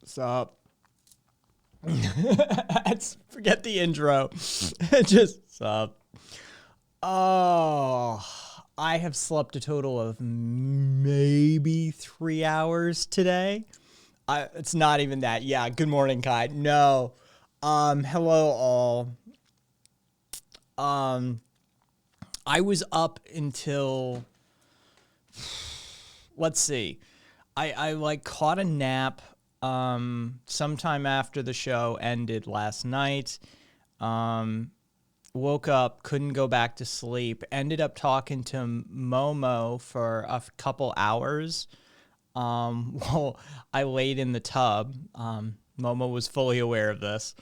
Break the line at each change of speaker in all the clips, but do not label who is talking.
Sup? Forget the intro. Just sup. Oh, I have slept a total of maybe 3 hours today. It's not even that. Yeah, good morning, Kai. No. Hello all. I was up until, let's see. I like caught a nap sometime after the show ended last night. Woke up, couldn't go back to sleep, ended up talking to Momo for a couple hours. Well, I laid in the tub. Momo was fully aware of this.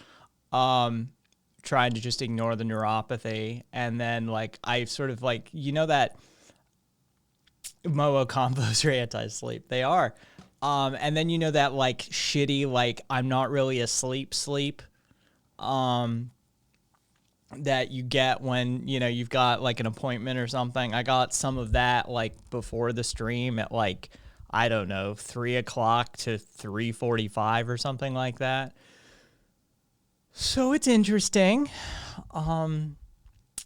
Trying to just ignore the neuropathy. And then like I sort of like, you know that Momo combos are anti-sleep. They are. And then you know that like shitty, like I'm not really asleep sleep. That you get when, you know, you've got like an appointment or something. I got some of that like before the stream at like, I don't know, 3 o'clock to 3:45 or something like that. So it's interesting.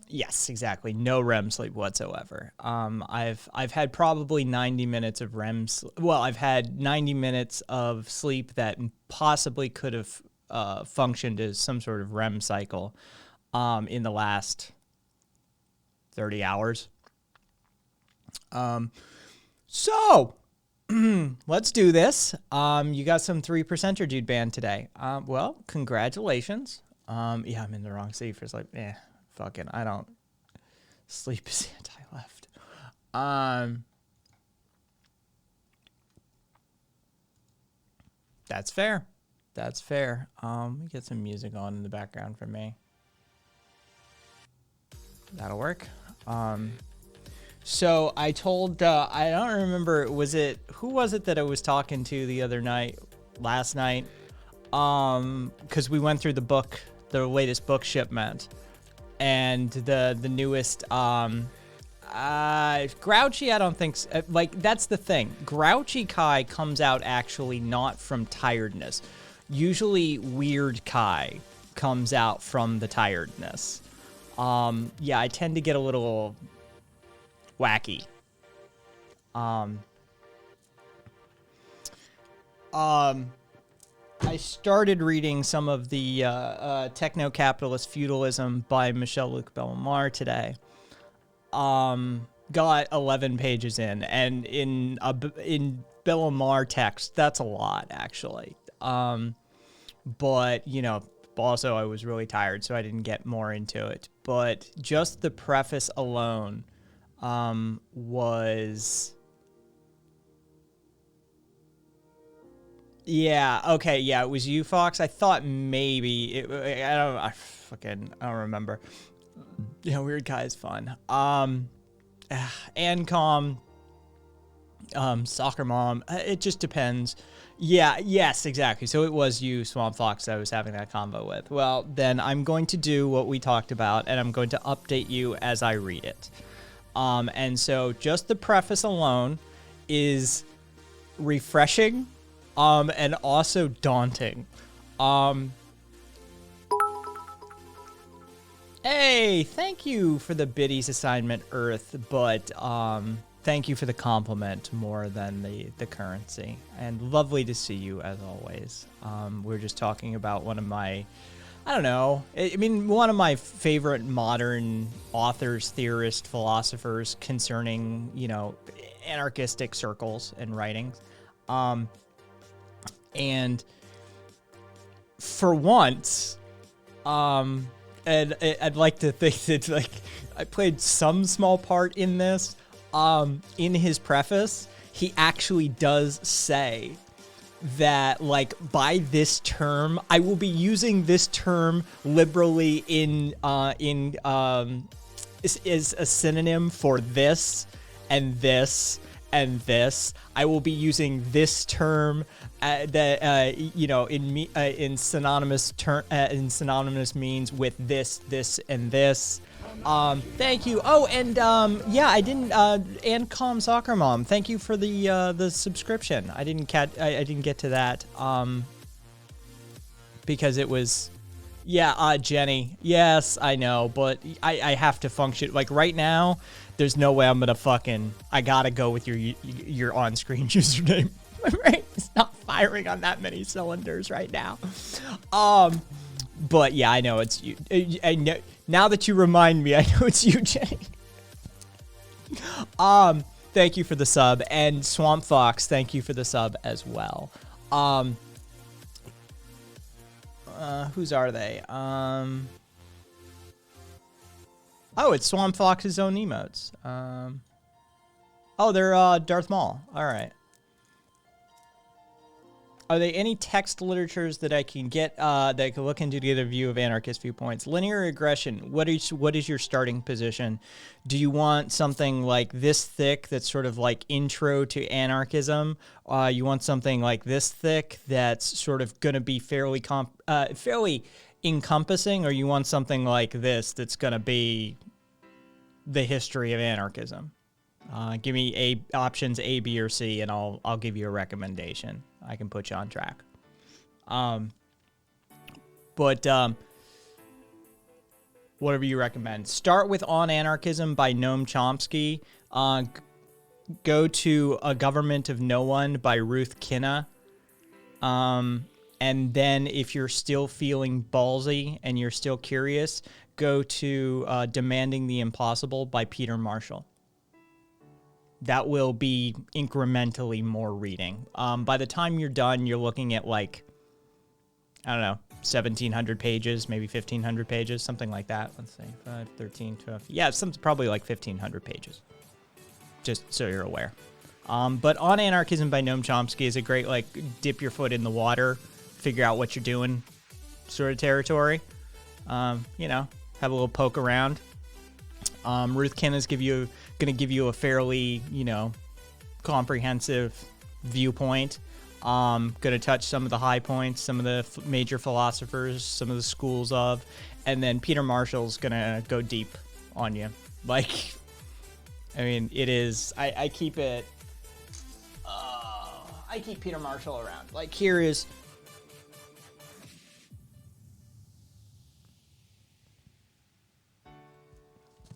Yes, exactly. No REM sleep whatsoever. I've had probably 90 minutes of REM well, I've had 90 minutes of sleep that possibly could have functioned as some sort of REM cycle in the last 30 hours. So let's do this. You got some 3%er dude band today. Well, congratulations. Yeah, I'm in the wrong seat for sleep. Fucking, I don't. Sleep is anti-left. That's fair. That's fair. Let me get some music on in the background for me. That'll work. So I told, I don't remember, who was it that I was talking to the other night, last night? Because we went through the book, the latest book shipment, and the newest, Grouchy, I don't think, like, that's the thing. Grouchy Kai comes out actually not from tiredness. Usually Weird Kai comes out from the tiredness. Yeah, I tend to get a little wacky. I started reading some of the Techno-Capitalist Feudalism by Michel-Luc Bellemare today. Got 11 pages in, and in Bellemare text, that's a lot, actually. But, you know, also I was really tired, so I didn't get more into it. But just the preface alone was... Yeah, okay, yeah, it was you, Fox. I thought maybe... I don't remember. Yeah, Weird Kai is fun. Ancom, Soccer Mom, it just depends. Yeah, yes, exactly. So it was you, Swamp Fox, that I was having that convo with. Well, then I'm going to do what we talked about, and I'm going to update you as I read it. And so just the preface alone is refreshing, and also daunting. Hey, thank you for the biddies assignment, Earth, but thank you for the compliment more than the currency. And lovely to see you, as always. We're just talking about one of my, I don't know, one of my favorite modern authors, theorists, philosophers concerning, you know, anarchistic circles and writings. And for once, and I'd like to think that, like, I played some small part in this. In his preface, he actually does say that, like, by this term, I will be using this term liberally is a synonym for this and this and this. I will be using this term in synonymous means with this and this. Thank you. Oh, and yeah, I didn't. Ancom Soccer Mom, thank you for the subscription. I didn't get to that. because it was, yeah, Jenny. Yes, I know, but I have to function. Like right now, there's no way I'm gonna fucking. I gotta go with your on-screen username. My brain is not firing on that many cylinders right now. But yeah, I know it's you. I know, now that you remind me, I know it's you, Jenny. Thank you for the sub, and Swamp Fox, thank you for the sub as well. Whose are they? Oh, it's Swamp Fox's own emotes. Oh, they're Darth Maul. All right. Are there any text literatures that I can get that I can look into to get a view of anarchist viewpoints? Linear regression. What is your starting position? Do you want something like this thick that's sort of like intro to anarchism? You want something like this thick that's sort of going to be fairly encompassing, or you want something like this that's going to be the history of anarchism? Give me options A, B, or C, and I'll give you a recommendation. I can put you on track. Whatever you recommend. Start with On Anarchism by Noam Chomsky. Go to A Government of No One by Ruth Kinna. And then if you're still feeling ballsy and you're still curious, go to Demanding the Impossible by Peter Marshall. That will be incrementally more reading. By the time you're done, you're looking at like, I don't know, 1,700 pages, maybe 1,500 pages, something like that. Let's say 5, 13, 12. Yeah, probably like 1,500 pages, just so you're aware. But On Anarchism by Noam Chomsky is a great, like, dip your foot in the water, figure out what you're doing sort of territory. You know, have a little poke around. Ruth Kinna's going to give you a fairly, you know, comprehensive viewpoint. Going to touch some of the high points, some of the major philosophers, some of the schools of, and then Peter Marshall's going to go deep on you. Like, I mean, it is, I keep it, I keep Peter Marshall around. Like, here is,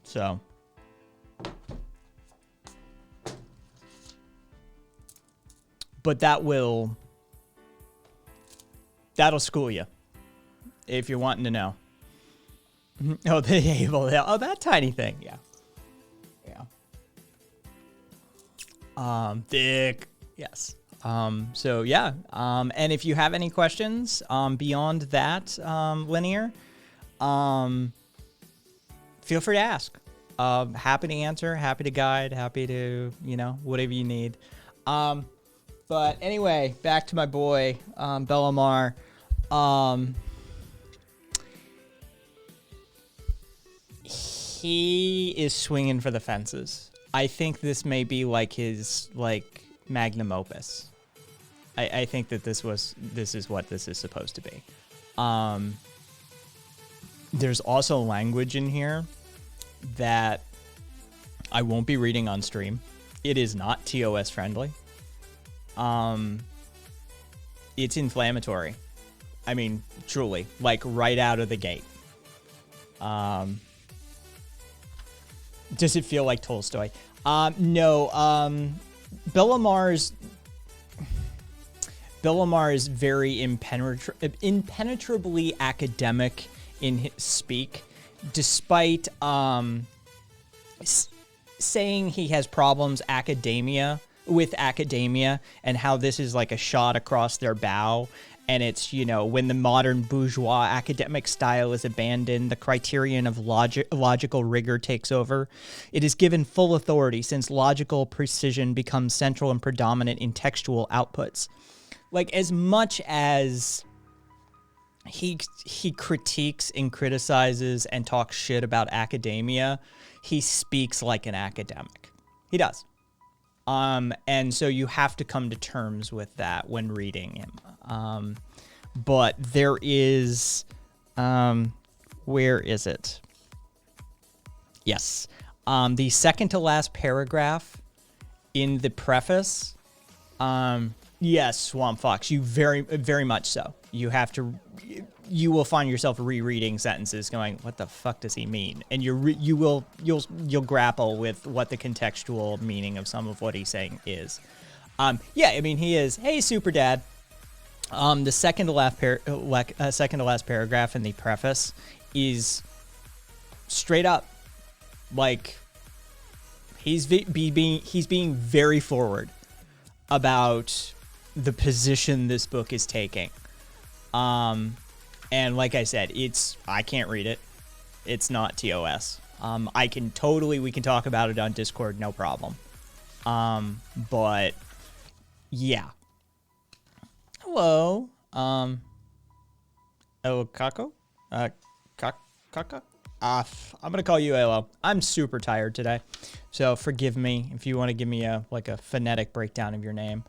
so, but that'll school you if you're wanting to know. Oh, that tiny thing, yeah. Thick, yes. So yeah. And if you have any questions beyond that, Linear, feel free to ask. Happy to answer, happy to guide, happy to, you know, whatever you need. But anyway, back to my boy, Bellamar. He is swinging for the fences. I think this may be like his, like, magnum opus. I think that this is what this is supposed to be. There's also language in here that I won't be reading on stream. It is not TOS friendly. It's inflammatory. I mean, truly, like right out of the gate. Does it feel like Tolstoy? No. Bellamar is very impenetrably academic in his speak, despite saying he has problems with academia and how this is like a shot across their bow. And it's, you know, when the modern bourgeois academic style is abandoned, the criterion of logical rigor takes over. It is given full authority since logical precision becomes central and predominant in textual outputs. Like, as much as he critiques and criticizes and talks shit about academia, he speaks like an academic. He does. And so you have to come to terms with that when reading him. But there is, where is it? Yes. The second to last paragraph in the preface, Yes, Swamp Fox. You very much so. You will find yourself rereading sentences, going, "What the fuck does he mean?" And you'll grapple with what the contextual meaning of some of what he's saying is. Yeah, I mean, he is, "Hey, super dad." The second to last paragraph in the preface is straight up like he's being very forward about the position this book is taking. And like I said, I can't read it. It's not TOS. We can talk about it on Discord, no problem. But yeah. Hello. El Caco? Kaka? I'm gonna call you Elo. I'm super tired today, so forgive me if you want to give me a phonetic breakdown of your name.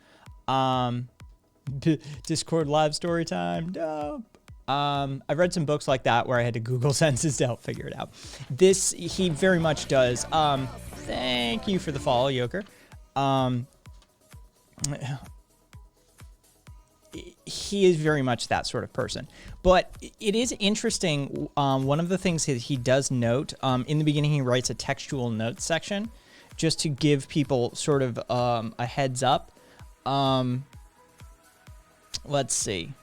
Discord live story time. Dope. I've read some books like that where I had to Google sentences to help figure it out. This, he very much does. Thank you for the follow, Yoker. He is very much that sort of person. But it is interesting. One of the things that he does note, in the beginning, he writes a textual notes section just to give people sort of a heads up. Let's see.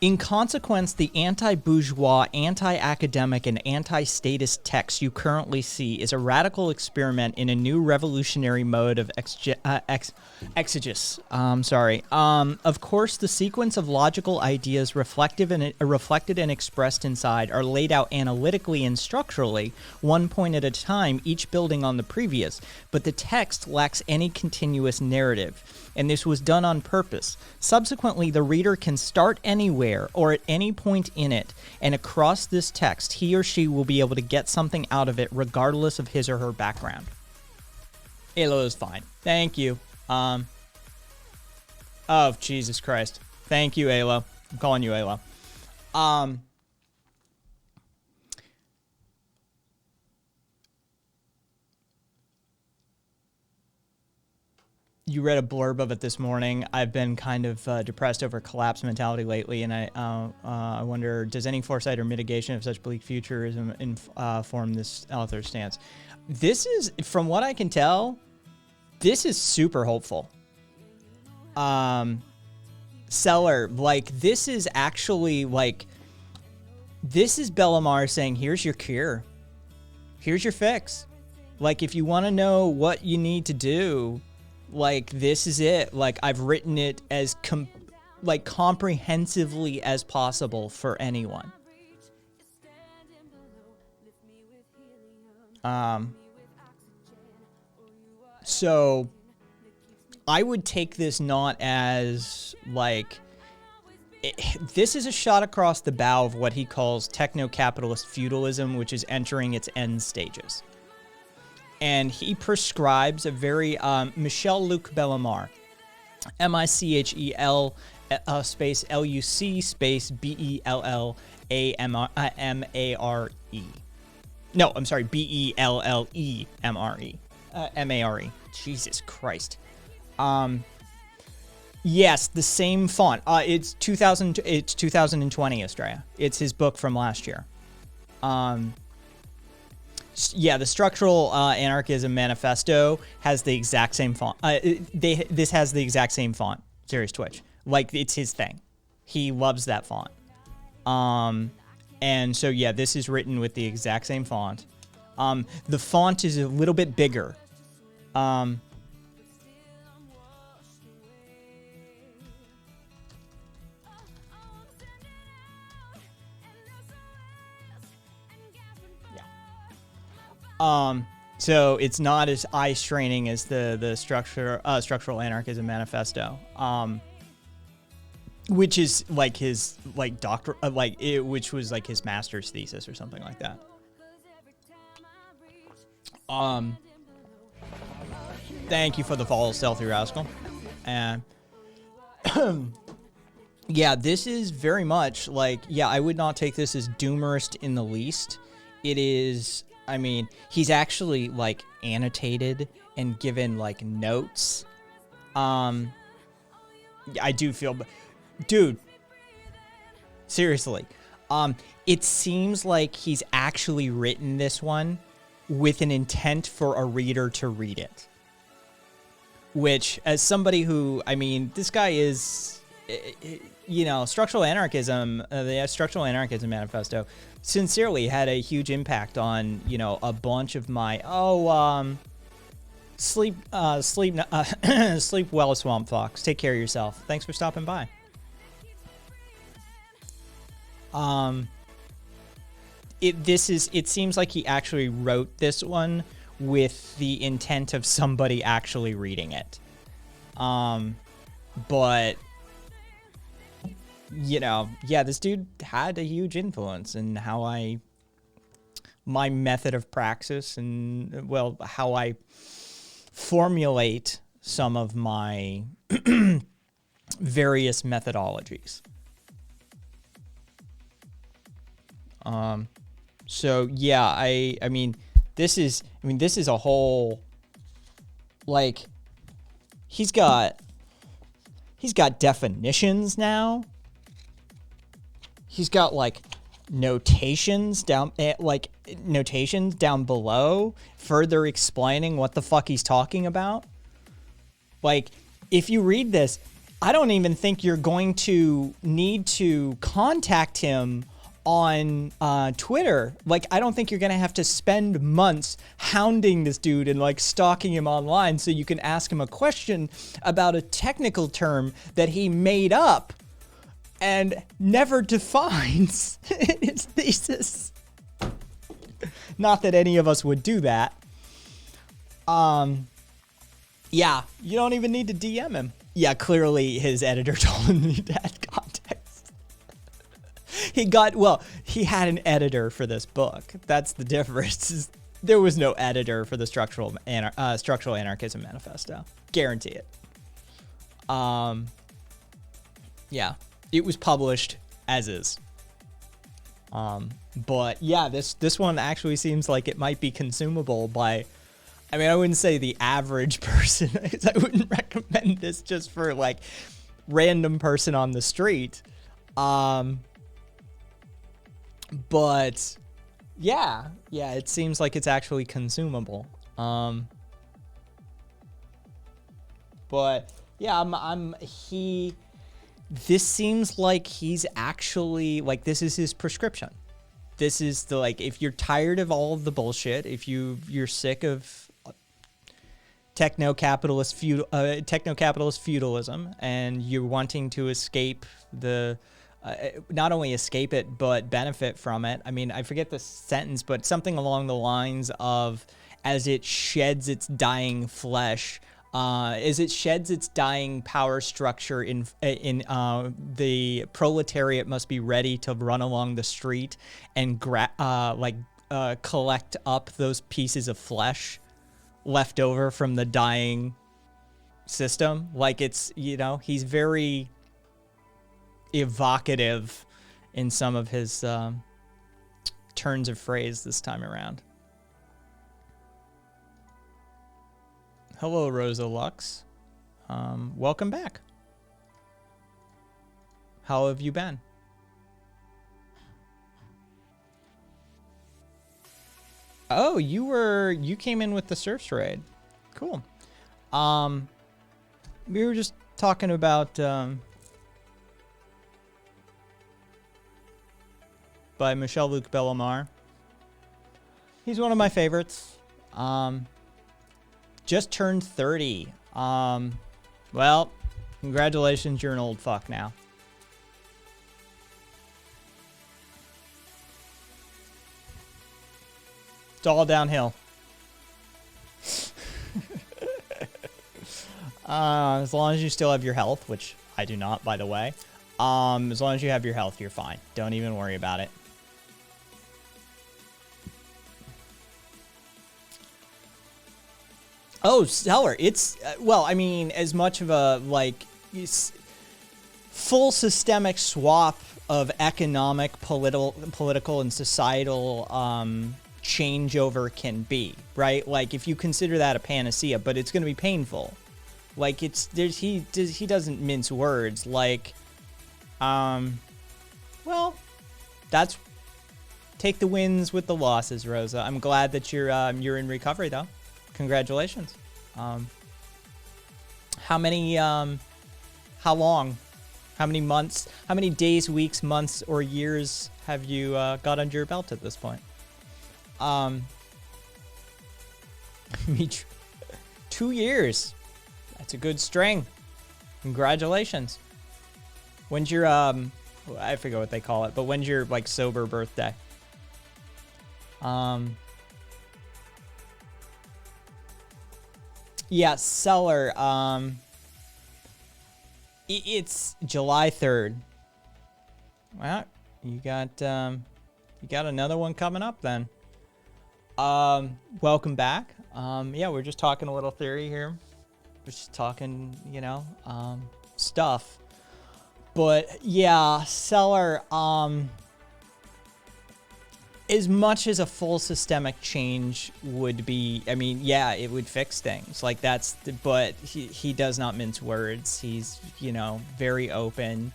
In consequence, the anti-bourgeois, anti-academic, and anti-statist text you currently see is a radical experiment in a new revolutionary mode of exegesis. Of course, the sequence of logical ideas reflected and expressed inside are laid out analytically and structurally, one point at a time, each building on the previous, but the text lacks any continuous narrative, and this was done on purpose. Subsequently, the reader can start anywhere or at any point in it, and across this text, he or she will be able to get something out of it regardless of his or her background. Elo is fine. Thank you. Oh, Jesus Christ. Thank you, Elo. I'm calling you Elo. You read a blurb of it this morning. I've been kind of depressed over collapse mentality lately, and I wonder, does any foresight or mitigation of such bleak futurism inform this author's stance? This is, from what I can tell, this is super hopeful. Seller, like, this is actually, like, this is Bellamar saying, here's your cure. Here's your fix. Like, if you want to know what you need to do, like, this is it. Like, I've written it as comprehensively as possible for anyone. So I would take this not as like this is a shot across the bow of what he calls techno-capitalist feudalism, which is entering its end stages. And he prescribes a very Michel-Luc Bellamar, M-I-C-H-E-L space L-U-C space B-E-L-L-A-M-A-R-E. No, I'm sorry, B-E-L-L-E-M-R-E. M-A-R-E. Jesus Christ. Yes, the same font. It's 2020, Estrella. It's his book from last year. Yeah, the Structural Anarchism Manifesto has the exact same font. This has the exact same font. Serious Twitch. Like, it's his thing. He loves that font. And so, yeah, this is written with the exact same font. The font is a little bit bigger. So it's not as eye-straining as the Structural Anarchism Manifesto, which is like his doctor, which was like his master's thesis or something like that. Thank you for the follow, Stealthy Rascal, and yeah, this is very much like, yeah, I would not take this as doomerist in the least. It is. I mean, he's actually, like, annotated and given like notes. I do feel, dude, seriously, it seems like he's actually written this one with an intent for a reader to read it. Which, as somebody who, I mean, this guy is, you know, Structural Anarchism, the Structural Anarchism Manifesto, sincerely had a huge impact on, you know, a bunch of my, sleep well, Swamp Fox. Take care of yourself. Thanks for stopping by. It seems like he actually wrote this one with the intent of somebody actually reading it. But, you know, yeah, this dude had a huge influence in how my method of praxis and, well, how I formulate some of my various methodologies. So yeah, I mean, this is a whole, like, he's got definitions now. He's got like notations down below further explaining what the fuck he's talking about. Like, if you read this, I don't even think you're going to need to contact him on Twitter. Like, I don't think you're gonna have to spend months hounding this dude and like stalking him online so you can ask him a question about a technical term that he made up and never defines in his thesis. Not that any of us would do that. Yeah, you don't even need to DM him. Yeah, clearly his editor told him he had context. He had an editor for this book. That's the difference. There was no editor for the Structural Anarchism Manifesto. Guarantee it. Yeah, it was published as is. But yeah, this one actually seems like it might be consumable by, I mean, I wouldn't say the average person. I wouldn't recommend this just for like random person on the street. But yeah, it seems like it's actually consumable. But yeah, this seems like he's actually, like, this is his prescription. This is the, like, if you're tired of all of the bullshit, if you're sick of techno-capitalist feudalism and you're wanting to escape the, not only escape it, but benefit from it. I mean, I forget the sentence, but something along the lines of, as it sheds its dying flesh, as it sheds its dying power structure in the proletariat must be ready to run along the street and collect up those pieces of flesh left over from the dying system. Like, it's, you know, he's very evocative in some of his turns of phrase this time around. Hello, Rosa Lux. Welcome back. How have you been? Oh, you came in with the Surfs raid. Cool. We were just talking about by Michel-Luc Bellemare. He's one of my favorites. Just turned 30. Well, congratulations, you're an old fuck now. It's all downhill. As long as you still have your health, which I do not, by the way. As long as you have your health, you're fine. Don't even worry about it. Oh, stellar. It's, well, I mean, as much of a, like, full systemic swap of economic, political, and societal changeover can be, right? Like if you consider that a panacea, but it's going to be painful. Like he doesn't mince words. Like, well, that's take the wins with the losses, Rosa. I'm glad that you're in recovery though. Congratulations. How many how long? How many months? How many days, weeks, months, or years have you got under your belt at this point? Me, 2 years. That's a good string. Congratulations. When's your I forget what they call it, but when's your like sober birthday? Yeah, Seller. It's July 3rd. Well, you got another one coming up then. Welcome back. Yeah, we're just talking a little theory here. We're just talking, stuff. But yeah, Seller, as much as a full systemic change would be, I mean, yeah, it would fix things. Like but he does not mince words. He's, very open.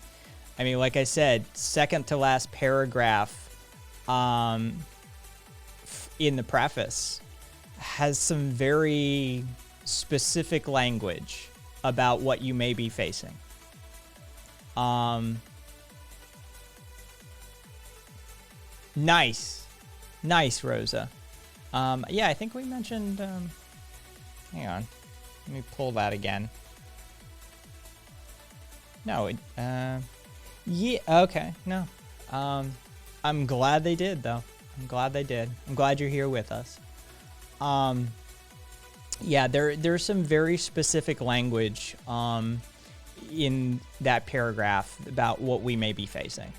I mean, like I said, second to last paragraph in the preface has some very specific language about what you may be facing. Nice, Rosa. Yeah, I think we mentioned, hang on. Let me pull that again. No, yeah, okay, no. I'm glad they did, though. I'm glad they did. I'm glad you're here with us. Yeah, there's some very specific language, in that paragraph about what we may be facing.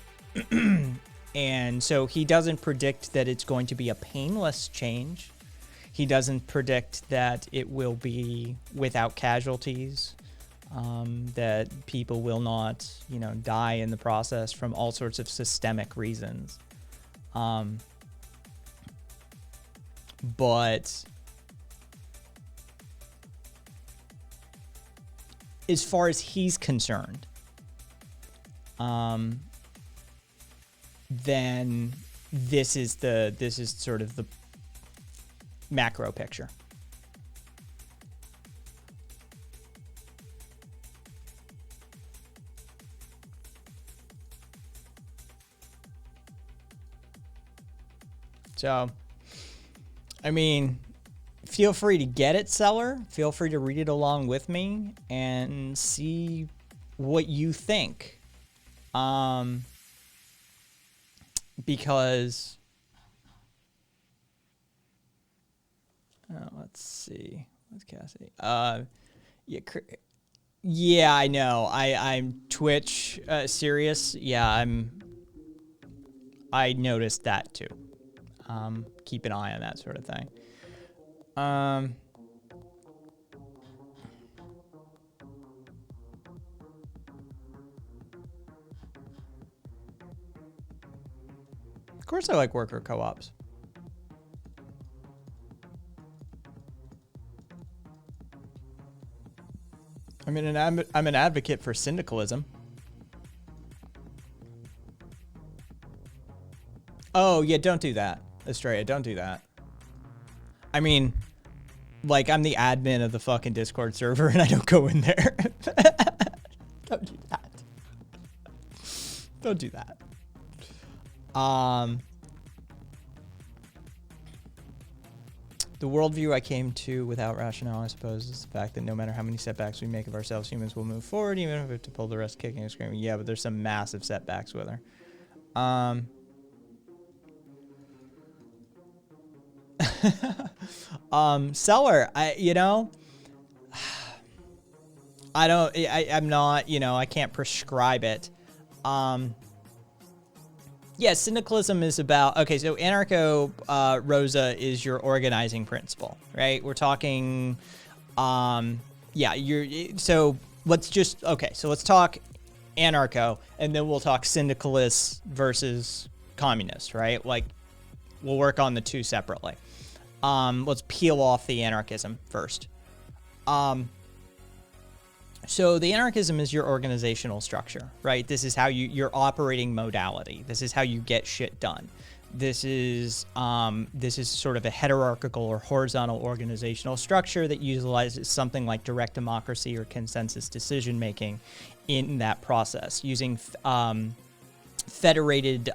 And so he doesn't predict that it's going to be a painless change. He doesn't predict that it will be without casualties, that people will not, die in the process from all sorts of systemic reasons. But as far as he's concerned, then this is sort of the macro picture. So, I mean, feel free to get it, Seller. Feel free to read it along with me and see what you think. Because let's see. What's Cassidy? Yeah, I know. I'm Twitch serious. Yeah, I noticed that too. Keep an eye on that sort of thing. Of course I like worker co-ops. I mean, I'm an advocate for syndicalism. Oh, yeah, don't do that. Estrella, don't do that. I mean, like, I'm the admin of the fucking Discord server and I don't go in there. Don't do that. Don't do that. The worldview I came to without rationale, I suppose, is the fact that no matter how many setbacks we make of ourselves, humans will move forward, even if we have to pull the rest kicking and screaming. Yeah, but there's some massive setbacks with her. Seller, I'm not, I can't prescribe it. Yeah, syndicalism is about, okay, so anarcho, Rosa, is your organizing principle, right? We're talking, so let's talk anarcho, and then we'll talk syndicalists versus communists, right? Like, We'll work on the two separately. Let's peel off the anarchism first. So the anarchism is your organizational structure, right? This is how your operating modality. This is how you get shit done. This is sort of a hierarchical or horizontal organizational structure that utilizes something like direct democracy or consensus decision making in that process, using federated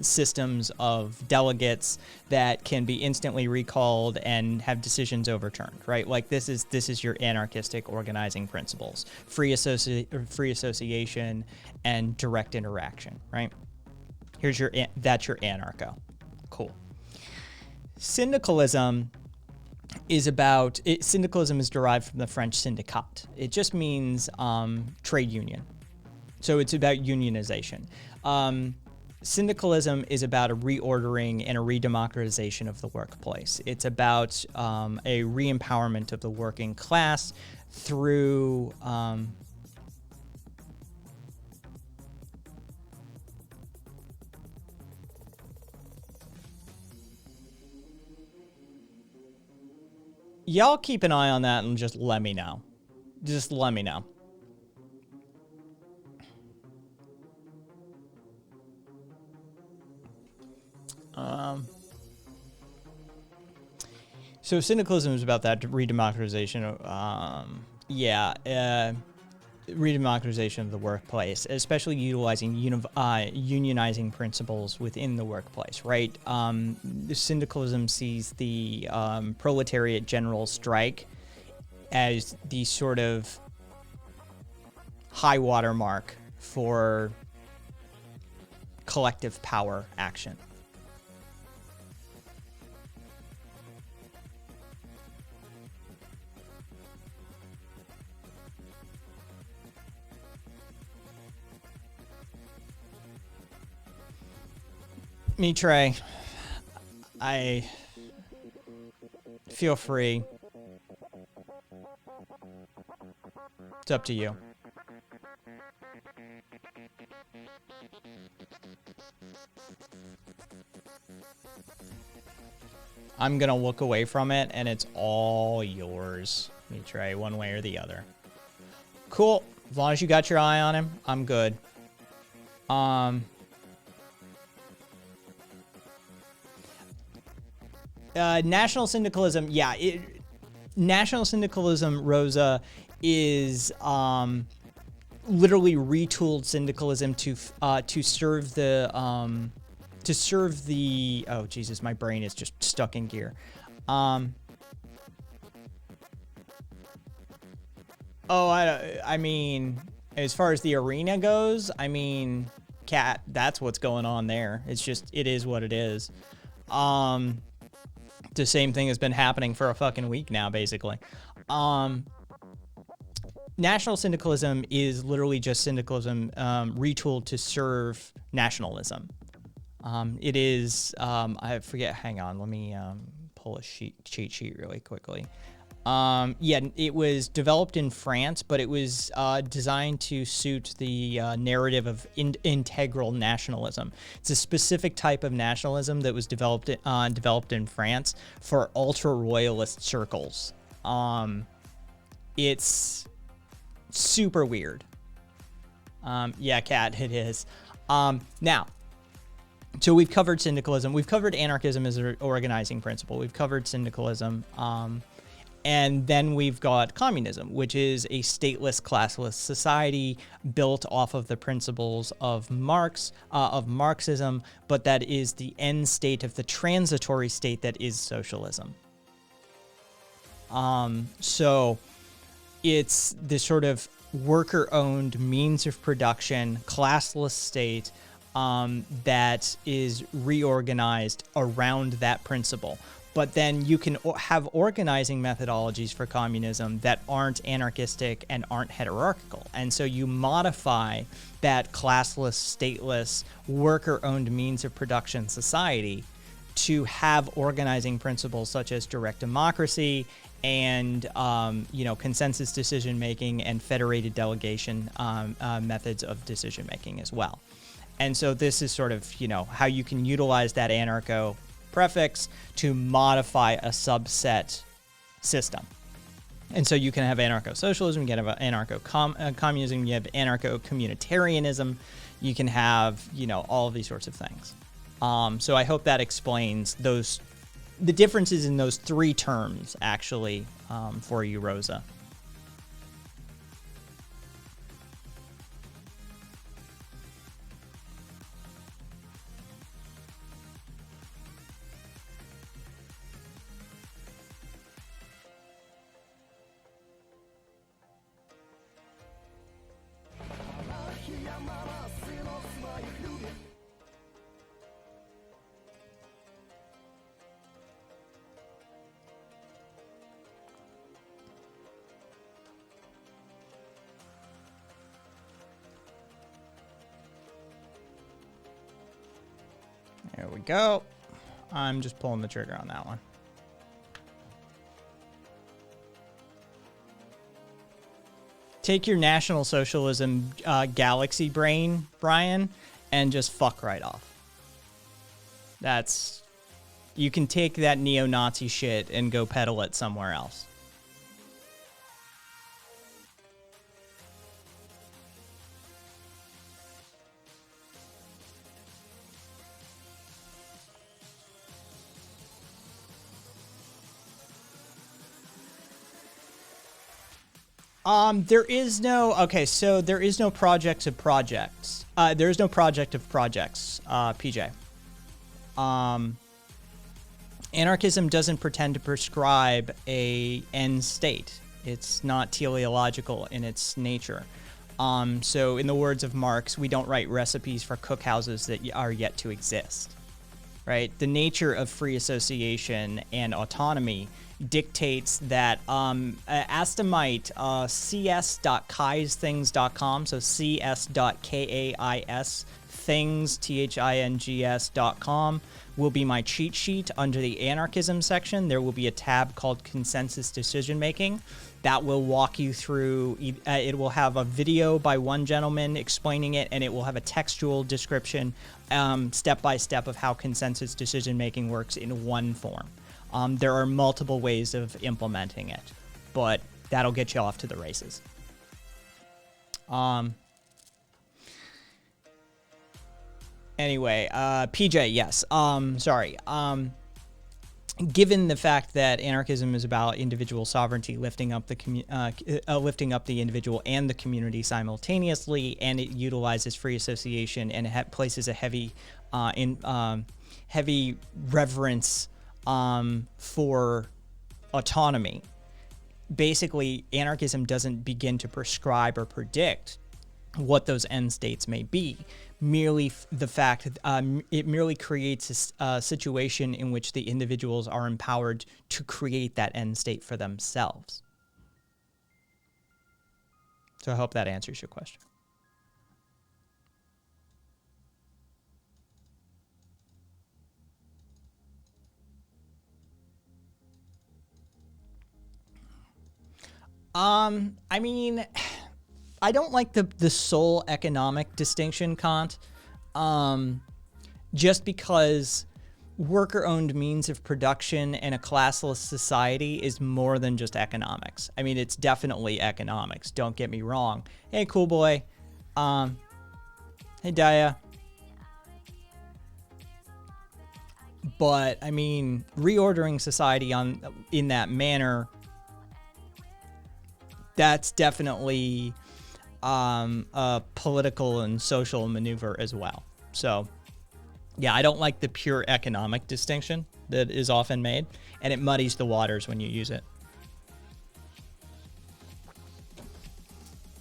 systems of delegates that can be instantly recalled and have decisions overturned, right? Like this is your anarchistic organizing principles: free association and direct interaction, right? That's your anarcho. Cool. Syndicalism is syndicalism is derived from the French syndicat. It just means trade union. So it's about unionization. Syndicalism is about a reordering and a redemocratization of the workplace. It's about a re-empowerment of the working class through y'all keep an eye on that and just let me know. Just let me know. So syndicalism is about that redemocratization. Redemocratization of the workplace, especially utilizing unionizing principles within the workplace, right? Syndicalism sees the proletariat general strike as the sort of high water mark for collective power action. Mitre, I feel free. It's up to you. I'm gonna look away from it, and it's all yours, Mitre, one way or the other. Cool. As long as you got your eye on him, I'm good. National syndicalism, National syndicalism, Rosa, is literally retooled syndicalism to serve the oh Jesus, my brain is just stuck in gear. I mean, as far as the arena goes, I mean, Cat, that's what's going on there. It's just, it is what it is. The same thing has been happening for a fucking week now, basically. National syndicalism is literally just syndicalism retooled to serve nationalism. It is, I forget, hang on, let me pull a cheat sheet really quickly. It was developed in France, but it was designed to suit the narrative of integral nationalism. It's a specific type of nationalism that was developed in France for ultra-royalist circles. It's super weird. Kat, it is. Now, so we've covered syndicalism. We've covered anarchism as an organizing principle. We've covered syndicalism. And then we've got communism, which is a stateless, classless society built off of the principles of Marxism, but that is the end state of the transitory state that is socialism. So it's this sort of worker-owned means of production, classless state that is reorganized around that principle. But then you can have organizing methodologies for communism that aren't anarchistic and aren't hierarchical. And so you modify that classless, stateless, worker-owned means of production society to have organizing principles such as direct democracy and consensus decision-making and federated delegation methods of decision-making as well. And so this is sort of, how you can utilize that anarcho prefix to modify a subset system. And so you can have anarcho-socialism, you can have anarcho-communism, you have anarcho-communitarianism, you can have, all of these sorts of things. So I hope that explains the differences in those three terms, actually, for you, Rosa. There we go. I'm just pulling the trigger on that one. Take your National Socialism galaxy brain, Brian, and just fuck right off. You can take that neo-Nazi shit and go peddle it somewhere else. There is no project of projects. There is no project of projects, PJ. Anarchism doesn't pretend to prescribe a end state. It's not teleological in its nature. So in the words of Marx, we don't write recipes for cookhouses that are yet to exist, right? The nature of free association and autonomy dictates that Astamite, cs.kaisthings.com, so cs.kais things, things.com, will be my cheat sheet. Under the anarchism section, there will be a tab called consensus decision making that will walk you through. It will have a video by one gentleman explaining it, and it will have a textual description step by step of how consensus decision making works in one form. There are multiple ways of implementing it, but that'll get you off to the races. Anyway, PJ, yes. Sorry. Given the fact that anarchism is about individual sovereignty, lifting up the individual and the community simultaneously, and it utilizes free association, and it places a heavy reverence for autonomy. Basically, anarchism doesn't begin to prescribe or predict what those end states may be. Merely the fact it merely creates a situation in which the individuals are empowered to create that end state for themselves. So I hope that answers your question. I mean, I don't like the sole economic distinction, Kant. Just because worker-owned means of production in a classless society is more than just economics. I mean, it's definitely economics. Don't get me wrong. Hey, cool boy. Hey, Daya. But I mean, reordering society in that manner, that's definitely a political and social maneuver as well. So, yeah, I don't like the pure economic distinction that is often made, and it muddies the waters when you use it.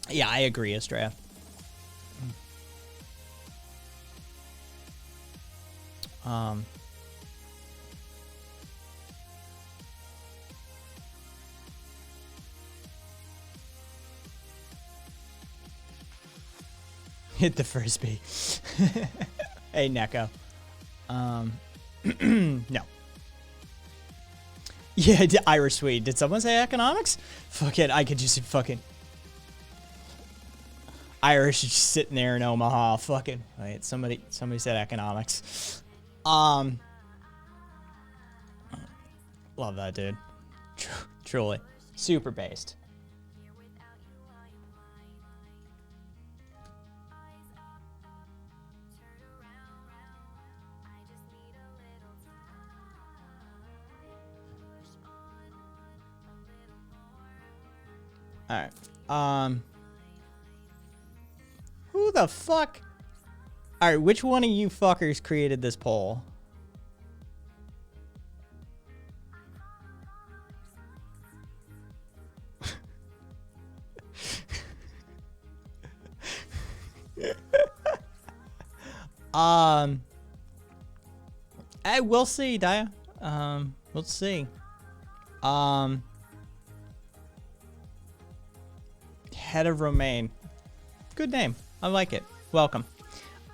Yeah, I agree, Estrella. Hit the frisbee. Hey, Neko. No. Yeah, Irish Swede. Did someone say economics? Fuck it, I could just fucking... Irish is just sitting there in Omaha. Fucking... Wait, somebody said economics. Love that, dude. Truly. Super based. Alright. Who the fuck? Alright, which one of you fuckers created this poll? We'll see, Daya. We'll see. Head of Romaine. Good name. I like it. Welcome.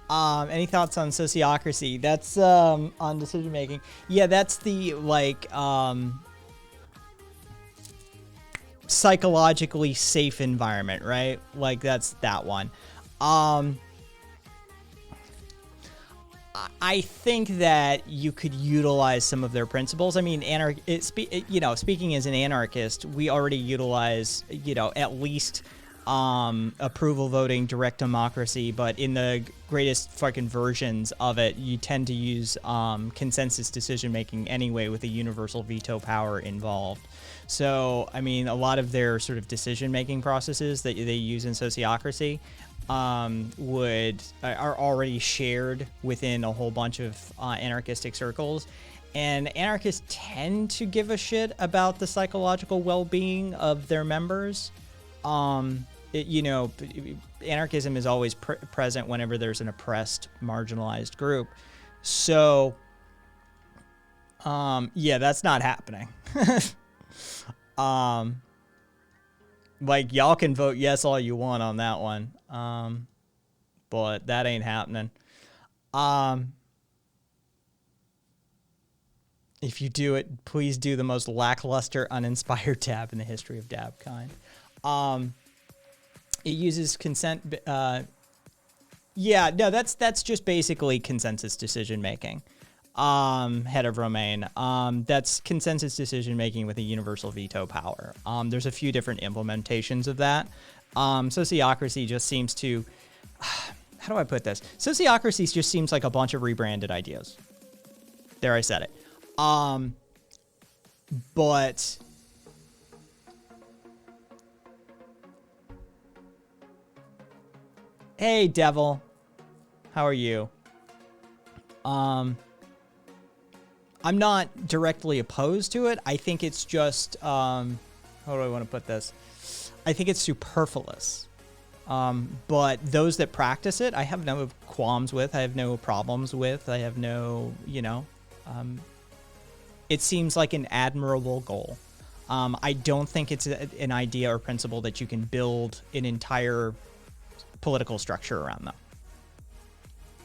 Any thoughts on sociocracy? That's on decision making. Yeah, that's the like psychologically safe environment, right? Like that's that one. I think that you could utilize some of their principles. I mean, speaking as an anarchist, we already utilize, at least approval voting, direct democracy, but in the greatest fucking versions of it, you tend to use consensus decision making anyway with a universal veto power involved. So, I mean, a lot of their sort of decision making processes that they use in sociocracy are already shared within a whole bunch of anarchistic circles, and anarchists tend to give a shit about the psychological well-being of their members. Anarchism is always present whenever there's an oppressed, marginalized group. So, yeah, that's not happening. Like, y'all can vote yes all you want on that one. But that ain't happening. If you do it, please do the most lackluster, uninspired dab in the history of dab kind. It uses consent. Yeah, no, that's just basically consensus decision making. Head of Romaine. That's consensus decision making with a universal veto power. There's a few different implementations of that. Sociocracy just seems to, how do I put this? Sociocracy just seems like a bunch of rebranded ideas. There, I said it. But hey, Devil, how are you? I'm not directly opposed to it. I think it's just, how do I want to put this? I think it's superfluous. But those that practice it, I have no qualms with. I have no problems with. I have no, it seems like an admirable goal. I don't think it's an idea or principle that you can build an entire political structure around, though.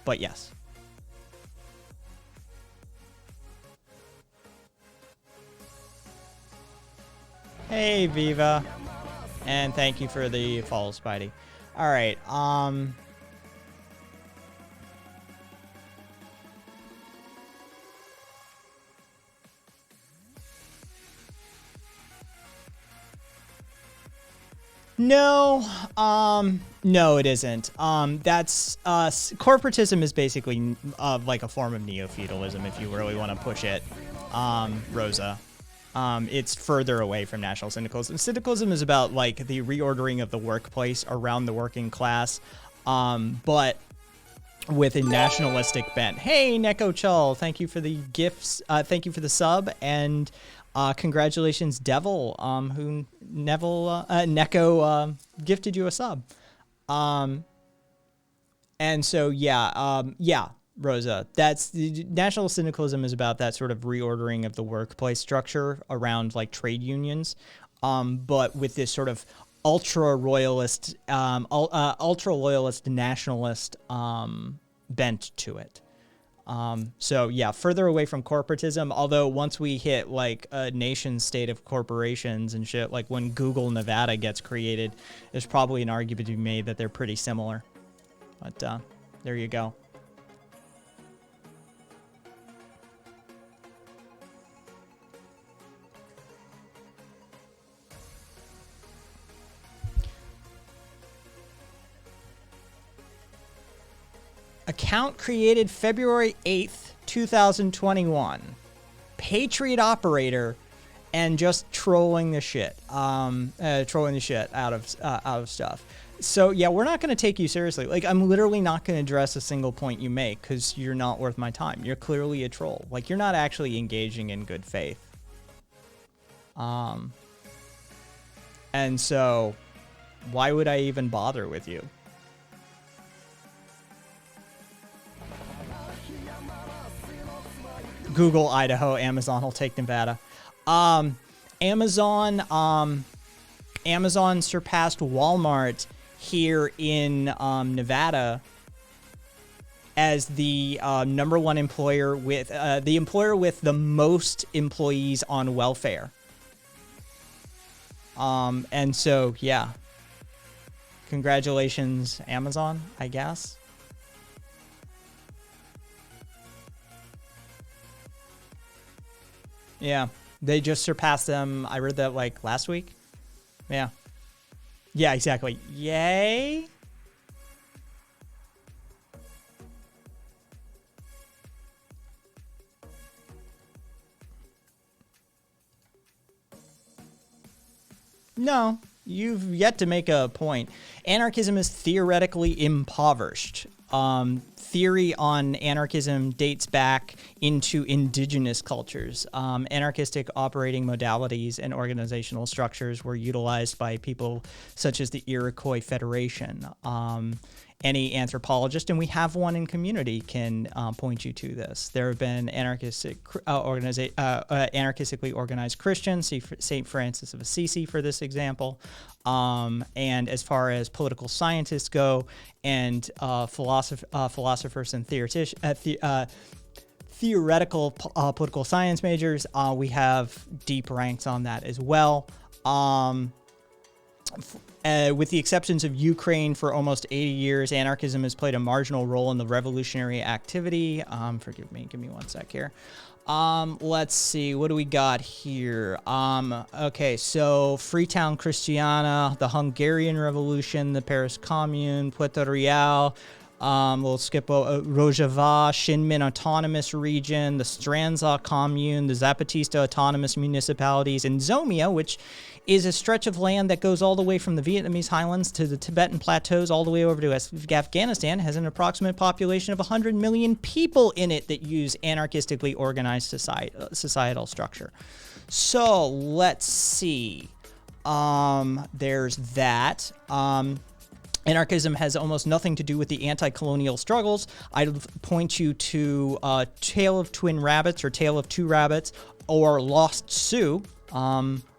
But yes. Hey, Viva. And thank you for the follow, Spidey. All right. No, no, it isn't. That's corporatism is basically like a form of neo-feudalism, if you really want to push it, Rosa. It's further away from National Syndicalism. Syndicalism is about like the reordering of the workplace around the working class, but with a nationalistic bent. Hey, Neko Chul, thank you for the gifts. Thank you for the sub, and congratulations, Devil, who Neko gifted you a sub. And so yeah, Rosa, that's the National Syndicalism is about that sort of reordering of the workplace structure around like trade unions, but with this sort of ultra loyalist nationalist bent to it. So yeah, further away from corporatism, although once we hit like a nation state of corporations and shit, like when Google Nevada gets created, there's probably an argument to be made that they're pretty similar. But there you go. Account created February 8th, 2021. Patriot operator, and just trolling the shit. Trolling the shit out of stuff. So yeah, we're not going to take you seriously. Like, I'm literally not going to address a single point you make because you're not worth my time. You're clearly a troll. Like, you're not actually engaging in good faith. And so why would I even bother with you? Google Idaho, Amazon will take Nevada. Amazon surpassed Walmart here in Nevada as the number one employer with the employer with the most employees on welfare. And so, yeah. Congratulations, Amazon, I guess. Yeah, they just surpassed them. I read that like last week. Yeah. Yeah, exactly. Yay. No, you've yet to make a point. Anarchism is theoretically impoverished. Theory on anarchism dates back into indigenous cultures. Anarchistic operating modalities and organizational structures were utilized by people such as the Iroquois Federation. Any anthropologist, and we have one in community, can point you to this. There have been anarchistically organized Christians, see St. Francis of Assisi for this example. And as far as political scientists go, and philosophers and theoretical political science majors, we have deep ranks on that as well. With the exceptions of Ukraine, for almost 80 years, anarchism has played a marginal role in the revolutionary activity. Forgive me, give me one sec here. Let's see, what do we got here? Okay, so Freetown Christiana, the Hungarian Revolution, the Paris Commune, Puerto Real, we'll skip Rojava, Shinmin Autonomous Region, the Strandzha Commune, the Zapatista Autonomous Municipalities, and Zomia, which is a stretch of land that goes all the way from the Vietnamese highlands to the Tibetan plateaus all the way over to Afghanistan, has an approximate population of 100 million people in it that use anarchistically organized societal structure. So let's see. There's that. Anarchism has almost nothing to do with the anti-colonial struggles. I'd point you to Tale of Twin Rabbits or Tale of Two Rabbits or Lost Sioux,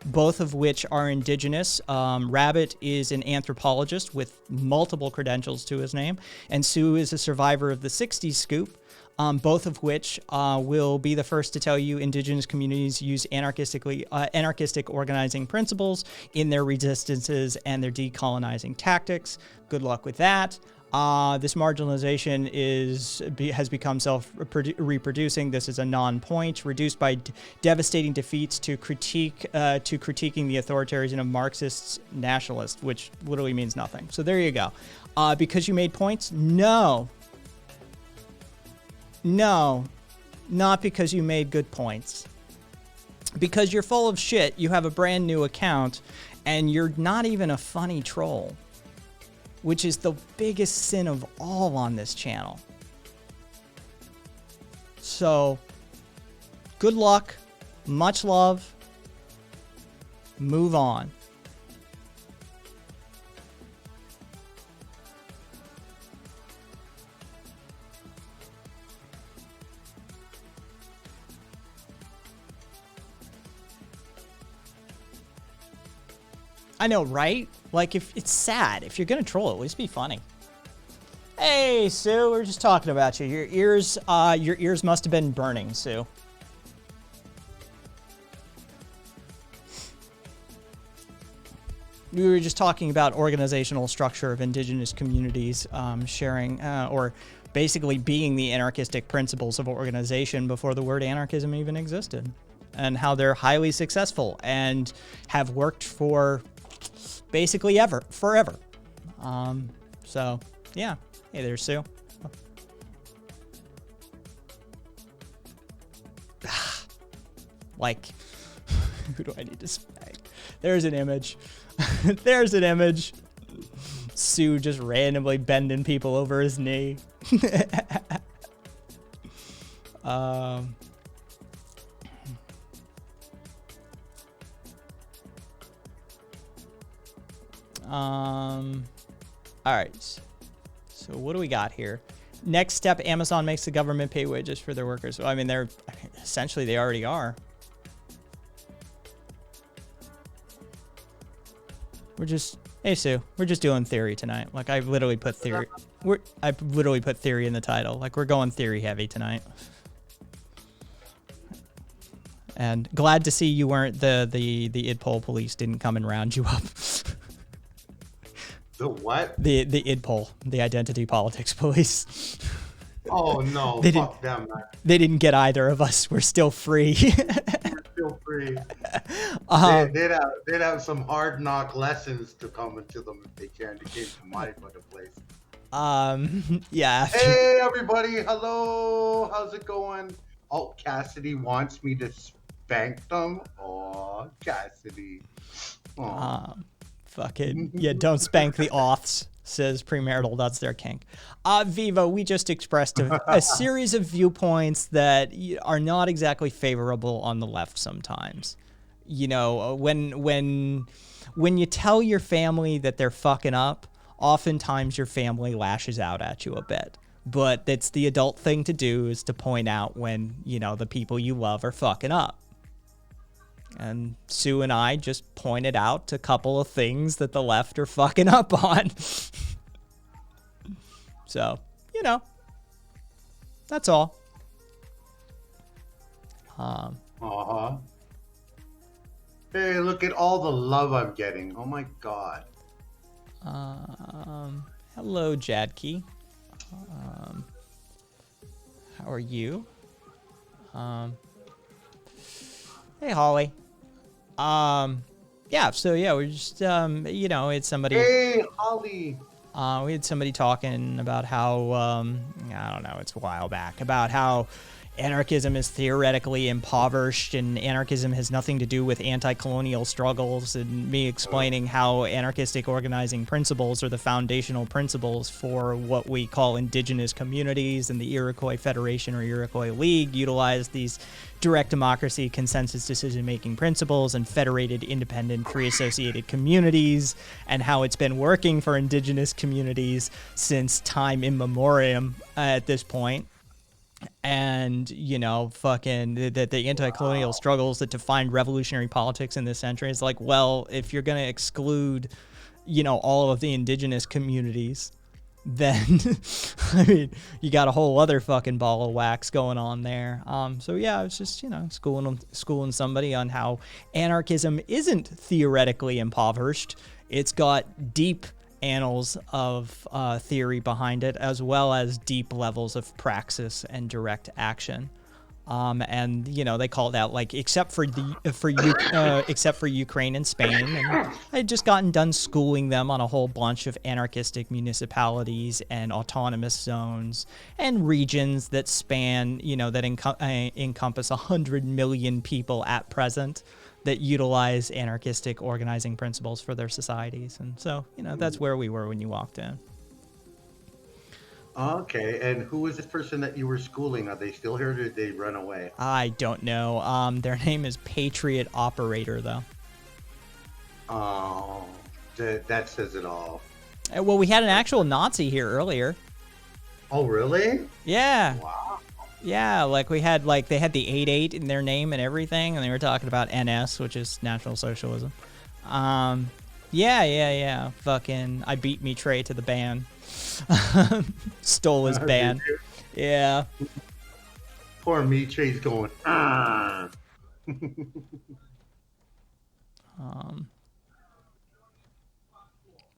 both of which are indigenous. Rabbit is an anthropologist with multiple credentials to his name, and Sioux is a survivor of the 60s scoop, both of which will be the first to tell you indigenous communities use anarchistic organizing principles in their resistances and their decolonizing tactics. Good luck with that. This marginalization has become self-reproducing. This is a non-point, reduced by devastating defeats to critiquing the authoritarianism of Marxists, nationalists, which literally means nothing. So there you go. Because you made points? No, not because you made good points. Because you're full of shit. You have a brand new account, and you're not even a funny troll, which is the biggest sin of all on this channel. So, good luck, much love, move on. I know, right? Like, if it's sad, if you're gonna troll, at least be funny. Hey, Sue, we're just talking about you. Your ears must have been burning, Sue. We were just talking about organizational structure of indigenous communities, sharing or basically being the anarchistic principles of organization before the word anarchism even existed, and how they're highly successful and have worked for basically forever. So yeah. Hey there, Sue. Like, who do I need to spank? There's an image. There's an image. Sue just randomly bending people over his knee. um, all right. So what do we got here? Next step, Amazon makes the government pay wages for their workers. Well, I mean, essentially they already are. Hey Sue, we're just doing theory tonight. Like I literally put theory in the title. Like we're going theory heavy tonight. And glad to see you weren't the IDPOL police didn't come and round you up.
The what?
The IDPOL, the Identity Politics Police.
Oh no, fuck them, man.
They didn't get either of us. We're still free.
We're still free. They'd have some hard knock lessons to come into them if they can. They came to my fucking place.
Yeah.
Hey everybody, hello. How's it going? Oh, Cassidy wants me to spank them. Oh, Cassidy.
Fucking yeah, don't spank the auths, says premarital, that's their kink. Vivo, we just expressed a series of viewpoints that are not exactly favorable on the left sometimes. You know, when you tell your family that they're fucking up, oftentimes your family lashes out at you a bit. But it's the adult thing to do is to point out when, you know, the people you love are fucking up. And Sue and I just pointed out a couple of things that the left are fucking up on. So, you know, that's all.
Hey, look at all the love I'm getting. Oh my god.
Hello, Jadkey. How are you? Hey, Holly. Yeah, so yeah, we're just, you know, it's somebody.
Hey, Holly.
We had somebody talking about how, I don't know, it's a while back, about how anarchism is theoretically impoverished and anarchism has nothing to do with anti-colonial struggles, and me explaining how anarchistic organizing principles are the foundational principles for what we call indigenous communities, and the Iroquois Federation or Iroquois League utilize these direct democracy, consensus decision-making principles, and federated, independent, free associated communities, and how it's been working for indigenous communities since time immemorial at this point. And, you know, fucking the anti-colonial struggles that defined revolutionary politics in this century is like, well, if you're going to exclude, you know, all of the indigenous communities, then, I mean, you got a whole other fucking ball of wax going on there. So yeah, I was just, you know, schooling somebody on how anarchism isn't theoretically impoverished. It's got deep annals of theory behind it, as well as deep levels of praxis and direct action. And you know, they call that, like, except for Ukraine and Spain. And I had just gotten done schooling them on a whole bunch of anarchistic municipalities and autonomous zones and regions that span, you know, that encompass 100 million people at present, that utilize anarchistic organizing principles for their societies. And so, you know, that's where we were when you walked in.
Okay, and who was this person that you were schooling? Are they still here, or did they run away?
I don't know. Their name is Patriot Operator, though.
Oh, that says it all.
Well, we had an actual Nazi here earlier.
Oh, really?
Yeah.
Wow.
Yeah, like we had, like, they had the 88 in their name and everything, and they were talking about NS, which is National Socialism. Yeah. Fucking, I beat Mitre to the ban. Stole his ban. Yeah.
Poor Mitre's going.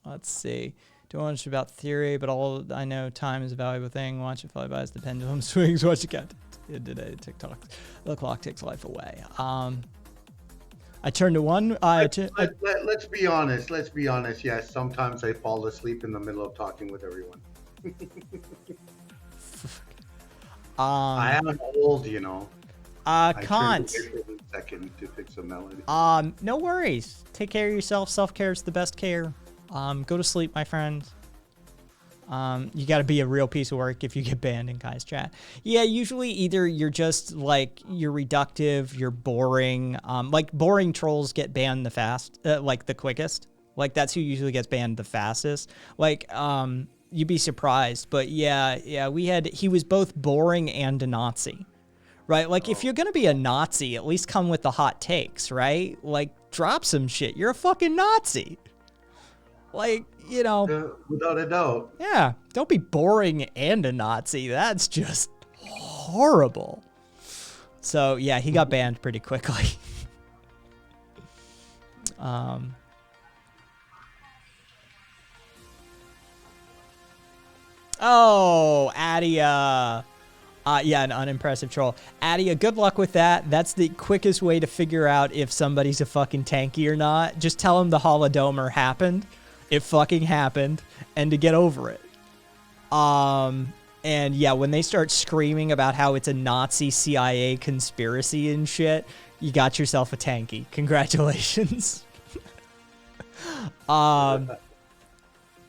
Let's see. Don't know much about theory, but all I know, time is a valuable thing. Watch it fly by as the pendulum swings. Watch it get today. TikTok. The clock takes life away. I turned to one.
Let's be honest. Let's be honest. Yes, sometimes I fall asleep in the middle of talking with everyone. I am old, you know. I turned
Kant.
away for a second to fix a melody.
No worries. Take care of yourself. Self-care is the best care. Go to sleep, my friend. You got to be a real piece of work if you get banned in Kai's chat. Yeah, usually either you're just like, you're reductive, you're boring. Like boring trolls get banned the quickest. Like that's who usually gets banned the fastest. Like, you'd be surprised, but yeah, he was both boring and a Nazi, right? Like if you're going to be a Nazi, at least come with the hot takes, right? Like drop some shit. You're a fucking Nazi. Like, you know,
without a doubt.
Yeah, don't be boring and a Nazi. That's just horrible. So yeah, he got banned pretty quickly. Oh, Adia. Yeah, an unimpressive troll. Adia, good luck with that. That's the quickest way to figure out if somebody's a fucking tanky or not. Just tell him the Holodomer happened. It fucking happened, and to get over it. And yeah, when they start screaming about how it's a Nazi CIA conspiracy and shit, you got yourself a tanky. Congratulations.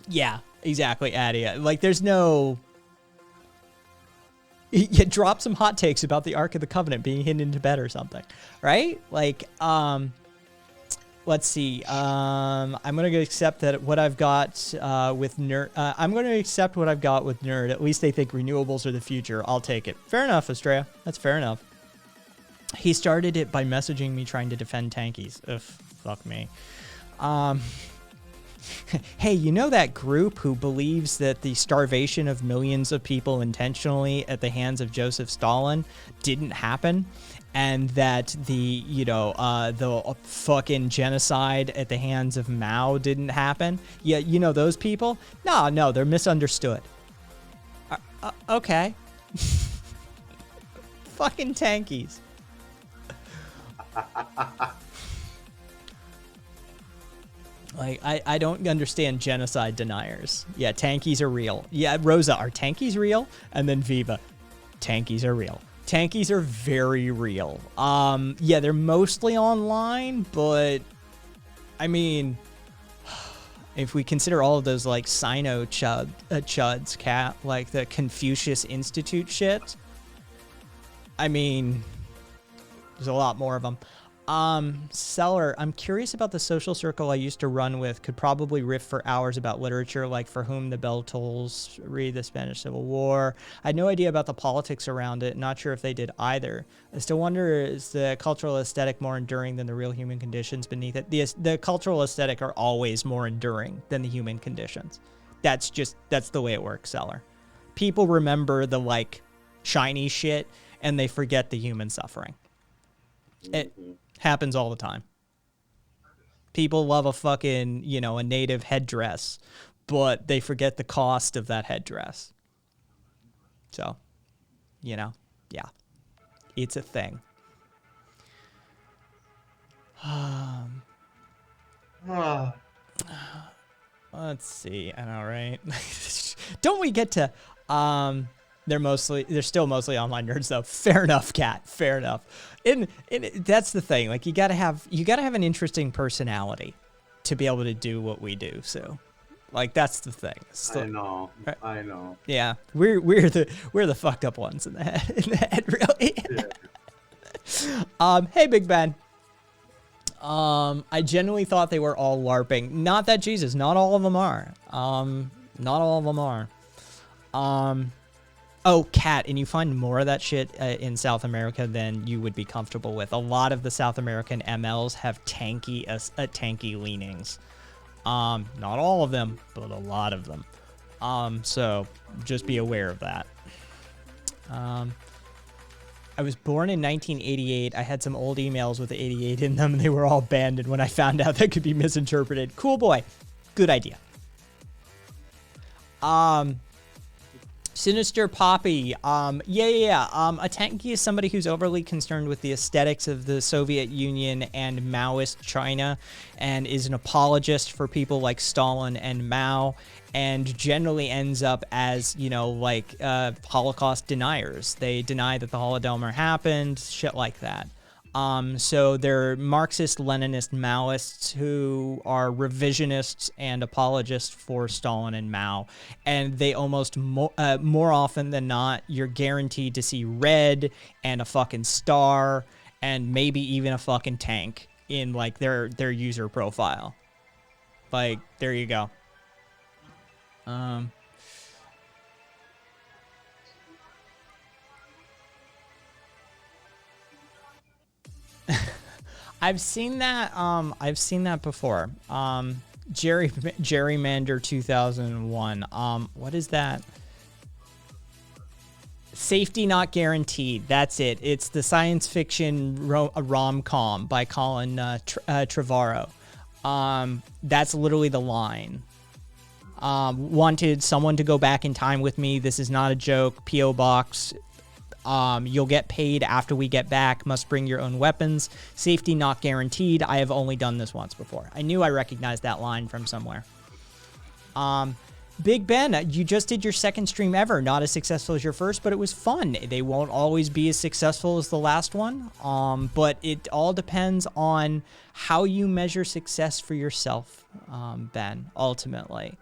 Yeah, exactly, Adia. Like, there's no... You drop some hot takes about the Ark of the Covenant being hidden into bed or something, right? Like, let's see. I'm going to accept that what I've got with Nerd... I'm going to accept what I've got with Nerd. At least they think renewables are the future. I'll take it. Fair enough, Estrella. That's fair enough. He started it by messaging me trying to defend tankies. Ugh, fuck me. Hey, you know that group who believes that the starvation of millions of people intentionally at the hands of Joseph Stalin didn't happen? And that the fucking genocide at the hands of Mao didn't happen? Yeah, you know those people? No, they're misunderstood. Okay. Fucking tankies. Like, I don't understand genocide deniers. Yeah, tankies are real. Yeah, Rosa, are tankies real? And then Viva, tankies are real. Tankies are very real. Yeah, they're mostly online, but I mean, if we consider all of those like Sino chuds, like the Confucius Institute shit, I mean, there's a lot more of them. Seller, I'm curious about the social circle I used to run with. Could probably riff for hours about literature, like For Whom the Bell Tolls, read the Spanish Civil War. I had no idea about the politics around it. Not sure if they did either. I still wonder, is the cultural aesthetic more enduring than the real human conditions beneath it? The cultural aesthetic are always more enduring than the human conditions. That's the way it works, Seller. People remember the like shiny shit and they forget the human suffering. It happens all the time. People love a fucking, a native headdress, but they forget the cost of that headdress. So, yeah, it's a thing. Let's see. I know, right? Don't we get to, they're still mostly online nerds though. Fair enough, Kat. Fair enough. And that's the thing. Like you gotta have an interesting personality to be able to do what we do. So, like that's the thing. So,
I know.
Yeah, we're the fucked up ones in the head, really. Yeah. Hey, Big Ben. I genuinely thought they were all LARPing. Not that Jesus. Not all of them are. Not all of them are. Oh, Cat, and you find more of that shit in South America than you would be comfortable with. A lot of the South American MLs have tanky leanings. Not all of them, but a lot of them. So just be aware of that. I was born in 1988. I had some old emails with 88 in them, and they were all banned. And when I found out that could be misinterpreted, cool boy, good idea. Sinister Poppy. Yeah. A tanky is somebody who's overly concerned with the aesthetics of the Soviet Union and Maoist China, and is an apologist for people like Stalin and Mao, and generally ends up as, like Holocaust deniers. They deny that the Holodomor happened, shit like that. So they're Marxist, Leninist, Maoists who are revisionists and apologists for Stalin and Mao. And they almost more often than not, you're guaranteed to see red and a fucking star and maybe even a fucking tank in like their user profile. Like, there you go. I've seen that. I've seen that before. Gerrymander 2001. What is that? Safety Not Guaranteed. That's it. It's the science fiction rom-com by Colin Trevorrow. That's literally the line. Wanted someone to go back in time with me. This is not a joke. P.O. Box. You'll get paid after we get back. Must bring your own weapons. Safety not guaranteed. I have only done this once before. I knew I recognized that line from somewhere. Big Ben, you just did your second stream ever. Not as successful as your first, but it was fun. They won't always be as successful as the last one. But it all depends on how you measure success for yourself, Ben, ultimately.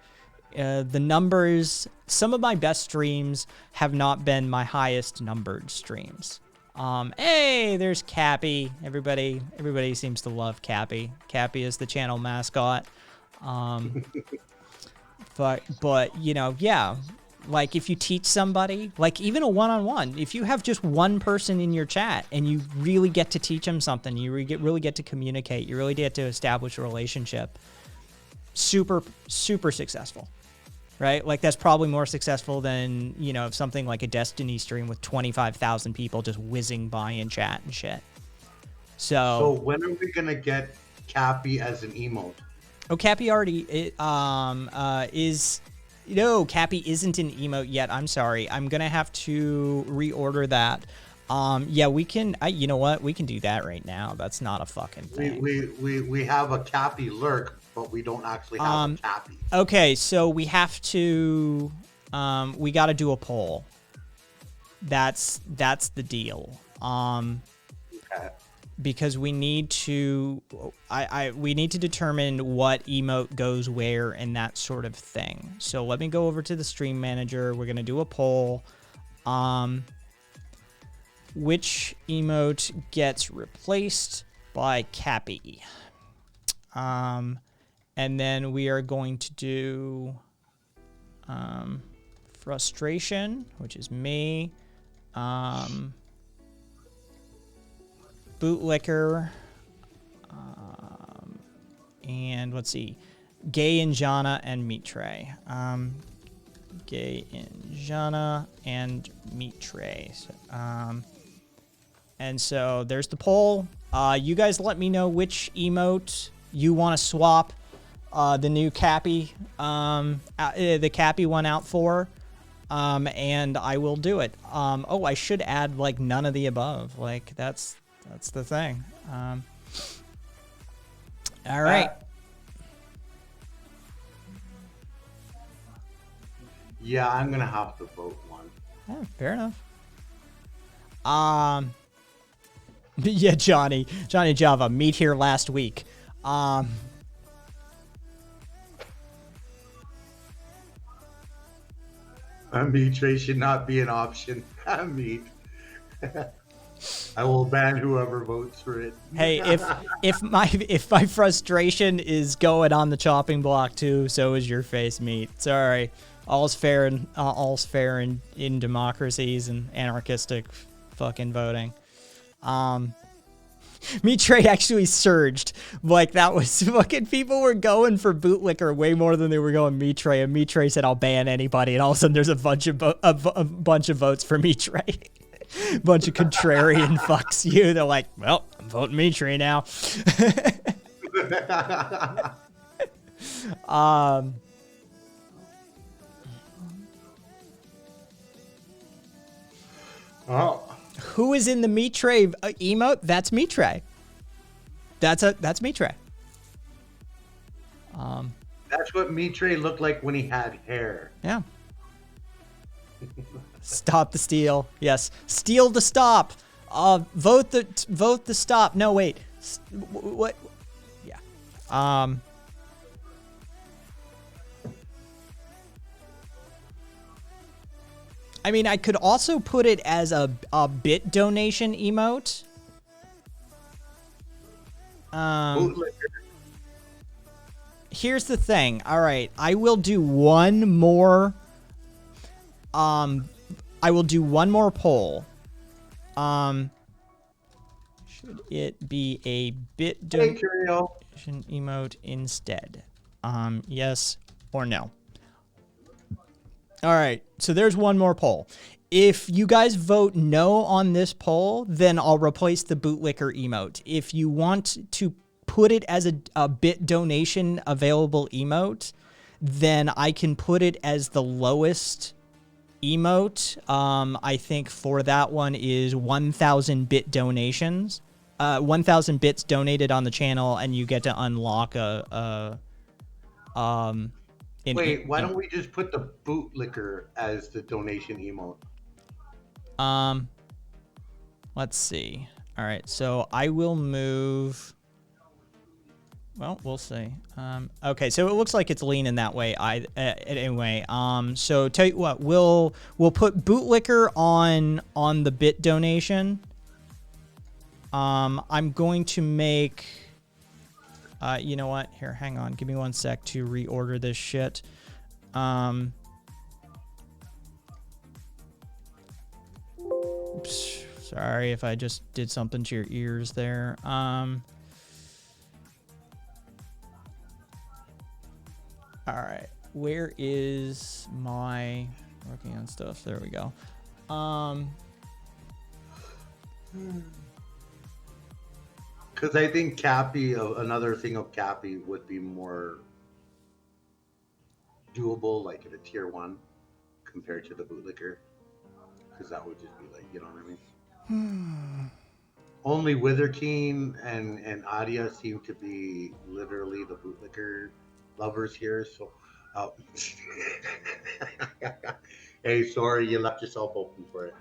The numbers, some of my best streams have not been my highest numbered streams. Hey, there's Cappy. Everybody seems to love Cappy. Cappy is the channel mascot. But yeah, like if you teach somebody, like even a one-on-one, if you have just one person in your chat and you really get to teach them something, you really get to communicate, you really get to establish a relationship, super successful. Right? Like that's probably more successful than, something like a Destiny stream with 25,000 people just whizzing by in chat and shit.
So when are we going to get Cappy as an emote?
Oh, Cappy already is... No, Cappy isn't an emote yet. I'm sorry. I'm going to have to reorder that. Yeah, we can... you know what? We can do that right now. That's not a fucking thing.
We have a Cappy lurk, but we don't actually have a Cappy.
Okay, so we have to... we got to do a poll. That's the deal.
Okay.
Because we need to... we need to determine what emote goes where and that sort of thing. So let me go over to the stream manager. We're going to do a poll. Which emote gets replaced by Cappy? And then we are going to do Frustration, which is me. Bootlicker. And let's see. Gay Injana and Meat Tray. Gay Injana and Meat Tray. And so there's the poll. You guys let me know which emote you want to swap the new Cappy, the Cappy one out for, and I will do it. Oh, I should add like none of the above. Like that's the thing. All right.
Yeah, I'm gonna have to vote one.
Yeah, fair enough. Yeah, Johnny Java, meet here last week.
Meat tray should not be an option. Meat. I will ban whoever votes for it.
Hey, if my frustration is going on the chopping block too, so is your face, Meat. Sorry, all's fair in democracies and anarchistic fucking voting. Meat Tray actually surged. Like, that was fucking... People were going for Bootlicker way more than they were going Meat Tray, and Meat Tray said, I'll ban anybody, and all of a sudden there's a bunch of votes for Meat Tray. Bunch of contrarian fucks you. They're like, well, I'm voting Meat Tray now.
Oh.
Who is in the Mitre emote? That's Mitre. That's Mitre.
That's what Mitre looked like when he had hair.
Yeah. Stop the steal. Yes. Steal to stop. Vote the stop. No, wait. What? Yeah. I mean, I could also put it as a bit donation emote.
Bootlicker.
Here's the thing. All right, I will do one more. I will do one more poll. Should it be a bit donation emote instead? Yes or no? All right, so there's one more poll. If you guys vote no on this poll, then I'll replace the bootlicker emote. If you want to put it as a bit donation available emote, then I can put it as the lowest emote. I think for that one is 1,000 bit donations. 1,000 bits donated on the channel, and you get to unlock
Wait, why don't we just put the bootlicker as the donation emote?
Let's see. All right, so I will move. Well, we'll see. Okay, so it looks like it's leaning that way. Anyway. So tell you what, we'll put bootlicker on the bit donation. I'm going to make. You know what? Here, hang on. Give me 1 sec to reorder this shit. Oops. Sorry if I just did something to your ears there. All right. Where is my working on stuff? There we go.
Because I think Cappy, another thing of Cappy would be more doable, like at a tier 1 compared to the bootlicker. Because that would just be like, you know what I mean? Only Witherkeen and Adia seem to be literally the bootlicker lovers here. So, hey, sorry, you left yourself open for it.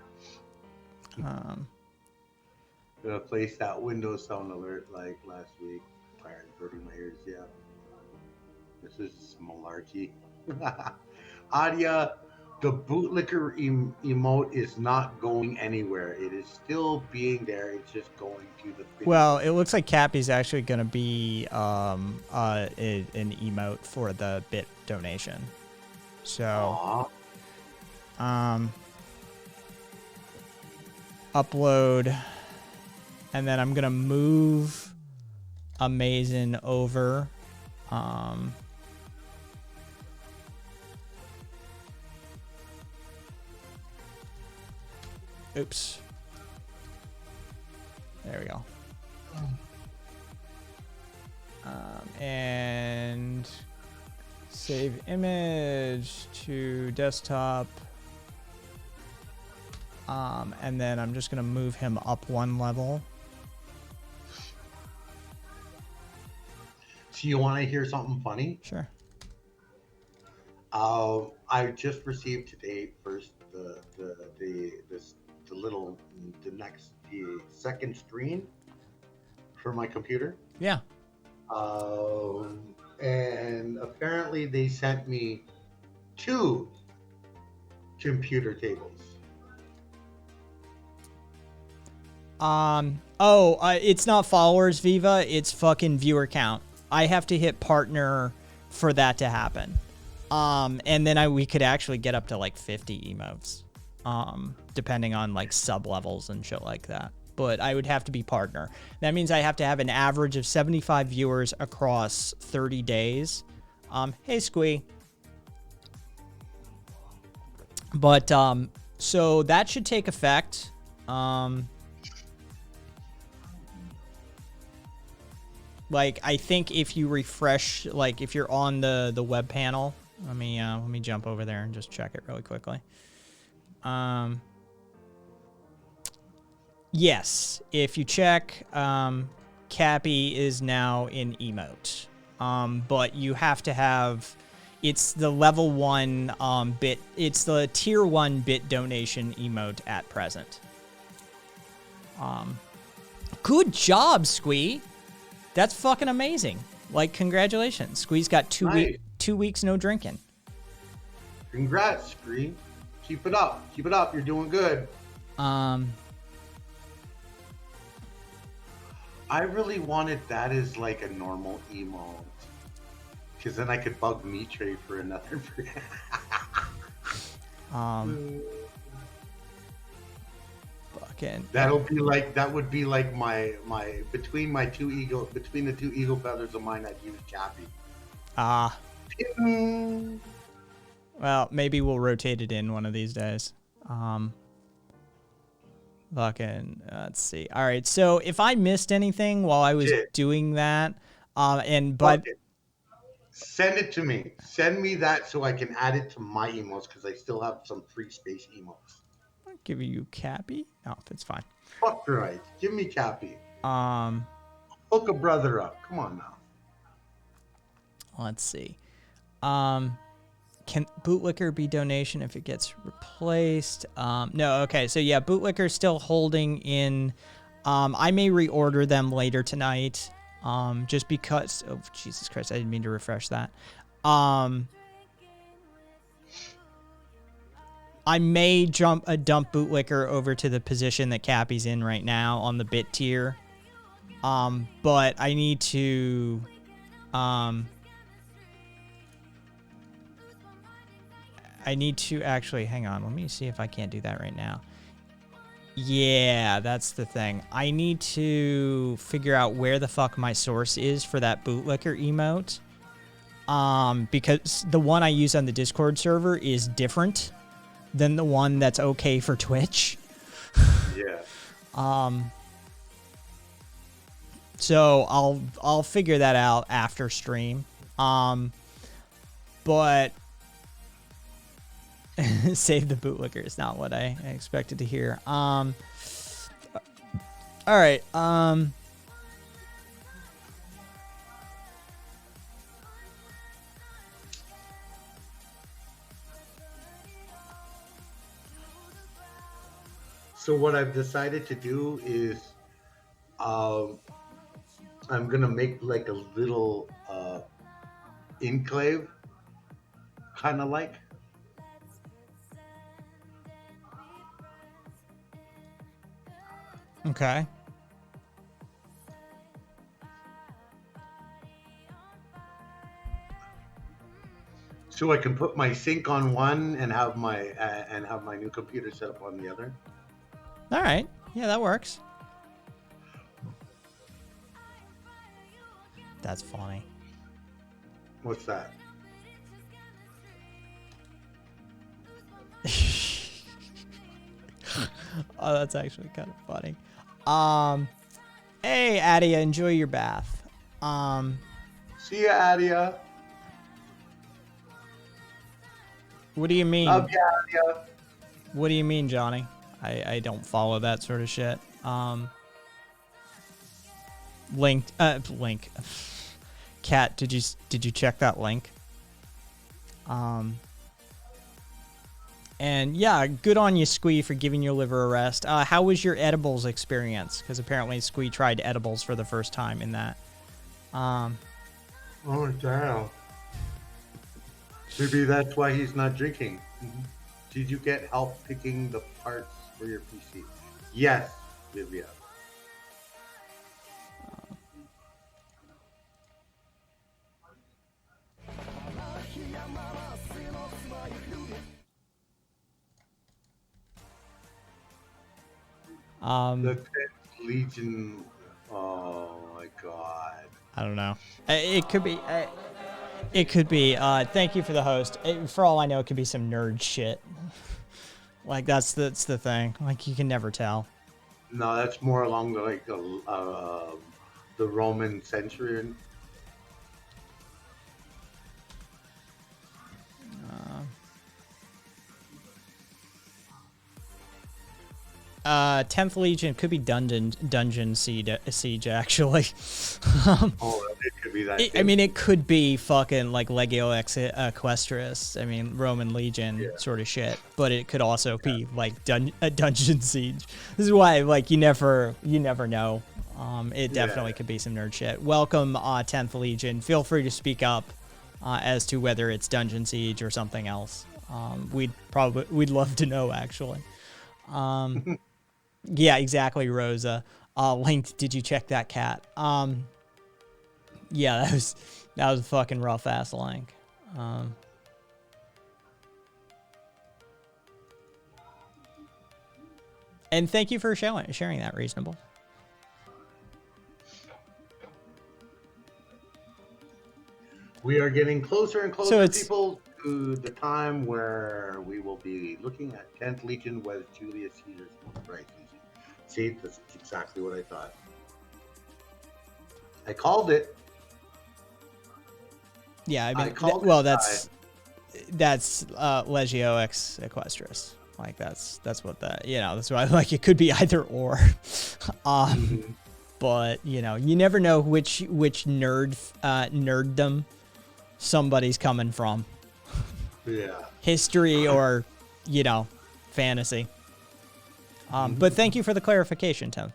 Gonna place that Windows sound alert like last week. Prior to hurting my ears, yeah. This is malarkey. Adia, the bootlicker emote is not going anywhere. It is still being there. It's just going to the video.
Well, it looks like Cappy's actually going to be an emote for the bit donation. So, upload, and then I'm going to move Amazing over. Oops. There we go. And save image to desktop. And then I'm just going to move him up 1 level.
So you want to hear something funny?
Sure.
I just received today first the second screen for my computer.
Yeah.
And apparently they sent me 2 computer tables.
It's not followers, Viva. It's fucking viewer count. I have to hit partner for that to happen. And then we could actually get up to like 50 emotes, depending on like sub levels and shit like that. But I would have to be partner. That means I have to have an average of 75 viewers across 30 days. Hey, Squee. But, so that should take effect. Like, I think if you refresh, like if you're on the web panel, let me jump over there and just check it really quickly. Yes, if you check, Cappy is now in emote. But you have to have, it's the level 1 bit, it's the tier 1 bit donation emote at present. Good job, Squee. That's fucking amazing. Like, congratulations. Squee's got 2 weeks no drinking.
Congrats, Screen. Keep it up. Keep it up. You're doing good. I really wanted that as like a normal emote. Because then I could bug Mitre for another.
Fucking.
That would be like my between the two ego feathers of mine, I'd use Cappy.
Well, maybe we'll rotate it in one of these days. Fucking, let's see. All right, so if I missed anything while I was doing that,
send it to me. Send me that so I can add it to my emotes because I still have some free space emotes.
I'll give you Cappy. No, it's fine.
Fuck right. Give me Cappy. Hook a brother up. Come on now.
Let's see. Can Bootlicker be donation if it gets replaced? No, okay. So yeah, Bootlicker's still holding in. I may reorder them later tonight. Just because, oh, Jesus Christ, I didn't mean to refresh that. I may dump Bootlicker over to the position that Cappy's in right now on the bit tier. But I need to, actually, hang on, let me see if I can't do that right now. Yeah, that's the thing. I need to figure out where the fuck my source is for that Bootlicker emote. Because the one I use on the Discord server is different than the one that's okay for Twitch.
Yeah.
So I'll figure that out after stream. But save the Bootlicker is not what I expected to hear. All right.
So what I've decided to do is, I'm gonna make like a little enclave, kind of like.
Okay.
So I can put my sync on one and have my new computer set up on the other.
All right. Yeah, that works. That's funny.
What's that?
Oh, that's actually kind of funny. Hey, Adia, enjoy your bath.
See ya, Adia.
What do you mean?
Love ya, Adia.
What do you mean, Johnny? I don't follow that sort of shit. Link. Cat, did you check that link? And yeah, good on you, Squee, for giving your liver a rest. How was your edibles experience? Because apparently Squee tried edibles for the first time in that.
Oh, damn. Maybe that's why he's not drinking. Did you get help picking the parts for your PC? Yes, Livia. The 10th Legion. Oh my god.
I don't know. It could be. It could be. Thank you for the host. For all I know, it could be some nerd shit. Like that's the thing. Like you can never tell.
No, that's more along the Roman centurion.
10th Legion could be Dungeon Siege actually.
It could be that.
I mean, it could be fucking like Legio Equestris. I mean, Roman Legion sort of shit. But it could also be like a Dungeon Siege. This is why, like, you never know. It definitely could be some nerd shit. Welcome, 10th Legion. Feel free to speak up as to whether it's Dungeon Siege or something else. We'd love to know, actually. Yeah, exactly, Rosa. Link, did you check that cat? Yeah, that was a fucking rough ass Link. And thank you for sharing that, Reasonable.
We are getting closer and closer, people, to the time where we will be looking at 10th Legion with Julius Caesar's right. See, that's exactly what I thought. I called it.
Yeah, I mean, well, that's Legio X Equestris. Like that's what that, that's why, like, it could be either or. But you never know which nerddom somebody's coming from.
Yeah.
History or, fantasy. But thank you for the clarification, 10th.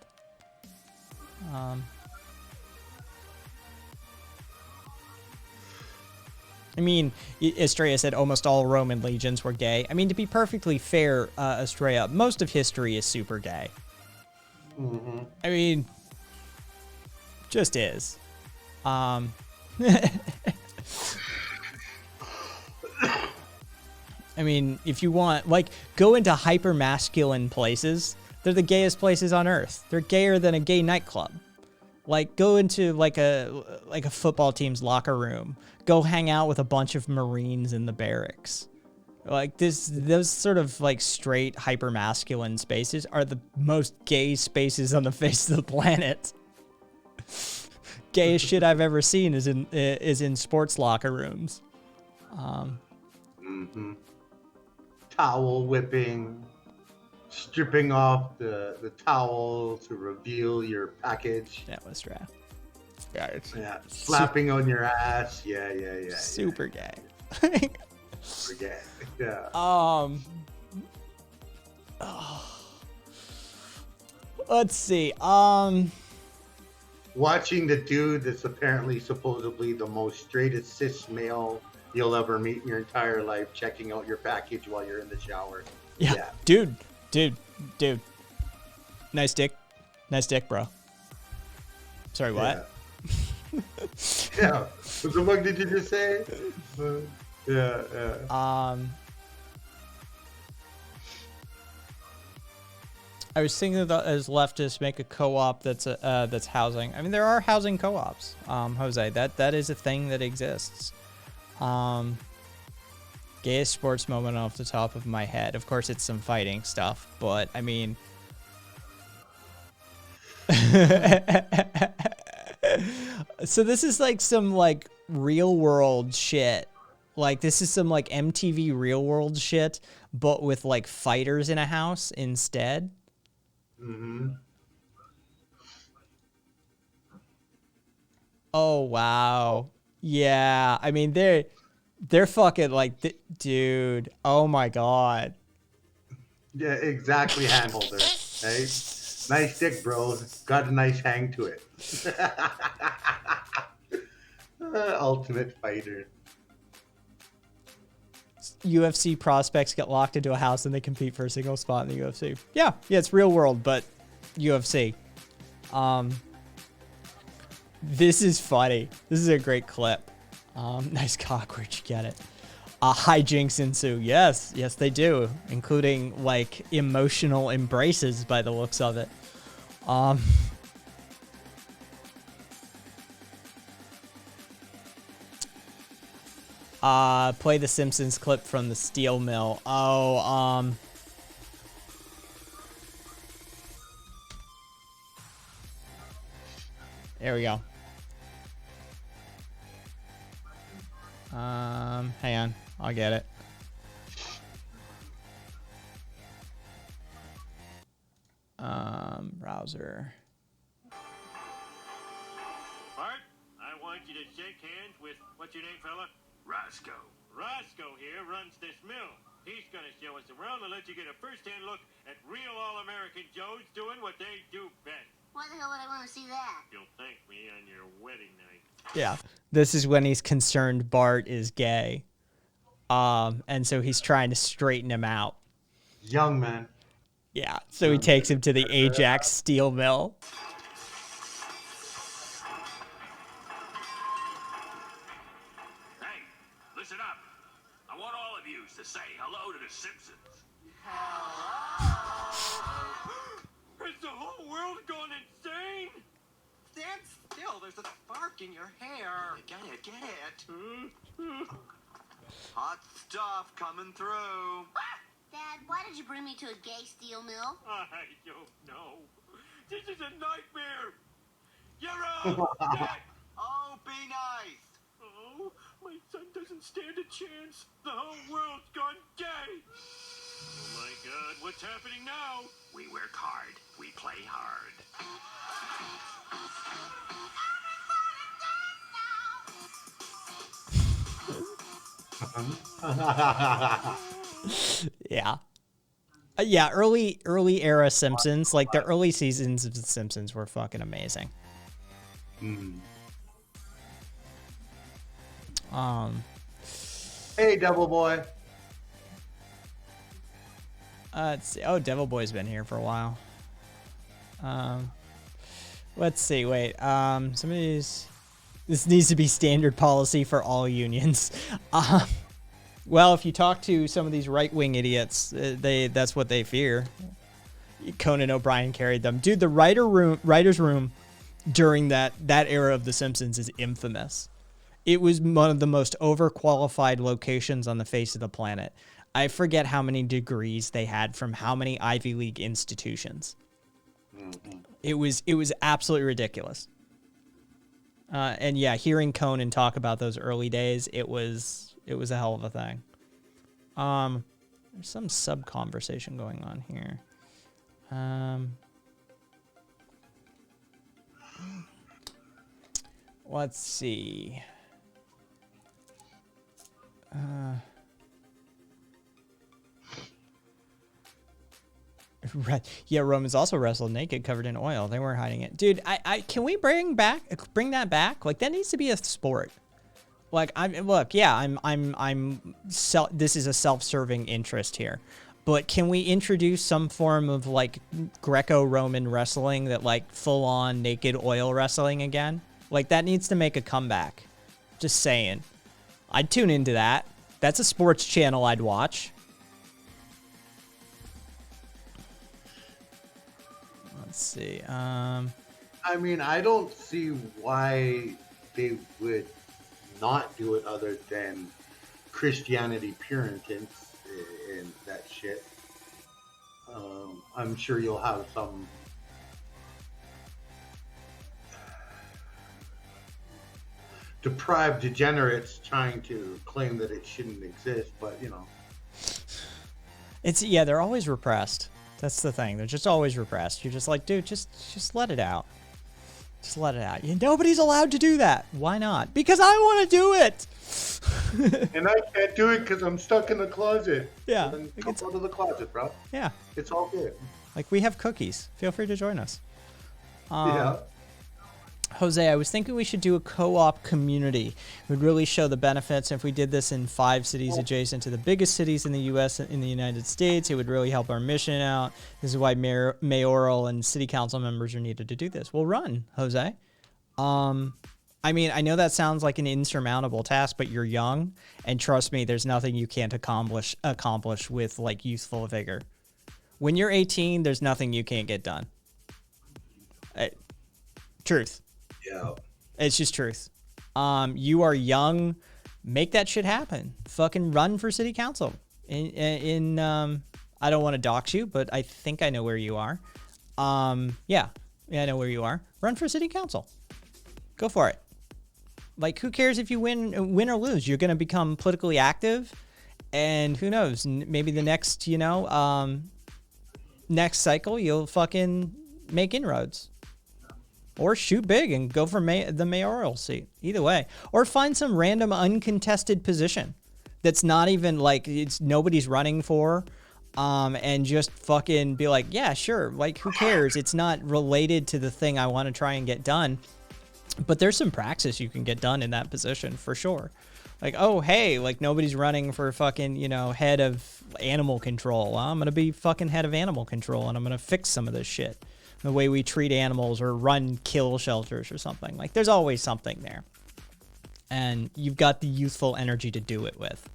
I mean, Estrella said almost all Roman legions were gay. I mean, to be perfectly fair, Estrella, most of history is super gay. I mean, just is. I mean, if you want, like, go into hyper masculine places. They're the gayest places on earth. They're gayer than a gay nightclub. Like, go into like a football team's locker room. Go hang out with a bunch of Marines in the barracks. Like those sort of like straight hyper masculine spaces are the most gay spaces on the face of the planet. Gayest shit I've ever seen is in sports locker rooms.
Towel whipping, stripping off the towel to reveal your package.
That was draft.
Yeah, slapping on your ass. Yeah.
Super gay.
Super gay. Yeah.
Let's see.
Watching the dude that's supposedly the most straightest cis male you'll ever meet in your entire life, checking out your package while you're in the shower.
Yeah. Dude. Nice dick, bro. Sorry, what?
Yeah. What the fuck did you just say? Yeah.
I was thinking that as leftists make a co-op that's housing. I mean, there are housing co-ops, Jose. That is a thing that exists. Gayest sports moment off the top of my head. Of course, it's some fighting stuff, but I mean. So this is like some like real world shit. Like this is some like MTV real world shit, but with like fighters in a house instead. Oh wow. Yeah, I mean they're fucking like dude. Oh my god.
Yeah, exactly. Handled her. Hey, nice dick, bro. Got a nice hang to it. Ultimate fighter.
UFC prospects get locked into a house and they compete for a single spot in the UFC. Yeah, it's real world, but UFC. This is funny. This is a great clip. Nice cock, where'd you get it? Hijinks ensue. Yes, they do, including like emotional embraces by the looks of it. Play the Simpsons clip from the steel mill. There we go. Hang on. I'll get it. Browser.
Bart, I want you to shake hands with, what's your name, fella? Roscoe. Roscoe here runs this mill. He's going to show us around and let you get a first-hand look at real all-American Joes doing what they do best.
Why the hell would I want to see that?
You'll thank me on your wedding night.
Yeah. This is when he's concerned Bart is gay. And so he's trying to straighten him out.
Young man.
Yeah. So he takes him to the Ajax steel mill.
Hey, listen up. I want all of you to say hello to the Simpsons. Has the whole world gone insane?
Stand still. There's a spark in your hair. Get it, get it. Hot stuff coming through.
Dad, why did you bring me to a gay steel mill?
I don't know. This is a nightmare. You're all dead.
Oh, be nice.
Oh, my son doesn't stand a chance. The whole world's gone gay. Oh my God, what's happening now? We work hard. We play hard.
Yeah. Yeah, early era Simpsons, like the early seasons of The Simpsons were fucking amazing.
Hey, Devil Boy.
Let's see. Oh, Devil Boy's been here for a while. Let's see. Wait. Somebody's. This needs to be standard policy for all unions. Well, if you talk to some of these right-wing idiots, that's what they fear. Conan O'Brien carried them. Dude, the writer's room during that era of The Simpsons is infamous. It was one of the most overqualified locations on the face of the planet. I forget how many degrees they had from how many Ivy League institutions. It was absolutely ridiculous. And yeah, hearing Conan talk about those early days, it was a hell of a thing. There's some sub conversation going on here. Let's see. Right. Yeah, Romans also wrestled naked, covered in oil. They weren't hiding it. Dude, I can we bring that back? Like, that needs to be a sport. Like, this is a self-serving interest here. But can we introduce some form of, like, Greco-Roman wrestling that, like, full-on naked oil wrestling again? Like, that needs to make a comeback. Just saying. I'd tune into that. That's a sports channel I'd watch. Let's see.
I mean, I don't see why they would not do it other than Christianity Puritans and that shit. I'm sure you'll have some deprived degenerates trying to claim that it shouldn't exist, but you know.
They're always repressed. That's the thing. They're just always repressed. You're just like, dude, just let it out. Just let it out. Nobody's allowed to do that. Why not? Because I want to do it.
And I can't do it because I'm stuck in the closet.
Yeah.
Then come out of the closet, bro.
Yeah.
It's all good.
Like, we have cookies. Feel free to join us.
Yeah.
Jose, I was thinking we should do a co-op community. It would really show the benefits. If we did this in 5 cities adjacent to the biggest cities in the U.S. and in the United States, it would really help our mission out. This is why mayoral and city council members are needed to do this. We'll run, Jose. I mean, I know that sounds like an insurmountable task, but you're young, and trust me, there's nothing you can't accomplish with, like, youthful vigor. When you're 18, there's nothing you can't get done. Truth.
Yeah.
It's just truth. You are young. Make that shit happen. Fucking run for city council. I don't want to dox you, but I think I know where you are. Yeah, I know where you are. Run for city council. Go for it. Like, who cares if you win or lose? You're going to become politically active, and who knows? Maybe the next, next cycle you'll fucking make inroads. Or shoot big and go for the mayoral seat. Either way. Or find some random uncontested position that's not even like it's nobody's running for. And just fucking be like, yeah, sure. Like, who cares? It's not related to the thing I want to try and get done. But there's some praxis you can get done in that position for sure. Like, oh, hey, like nobody's running for fucking, you know, head of animal control. Well, I'm going to be fucking head of animal control and I'm going to fix some of this shit. The way we treat animals or run kill shelters or something. Like, there's always something there. And you've got the youthful energy to do it with.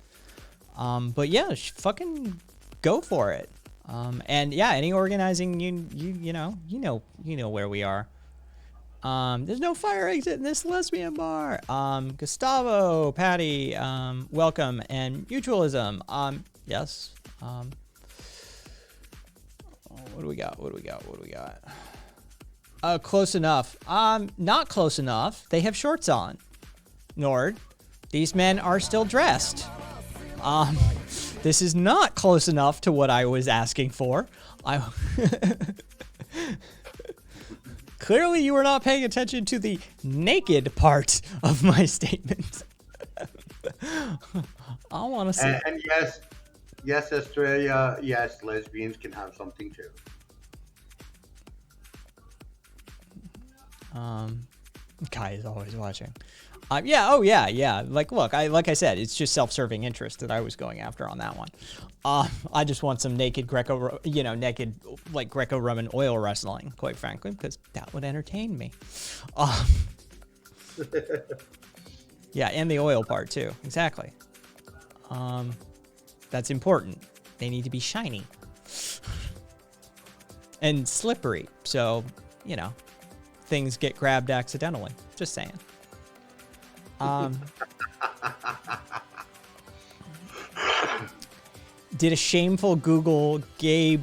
But yeah, fucking go for it. And yeah, any organizing, you know where we are. There's no fire exit in this lesbian bar. Gustavo, Patty, welcome, and mutualism. Yes. What do we got? Close enough. Not close enough. They have shorts on. Nord, these men are still dressed. This is not close enough to what I was asking for. Clearly, you were not paying attention to the naked part of my statement. I want to see.
And yes, Australia, yes, lesbians can have something too.
Kai is always watching. Yeah. Like, look, like I said, it's just self-serving interest that I was going after on that one. I just want some naked Greco-Roman oil wrestling, quite frankly, because that would entertain me. Yeah, and the oil part too, exactly. That's important. They need to be shiny and slippery, so you know, things get grabbed accidentally. Just saying. Did a shameful Google gay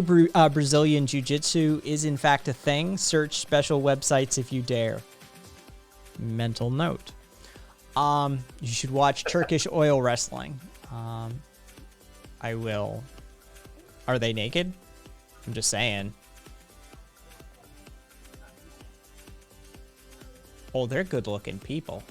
Brazilian jiu-jitsu is in fact a thing? Search special websites if you dare. Mental note. You should watch Turkish oil wrestling. I will. Are they naked? I'm just saying. Oh, they're good-looking people.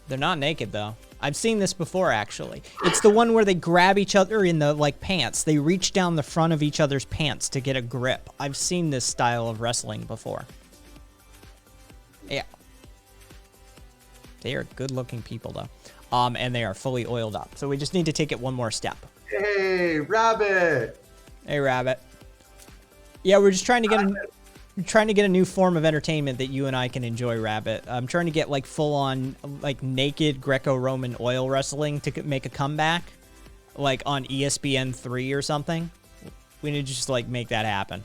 They're not naked, though. I've seen this before, actually. It's the one where they grab each other in the, like, pants. They reach down the front of each other's pants to get a grip. I've seen this style of wrestling before. Yeah. They are good-looking people, though. And they are fully oiled up. So we just need to take it one more step.
Hey, Rabbit!
Hey, Rabbit. Yeah, we're just trying to get a new form of entertainment that you and I can enjoy, Rabbit. I'm trying to get like full-on like naked Greco-Roman oil wrestling to make a comeback, like on ESPN 3 or something. We need to just like make that happen.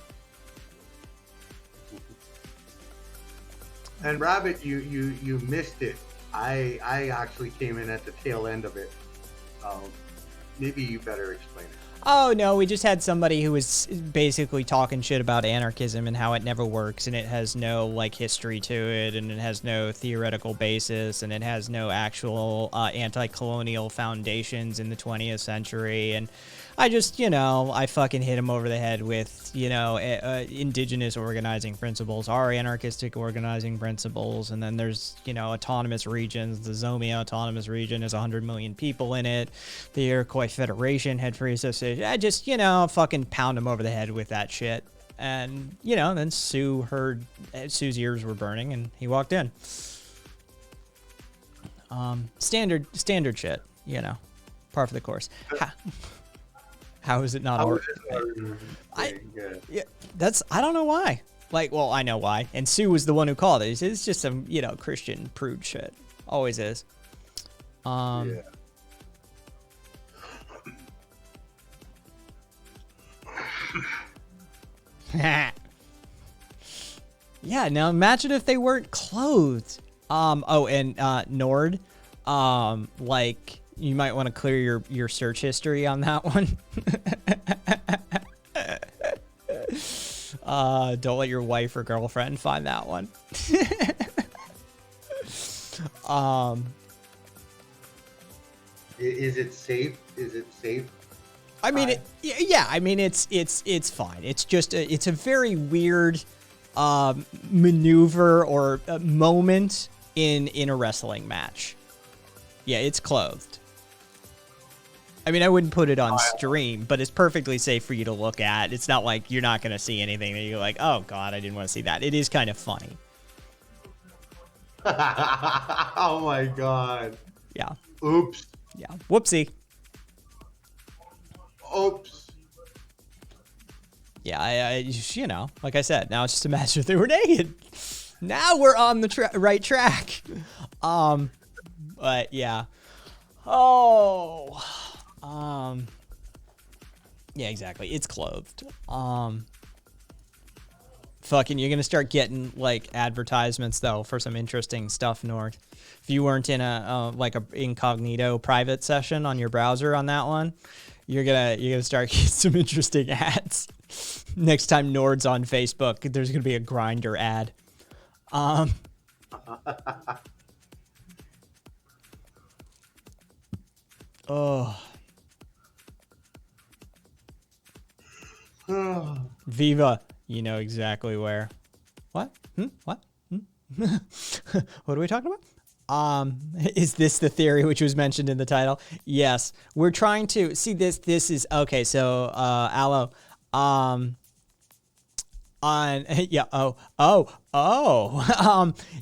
And Rabbit, you missed it. I actually came in at the tail end of it. Maybe you better explain it.
Oh, no, we just had somebody who was basically talking shit about anarchism and how it never works, and it has no, like, history to it, and it has no theoretical basis, and it has no actual anti-colonial foundations in the 20th century, and I just, I fucking hit him over the head with, indigenous organizing principles, our anarchistic organizing principles, and then there's, autonomous regions. The Zomia Autonomous Region has 100 million people in it. The Iroquois Federation had free association. I just, fucking pound him over the head with that shit. And, then Sue's ears were burning, and he walked in. Standard shit, par for the course. How is it not? I don't know why. Like, well, I know why. And Sue was the one who called it. It's just some, Christian prude shit. Always is.
Yeah.
Yeah, now imagine if they weren't clothed. Nord, like, you might want to clear your search history on that one. Don't let your wife or girlfriend find that one.
Is it safe? Is it safe
I mean, yeah. I mean, it's fine. It's just it's a very weird maneuver or a moment in a wrestling match. Yeah, it's clothed. I mean, I wouldn't put it on stream, but it's perfectly safe for you to look at. It's not like you're not going to see anything that you're like, oh, God, I didn't want to see that. It is kind of funny.
Oh, my God.
Yeah.
Oops.
Yeah. Whoopsie.
Oops.
Yeah, I you know, like I said, now it's just a match if they were naked. Now we're on the right track. But yeah. Oh. Yeah, exactly. It's clothed. Fucking, you're gonna start getting like advertisements though for some interesting stuff, Nord. If you weren't in a like a incognito private session on your browser on that one, you're gonna start getting some interesting ads. Next time Nord's on Facebook, there's gonna be a Grindr ad. Oh. Viva, you know exactly where. What? What? What are we talking about? Is this the theory which was mentioned in the title? Yes. We're trying to see this is okay, so Aloe.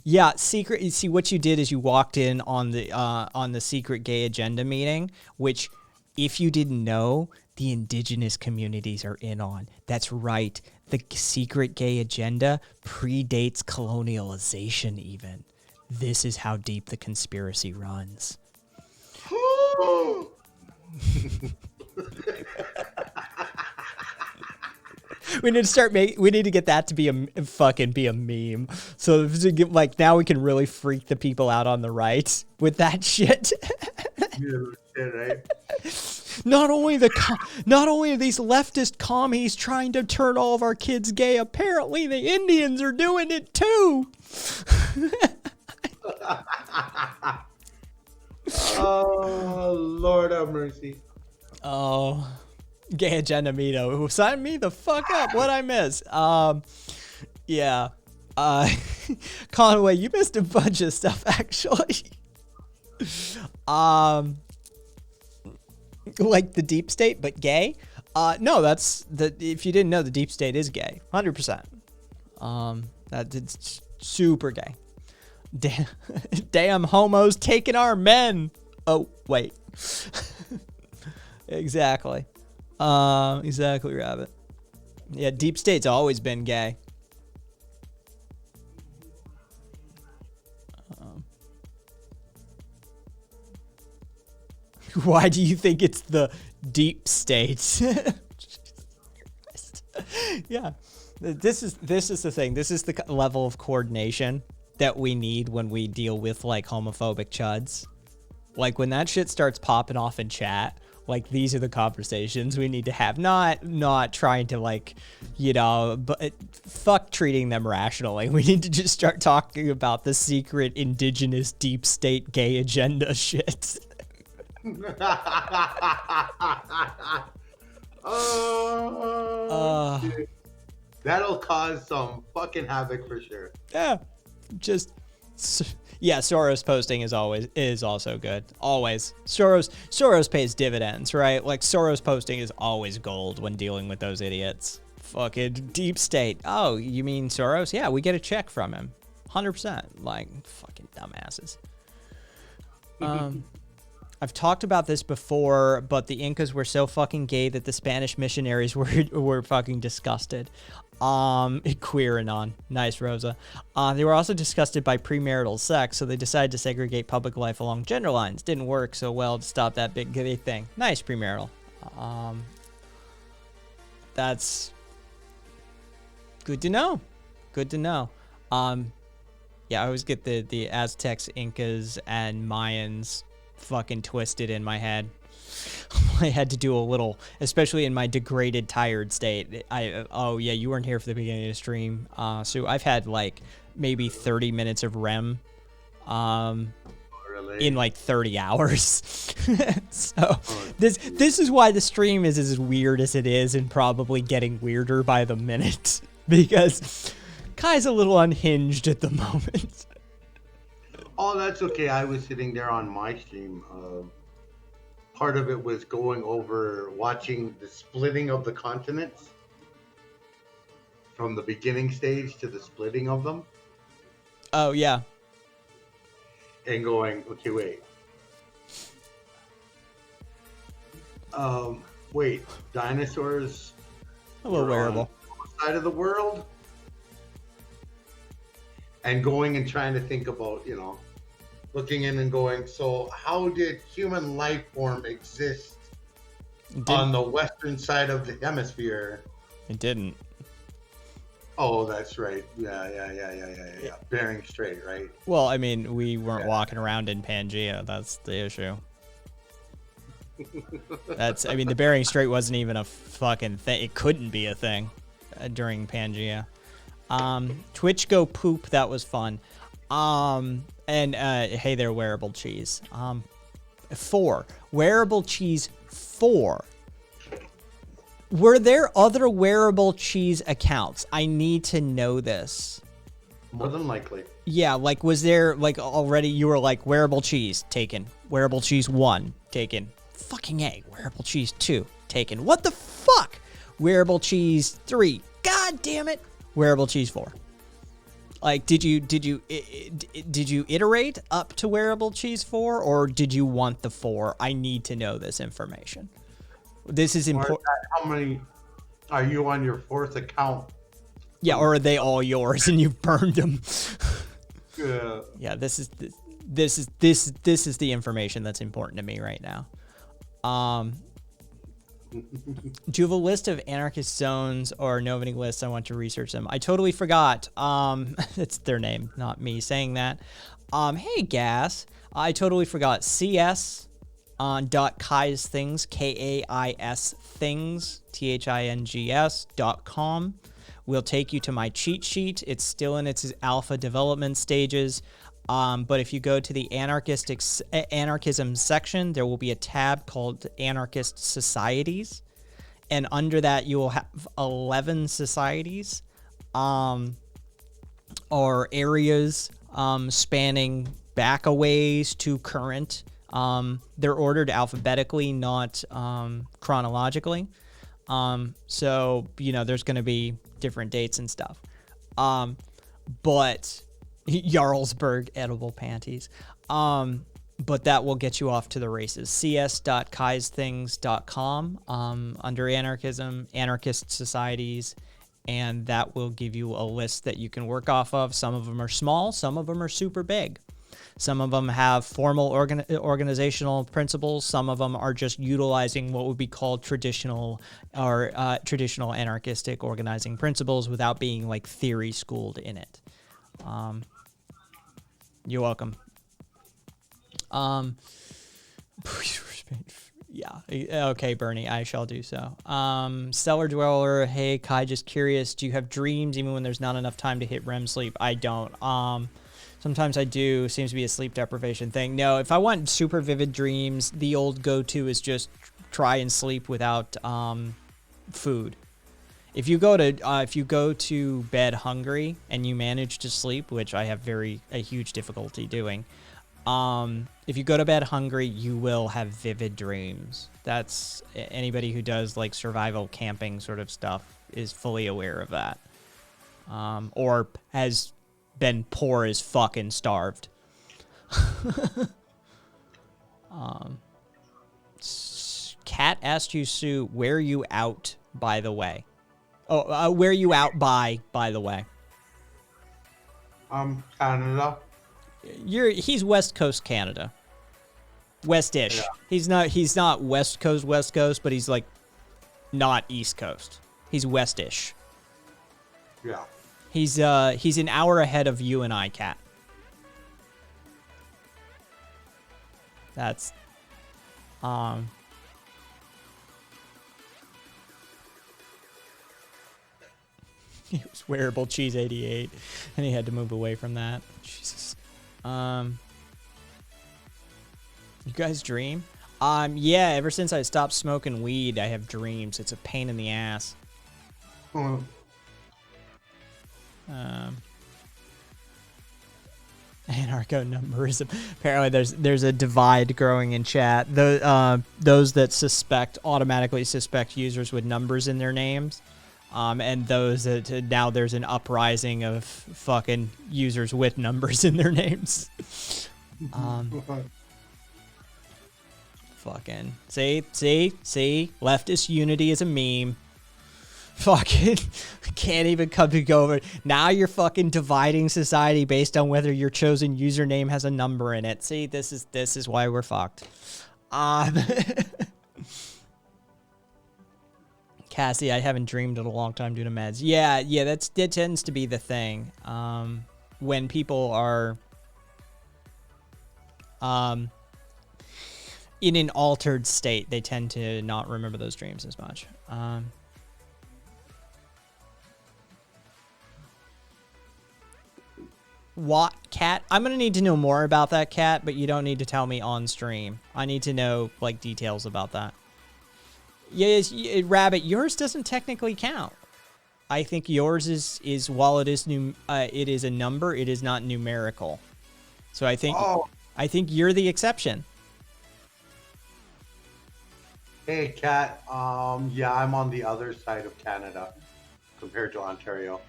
Yeah, secret. You see, what you did is you walked in on the secret gay agenda meeting, which, if you didn't know, the indigenous communities are in on. That's right. The secret gay agenda predates colonialization even. This is how deep the conspiracy runs. We need to start we need to get that to be a meme. So like now we can really freak the people out on the right with that shit.
Yeah, right.
Not only are these leftist commies trying to turn all of our kids gay, apparently the Indians are doing it too.
Oh, Lord have mercy.
Oh, gay agenda Mito. Sign me the fuck up. What'd I miss? Yeah. Conway, you missed a bunch of stuff actually. Like the deep state, but gay? No, that's if you didn't know, the deep state is gay. 100%. It's super gay. Damn homos taking our men. Oh, wait. Exactly. Exactly, Rabbit. Yeah, deep state's always been gay. Why do you think it's the deep state? Yeah, this is the thing. This is the level of coordination that we need when we deal with like homophobic chuds. Like when that shit starts popping off in chat, like these are the conversations we need to have. Not trying to like, you know, but fuck treating them rationally. We need to just start talking about the secret indigenous deep state gay agenda shit.
Dude. That'll cause some fucking havoc for sure.
Yeah, Soros posting is also good. Always. Soros pays dividends, right? Like Soros posting is always gold when dealing with those idiots. Fucking deep state. Oh, you mean Soros? Yeah, we get a check from him. 100%. Like fucking dumbasses. I've talked about this before, but the Incas were so fucking gay that the Spanish missionaries were fucking disgusted. Queer and on. Nice, Rosa. They were also disgusted by premarital sex, so they decided to segregate public life along gender lines. Didn't work so well to stop that big gay thing. Nice, premarital. That's good to know. Good to know. Yeah, I always get the Aztecs, Incas, and Mayans fucking twisted in my head. I had to do a little, especially in my degraded, tired state. Oh yeah, you weren't here for the beginning of the stream. So I've had like maybe 30 minutes of REM in like 30 hours. So This is why the stream is as weird as it is, and probably getting weirder by the minute, because Kai's a little unhinged at the moment.
Oh, that's okay. I was sitting there on my stream. Part of it was going over watching the splitting of the continents from the beginning stage to the splitting of them,
Oh yeah.
and going, okay, wait. Wait, dinosaurs
Hello,
were
wearable.
on the side of the world, and going and trying to think about, looking in and going, so how did human life form exist on the western side of the hemisphere?
It didn't.
Oh, that's right. Yeah. Bering Strait, right?
Well, I mean, we weren't walking around in Pangea. That's the issue. I mean, the Bering Strait wasn't even a fucking thing. It couldn't be a thing during Pangea. Twitch go poop. That was fun. And hey there, wearable cheese. 4. Wearable cheese 4. Were there other wearable cheese accounts? I need to know this.
More than likely.
Yeah, like, was there, like, already you were like, wearable cheese, taken. Wearable cheese 1, taken. Fucking A. Wearable cheese 2, taken. What the fuck? Wearable cheese 3. God damn it. Wearable cheese 4. Like, did you iterate up to wearable cheese 4, or did you want the 4? I need to know this information. This is important.
How many are you on your 4th account?
Yeah, or are they all yours and you've burned them?
Yeah.
Yeah, this is the information that's important to me right now. Do you have a list of anarchist zones or Novoning lists? I want to research them. I totally forgot. It's their name, not me saying that. Hey, Gas. I totally forgot. CS on .kais things, KAIS things, THINGS.com. Will take you to my cheat sheet. It's still in its alpha development stages. But if you go to the anarchism section, there will be a tab called Anarchist Societies. And under that, you will have 11 societies or areas spanning back a ways to current. They're ordered alphabetically, not chronologically. So, there's going to be different dates and stuff. But Jarlsberg edible panties. But that will get you off to the races. cs.kaisthings.com under anarchism, anarchist societies, and that will give you a list that you can work off of. Some of them are small, some of them are super big. Some of them have formal organizational principles. Some of them are just utilizing what would be called traditional anarchistic organizing principles without being like theory schooled in it. You're welcome. Yeah. Okay, Bernie, I shall do so. Stellar Dweller, hey, Kai, just curious, do you have dreams even when there's not enough time to hit REM sleep? I don't. Sometimes I do. Seems to be a sleep deprivation thing. No, if I want super vivid dreams, the old go-to is just try and sleep without food. If you go to bed hungry and you manage to sleep, which I have a huge difficulty doing, if you go to bed hungry, you will have vivid dreams. That's anybody who does like survival camping sort of stuff is fully aware of that, or has been poor as fucking starved. Cat asked you, Sue, where you out, by the way? Oh, where you out by the way?
Canada.
He's West Coast Canada. West-ish.
Yeah.
He's not West Coast, but he's like not East Coast. He's West-ish.
Yeah.
He's an hour ahead of you and I, Cat. That's It was wearable cheese 88, and he had to move away from that. Jesus. You guys dream? Yeah, ever since I stopped smoking weed, I have dreams. It's a pain in the ass. Anarcho numberism. Apparently, there's a divide growing in chat. Those that automatically suspect users with numbers in their names, and those that now there's an uprising of fucking users with numbers in their names. Fucking see, leftist unity is a meme. Fucking can't even come to go over. Now you're fucking dividing society based on whether your chosen username has a number in it. See, this is why we're fucked. Cassie, I haven't dreamed in a long time due to meds. Yeah, that tends to be the thing. When people are in an altered state, they tend to not remember those dreams as much. What cat? I'm gonna need to know more about that cat, but you don't need to tell me on stream. I need to know like details about that. Yes, Rabbit, yours doesn't technically count. I think yours is while it is it is a number, it is not numerical. So I think you're the exception.
Hey, Kat. Yeah, I'm on the other side of Canada compared to Ontario.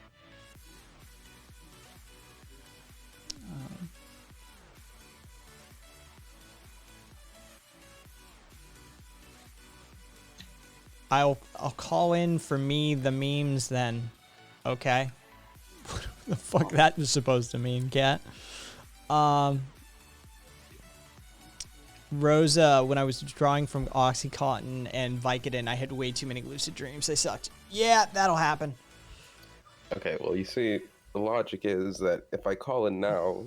I'll call in for me the memes then. Okay. What the fuck that was supposed to mean, Cat? Rosa, when I was drawing from Oxycontin and Vicodin, I had way too many lucid dreams. They sucked. Yeah, that'll happen.
Okay, well, you see, the logic is that if I call in now,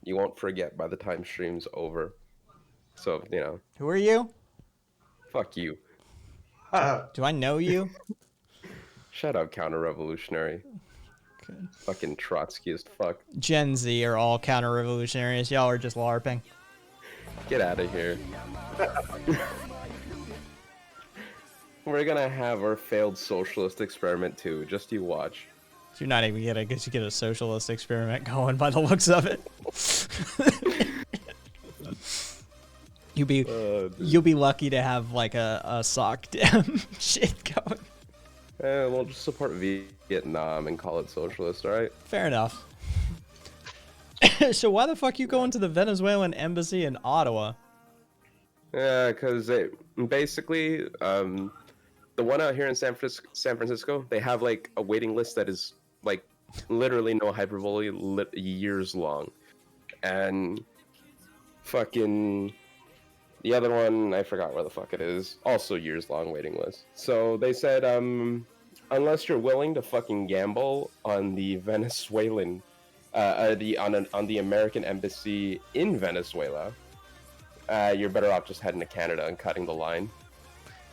you won't forget by the time stream's over. So, you know.
Who are you?
Fuck you.
Do I know you?
Shut up, counter-revolutionary.
Okay.
Fucking Trotsky as fuck.
Gen Z are all counter-revolutionaries. Y'all are just LARPing.
Get out of here. We're gonna have our failed socialist experiment too. Just you watch.
You're not even gonna get a socialist experiment going by the looks of it. You'll be lucky to have like a sock damn shit going.
We'll just support Vietnam and call it socialist, alright?
Fair enough. So why the fuck you going to the Venezuelan embassy in Ottawa?
Yeah, because basically, the one out here in San Francisco, they have like a waiting list that is like literally no hyperbole, years long. And fucking the other one, I forgot where the fuck it is, also years long waiting list. So they said, unless you're willing to fucking gamble on the Venezuelan, on the American embassy in Venezuela, you're better off just heading to Canada and cutting the line.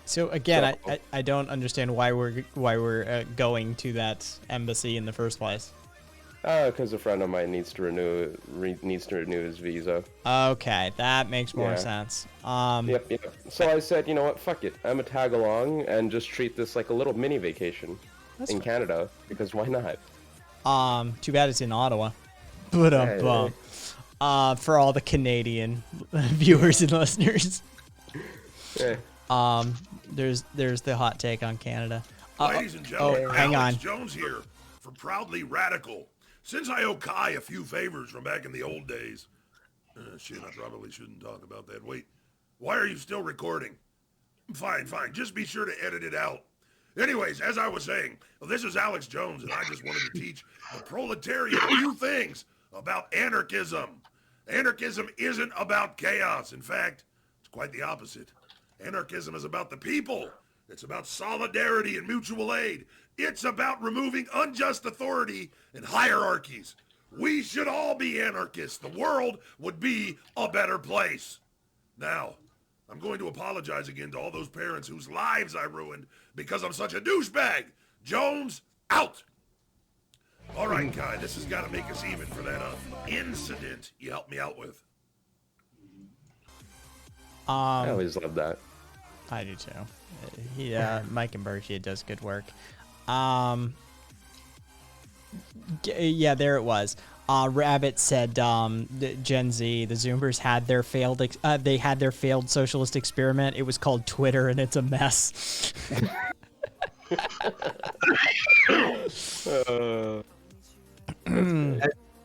So again, I don't understand why we're going to that embassy in the first place.
Because a friend of mine needs to renew his visa.
Okay, that makes more sense.
Yep. So I said, you know what, fuck it. I'm gonna tag along and just treat this like a little mini vacation in Canada, because why not?
Too bad it's in Ottawa. But for all the Canadian viewers and listeners. There's the hot take on Canada.
Ladies and gentlemen,
hang
Alex
on.
Jones here for Proudly Radical. Since I owe Kai a few favors from back in the old days. Shit, I probably shouldn't talk about that. Wait, why are you still recording? Fine. Just be sure to edit it out. Anyways, as I was saying, this is Alex Jones, and I just wanted to teach the proletariat a few things about anarchism. Anarchism isn't about chaos. In fact, it's quite the opposite. Anarchism is about the people. It's about solidarity and mutual aid. It's about removing unjust authority and hierarchies. We should all be anarchists. The world would be a better place. Now, I'm going to apologize again to all those parents whose lives I ruined because I'm such a douchebag. Jones, out! All right, Kai, this has got to make us even for that incident you helped me out with.
I always love that.
I do too. Mike and Berkshire does good work. Yeah, there it was. Rabbit said Gen Z, the Zoomers had their failed socialist experiment. It was called Twitter, and it's a mess.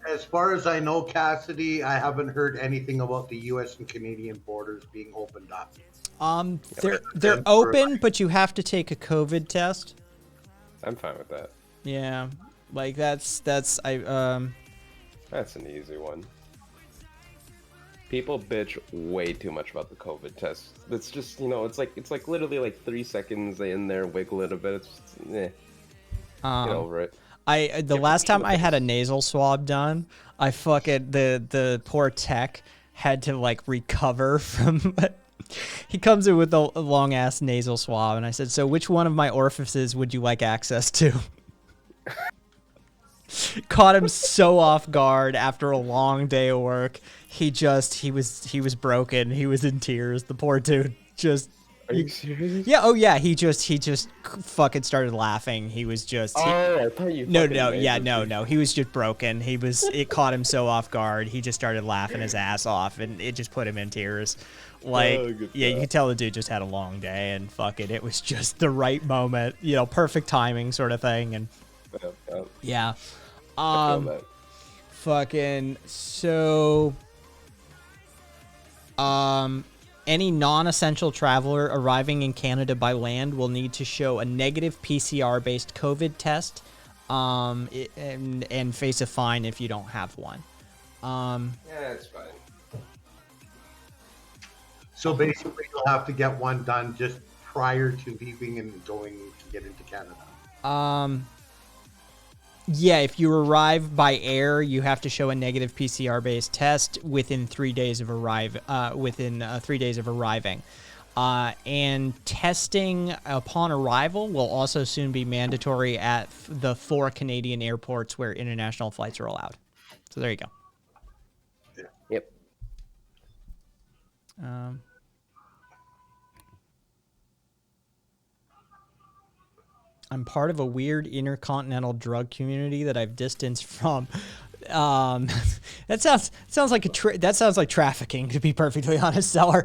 As far as I know, Cassidy, I haven't heard anything about the U.S. and Canadian borders being opened up.
They're open, but you have to take a COVID test.
I'm fine with that.
Yeah, like that's
That's an easy one. People bitch way too much about the COVID test. It's just, it's like literally like 3 seconds in there, wiggle it a bit. It's just, get over it.
The last time I had a nasal swab done, I fucking the poor tech had to like recover from. He comes in with a long ass nasal swab, and I said, "So which one of my orifices would you like access to?" Caught him so off guard after a long day of work. He was broken. He was in tears. The poor dude just.
Are you serious?
Yeah. Oh yeah. He just fucking started laughing. He was just.
I thought you.
No. He was just broken. It caught him so off guard. He just started laughing his ass off, and it just put him in tears. Like, you could tell the dude just had a long day, and fucking, it was just the right moment, perfect timing sort of thing, and yeah. Fucking, so, any non-essential traveler arriving in Canada by land will need to show a negative PCR-based COVID test, and face a fine if you don't have one.
Yeah, it's fine.
So basically, you'll have to get one done just prior to leaving and going to get into Canada.
Yeah, if you arrive by air, you have to show a negative PCR-based test within 3 days of arriving. And testing upon arrival will also soon be mandatory at the 4 Canadian airports where international flights are allowed. So there you go.
Yeah.
Yep.
I'm part of a weird intercontinental drug community that I've distanced from. That sounds like trafficking, to be perfectly honest, Seller.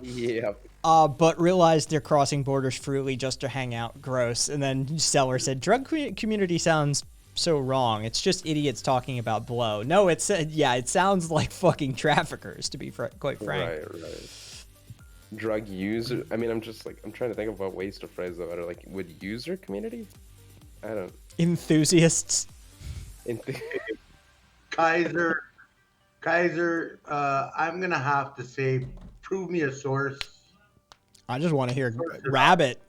Yeah.
But realized they're crossing borders freely just to hang out. Gross. And then Seller said, drug community sounds so wrong. It's just idiots talking about blow. No, it sounds like fucking traffickers, to be quite frank.
Right. Drug user. I mean, I'm trying to think about ways to phrase that better. Like, would user community? I don't.
Enthusiasts.
Kaiser, I'm gonna have to say, prove me a source.
I just want to hear Rabbit.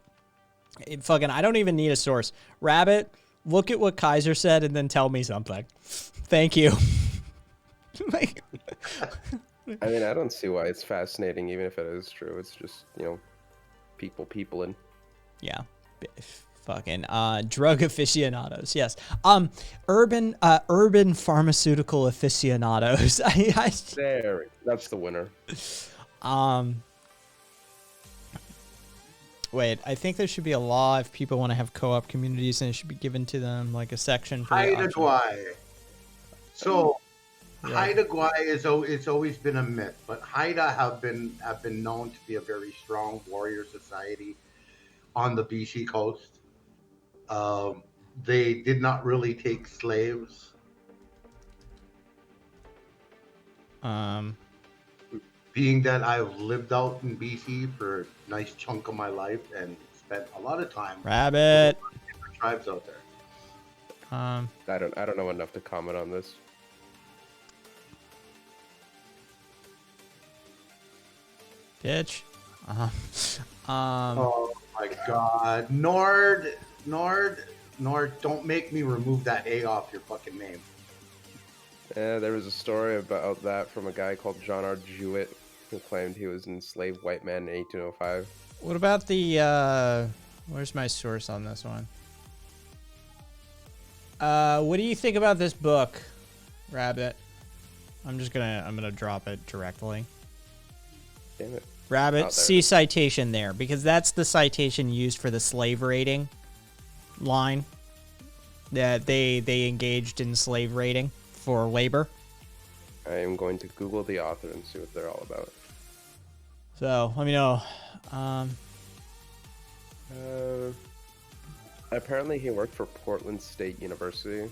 I don't even need a source. Rabbit, look at what Kaiser said and then tell me something. Thank you.
I mean, I don't see why it's fascinating, even if it is true. It's just, people and.
Yeah. Fucking drug aficionados. Yes. Urban pharmaceutical aficionados.
There. That's the winner.
Wait, I think there should be a law if people want to have co-op communities, and it should be given to them like a section for
Haida Gwaii. So
Yeah.
Haida Gwaii it's always been a myth, but Haida have been known to be a very strong warrior society on the BC coast. They did not really take slaves. Being that I've lived out in BC for a nice chunk of my life and spent a lot of time
Rabbit.
with different tribes out there.
I don't know enough to comment on this.
Bitch.
Oh my God, Nord, don't make me remove that A off your fucking name.
Yeah, there was a story about that from a guy called John R. Jewett, who claimed he was an enslaved white man in 1805.
What about the where's my source on this one? What do you think about this book, Rabbit? I'm gonna drop it directly.
Damn it.
Rabbit,
there.
see citation there, because that's the citation used for the slave raiding line. That they engaged in slave raiding for labor.
I am going to Google the author and see what they're all about.
So let me know.
Apparently, he worked for Portland State University.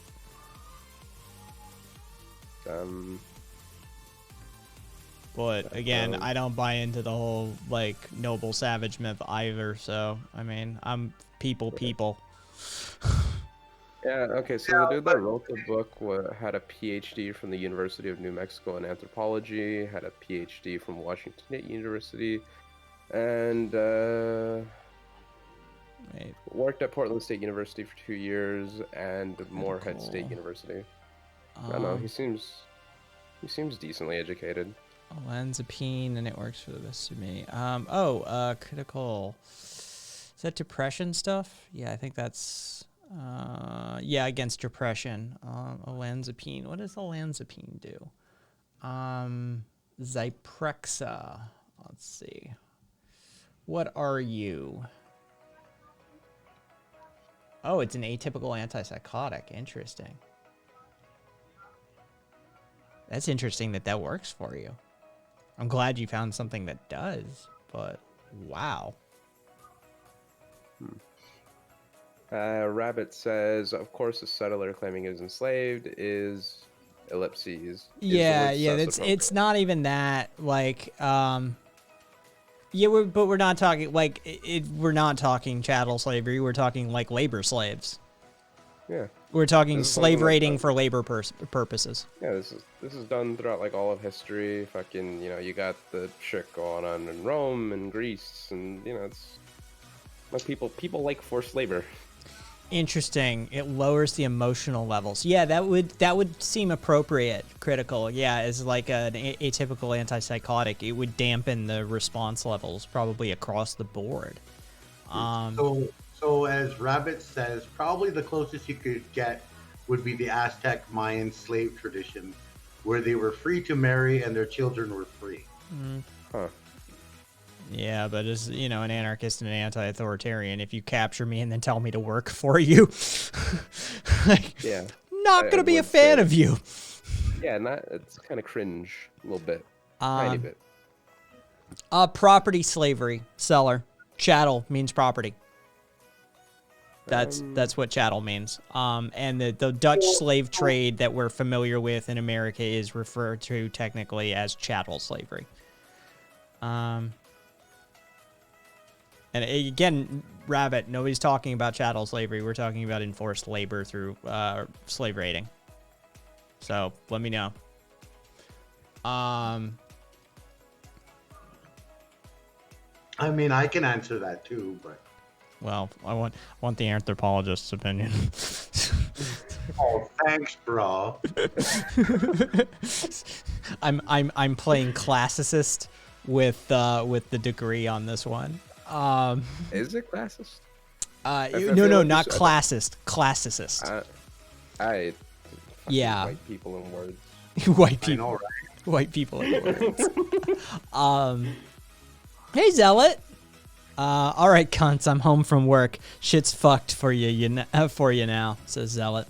But again, I don't buy into the whole like noble savage myth either. So I mean, I'm people.
Yeah, okay, so the dude that wrote the book had a PhD from the University of New Mexico in anthropology, had a PhD from Washington State University, and worked at Portland State University for 2 years and Morehead State University. I don't know, he seems decently educated.
Olanzapine, and it works for the best of me. Critical. Is that depression stuff? Yeah, I think that's... yeah, against depression. Olanzapine. What does olanzapine do? Zyprexa. Let's see. What are you? Oh, it's an atypical antipsychotic. Interesting. That's interesting that works for you. I'm glad you found something that does, but wow.
Rabbit says, of course, a settler claiming he was enslaved is ellipses.
Yeah, it's not even that, like, yeah, we're not talking, like, we're not talking chattel slavery, we're talking, like, labor slaves.
Yeah.
We're talking slave raiding for labor purposes.
Yeah, this is done throughout, like, all of history. Fucking, you got the shit going on in Rome and Greece, and, it's, like, people like forced labor.
Interesting. It lowers the emotional levels. Yeah, that would seem appropriate. Critical. Yeah, as like an atypical antipsychotic, it would dampen the response levels probably across the board.
So as Rabbit says, probably the closest you could get would be the Aztec Mayan slave tradition, where they were free to marry and their children were free.
Huh.
Yeah, but as an anarchist and an anti-authoritarian, if you capture me and then tell me to work for you, like,
yeah,
not gonna be a fan of you.
Yeah, it's kind of cringe a little bit, tiny bit.
Property slavery, seller, chattel means property. That's what chattel means. And the Dutch slave trade that we're familiar with in America is referred to technically as chattel slavery. And again, Rabbit, nobody's talking about chattel slavery. We're talking about enforced labor through slave raiding. So let me know.
I mean, I can answer that too, but
well, I want the anthropologist's opinion.
oh, thanks, bro.
I'm playing classicist with the degree on this one.
Is it classist?
No, not classist. Classicist. Yeah.
White people in words.
White people.
I know, right?
White people in words. Hey, Zealot. All right, cunts. I'm home from work. Shit's fucked for you now, says Zealot.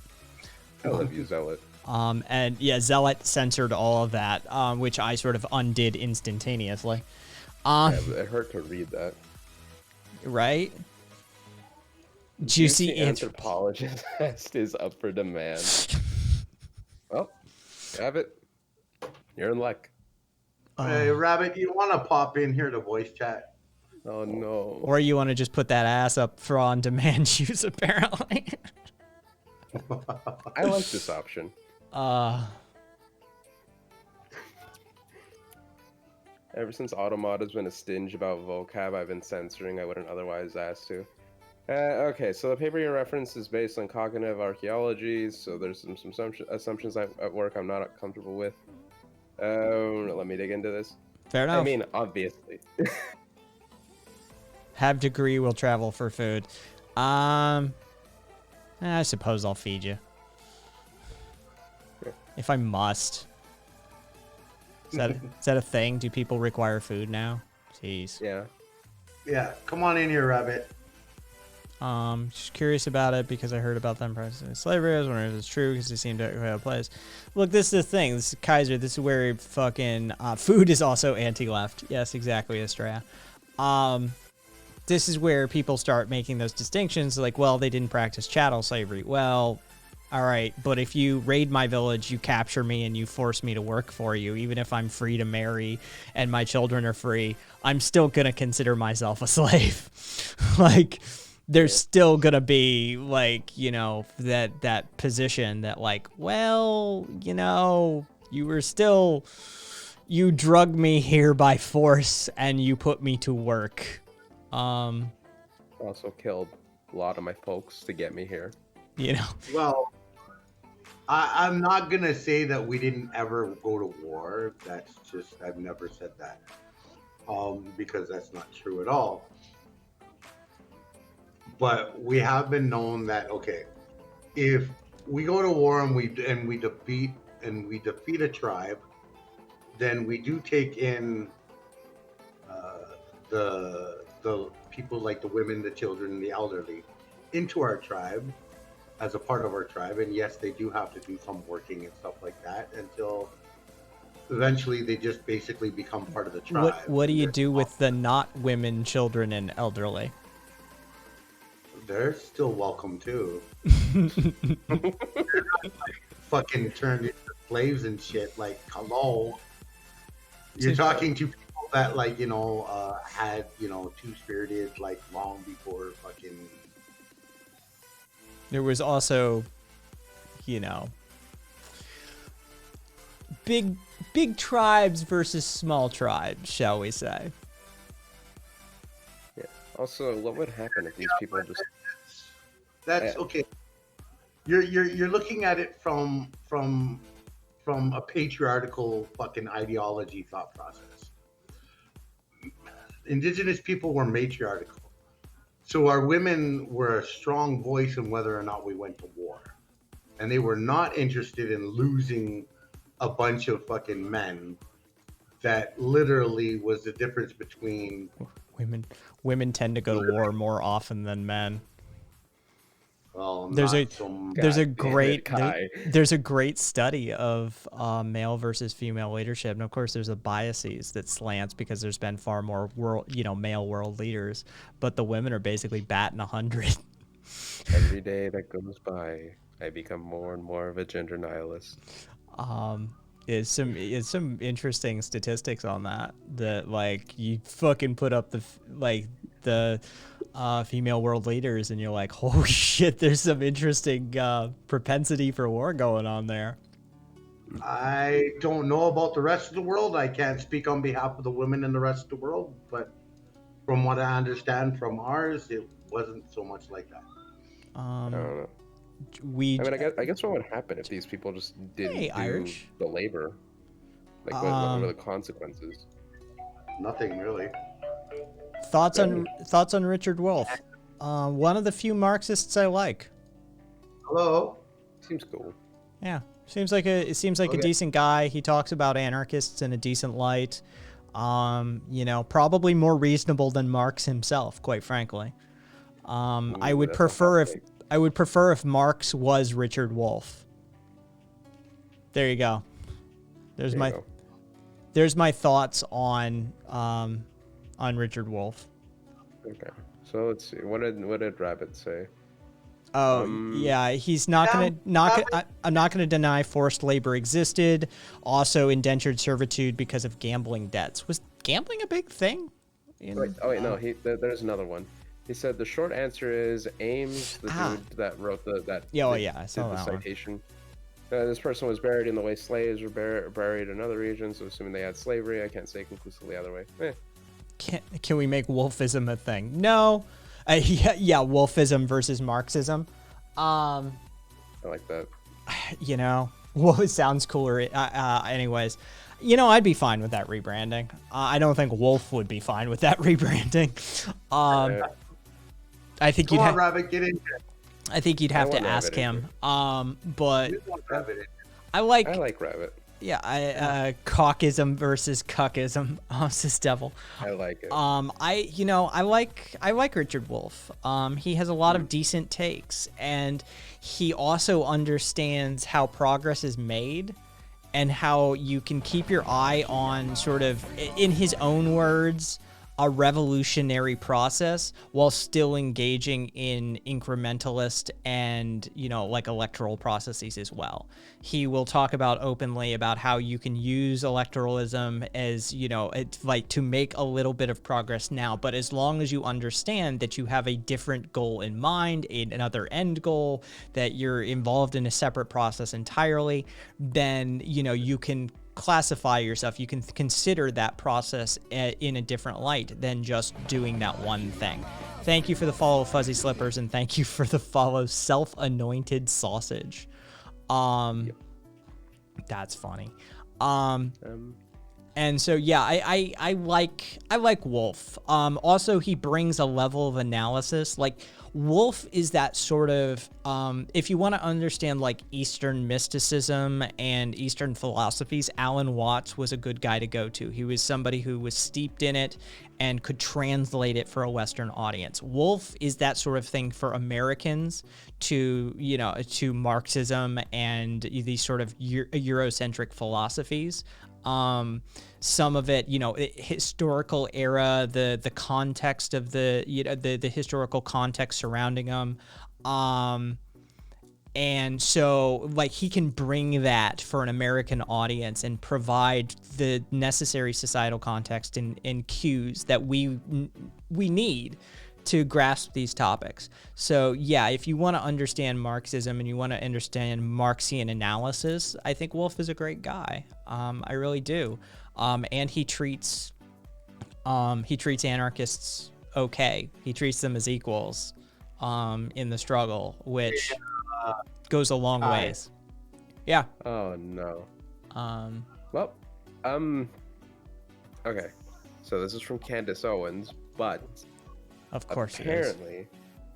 I love you, Zealot.
And yeah, Zealot censored all of that, which I sort of undid instantaneously.
Yeah, it hurt to read that.
Right? Juicy
anthropologist is up for demand. Well, Rabbit, you're in luck.
Hey, Rabbit, you want to pop in here to voice chat?
Oh no.
Or you want to just put that ass up for on-demand use, apparently.
I like this option. Ever since Automod has been a stinge about vocab I've been censoring, I wouldn't otherwise ask to. Okay, so the paper you reference is based on cognitive archaeology, so there's some assumptions at work I'm not comfortable with. Let me dig into this.
Fair enough.
I mean, obviously.
Have degree will travel for food. I suppose I'll feed you.
Sure.
If I must. Is that a thing? Do people require food now? Jeez.
Yeah.
Yeah, come on in here, Rabbit.
Just curious about it because I heard about them practicing slavery. I was wondering if it's true because they seem to have a place. Look, this is the thing. This is Kaiser. This is where fucking food is also anti-left. Yes, exactly, Estrella. This is where people start making those distinctions. Like, well, they didn't practice chattel slavery. Well, all right, but if you raid my village, you capture me and you force me to work for you, even if I'm free to marry and my children are free, I'm still gonna consider myself a slave. Like, there's still gonna be like, you know, that position that like, well, you know, you drugged me here by force and you put me to work.
Also killed a lot of my folks to get me here.
You know.
Well, I'm not gonna say that we didn't ever go to war. That's just, I've never said that, because that's not true at all. But we have been known that, okay, if we go to war and we defeat a tribe, then we do take in the people like the women, the children, and the elderly into our tribe as a part of our tribe. And yes, they do have to do some working and stuff like that until eventually they just basically become part of the tribe.
What do you do with the not women, children, and elderly?
They're still welcome too. Fucking turned into slaves and shit. Like, hello, you're talking to people that, like, you know, had, you know, two-spirited, like, long before fucking.
There was also, you know, big tribes versus small tribes, shall we say?
Yeah. Also, what would happen if these people just?
That's okay. You're looking at it from a patriarchal fucking ideology thought process. Indigenous people were matriarchal. So our women were a strong voice in whether or not we went to war. And they were not interested in losing a bunch of fucking men. That literally was the difference between
women tend to go to war more often than men.
Well,
there's a great study of male versus female leadership, and of course there's a biases that slants because there's been far more male world leaders, but the women are basically batting 100.
Every day that goes by, I become more and more of a gender nihilist.
Is some interesting statistics on that like you fucking put up the female world leaders and you're like, holy shit, there's some interesting propensity for war going on there.
I don't know about the rest of the world. I can't speak on behalf of the women in the rest of the world, but from what I understand from ours, it wasn't so much like that.
I don't know. I guess what would happen if these people just didn't do the labor? Like, what were the consequences?
Nothing really.
Thoughts on Richard Wolff? One of the few Marxists I like.
Hello.
Seems cool.
Yeah, seems like a decent guy. He talks about anarchists in a decent light. You know, probably more reasonable than Marx himself, quite frankly. I would prefer if Marx was Richard Wolff. There you go. There's my thoughts on Richard Wolff.
Okay, so let's see. What did Rabbit say?
Oh, yeah, he's I'm not gonna deny forced labor existed. Also, indentured servitude because of gambling debts. Was gambling a big thing?
No. There's another one. He said the short answer is Ames, the dude that wrote I saw the citation. This person was buried in the way slaves were buried in other regions, so assuming they had slavery, I can't say conclusively either way.
Can we make Wolfism a thing? No. Wolfism versus Marxism.
I like that.
You know, it sounds cooler. Anyways, you know, I'd be fine with that rebranding. I don't think Wolf would be fine with that rebranding. I think
Rabbit, get in here.
I think you'd have to ask him. But I like
Rabbit.
Caucasm versus cuckism. Says Devil.
I like it.
I like Richard Wolff. He has a lot of decent takes, and he also understands how progress is made and how you can keep your eye on, sort of, in his own words, a revolutionary process while still engaging in incrementalist and, like, electoral processes as well. He will talk about openly about how you can use electoralism as, it's like to make a little bit of progress now, but as long as you understand that you have a different goal in mind, another end goal, that you're involved in a separate process entirely, then, you can classify yourself, you can consider that process in a different light than just doing that one thing. Thank you for the follow, Fuzzy Slippers, and thank you for the follow, Self-Anointed Sausage. That's funny. And so, yeah, I like Wolff. Also, he brings a level of analysis. Like, Wolff is that sort of, if you want to understand, like, Eastern mysticism and Eastern philosophies, Alan Watts was a good guy to go to. He was somebody who was steeped in it and could translate it for a Western audience. Wolff is that sort of thing for Americans to Marxism and these sort of Eurocentric philosophies. Some of it, historical era, the context of the historical context surrounding them. And so, like, he can bring that for an American audience and provide the necessary societal context and cues that we need to grasp these topics. So, yeah, if you want to understand Marxism and you want to understand Marxian analysis, I think Wolff is a great guy. I really do. And he treats anarchists okay. He treats them as equals in the struggle, which goes a long ways. Yeah.
Oh no. Okay. So this is from Candace Owens, but
of course
apparently,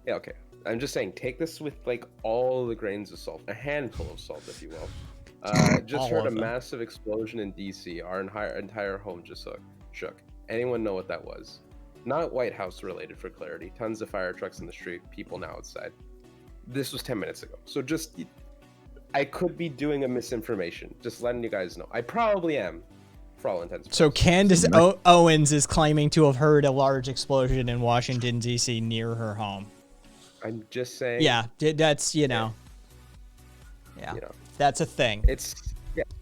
yeah. Okay. I'm just saying, take this with like all the grains of salt, a handful of salt, if you will. Just heard a massive explosion in DC. Our entire home just shook. Anyone know what that was? Not White House related, for clarity. Tons of fire trucks in the street, people now outside. This was 10 minutes ago. So just, I could be doing a misinformation. Just letting you guys know. I probably am, for all intents and purposes.
So Candace Owens is claiming to have heard a large explosion in Washington, D.C. near her home.
I'm just saying.
Yeah, that's, Yeah. That's a thing.
It's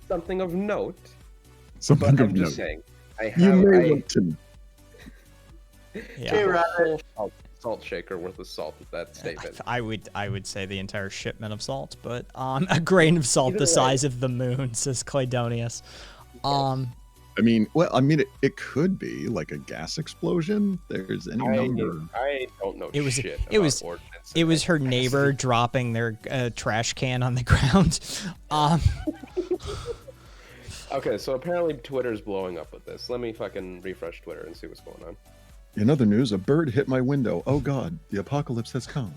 something of note.
Something
I'm just saying. Salt shaker worth of salt with that statement.
I would say the entire shipment of salt, but a grain of salt the size of the moon, says Clydonius.
It could be like a gas explosion. There's any number.
I don't know shit.
It was her neighbor dropping their trash can on the ground.
Okay, so apparently Twitter's blowing up with this. Let me fucking refresh Twitter and see what's going on.
In other news, a bird hit my window. Oh God, the apocalypse has come.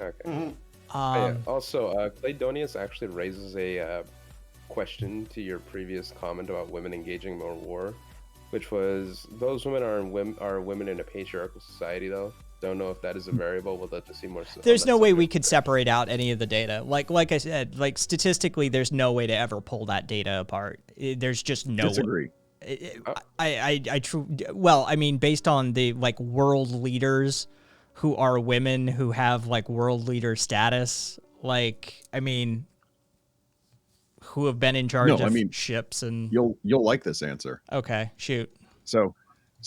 Okay. Also, Clydonius actually raises a question to your previous comment about women engaging more war, which was those women are women in a patriarchal society, though. Don't know if that is a variable. We'll let to see more.
There's no way we could separate out any of the data. Like I said, like statistically, there's no way to ever pull that data apart. There's just no.
Disagree.
Well, I mean, based on the like world leaders who are women who have like world leader status, like, I mean, who have been in charge of ships and.
You'll like this answer.
Okay, shoot.
So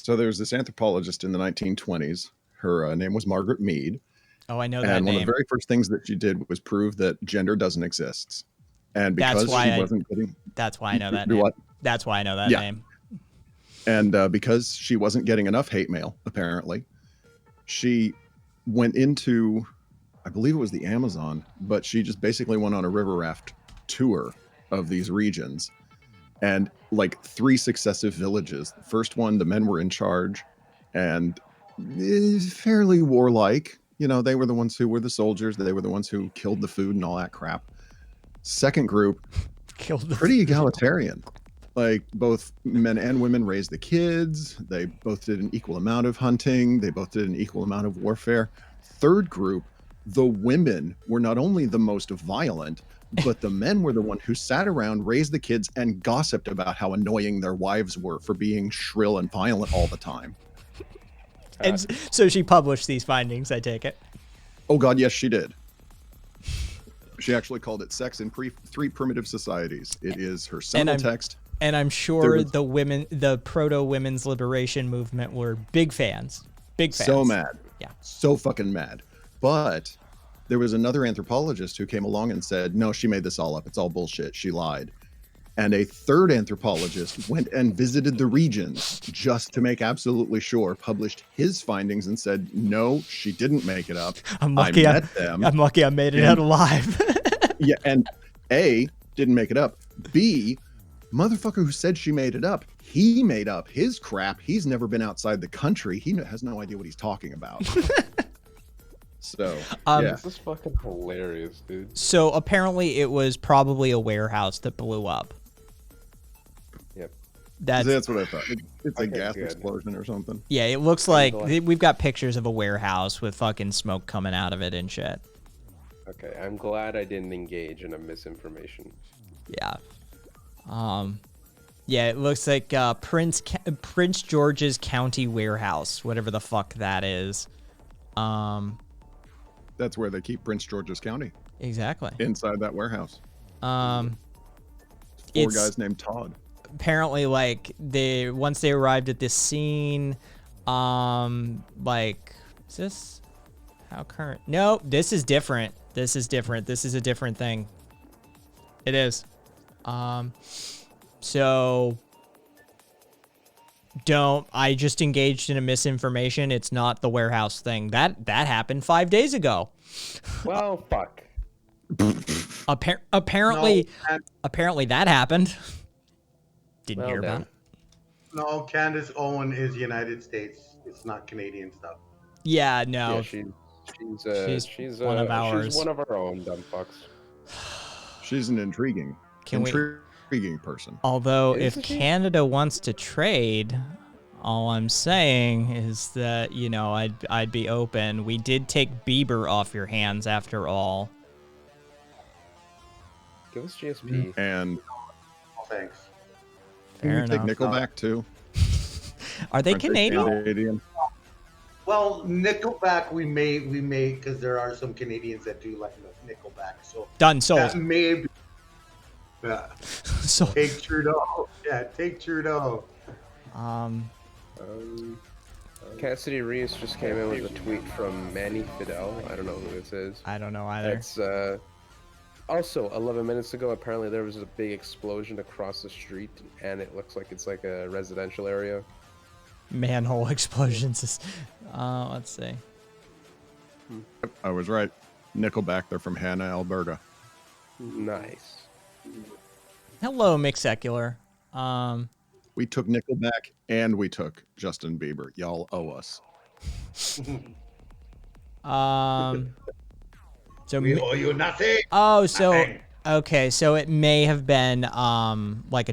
there's this anthropologist in the 1920s. Her name was Margaret Mead.
Oh, I know that
And
name.
one of the very first things that she did was prove that gender doesn't exist. And because
that's why I know that name. That's why I know that name.
And because she wasn't getting enough hate mail, apparently, she went into, I believe it was the Amazon, but she just basically went on a river raft tour of these regions. And like 3 successive villages. The first one, the men were in charge and fairly warlike. You know, they were the ones who were the soldiers. They were the ones who killed the food and all that crap. Second group,
Killed the
pretty egalitarian. Like both men and women raised the kids. They both did an equal amount of hunting. They both did an equal amount of warfare. Third group, the women were not only the most violent, but the men were the one who sat around, raised the kids, and gossiped about how annoying their wives were for being shrill and violent all the time.
And so she published these findings, I take it.
Oh God, yes, she did. She actually called it Sex in Three Primitive Societies. It is her seminal text.
And I'm sure the proto-women's liberation movement were big fans. Big fans.
So mad.
Yeah.
So fucking mad. But there was another anthropologist who came along and said, no, she made this all up. It's all bullshit. She lied. And a third anthropologist went and visited the regions just to make absolutely sure, published his findings and said, no, she didn't make it up.
I'm lucky I made it out alive.
Yeah, and A, didn't make it up. B, motherfucker who said she made it up, he made up his crap. He's never been outside the country. He has no idea what he's talking about. So, yeah.
This is fucking hilarious, dude.
So apparently it was probably a warehouse that blew up.
Yep.
That's what I thought. It's a gas explosion or something.
Yeah, it looks like we've got pictures of a warehouse with fucking smoke coming out of it and shit.
Okay, I'm glad I didn't engage in a misinformation.
Yeah. Yeah, it looks like Prince George's County Warehouse, whatever the fuck that is.
That's where they keep Prince George's County.
Exactly.
Inside that warehouse.
Four
guys named Todd.
Apparently, like once they arrived at this scene, like, is this how current? No, this is different. This is different. This is a different thing. It is. So I just engaged in a misinformation. It's not the warehouse thing. That happened 5 days ago.
Well, fuck.
Apparently that happened. Didn't hear about it.
No, Candace Owen is United States. It's not Canadian stuff.
Yeah, no.
Yeah, she's
one of ours.
She's one of our own dumb fucks.
She's an intriguing person.
Although, if Canada wants to trade, all I'm saying is that, you know, I'd be open. We did take Bieber off your hands after all.
Give us GSP.
And
thanks.
Fair
take
enough.
Nickelback too.
Are they Canadian?
Well, Nickelback we may because there are some Canadians that do like Nickelback. So
done sold.
That may be. Yeah.
So
take Trudeau. Yeah, take Trudeau.
Cassidy Reese just came in with a tweet from Manny Fidel. I don't know who this is.
I don't know either.
It's also 11 minutes ago. Apparently there was a big explosion across the street, and it looks like it's like a residential area.
Manhole explosions. Let's see.
I was right. Nickelback. They're from Hanna, Alberta.
Nice.
Hello, Mick Secular.
We took Nickelback and we took Justin Bieber. Y'all owe us.
So we owe you nothing.
Oh, so
nothing.
Okay, so it may have been like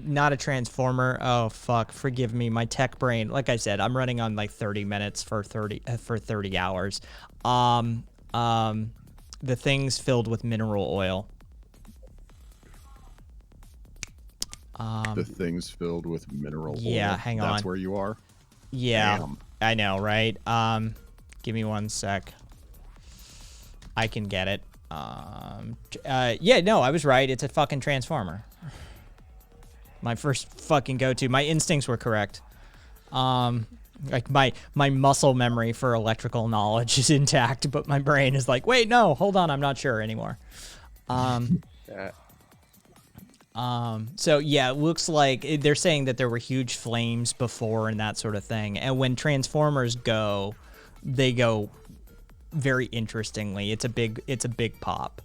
not a transformer. Oh fuck, forgive me, my tech brain. Like I said, I'm running on like 30 minutes for 30 hours. The thing's filled with mineral oil.
The thing's filled with mineral oil.
Yeah, hang on.
That's where you are?
Yeah,
Damn.
I know, right? Give me 1 sec. I can get it. Yeah, no, I was right. It's a fucking transformer. My first fucking go-to. My instincts were correct. Like my muscle memory for electrical knowledge is intact, but my brain is like, wait, no, hold on, I'm not sure anymore. So yeah, it looks like they're saying that there were huge flames before and that sort of thing. And when transformers go, they go very interestingly. It's a big pop.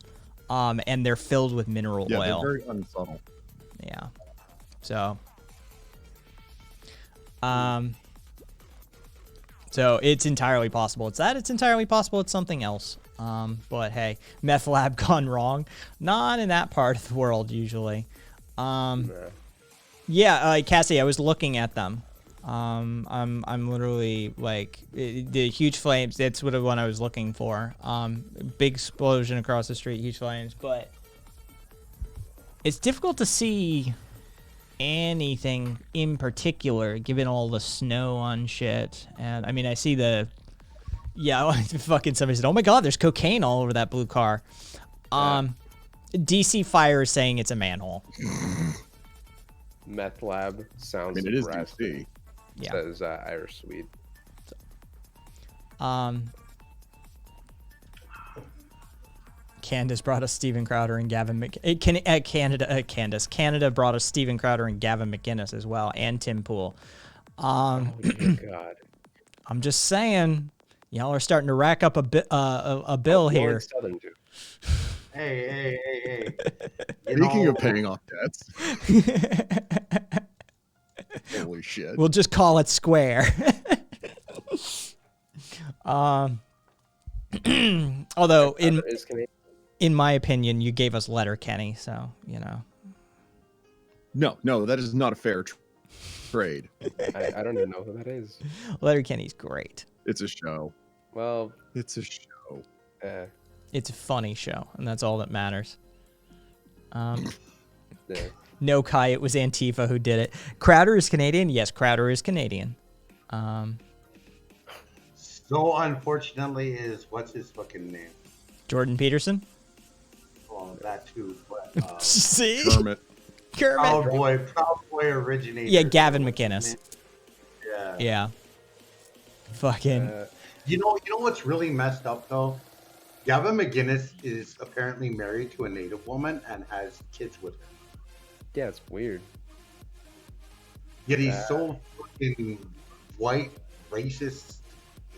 And they're filled with mineral oil.
Yeah, they're very unsubtle.
Yeah. So So it's entirely possible it's that. It's entirely possible it's something else. But hey, meth lab gone wrong. Not in that part of the world usually. Yeah, Cassie, I was looking at them. I'm literally like the huge flames. That's what the one I was looking for. Big explosion across the street, huge flames. But it's difficult to see anything in particular, given all the snow on shit. And I mean, I see the fucking somebody said, "Oh my God, there's cocaine all over that blue car." DC Fire is saying it's a manhole.
Meth lab sounds.
I mean, it is
aggressive,
DC.
Yeah.
Says Irish Swede.
Candace brought us Steven Crowder and Gavin Canada brought us Steven Crowder and Gavin McInnes as well, and Tim Pool.
Oh dear God.
I'm just saying, y'all are starting to rack up a bill here.
Southern too.
Hey.
Speaking of paying off debts. Holy shit.
We'll just call it square. Although in my opinion, you gave us Letterkenny, so you know.
No, that is not a fair trade.
I don't even know who that is.
Letterkenny's great.
It's a show.
Well,
It's a show.
It's a funny show, and that's all that matters.
yeah.
No, Kai, it was Antifa who did it. Crowder is Canadian? Yes, Crowder is Canadian.
So unfortunately is what's his fucking name?
Jordan Peterson?
Well, that too, but
See?
Kermit.
Proud Boy originator.
Yeah, Gavin McInnes.
Yeah.
Yeah. Fucking.
You know what's really messed up though? Gavin McInnes is apparently married to a Native woman and has kids with her.
Yeah, it's weird.
Yet he's so fucking white, racist,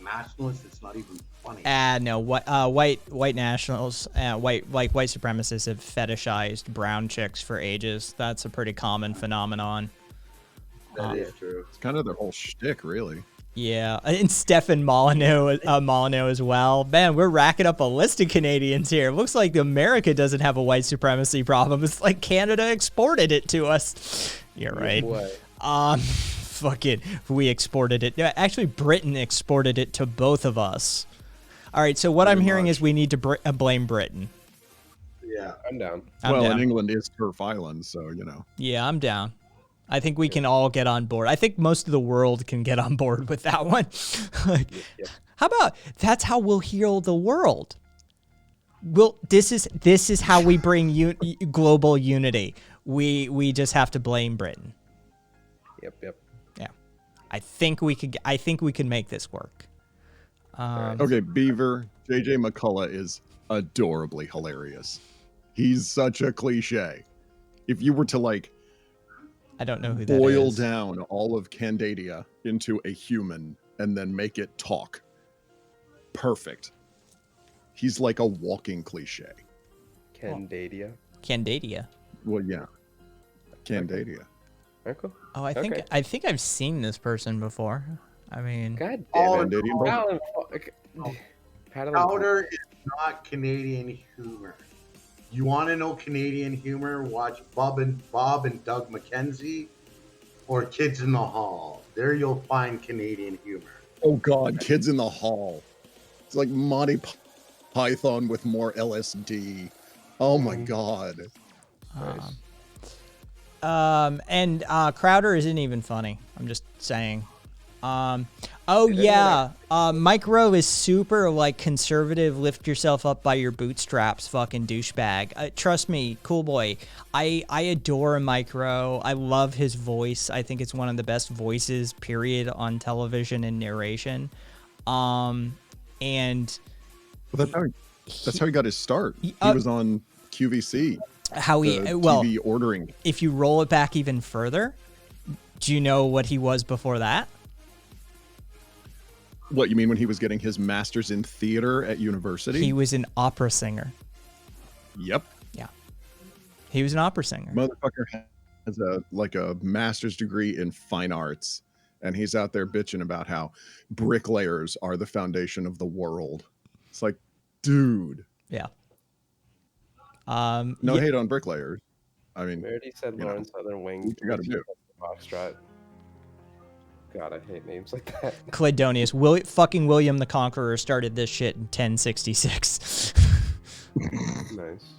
nationalist. It's not even funny.
No, white nationals, white supremacists have fetishized brown chicks for ages. That's a pretty common phenomenon.
That is true.
It's kind of their whole shtick, really.
Yeah, and Stefan Molyneux as well. Man, we're racking up a list of Canadians here. Looks like America doesn't have a white supremacy problem. It's like Canada exported it to us. You're right. Fucking, we exported it. Yeah, actually, Britain exported it to both of us. All right, so what I'm hearing is we need to blame Britain.
Yeah,
I'm down.
And England is turf island, so you know.
Yeah, I'm down. I think we can all get on board. I think most of the world can get on board with that one. How about that's how we'll heal the world? This is how we bring global unity. We just have to blame Britain.
Yep.
Yeah, I think we could make this work.
Okay, Beaver, JJ McCullough is adorably hilarious. He's such a cliche. If you were to
I don't know who that
boil
is.
down all of Candadia into a human and then make it talk. Perfect. He's like a walking cliche.
Candadia.
Candadia.
Well, yeah. Candadia.
Okay.
Oh, I think I've seen this person before. I mean,
God damn it.
Canadian
Powder is not Canadian humor. You want to know Canadian humor? Watch Bob and Doug McKenzie or Kids in the Hall. There you'll find Canadian humor.
Oh, God. Kids in the Hall. It's like Monty Python with more LSD. Oh, my God.
And Crowder isn't even funny. I'm just saying. Mike Rowe is super conservative, lift yourself up by your bootstraps fucking douchebag. Trust me, cool boy. I adore Mike Rowe. I love his voice. I think it's one of the best voices period on television and narration. And
well, that's how he got his start. He was on QVC. TV ordering.
If you roll it back even further, do you know what he was before that?
What, you mean when he was getting his master's in theater at university?
He was an opera singer.
Yep.
Yeah. He was an opera singer.
Motherfucker has a master's degree in fine arts and he's out there bitching about how bricklayers are the foundation of the world. It's like, dude,
Yeah.
no
yeah,
hate on bricklayers. I mean,
Meredith said
you know,
Lawrence Southern Wing.
what you gotta do.
Foxtrot. God, I hate names like that.
Cladonius. Fucking William the Conqueror started this shit in 1066.
Nice.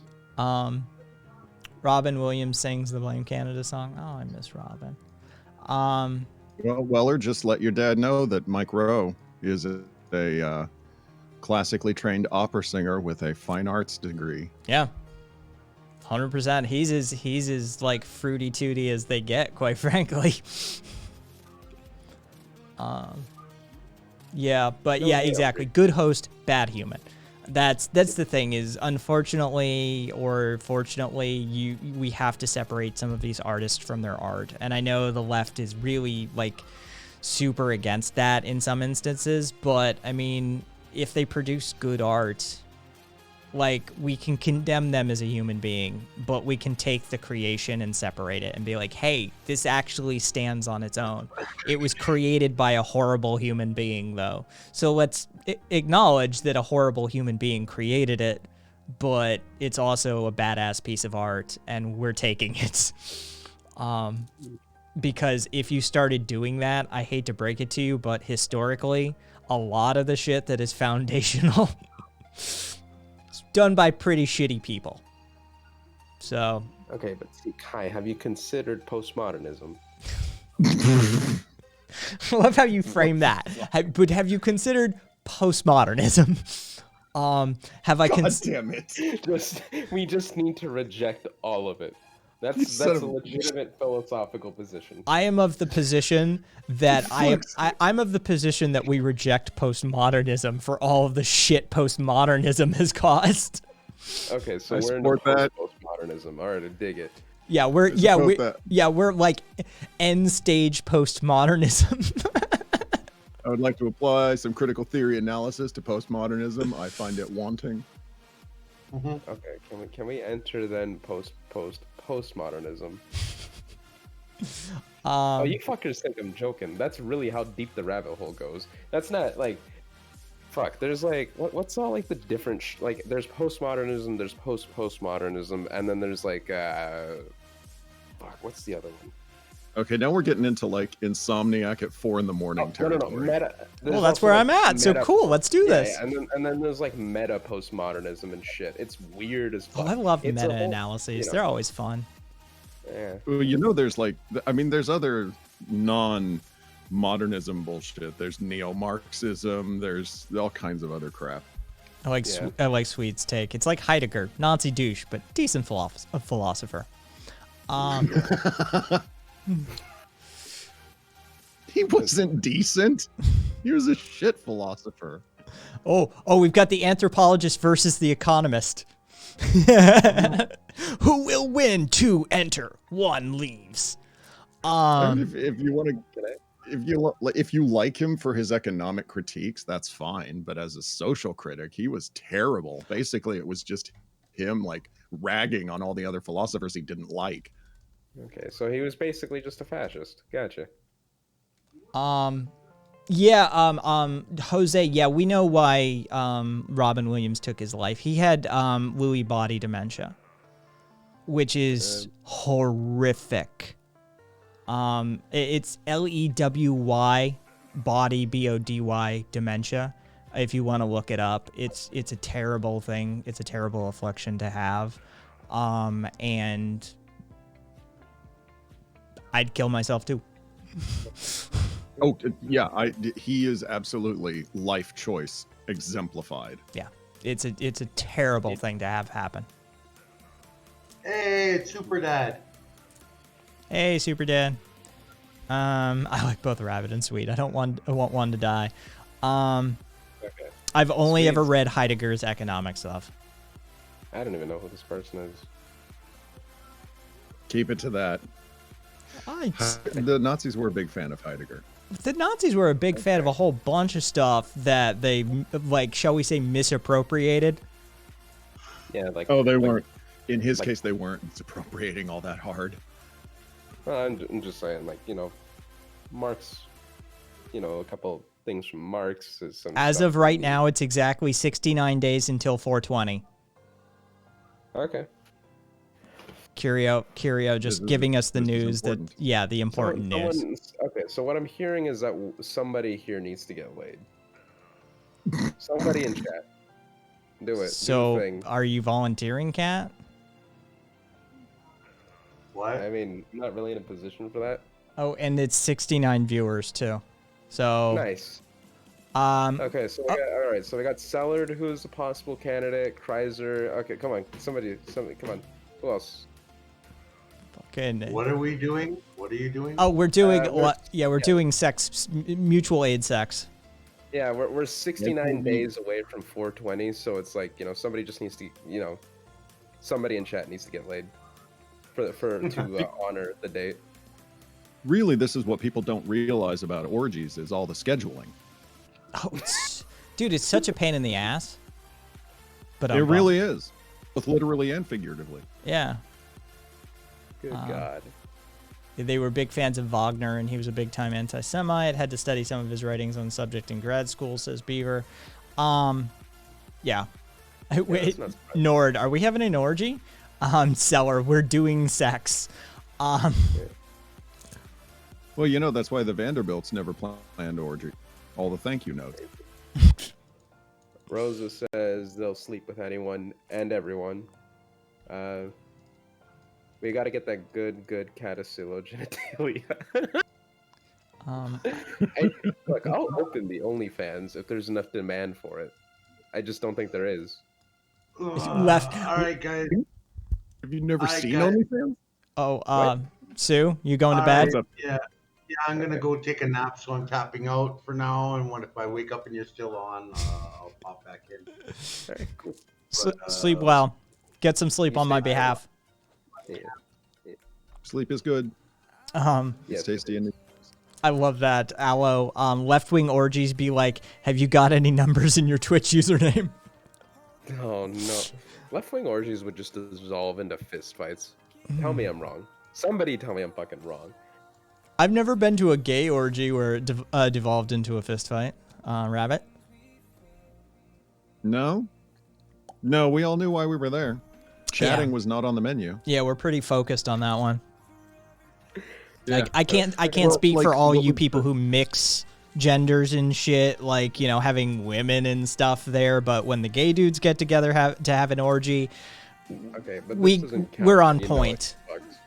Robin Williams sings the Blame Canada song. Oh, I miss Robin.
Well, Weller, just let your dad know that Mike Rowe is a classically trained opera singer with a fine arts degree.
Yeah. 100%. He's as like fruity tooty as they get, quite frankly. Yeah, but yeah, exactly. Good host, bad human. That's the thing is, unfortunately or fortunately, we have to separate some of these artists from their art. And I know the left is really like super against that in some instances, but I mean, if they produce good art, like, we can condemn them as a human being, but we can take the creation and separate it and be like, hey, this actually stands on its own. It was created by a horrible human being, though. So let's acknowledge that a horrible human being created it, but it's also a badass piece of art, and we're taking it. Because if you started doing that, I hate to break it to you, but historically, a lot of the shit that is foundational done by pretty shitty people. So.
Okay, but see, Kai, have you considered postmodernism?
I love how you frame that. But have you considered postmodernism? Have I
God damn it.
We just need to reject all of it. That's a legitimate philosophical position.
I am of the position that I'm of the position that we reject postmodernism for all of the shit postmodernism has caused.
Okay, so
I
we're in postmodernism. All right, I dig it.
Yeah, we're like end stage postmodernism.
I would like to apply some critical theory analysis to postmodernism. I find it wanting.
Okay, can we enter then postmodernism? Oh, you fuckers think I'm joking. That's really how deep the rabbit hole goes. That's not like, fuck. There's like, what's all like the different like? There's postmodernism, there's postmodernism, and then there's like, fuck. What's the other one?
Okay, now we're getting into like Insomniac at 4 a.m. territory.
No. Meta.
Well, that's where I'm at. So cool. Let's do this.
Yeah, and then there's like meta postmodernism and shit. It's weird as fuck.
Oh, I love meta analyses. They're always fun.
Yeah.
Well, you know, there's like, I mean, there's other non-modernism bullshit. There's neo-Marxism. There's all kinds of other crap.
I like Sweet's take. It's like Heidegger, Nazi douche, but decent philosopher.
He wasn't decent. He was a shit philosopher.
Oh, we've got the anthropologist versus the economist. Who will win? 2 enter, 1 leaves.
If you want to, if you like him for his economic critiques, that's fine. But as a social critic, he was terrible. Basically, it was just him like ragging on all the other philosophers he didn't like.
Okay, so he was basically just a fascist. Gotcha.
Jose, yeah, we know why Robin Williams took his life. He had Lewy body dementia, which is horrific. It's LEWY body BODY dementia. If you want to look it up, it's a terrible thing. It's a terrible affliction to have. And I'd kill myself too.
Oh yeah, he is absolutely life choice exemplified.
Yeah, it's a terrible thing to have happen.
Hey, it's Super Dad.
Hey, Super Dad. I like both Rabbit and Sweet. I want one to die.
Okay.
I've only ever read Heidegger's economic stuff.
I don't even know who this person is.
Keep it to that. The Nazis were a big fan of Heidegger.
The Nazis were a big fan of a whole bunch of stuff that they, like, shall we say, misappropriated.
Yeah, like.
Oh, they weren't. In his case, they weren't misappropriating all that hard.
Well, I'm just saying, like, you know, Marx a couple things from Marx. Some
As
stuff
of right
from-
now, it's exactly 69 days until 420.
Okay.
Curio
This
just
is-
giving us the
this is
news that,
important.
yeah, the important news.
Okay, so what I'm hearing is that somebody here needs to get laid. Somebody in chat. Do it. Do the
So,
thing.
are you volunteering, Kat?
What?
I mean, I'm not really in a position for that.
Oh, and it's 69 viewers too. So,
Nice. Okay, so
Oh.
all right. So we got Sellard, who's a possible candidate. Kreiser. Okay, come on. Somebody. Come on. Who else?
fucking.
What are we doing? What are you doing?
Oh, we're doing
we're-
doing mutual aid sex.
Yeah, we're 69
Yeah,
days away from 420, so it's like somebody just needs to somebody in chat needs to get laid to honor the date.
Really, this is what people don't realize about orgies is all the scheduling.
Oh, dude, it's such a pain in the ass. But
It really is, both literally and figuratively.
yeah.
Good God.
They were big fans of Wagner, and he was a big-time anti-Semite. Had to study some of his writings on the subject in grad school, says Beaver. Yeah. Wait,
that's not surprising.
Nord, are we having an orgy? Seller, we're doing sex.
Well, that's why the Vanderbilts never planned orgy. All the thank you notes.
Rosa says they'll sleep with anyone and everyone. We got to get that good Catacillo genitalia. Look, I'll open the OnlyFans if there's enough demand for it. I just don't think there is.
left-
All right, guys.
Have you never
I
seen
got-
OnlyFans?
Oh, Sue, you going to
All
bed?
right, yeah, I'm gonna go take a nap, so I'm tapping out for now. And if I wake up and you're still on, I'll pop back in.
All right, cool.
Sleep well. Get some sleep
you
on my
sleep well.
behalf.
Yeah.
Sleep is good.
Yeah,
It's tasty and
I love that. Aloe, left-wing orgies be like, have you got any numbers in your Twitch username?
Oh no. Left-wing orgies would just dissolve into fistfights. Tell me I'm wrong. Somebody tell me I'm fucking wrong.
I've never been to a gay orgy where it devolved into a fist fight. Rabbit?
No, we all knew why we were there. Chatting was not on the menu.
Yeah, we're pretty focused on that one.
Yeah.
Like, I can't
Well,
speak
like,
for all
what
you
was
people who mix genders and shit, like, having women and stuff there, but when the gay dudes get together to have an orgy,
Okay, but
We-
this doesn't count.
we're on
You know
point.
it sucks.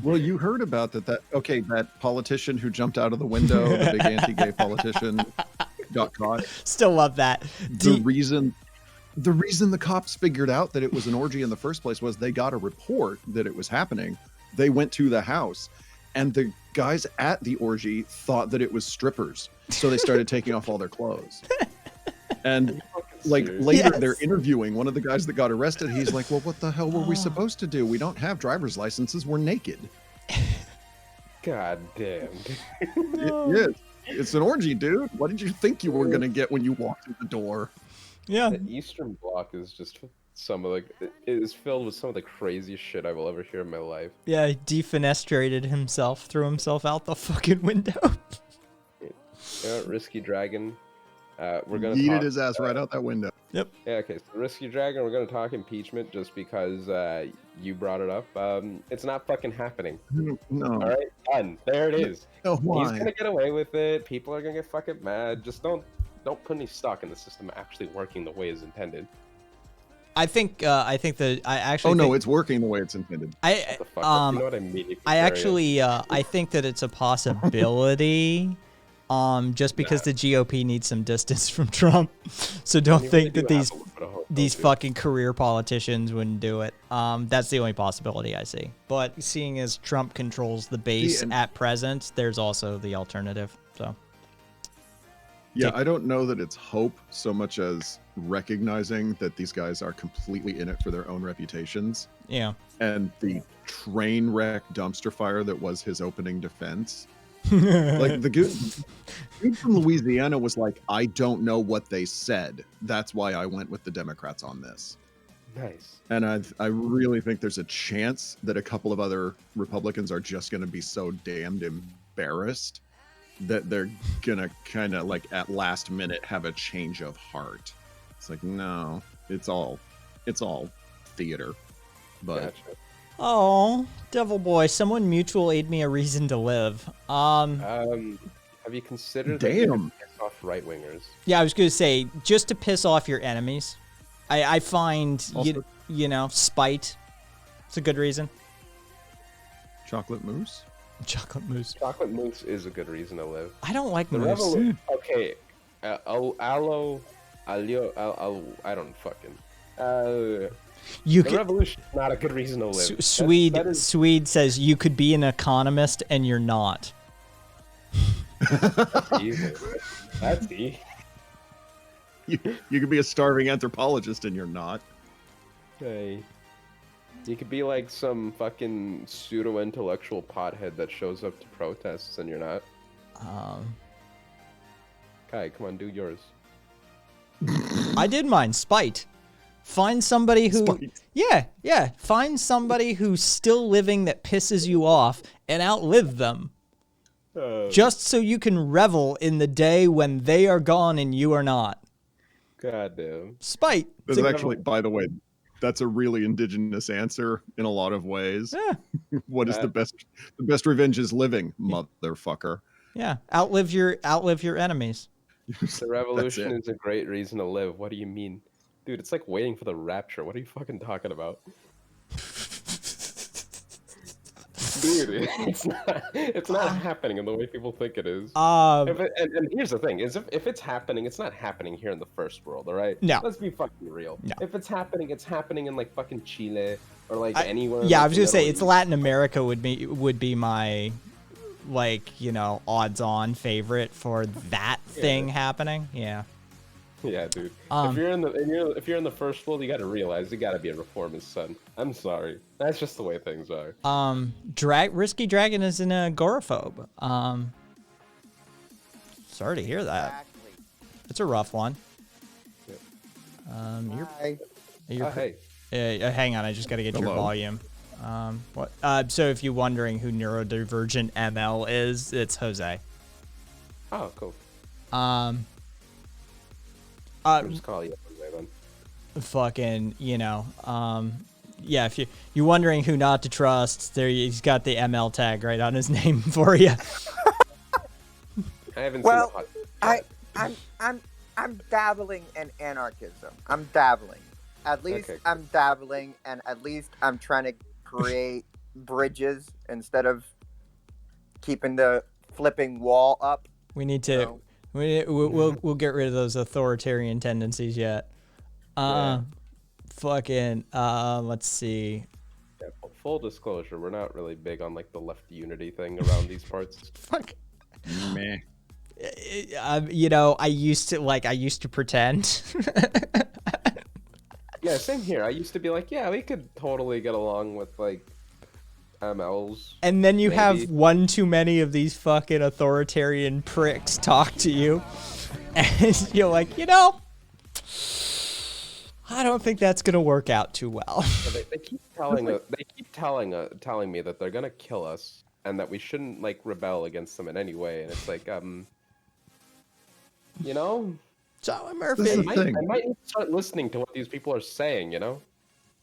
Well, you heard about that politician who jumped out of the window, the big anti-gay politician, got caught.
still love that.
The reason the cops figured out that it was an orgy in the first place was they got a report that it was happening. They went to the house, and the guys at the orgy thought that it was strippers, so they started taking off all their clothes. And like
serious?
later,
Yes.
they're interviewing one of the guys that got arrested. He's like, "Well, what the hell were we supposed to do? We don't have driver's licenses. We're naked."
God damn.
It is. It's an orgy, dude. What did you think you were gonna get when you walked through the door?
Yeah.
The Eastern Bloc is just it is filled with some of the craziest shit I will ever hear in my life.
Yeah, he defenestrated himself, threw himself out the fucking window.
Risky Dragon. We're gonna
Yeeted
talk,
his ass right out that window.
Yeah, okay. So Risky Dragon, we're gonna talk impeachment just because you brought it up. It's not fucking happening.
No.
All right, done. There it is.
No,
He's
why?
gonna get away with it. People are gonna get fucking mad. Just don't put any stock in the system actually working the way it's intended.
I think I actually
Oh no,
think,
it's working the way it's intended.
What the fuck? You know what I mean?
I actually I think that it's a possibility. Just because the GOP needs some distance from Trump, so don't think that these fucking career politicians wouldn't do it. That's the only possibility I see. But seeing as Trump controls the base
and-
at present, there's also the alternative. So
Yeah, I don't know that it's hope so much as recognizing that these guys are completely in it for their own reputations.
yeah,
And the train wreck dumpster fire that was his opening defense. Like the dude from Louisiana was like, I don't know what they said. That's why I went with the Democrats on this.
Nice.
And I really think there's a chance that a couple of other Republicans are just going to be so damned embarrassed that they're gonna kind of like at last minute have a change of heart. It's like, no, it's all theater. But
Gotcha.
Oh, Devil Boy, someone mutual aid me a reason to live.
Have you considered that you
damn.
can piss off right wingers?
Yeah, I was gonna say just to piss off your enemies. I find
Also-
you know, spite. It's a good reason.
Chocolate mousse.
Chocolate mousse.
Chocolate mousse is a good reason to live.
I don't like
The
mousse.
revolution. Okay. I don't fucking.
You
The
could.
revolution is not a good reason to live. That-
Swede
that is-
Swede says you could be an economist and you're not.
Jesus. That's E.
You could be a starving anthropologist and you're not.
Hey. You could be like some fucking pseudo-intellectual pothead that shows up to protests and you're not. Kai, come on, do yours.
I did mine. Spite. Find somebody who.
Spite.
Yeah. Find somebody who's still living that pisses you off and outlive them. Just so you can revel in the day when they are gone and you are not.
Goddamn.
Spite.
That's actually, by the way, that's a really indigenous answer in a lot of ways.
Yeah.
What is the best? The best revenge is living, motherfucker.
Yeah. Outlive your enemies.
The revolution
it.
is a great reason to live. What do you mean? Dude, it's like waiting for the rapture. What are you fucking talking about? Dude, it's not happening in the way people think it is. And here's the thing: is if it's happening, it's not happening here in the first world, all right?
No.
Let's be fucking real.
No.
If it's happening in like fucking Chile or like anywhere.
Yeah, I
like
was
the
gonna say
Middle
it's
East.
Latin America would be my, like, you know, odds-on favorite for that thing happening. Yeah.
Yeah, dude. If you're in the first world, you gotta realize you gotta be a reformist, son. I'm sorry. That's just the way things are.
Risky Dragon is an agoraphobe. Sorry to hear that. It's a rough one. You're
Hey.
hang on, I just gotta get your
Hello.
volume. What? So if you're wondering who neurodivergent ML is, it's Jose.
Oh, cool.
Uh,
I'll just call you Jose then.
fucking, you know, yeah, if you're wondering who not to trust, he's got the ML tag right on his name for you.
I haven't
Well,
seen the
I'm dabbling in anarchism. I'm dabbling. At least
Okay.
I'm dabbling, and at least I'm trying to create bridges instead of keeping the flipping wall up.
We need to.
No.
We'll get rid of those authoritarian tendencies yet. Fucking. Let's see.
Yeah, full disclosure, we're not really big on like the left unity thing around these parts.
Fuck.
Meh.
You know, I used to pretend.
Yeah, same here. I used to be like, yeah, we could totally get along with like MLs.
And then you
Maybe.
have one too many of these fucking authoritarian pricks talk to you, and you're like, you know, I don't think that's gonna work out too well.
They keep telling me that they're gonna kill us and that we shouldn't like rebel against them in any way. And it's like, you know,
So
This is
Murphy.
the thing.
I might need to start listening to what these people are saying. You know.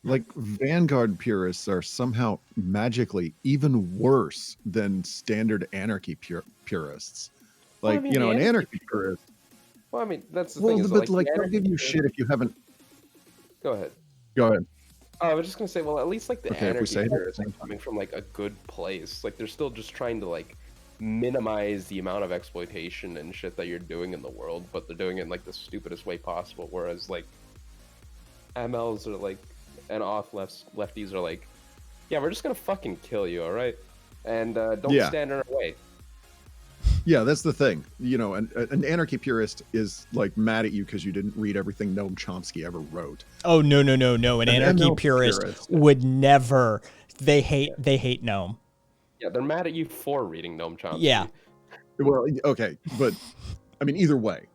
Like Vanguard purists are somehow magically even worse than standard anarchy purists.
Well, I
Like,
mean,
you know,
the
an
anarchy
anarchy purist.
Well, I mean, that's the
Well,
thing. Is,
but like,
the
they'll give you
anarchy-
shit if you haven't.
Go ahead.
Go ahead.
Oh, I was just gonna say, well, at least like the
Okay, if we
anarchy
say it,
purists are
then fine.
coming from like a good place. Like they're still just trying to like minimize the amount of exploitation and shit that you're doing in the world, but they're doing it in like the stupidest way possible. Whereas like MLs are like, and lefties are like, yeah, we're just gonna fucking kill you, all right? And don't
Yeah.
stand in our way.
Yeah, that's the thing. You know, an anarchy purist is like mad at you because you didn't read everything Noam Chomsky ever wrote.
Oh no. An anarchy
ML
purist
purist.
would never. They hate Gnome.
Yeah, they're mad at you for reading Noam Chomsky.
Yeah.
Well, okay, but I mean, either way,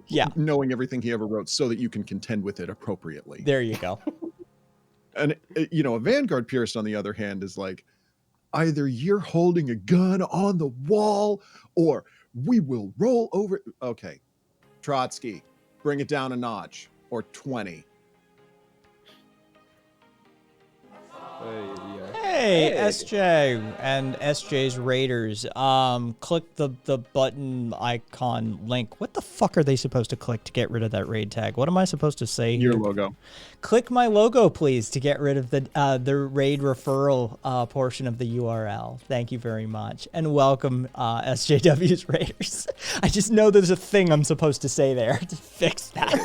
Yeah.
knowing everything he ever wrote so that you can contend with it appropriately.
There you go.
And you know, a Vanguard purist, on the other hand, is like, Either you're holding a gun on the wall or we will roll over. Okay, Trotsky, bring it down a notch, or 20.
Hey, SJ and SJ's Raiders. Click the button icon link. What the fuck are they supposed to click to get rid of that raid tag? What am I supposed to say
Your
here?
logo.
Click my logo, please, to get rid of the raid referral portion of the URL. Thank you very much, and welcome SJW's Raiders. I just know there's a thing I'm supposed to say there to fix that.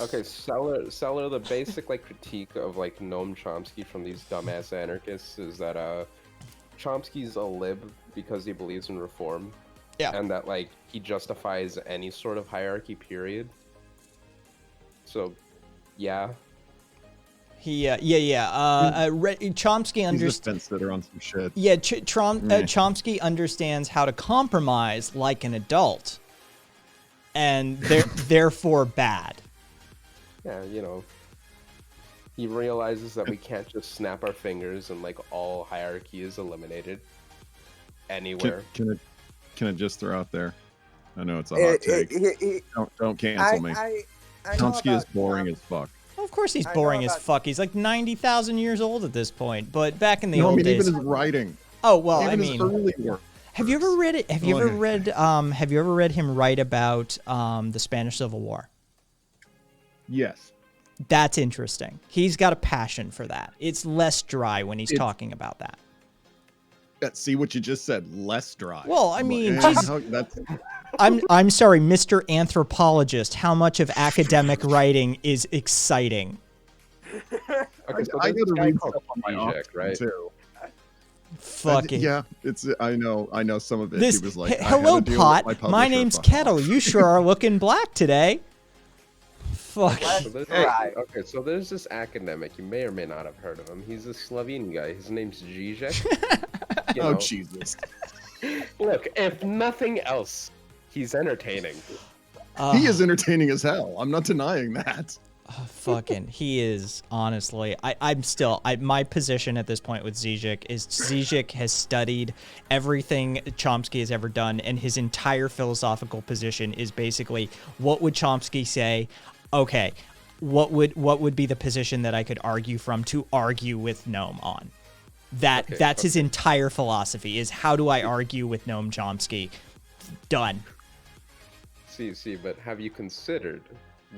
Okay, Seller, the basic like critique of like Noam Chomsky from these dumbass anarchists is that Chomsky's a lib because he believes in reform.
Yeah.
And that like he justifies any sort of hierarchy, period. So, yeah.
Chomsky
He's a
understands.
fence sitter on some shit.
Yeah, Chomsky understands how to compromise like an adult, and therefore bad.
Yeah, you know. He realizes that we can't just snap our fingers and like all hierarchy is eliminated anywhere.
Can I just throw out there? I know it's a hot take. Don't cancel me.
I
Chomsky is boring as fuck.
Well, of course he's boring as fuck. He's like 90,000 years old at this point. But back in the
No, I
old
mean
days.
even his writing.
Oh well,
Even
I
his
mean.
early work.
Have you ever read it? Have you
Go
ever
ahead.
read? Have you ever read him write about the Spanish Civil War?
Yes.
That's interesting. He's got a passion for that. It's less dry when he's talking about that.
See what you just said. Less dry.
Well, I mean,
Yeah,
Jesus.
that's
I'm sorry, Mr. Anthropologist. How much of academic writing is exciting?
Okay, so
I
there's this
gotta
guy
read
called
stuff on my
Zizek,
off
right?
too.
Fucking
Yeah, it's. I know some of it.
this.
He was like, I had
Hello,
to deal with
Pot.
my
My
publisher,
name's
fuck
Kettle.
off."
You sure are looking black today. Fuck.
So there's,
Right.
okay, so there's this academic. You may or may not have heard of him. He's a Slovene guy. His name's Zizek. You
Oh
know,
Jesus!
Look, if nothing else, he's entertaining.
He is entertaining as hell. I'm not denying that.
Fucking, he is, honestly. My position at this point with Zizek is Zizek has studied everything Chomsky has ever done, and his entire philosophical position is basically, what would Chomsky say? Okay, what would be the position that I could argue from to argue with Noam on? That's his entire philosophy, is how do I argue with Noam Chomsky? Done.
See, but have you considered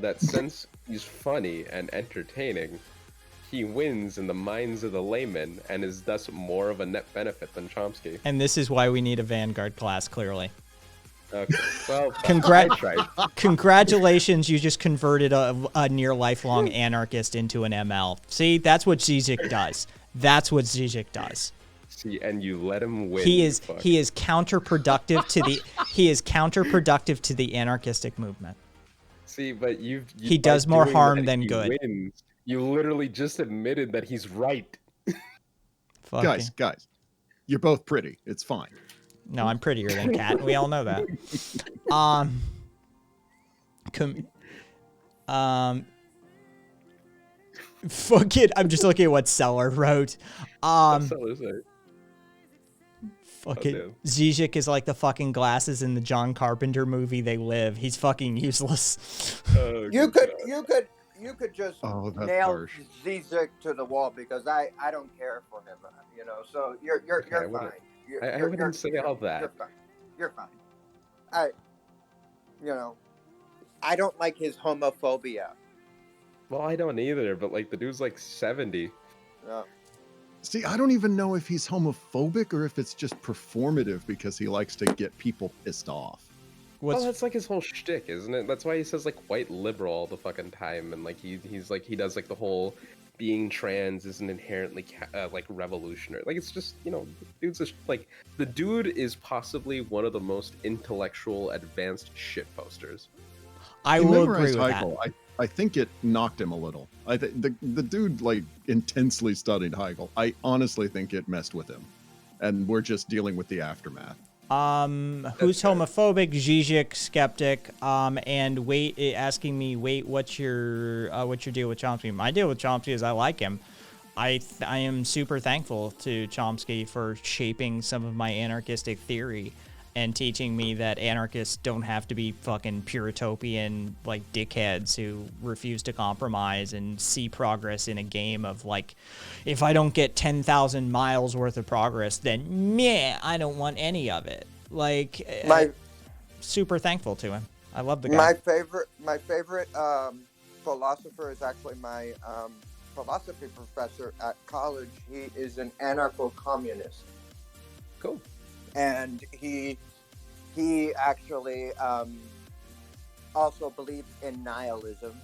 that since he's funny and entertaining, he wins in the minds of the layman and is thus more of a net benefit than Chomsky?
And this is why we need a Vanguard class, clearly.
Okay, well, I tried.
Congratulations, you just converted a near lifelong anarchist into an ML. See, that's what Zizek does. That's what Zizek does.
See, and you let him win.
He is counterproductive to the anarchistic movement.
See, but
He does more harm than good.
Wins, you literally just admitted that he's right.
Guys, you're both pretty. It's fine.
No, I'm prettier than Kat. We all know that. Fuck it. I'm just looking at what Seller wrote. Fucking Zizek is like the fucking glasses in the John Carpenter movie They Live. He's fucking useless.
You could just
that's
nail
harsh.
Zizek to the wall because I don't care for him, you know. So you're fine.
I wouldn't say all that.
You're fine. I don't like his homophobia.
Well, I don't either, but like the dude's like 70.
See, I don't even know if he's homophobic or if it's just performative because he likes to get people pissed off.
Well, that's like his whole shtick, isn't it? That's why he says like white liberal all the fucking time, and like he's like he does like the whole being trans isn't inherently like revolutionary. Like it's just, you know, dude's just, like the dude is possibly one of the most intellectual, advanced shit posters.
I
He
will
memorized
agree with
Hegel.
that.
I think it knocked him a little. I think the dude like intensely studied Hegel. I honestly think it messed with him, and we're just dealing with the aftermath.
Who's homophobic? Zizek, skeptic. And asking me, what's your deal with Chomsky? My deal with Chomsky is I like him. I am super thankful to Chomsky for shaping some of my anarchistic theory and teaching me that anarchists don't have to be fucking puritopian like dickheads who refuse to compromise and see progress in a game of like, if I don't get 10,000 miles worth of progress, then meh, I don't want any of it. Like, super thankful to him. I love the guy.
My favorite philosopher is actually my philosophy professor at college. He is an anarcho-communist.
Cool.
And he actually also believes in nihilism.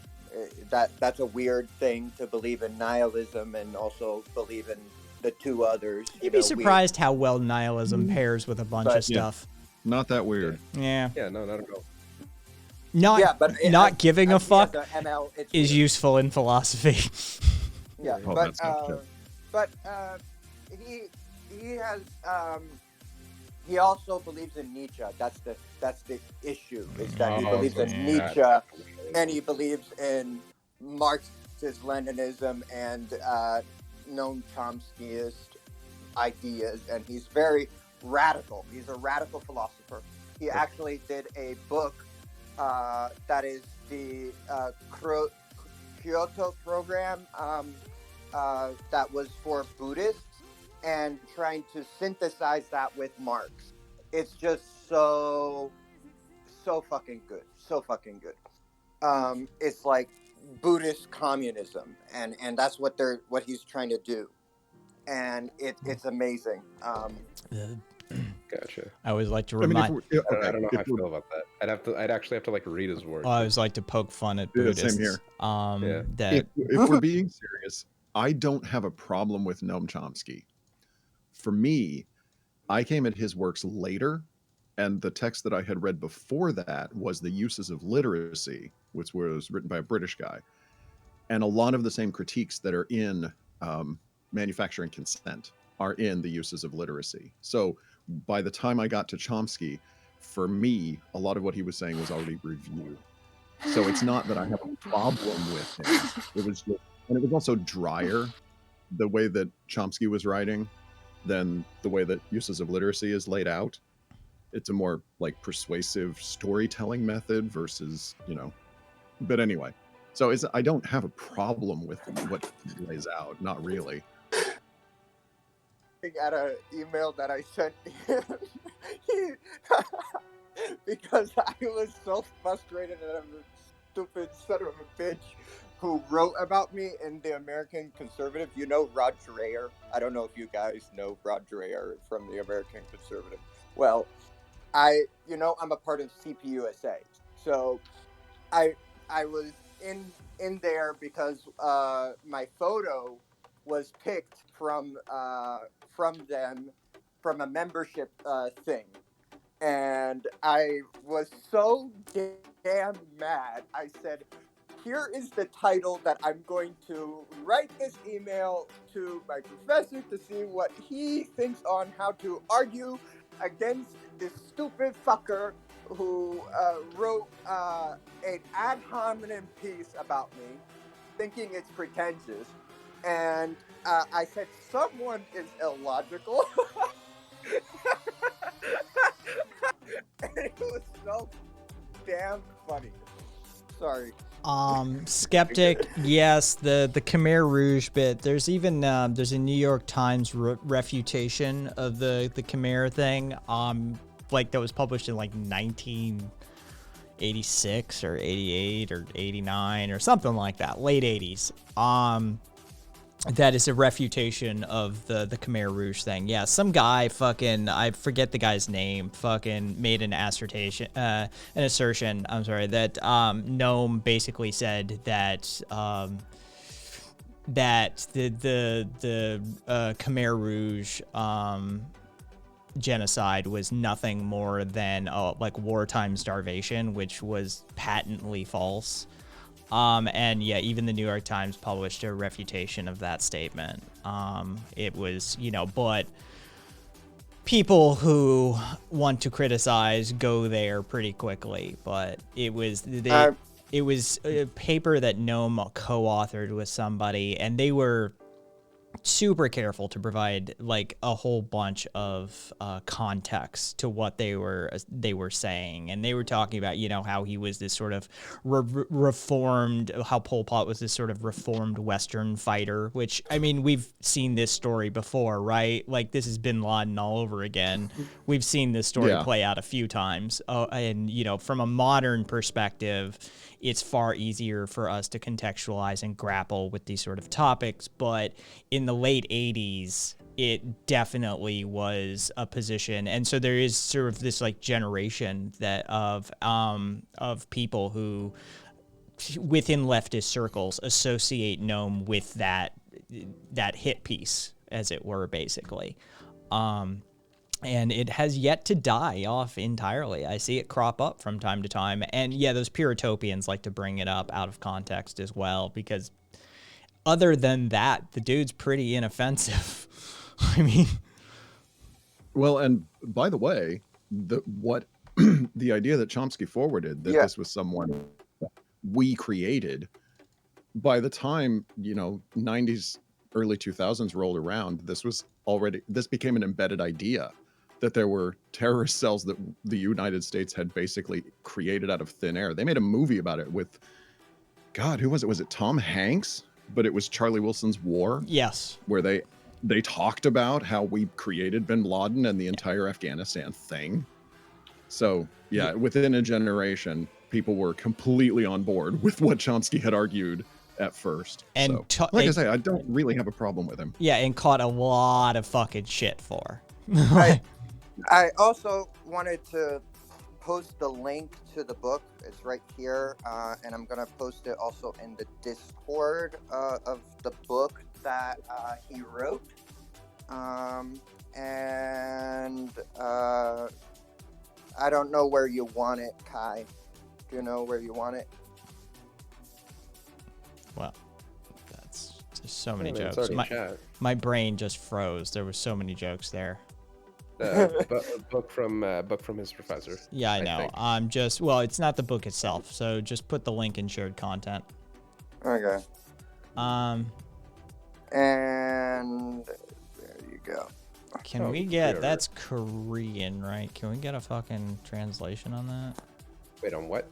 That's a weird thing to believe in nihilism and also believe in the two others.
You'd be surprised how well nihilism pairs with a bunch of stuff.
Not that weird.
Yeah.
Yeah, no, not at all.
Not giving a fuck
ML,
is useful in philosophy.
Yeah,
Oh,
but
that's not true.
he has he also believes in Nietzsche. That's the issue, is that he believes in Nietzsche, and he believes in Marxist Leninism and Noam Chomskyist ideas, and he's very radical. He's a radical philosopher. He actually did a book that is the Kyoto program that was for Buddhists, and trying to synthesize that with Marx. It's just so fucking good. So fucking good. It's like Buddhist communism, and that's what he's trying to do. And it's amazing.
Gotcha.
I always like to
I mean,
remind.
I don't know how I feel about that. I'd actually have to like read his work.
I always like to poke fun at
Yeah,
Buddhists.
same here.
That
If we're being serious, I don't have a problem with Noam Chomsky. For me, I came at his works later, and the text that I had read before that was The Uses of Literacy, which was written by a British guy. And a lot of the same critiques that are in Manufacturing Consent are in The Uses of Literacy. So by the time I got to Chomsky, for me, a lot of what he was saying was already reviewed. So it's not that I have a problem with him. It was just, and it was also drier, the way that Chomsky was writing, than the way that Uses of Literacy is laid out. It's a more like persuasive storytelling method versus, but anyway. So I don't have a problem with what he lays out, not really.
At an email that I sent him because I was so frustrated at a stupid son of a bitch who wrote about me in the American Conservative. You know Rod Dreher? I don't know if you guys know Rod Dreher from the American Conservative. Well, I'm a part of CPUSA. So I was in there because my photo was picked from them, from a membership thing. And I was so damn mad. I said, here is the title that I'm going to write this email to my professor to see what he thinks on how to argue against this stupid fucker who wrote an ad hominem piece about me, thinking it's pretentious. And I said, someone is illogical. And it was so damn funny. Sorry.
Skeptic, yes, the Khmer Rouge bit. There's even there's a New York Times refutation of the Khmer thing. Like that was published in like 1986 or 88 or 89 or something like that, late 80s. That is a refutation of the Khmer Rouge thing. Yeah, some guy fucking, I forget the guy's name, fucking made an assertion, that Noam basically said that that the Khmer Rouge genocide was nothing more than like wartime starvation, which was patently false. And yeah, even the New York Times published a refutation of that statement. It was, but people who want to criticize go there pretty quickly. But it was it was a paper that Noam co-authored with somebody, and they were super careful to provide like a whole bunch of context to what they were saying, and they were talking about, you know, how he was this sort of reformed, how Pol Pot was this sort of reformed Western fighter, which, I mean, we've seen this story before, right? Like, this is Bin Laden all over again. We've seen this story play out a few times, and, you know, from a modern perspective, it's far easier for us to contextualize and grapple with these sort of topics. But in the late 80s, it definitely was a position. And so there is sort of this like generation that of people who within leftist circles associate Gnome with that hit piece, as it were, basically. And it has yet to die off entirely. I see it crop up from time to time. And yeah, those Puritopians like to bring it up out of context as well, because other than that, the dude's pretty inoffensive. I mean...
Well, and by the way, the idea that Chomsky forwarded, that this was someone we created, by the time, you know, 90s, early 2000s rolled around, this became an embedded idea. That there were terrorist cells that the United States had basically created out of thin air. They made a movie about it with, God, who was it? Was it Tom Hanks? But it was Charlie Wilson's War.
Yes.
Where they talked about how we created Bin Laden and the entire Afghanistan thing. So, yeah, within a generation, people were completely on board with what Chomsky had argued at first.
And
so, like I say, I don't really have a problem with him.
Yeah, and caught a lot of fucking shit for.
I also wanted to post the link to the book. It's right here, and I'm going to post it also in the Discord of the book that he wrote. And I don't know where you want it, Kai. Do you know where you want it?
Well, there's so many jokes. My brain just froze. There were so many jokes there.
Book from his professor.
Yeah, I know. It's not the book itself, so just put the link in shared content.
Okay.
And
there you go.
Can we get, that's Korean, right? Can we get a fucking translation on that?
Wait, on what?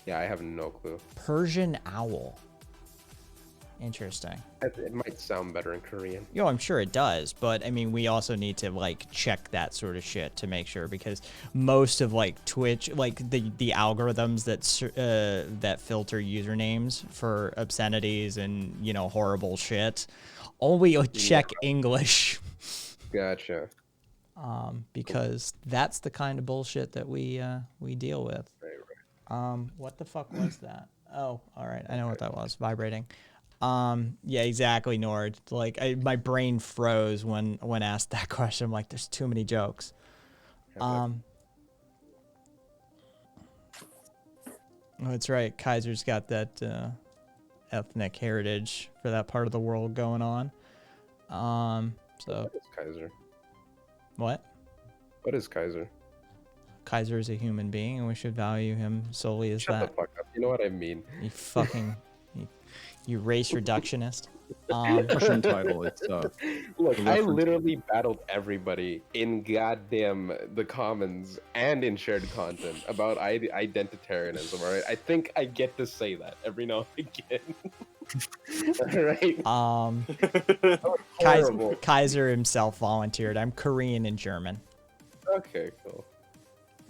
Yeah, I have no clue.
Persian owl. Interesting.
It might sound better in Korean.
Yo, I'm sure it does, but I mean, we also need to like check that sort of shit to make sure, because most of like Twitch, like the algorithms that filter usernames for obscenities and, you know, horrible shit, only check English.
Gotcha.
Because that's the kind of bullshit that we deal with.
Right.
What the fuck was that? Oh, all right, I know what that was. Vibrating. Yeah, exactly, Nord. Like, my brain froze when asked that question. I'm like, there's too many jokes. Oh, that's right. Kaiser's got that ethnic heritage for that part of the world going on. So.
What is Kaiser?
What?
What is Kaiser?
Kaiser is a human being, and we should value him solely as
Shut
that.
the fuck up. You know what I mean.
You fucking. You race reductionist.
Russian title. It's
look. I literally battled everybody in goddamn the comments and in shared content about identitarianism. All right, I think I get to say that every now and again. All right.
Kaiser himself volunteered. I'm Korean and German.
Okay, cool.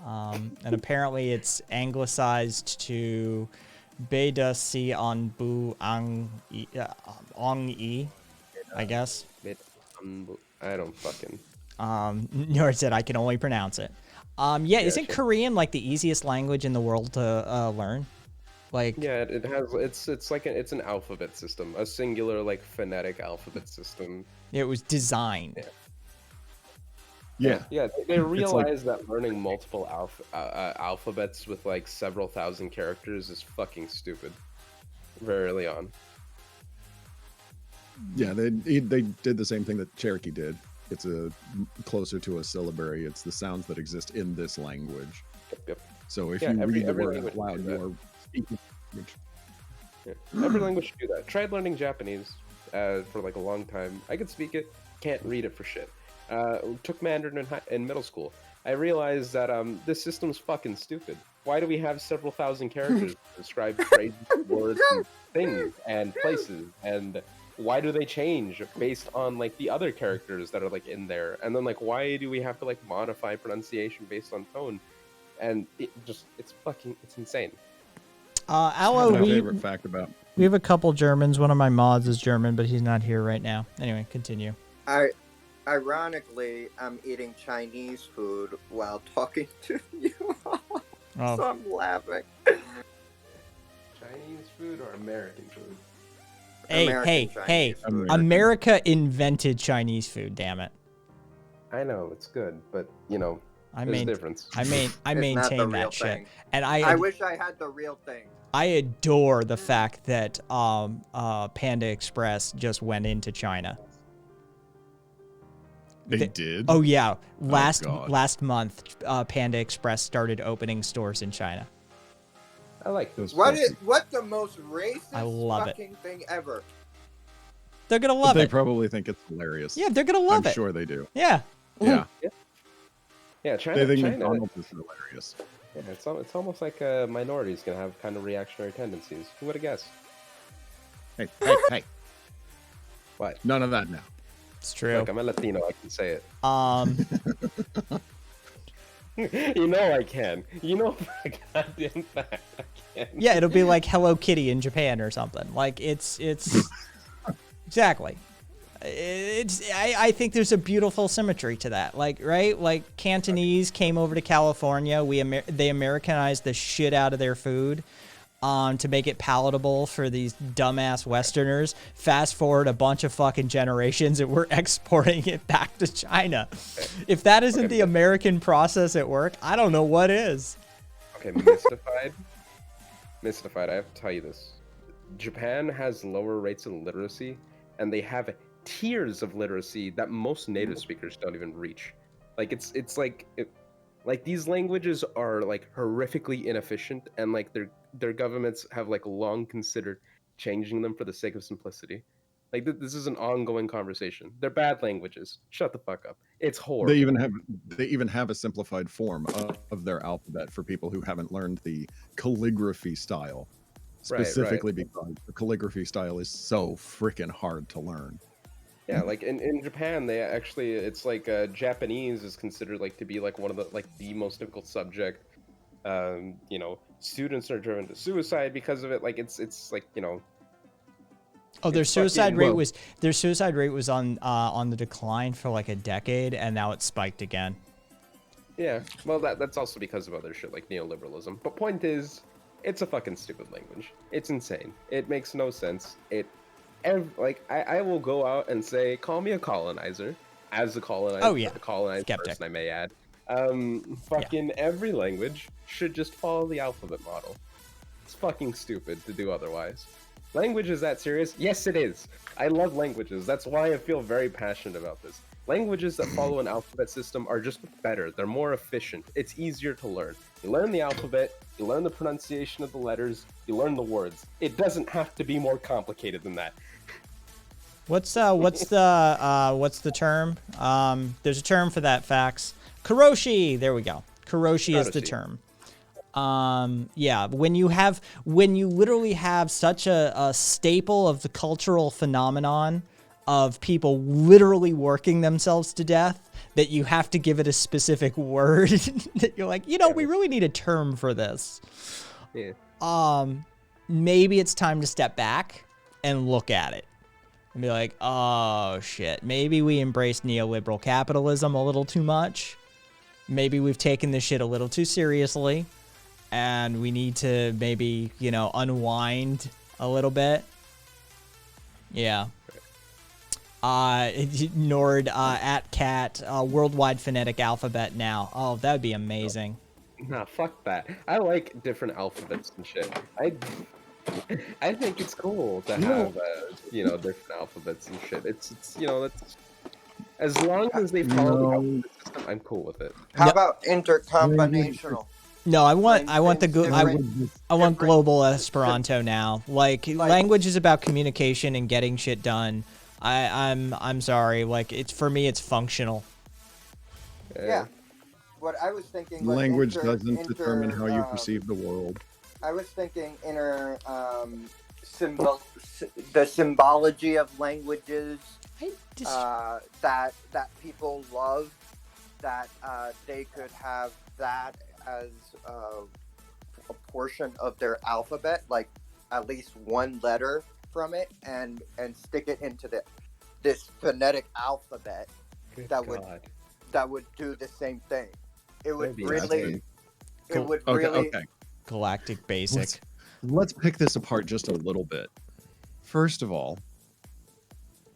And apparently it's anglicized to Beda Si On Bu Ang I, I guess.
I don't fucking.
Nor said I can only pronounce it. Yeah, isn't Korean like the easiest language in the world to learn? Like,
yeah, it has. It's like it's an alphabet system, a singular like phonetic alphabet system.
It was designed.
Yeah.
They realize that learning multiple alphabets with like several thousand characters is fucking stupid. Very early on.
Yeah, they did the same thing that Cherokee did. It's closer to a syllabary. It's the sounds that exist in this language.
Yep.
So if you read the word out loud, you are speaking language.
Yeah. Every language should do that. Tried learning Japanese for like a long time. I could speak it, can't read it for shit. Took Mandarin in middle school. I realized that this system's fucking stupid. Why do we have several thousand characters to describe phrases, words, and things, and places? And why do they change based on like the other characters that are like in there? And then like why do we have to like modify pronunciation based on tone? And it's insane.
Aloe,
My favorite fact about
we have a couple Germans. One of my mods is German, but he's not here right now. Anyway, continue.
Ironically, I'm eating Chinese food while talking to you.
Oh.
So I'm laughing.
Chinese food or American food?
Hey,
Chinese food.
America invented Chinese food. Damn it.
I know it's good, but you know, there's a difference.
I
It's not the
maintain
real
that shit,
thing.
and
I wish I had the real thing.
I adore the fact that Panda Express just went into China.
they did.
Oh yeah,
God.
last month, Panda Express started opening stores in China.
I like those.
What the most racist
I love it.
fucking thing ever?
They're gonna love
They
it.
probably think it's hilarious.
Yeah, they're gonna love
I'm
it.
sure they do.
Yeah.
Yeah.
Yeah, China.
They think
China,
McDonald's is hilarious.
yeah, it's almost like minorities gonna have kind of reactionary tendencies. Who would have guessed?
Hey.
What?
None of that now.
It's true.
Look, I'm a Latino. I can say it. You know I can. You know for a goddamn fact I can.
Yeah, it'll be like Hello Kitty in Japan or something. Like it's exactly. I think there's a beautiful symmetry to that. Like, right? Like Cantonese came over to California. They Americanized the shit out of their food to make it palatable for these dumbass Westerners. Fast forward a bunch of fucking generations and we're exporting it back to China. If that isn't the American process at work, I don't know what is.
Okay, mystified. I have to tell you this. Japan has lower rates of literacy, and they have tiers of literacy that most native speakers don't even reach. Like it's like these languages are like horrifically inefficient, and like their governments have like long considered changing them for the sake of simplicity. Like this is an ongoing conversation. They're bad languages. Shut the fuck up. It's horrible.
They even have a simplified form of their alphabet for people who haven't learned the calligraphy style. Specifically because the calligraphy style is so freaking hard to learn.
Yeah, like in Japan, they actually, it's like Japanese is considered like to be like one of the most difficult subject. You know, students are driven to suicide because of it. Like it's like, you know.
Oh, their suicide rate was on the decline for like a decade, and now it's spiked again.
Yeah, well that's also because of other shit like neoliberalism. But point is, it's a fucking stupid language. It's insane. It makes no sense. I will go out and say, call me a colonizer, as a colonizer.
Oh yeah,
a colonized
skeptic.
person, I may add. Every language should just follow the alphabet model. It's fucking stupid to do otherwise. Language is that serious? Yes, it is. I love languages. That's why I feel very passionate about this. Languages that follow an alphabet system are just better. They're more efficient. It's easier to learn. You learn the alphabet, you learn the pronunciation of the letters, you learn the words. It doesn't have to be more complicated than that.
What's the term? There's a term for that, Fax. Karoshi. There we go. Karoshi is the term. Yeah, when you literally have such a staple of the cultural phenomenon of people literally working themselves to death that you have to give it a specific word that you're like, we really need a term for this.
Yeah.
Maybe it's time to step back and look at it and be like, oh shit, maybe we embraced neoliberal capitalism a little too much. Maybe we've taken this shit a little too seriously. And we need to maybe, unwind a little bit. Yeah. Nord at Cat worldwide phonetic alphabet now. Oh, that would be amazing.
Nah, fuck that. I like different alphabets and shit. I think it's cool to have different alphabets and shit. It's that's as long as they follow the alphabet system, I'm cool with it.
How about intercombinational?
No, I want the
Different-
I want
different-
global Esperanto now. Like language is about communication and getting shit done. I'm sorry. Like it's for me, it's functional.
Yeah. What I was thinking. Like,
Language doesn't determine how you perceive the world.
I was thinking the symbology of languages that people love, that they could have that as a portion of their alphabet, like at least one letter from it, and stick it into this phonetic alphabet that would do the same thing. It would really. It would really.
Okay.
Galactic Basic.
Let's pick this apart just a little bit. First of all,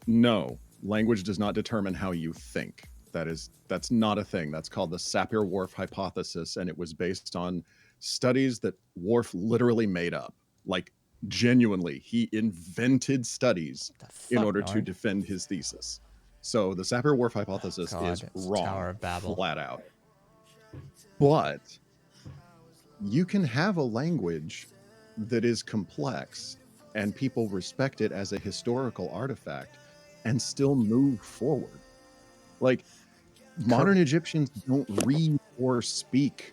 no, language does not determine how you think. That's not a thing. That's called the Sapir-Whorf hypothesis, and it was based on studies that Whorf literally made up. Like, genuinely, he invented studies in order to defend his thesis. So the Sapir-Whorf hypothesis is wrong,
Tower of Babel.
flat out. But you can have a language that is complex and people respect it as a historical artifact and still move forward. Like, modern Egyptians don't read or speak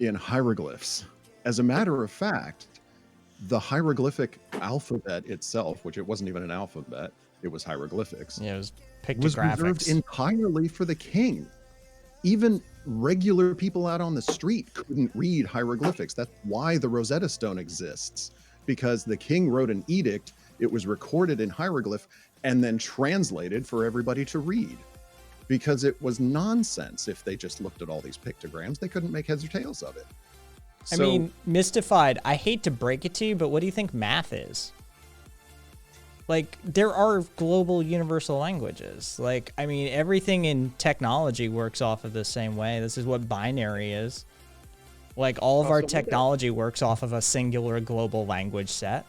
in hieroglyphs. As a matter of fact, the hieroglyphic alphabet itself, which it wasn't even an alphabet, it was hieroglyphics.
Yeah, it was
Was reserved
pictographics.
entirely for the king. Even regular people out on the street couldn't read hieroglyphics. That's why the Rosetta Stone exists, because the king wrote an edict, it was recorded in hieroglyph, and then translated for everybody to read. Because it was nonsense if they just looked at all these pictograms. They couldn't make heads or tails of it.
I mean, mystified. I hate to break it to you, but what do you think math is? Like, there are global universal languages. Like, I mean, everything in technology works off of the same way. This is what binary is. Like, all of our technology works off of a singular global language set.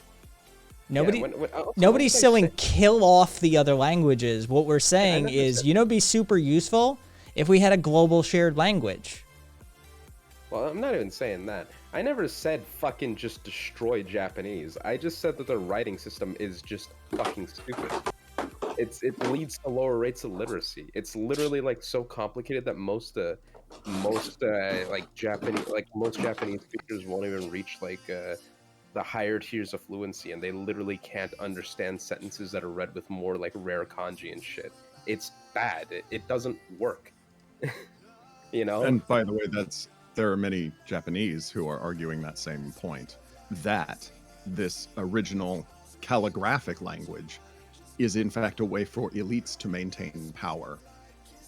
Nobody's saying kill off the other languages. What we're saying is, it'd be super useful if we had a global shared language.
Well, I'm not even saying that. I never said fucking just destroy Japanese. I just said that their writing system is just fucking stupid. It leads to lower rates of literacy. It's literally like so complicated that most Japanese speakers won't even reach the higher tiers of fluency, and they literally can't understand sentences that are read with more like rare kanji and shit. It's bad. It doesn't work.
And by the way, there are many Japanese who are arguing that same point, that this original calligraphic language is in fact a way for elites to maintain power.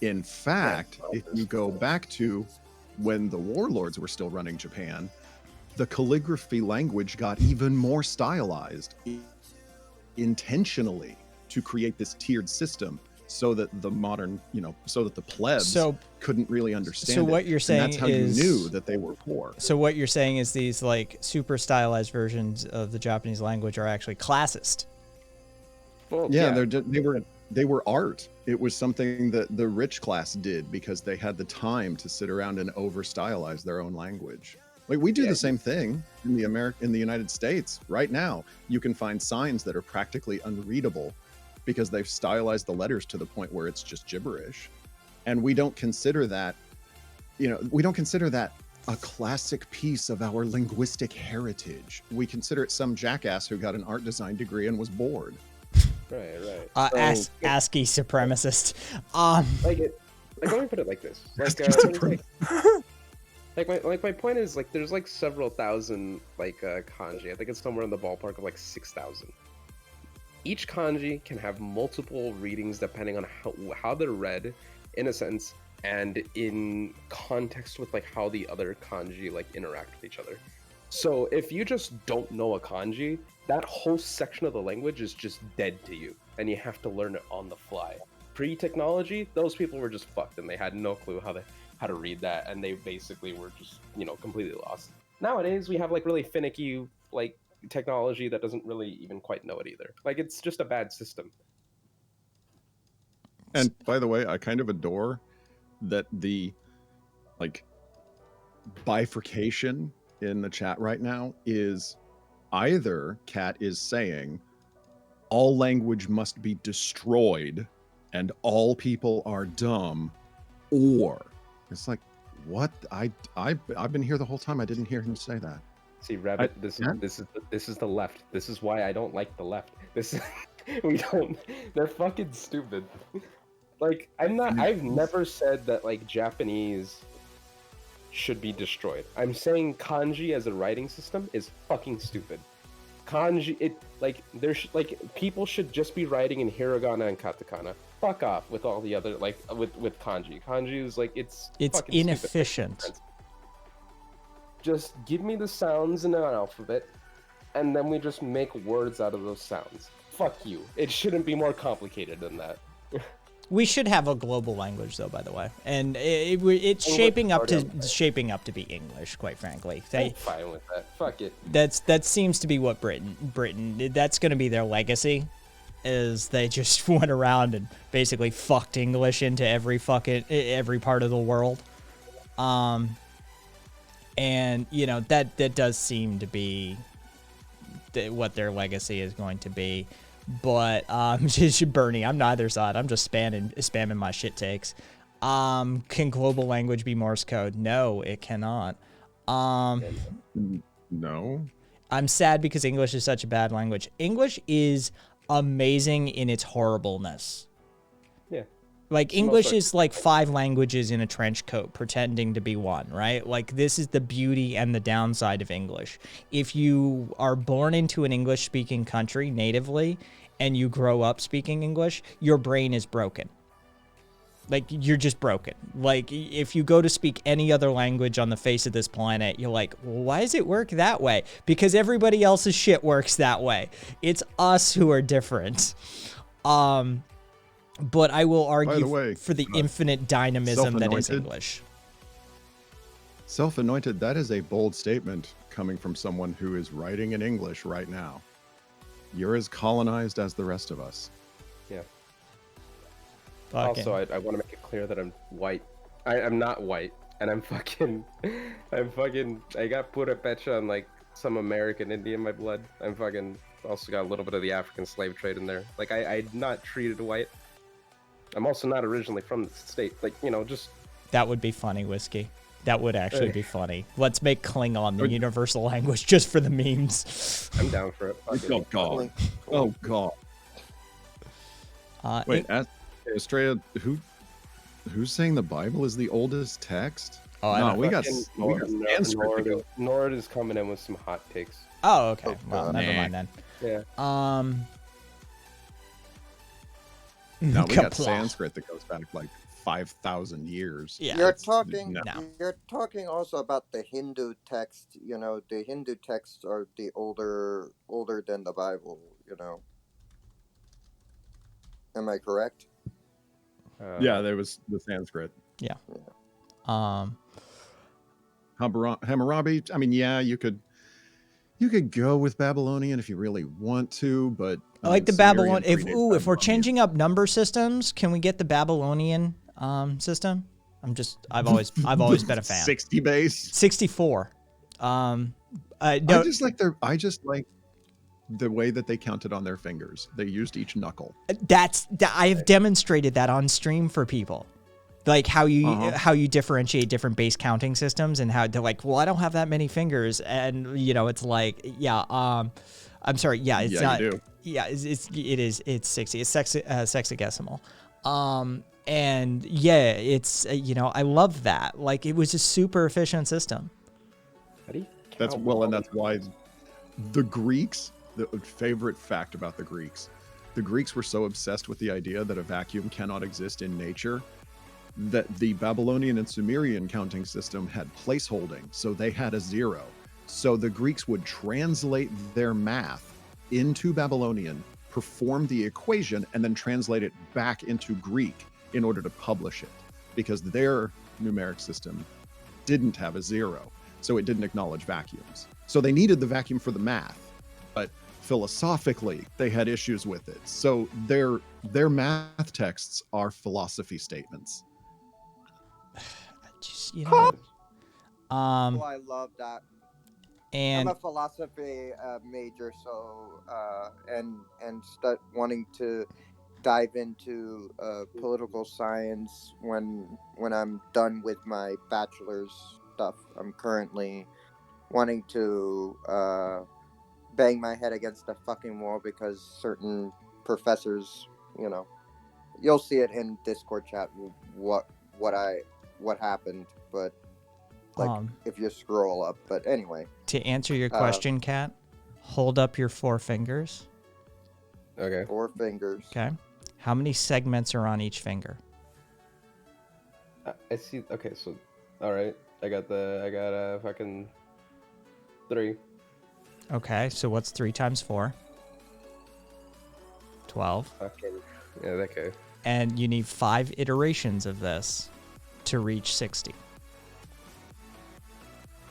In fact, if you go back to when the warlords were still running Japan, the calligraphy language got even more stylized intentionally to create this tiered system so that the modern, so that the plebs couldn't really understand
So
it.
what you're saying
and that's how
is,
you knew that they were poor.
So what you're saying is these like super stylized versions of the Japanese language are actually classist.
Well,
Yeah, they were art. It was something that the rich class did because they had the time to sit around and over stylize their own language. Like, we do the same thing in the United States right now. You can find signs that are practically unreadable because they've stylized the letters to the point where it's just gibberish. And we don't consider that, a classic piece of our linguistic heritage. We consider it some jackass who got an art design degree and was bored.
Right.
ASCII supremacist.
Let me put it like this. My point is, like, there's like several thousand kanji. I think it's somewhere in the ballpark of like 6,000. Each kanji can have multiple readings depending on how they're read, in a sense, and in context with like how the other kanji like interact with each other. So if you just don't know a kanji, that whole section of the language is just dead to you, and you have to learn it on the fly. Pre-technology, those people were just fucked, and they had no clue how to read that, and they basically were just, completely lost. Nowadays, we have like really finicky like technology that doesn't really even quite know it either. Like, it's just a bad system.
And by the way, I kind of adore that bifurcation in the chat right now is either Cat is saying all language must be destroyed and all people are dumb, or it's like, what? I've been here the whole time. I didn't hear him say that.
See, Rabbit, this is the left. This is why I don't like the left. They're fucking stupid. Like, I've never said that like Japanese should be destroyed. I'm saying kanji as a writing system is fucking stupid. Kanji, people should just be writing in hiragana and katakana. Fuck off with all the other, like, with kanji. Kanji is like, it's
inefficient.
Stupid. Just give me the sounds in an alphabet, and then we just make words out of those sounds. Fuck you. It shouldn't be more complicated than that.
We should have a global language, though, by the way, and it's shaping up to be English. Quite frankly,
I'm fine with that. Fuck it.
That seems to be what Britain. That's going to be their legacy, is they just went around and basically fucked English into every part of the world. And you know that does seem to be what their legacy is going to be. But Bernie, I'm neither side. I'm just spamming my shit takes. Can global language be Morse code? No, it cannot.
No.
I'm sad because English is such a bad language. English is amazing in its horribleness.
Yeah.
Like, English is like 5 languages in a trench coat pretending to be one, right? Like, this is the beauty and the downside of English. If you are born into an English-speaking country natively and you grow up speaking English, your brain is broken. Like, you're just broken. Like, if you go to speak any other language on the face of this planet, you're like, well, why does it work that way? Because everybody else's shit works that way. It's us who are different. But I will argue for the infinite dynamism that is English.
Self-anointed, that is a bold statement coming from someone who is writing in English right now. You're as colonized as the rest of us.
Yeah.
Fucking.
Also, I want to make it clear that I'm white. I'm not white, and I got pura pecha and like some American Indian in my blood. Also got a little bit of the African slave trade in there. Like, I'm not treated white. I'm also not originally from the state. Like, you know, just...
That would be funny, Whiskey. That would actually be funny. Let's make Klingon the universal language just for the memes.
I'm down for it.
Oh, God. Oh, God. Wait, Estrella, who's saying the Bible is the oldest text?
Oh,
no, we got Sanskrit.
Nord is coming in with some hot takes.
Oh, okay. Well, never mind then.
Yeah.
No, we got Sanskrit that goes back like 5,000 years.
Yeah.
You're talking also about the Hindu text. You know, the Hindu texts are the older than the Bible. You know. Am I correct?
Yeah, there was the Sanskrit.
Yeah.
Hammurabi. I mean, yeah, you could go with Babylonian if you really want to, but
I like the Babylonian. If we're changing up number systems, can we get the Babylonian system? I've always been a fan.
60 base.
64. No.
I just like the way that they counted on their fingers. They used each knuckle.
I have demonstrated that on stream for people. Like how you differentiate different base counting systems, and how they're like, well, I don't have that many fingers, and you know, it's like, I'm sorry, it's not.
You do.
Yeah, it's 60. It's sexagesimal. And yeah, it's I love that. Like, it was a super efficient system.
That's why the Greeks. The favorite fact about the Greeks were so obsessed with the idea that a vacuum cannot exist in nature, that the Babylonian and Sumerian counting system had placeholding, so they had a 0. So the Greeks would translate their math into Babylonian, perform the equation, and then translate it back into Greek in order to publish it, because their numeric system didn't have a 0, so it didn't acknowledge vacuums. So they needed the vacuum for the math, but philosophically they had issues with it. So their math texts are philosophy statements.
Um,
Oh, I love that.
and
I'm a philosophy major, so and start wanting to dive into political science when I'm done with my bachelor's stuff. I'm currently wanting to bang my head against a fucking wall because certain professors, you know, you'll see it in Discord chat what what happened, but like if you scroll up. But anyway,
to answer your question, Kat, hold up your 4 fingers.
Okay.
4 fingers.
Okay. How many segments are on each finger?
I see. Okay, so, all right. I got fucking 3.
Okay, so what's 3 times 4? 12.
Fucking yeah, okay.
And you need 5 iterations of this to reach 60.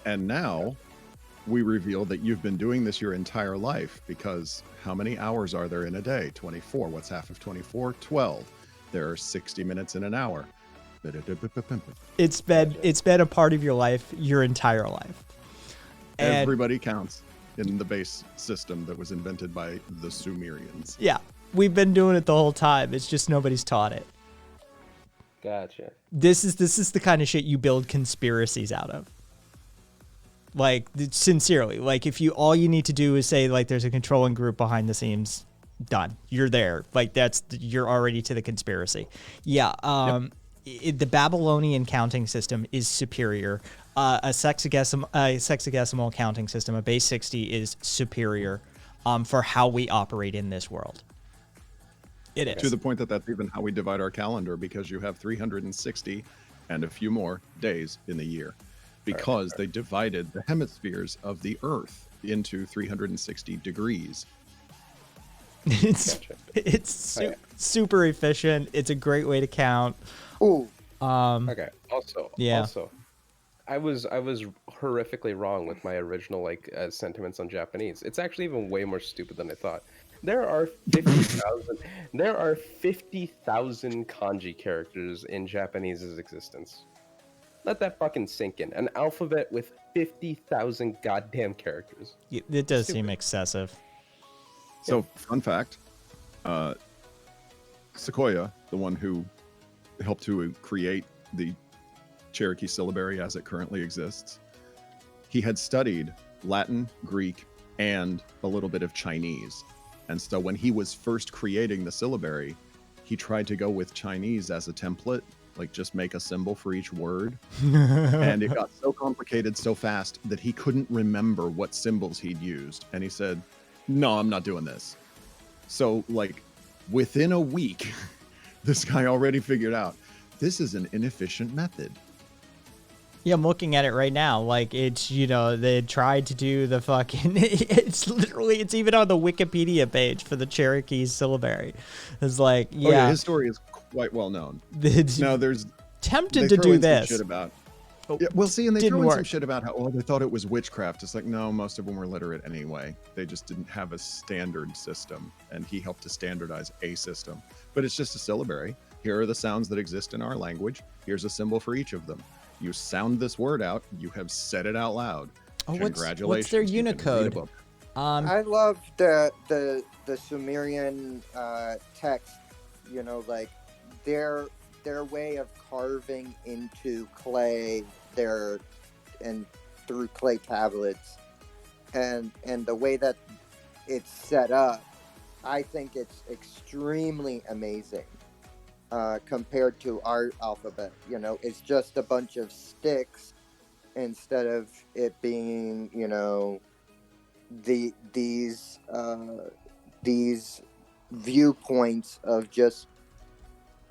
And now we reveal that you've been doing this your entire life, because how many hours are there in a day? 24. What's half of 24? 12. There are 60 minutes in an hour.
It's been a part of your life your entire life. And
everybody counts in the base system that was invented by the Sumerians.
yeah, we've been doing it the whole time. It's just nobody's taught it.
Gotcha.
This is the kind of shit you build conspiracies out of. Like, sincerely, like if all you need to do is say like there's a controlling group behind the scenes, done. You're there. Like you're already to the conspiracy. Yeah. The Babylonian counting system is superior. A sexagesimal counting system, a base 60, is superior for how we operate in this world. It is.
To the point that that's even how we divide our calendar, because you have 360 and a few more days in the year, because they divided the hemispheres of the Earth into 360 degrees.
It's super efficient. It's a great way to count.
Ooh.
Okay. Also,
yeah.
I was horrifically wrong with my original sentiments on Japanese. It's actually even way more stupid than I thought. There are 50,000 kanji characters in Japanese's existence. Let that fucking sink in. An alphabet with 50,000 goddamn characters.
It does seem excessive.
So, fun fact, Sequoia, the one who helped to create the Cherokee syllabary as it currently exists, he had studied Latin, Greek, and a little bit of Chinese. And so when he was first creating the syllabary, he tried to go with Chinese as a template, like just make a symbol for each word. And it got so complicated so fast that he couldn't remember what symbols he'd used. And he said, no, I'm not doing this. So like within a week, this guy already figured out this is an inefficient method.
Yeah, I'm looking at it right now. Like, it's, they tried to do the fucking... It's even on the Wikipedia page for the Cherokee syllabary. It's like, yeah.
Oh, yeah, his story is quite well known. Now, there's...
Tempted to do this.
Shit about, yeah, well, see, and they throw in some shit about how, they thought it was witchcraft. It's like, no, most of them were literate anyway. They just didn't have a standard system, and he helped to standardize a system. But it's just a syllabary. Here are the sounds that exist in our language. Here's a symbol for each of them. You sound this word out, you have said it out loud.
Oh,
Congratulations.
what's their Unicode?
I love the Sumerian text, like their way of carving into clay and through clay tablets, and the way that it's set up, I think it's extremely amazing. Compared to our alphabet, it's just a bunch of sticks instead of it being, these viewpoints of just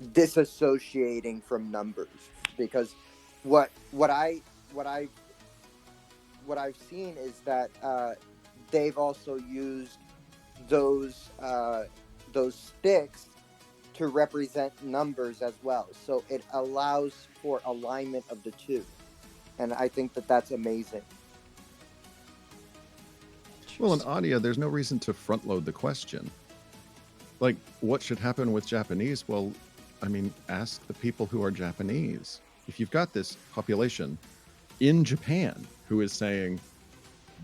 disassociating from numbers. Because what I've seen is that they've also used those sticks to represent numbers as well. So it allows for alignment of the two. And I think that that's amazing.
Well, in Adia, there's no reason to front load the question. Like, what should happen with Japanese? Well, I mean, ask the people who are Japanese. If you've got this population in Japan who is saying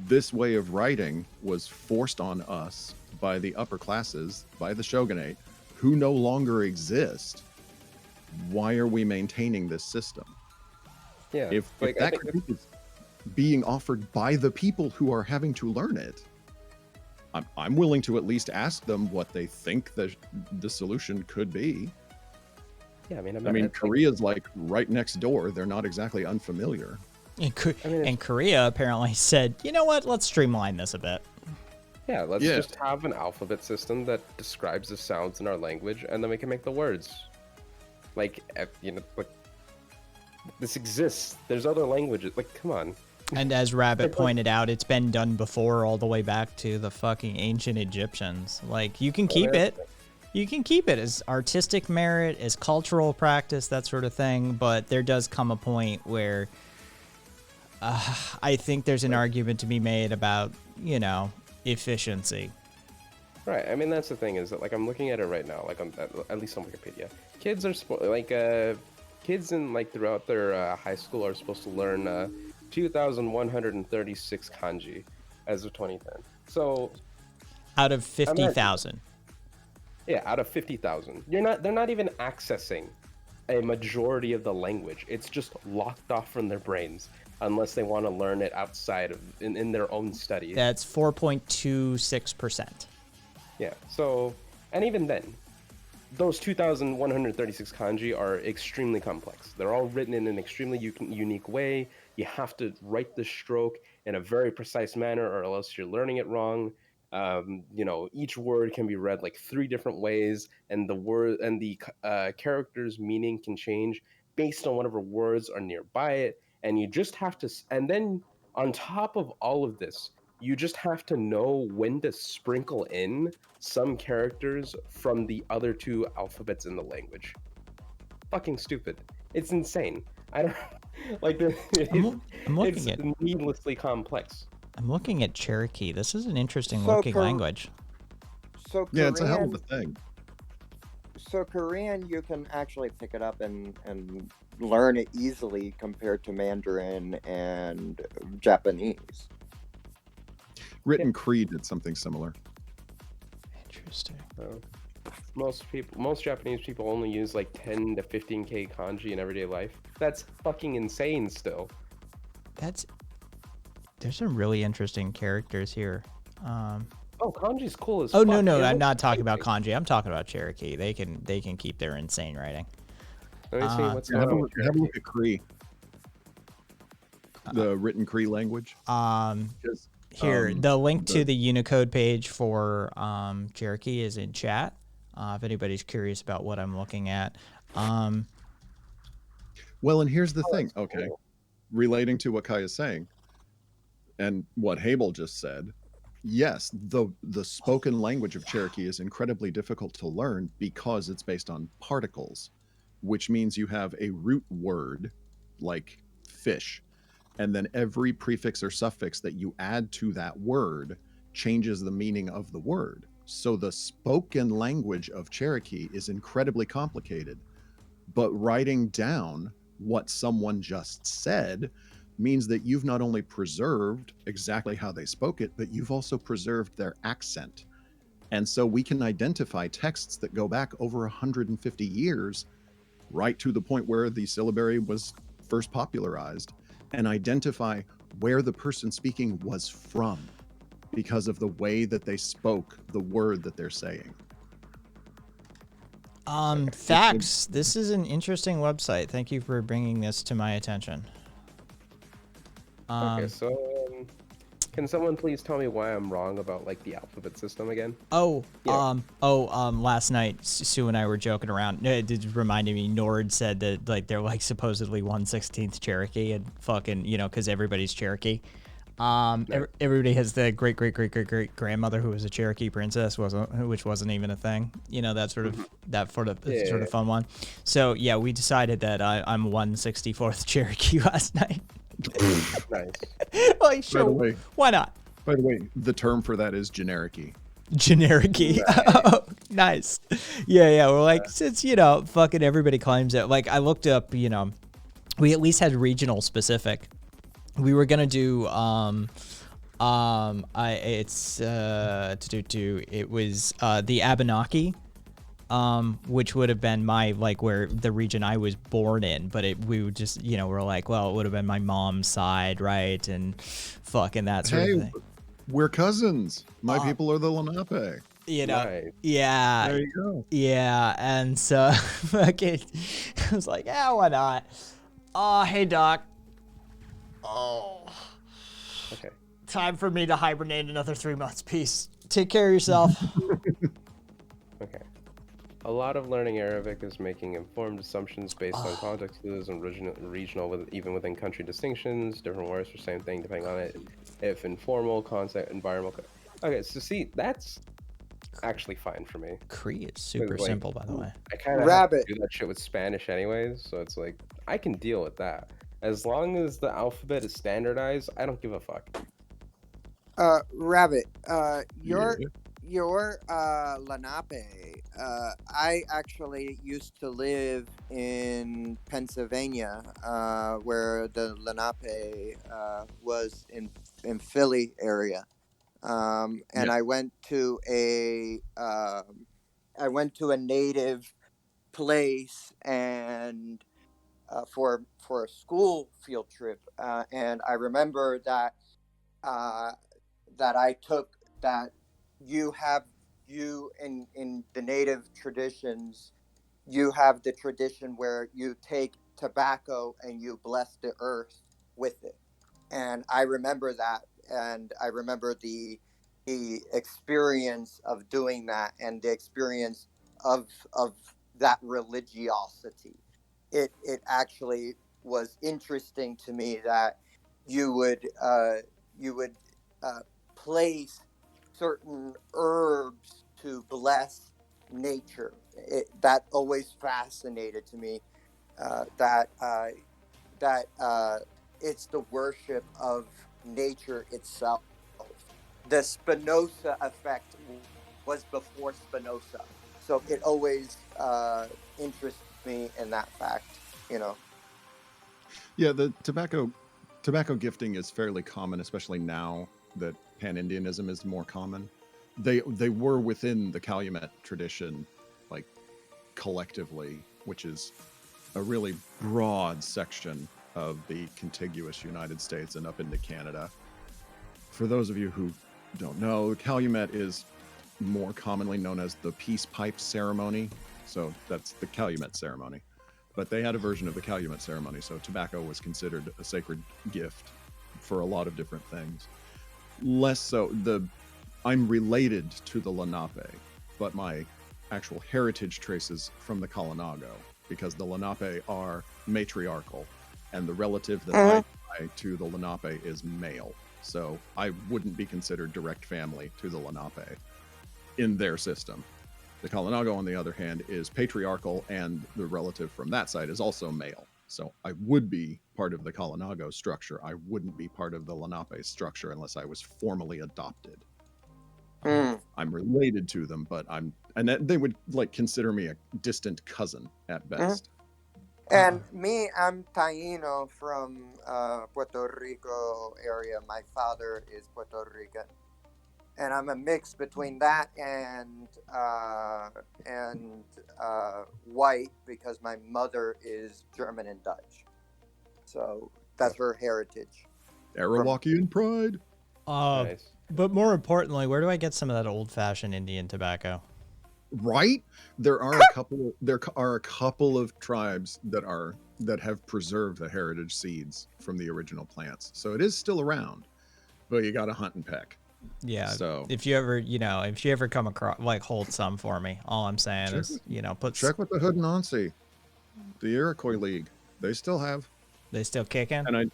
this way of writing was forced on us by the upper classes, by the shogunate, who no longer exist. Why are we maintaining this system?
Yeah.
If
like, I
that
think
critique is being offered by the people who are having to learn it, I'm willing to at least ask them what they think the solution could be.
yeah, I mean,
I mean, Korea's like right next door. They're not exactly unfamiliar.
And Korea apparently said, you know what, let's streamline this a bit.
Yeah, let's just have an alphabet system that describes the sounds in our language, and then we can make the words. Like, you know, like, this exists. There's other languages. Like, come on.
And as Rabbit pointed out, it's been done before, all the way back to the fucking ancient Egyptians. Like, you can keep it. You can keep it as artistic merit, as cultural practice, that sort of thing. But there does come a point where I think there's an argument to be made about, you know, efficiency.
Right. I mean, that's the thing is that, like, I'm looking at it right now, like, at least on Wikipedia. Kids are kids in like throughout their high school are supposed to learn 2,136 kanji as of 2010. So
out of 50,000.
Yeah, out of 50,000. They're not even accessing a majority of the language. It's just locked off from their brains unless they want to learn it outside of in their own studies.
That's 4.26%.
Yeah. So, and even then, those 2,136 kanji are extremely complex. They're all written in an extremely unique way. You have to write the stroke in a very precise manner, or else you're learning it wrong. You know, each word can be read like 3 different ways, and the word and the character's meaning can change based on whatever words are nearby it. And you just have to, and then on top of all of this, you just have to know when to sprinkle in some characters from the other 2 alphabets in the language. Fucking stupid. It's insane. I don't like.
I'm looking
it's needlessly complex.
I'm looking at Cherokee. This is an interesting looking language.
So
yeah, it's a hell of a thing.
So Korean, you can actually pick it up and learn it easily compared to Mandarin and Japanese.
Written Cree did something similar.
Interesting.
Most Japanese people only use like 10 to 15k kanji in everyday life. That's fucking insane still.
There's some really interesting characters here.
Oh, kanji's cool as
fuck.
No,
I'm not talking about kanji. I'm talking about Cherokee. They can keep their insane writing.
Let me see what's
have a look at Cree. The written Cree language.
Here, the link to the Unicode page for Cherokee is in chat. If anybody's curious about what I'm looking at.
Well, and here's the thing. Okay, relating to what Kai is saying, and what Habel just said. Yes, the spoken language of Cherokee is incredibly difficult to learn because it's based on particles, which means you have a root word like fish, and then every prefix or suffix that you add to that word changes the meaning of the word. So the spoken language of Cherokee is incredibly complicated, but writing down what someone just said means that you've not only preserved exactly how they spoke it, but you've also preserved their accent. And so we can identify texts that go back over 150 years, right to the point where the syllabary was first popularized, and identify where the person speaking was from because of the way that they spoke the word that they're saying.
Facts. This is an interesting website. Thank you for bringing this to my attention.
Okay, so can someone please tell me why I'm wrong about like the alphabet system again?
Last night Sue and I were joking around. It did reminded me. Nord said that like they're like supposedly 1/16 Cherokee and fucking because everybody's Cherokee. Everybody has the great grandmother who was a Cherokee princess, which wasn't even a thing. That sort of fun one. So yeah, we decided that I'm 1/64 Cherokee last night.
Nice.
Like, sure, why not?
By the way, the term for that is generic-y.
Generic-y. Oh, nice. Yeah. We're like, since, fucking everybody claims it. Like, I looked up, we at least had regional specific. we were gonna do it was the Abenaki, which would have been my like where the region I was born in, but we would just we're like, well, it would have been my mom's side, right, and fucking that sort of thing.
We're cousins. My people are the Lenape.
Nice.
Yeah,
There you go.
yeah, and so fucking, I was like, yeah, why not? Oh, hey Doc. Oh.
Okay.
Time for me to hibernate another 3 months. Peace. Take care of yourself.
Okay. A lot of learning Arabic is making informed assumptions based on context clues and regional, even within country distinctions. Different words for same thing depending on it. If informal, concept, environmental. Okay, so see, that's actually fine for me.
Cree is super
Like,
simple, by the way.
I kind of have to do that shit with Spanish anyways, so it's like I can deal with that. As long as the alphabet is standardized, I don't give a fuck.
Rabbit, your Lenape. I actually used to live in Pennsylvania, where the Lenape was in Philly area, and I went to a native place and for a school field trip, and I remember that I took that you in the native traditions, you have the tradition where you take tobacco and you bless the earth with it. And I remember that, and I remember the experience of doing that and the experience of that religiosity. It actually was interesting to me that you would place certain herbs to bless nature. That always fascinated to me. That it's the worship of nature itself. The Spinoza effect was before Spinoza, so it always interests me in that fact.
Yeah, the tobacco gifting is fairly common, especially now that Pan-Indianism is more common. They were within the Calumet tradition, like collectively, which is a really broad section of the contiguous United States and up into Canada. For those of you who don't know, Calumet is more commonly known as the Peace Pipe Ceremony. So that's the Calumet ceremony. But they had a version of the Calumet ceremony, so tobacco was considered a sacred gift for a lot of different things. Less so, I'm related to the Lenape, but my actual heritage traces from the Kalinago, because the Lenape are matriarchal, and the relative that I tie to the Lenape is male. So I wouldn't be considered direct family to the Lenape in their system. The Kalinago, on the other hand, is patriarchal, and the relative from that side is also male. So I would be part of the Kalinago structure. I wouldn't be part of the Lenape structure unless I was formally adopted. I'm related to them, but they would like consider me a distant cousin at best.
And me, I'm Taino from Puerto Rico area. My father is Puerto Rican, and I'm a mix between that and white, because my mother is German and Dutch. So that's her heritage.
Arawakian pride.
Nice.
But more importantly, where do I get some of that old-fashioned Indian tobacco?
Right? There are a couple of tribes that have preserved the heritage seeds from the original plants. So it is still around, but you got to hunt and peck.
Yeah.
So
if you ever come across, like, hold some for me. All I'm saying is,
check with the Hood-Nancy, the Iroquois League. They still have.
They still kicking.
And I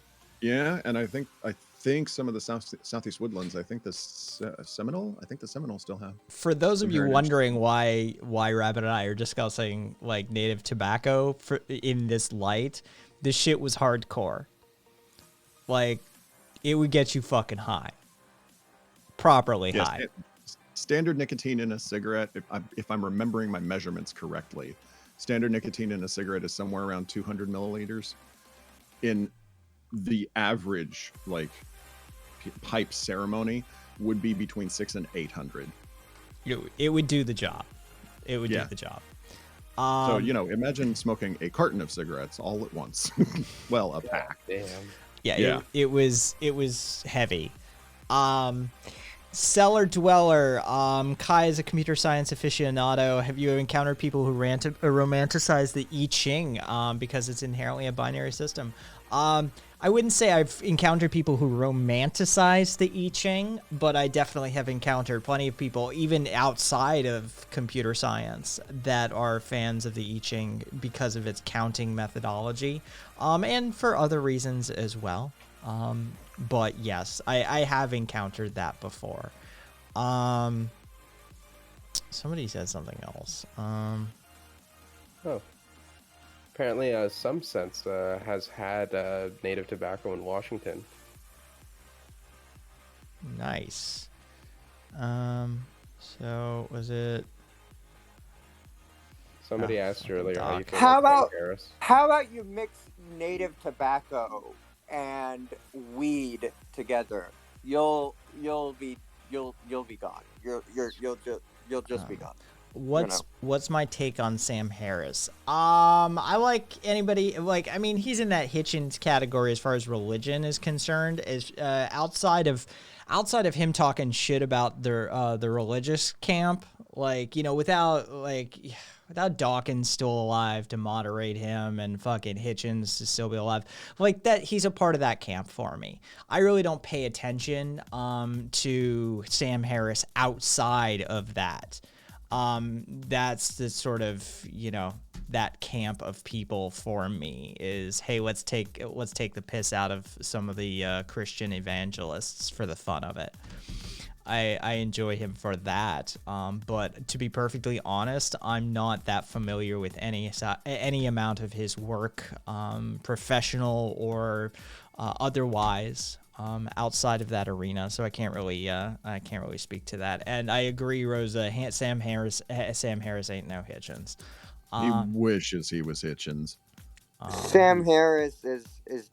think some of the Southeast Woodlands. I think the Seminole still have.
For those of you
heritage.
wondering why Rabbit and I are discussing like native tobacco in this light, this shit was hardcore. Like, it would get you fucking high. Properly high.
Standard nicotine in a cigarette, if I'm remembering my measurements correctly, standard nicotine in a cigarette is somewhere around 200 milliliters. In the average like pipe ceremony would be between 600 and 800.
It would do the job. It would
Yeah.
do the job.
So imagine smoking a carton of cigarettes all at once. Well, a pack.
Damn.
Yeah. It was heavy. Cellar Dweller, Kai is a computer science aficionado. Have you encountered people who romanticize the I Ching because it's inherently a binary system? I wouldn't say I've encountered people who romanticize the I Ching, but I definitely have encountered plenty of people, even outside of computer science, that are fans of the I Ching because of its counting methodology, and for other reasons as well. But yes, I have encountered that before. Somebody said something else.
Oh. Apparently, Some Sense has had native tobacco in Washington.
Nice. So was it?
Somebody asked earlier how you feel
How
about
about
Frank Harris.
how about you mix native tobacco and weed together? You'll be gone. You'll just be gone.
What's my take on Sam Harris? I like anybody, like, I mean, he's in that Hitchens category as far as religion is concerned. Is outside of him talking shit about the religious camp, like, without Dawkins still alive to moderate him and fucking Hitchens to still be alive, like that, he's a part of that camp for me. I really don't pay attention to Sam Harris outside of that. That's the sort of, that camp of people for me is, hey, let's take the piss out of some of the Christian evangelists for the fun of it. I enjoy him for that. But to be perfectly honest, I'm not that familiar with any amount of his work, professional or otherwise. Outside of that arena, so I can't really speak to that. And I agree, Rosa. Sam Harris ain't no Hitchens.
He wishes he was Hitchens.
Sam Harris is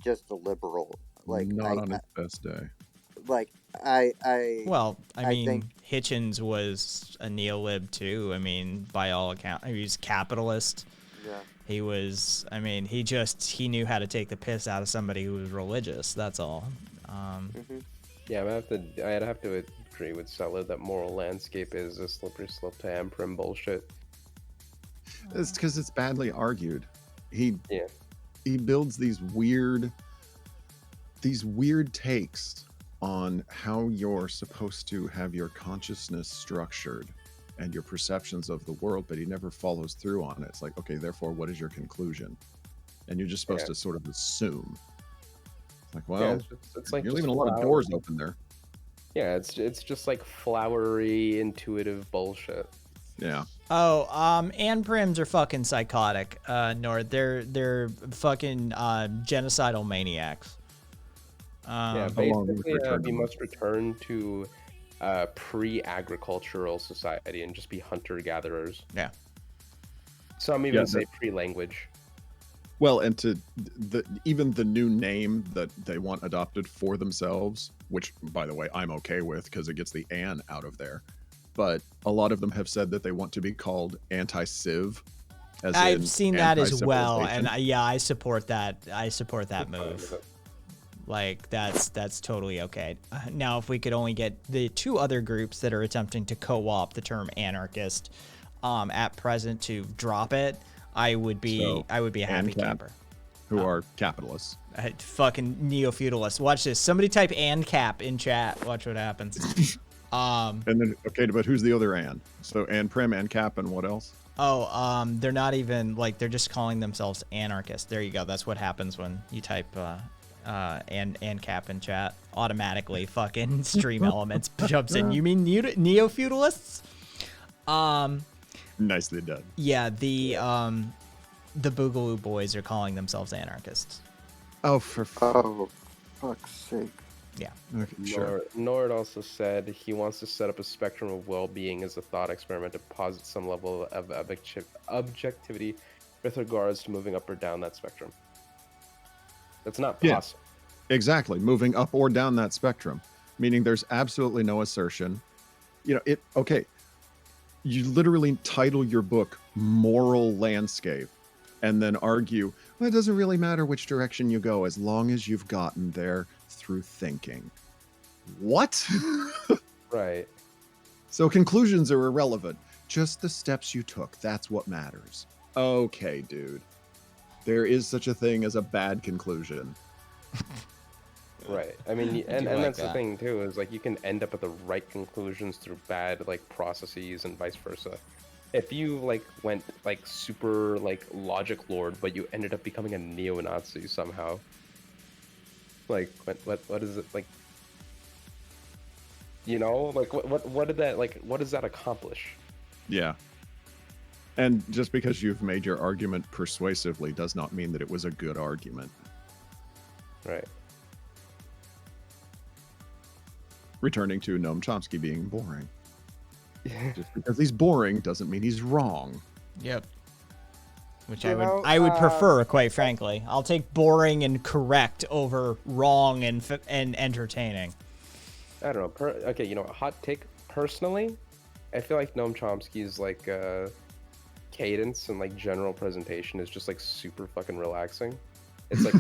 just a liberal. Like,
not on his best day.
Like I
mean, Hitchens was a neolib too. I mean, by all accounts, he was capitalist.
Yeah.
He was. I mean, he knew how to take the piss out of somebody who was religious. That's all.
Yeah, I'd have to agree with Seller that moral landscape is a slippery slope to Amprim bullshit.
It's because it's badly argued. He builds these weird takes on how you're supposed to have your consciousness structured and your perceptions of the world, but he never follows through on it. It's like, okay, therefore, what is your conclusion? And you're just supposed to sort of assume. Like, well,
it's like
you're leaving a lot of doors open there.
Yeah, it's just like flowery, intuitive bullshit.
Yeah.
Oh, and Prims are fucking psychotic. Nord, they're fucking genocidal maniacs.
Basically, we must return to pre-agricultural society and just be hunter-gatherers.
Yeah.
Some even say pre-language.
Well, and even the new name that they want adopted for themselves, which, by the way, I'm okay with because it gets the "an" out of there. But a lot of them have said that they want to be called anti-civ.
I've seen that as well, and I support that. I support that move. Like, that's totally okay. Now, if we could only get the two other groups that are attempting to co-opt the term anarchist at present to drop it, I would be a happy camper.
Who are capitalists.
Fucking neo-feudalists. Watch this. Somebody type ANCAP in chat. Watch what happens.
And then, okay, but who's the other Ann? So Prim, ANCAP, and what else?
Oh, they're not even, like, they're just calling themselves anarchists. There you go. That's what happens when you type ANCAP in chat. Automatically, fucking Stream Elements jumps in. You mean neo-feudalists?
Nicely done.
Yeah, the Boogaloo Boys are calling themselves anarchists.
Oh, for
fuck's sake.
Yeah.
Okay, sure.
Nord also said he wants to set up a spectrum of well-being as a thought experiment to posit some level of objectivity with regards to moving up or down that spectrum. That's not possible.
Exactly, moving up or down that spectrum, meaning there's absolutely no assertion. Okay, you literally title your book Moral Landscape and then argue, well, it doesn't really matter which direction you go as long as you've gotten there through thinking. What?
Right.
So conclusions are irrelevant. Just the steps you took, that's what matters. Okay, dude. There is such a thing as a bad conclusion.
Right. I mean, and
like
that's
that.
the thing too, is like you can end up at the right conclusions through bad like processes and vice versa. If you like went like super like logic lord, but you ended up becoming a neo-Nazi somehow, like what is it like? You know, like what did that like? What does that accomplish?
Yeah. And just because you've made your argument persuasively does not mean that it was a good argument.
Right.
Returning to Noam Chomsky being boring. Just because he's boring doesn't mean he's wrong.
Yep. Which
You know,
I would prefer, quite frankly. I'll take boring and correct over wrong and entertaining.
I don't know. Okay, you know, a hot take. Personally, I feel like Noam Chomsky's like cadence and like general presentation is just like super fucking relaxing. It's like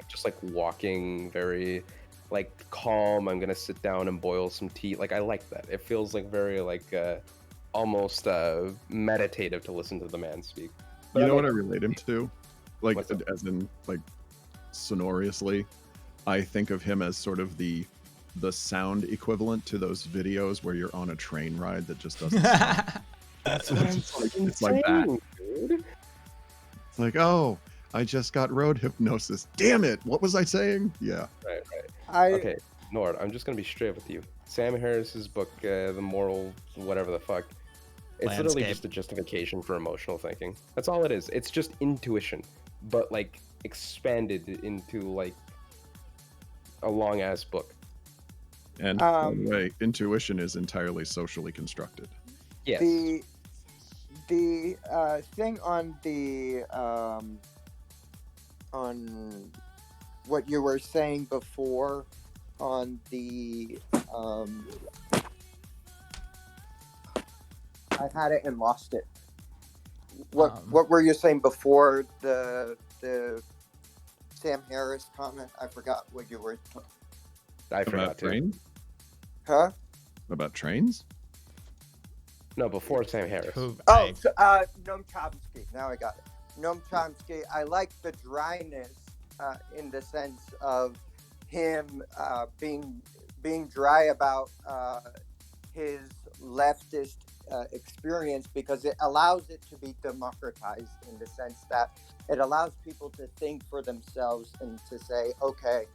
just like walking very like calm. I'm gonna sit down and boil some tea. Like I like that. It feels like very like almost meditative to listen to the man speak. But
You know
like,
what I relate him to? Like,
What's that?
as in, like, sonorously, I think of him as sort of the sound equivalent to those videos where you're on a train ride that just doesn't stop.
That's what I'm
It's like that.
saying, dude.
It's like, oh, I just got road hypnosis. Damn it! What was I saying? Yeah.
Right.
I
Okay, Nord, I'm just gonna be straight with you. Sam Harris's book, The Moral, whatever the fuck, it's literally
Landscape.
just a justification for emotional thinking. That's all it is. It's just intuition, but like expanded into like a long ass book.
And by the way, intuition is entirely socially constructed.
Yes.
The thing on the on what you were saying before on the I had it and lost it. What were you saying before the Sam Harris comment? I forgot what you were.
I forgot
About
to.
trains?
Huh?
About trains?
No, before Sam Harris.
Oh, so, Noam Chomsky. Now I got it. Noam Chomsky. I like the dryness in the sense of him being dry about his leftist experience because it allows it to be democratized in the sense that it allows people to think for themselves and to say, okay,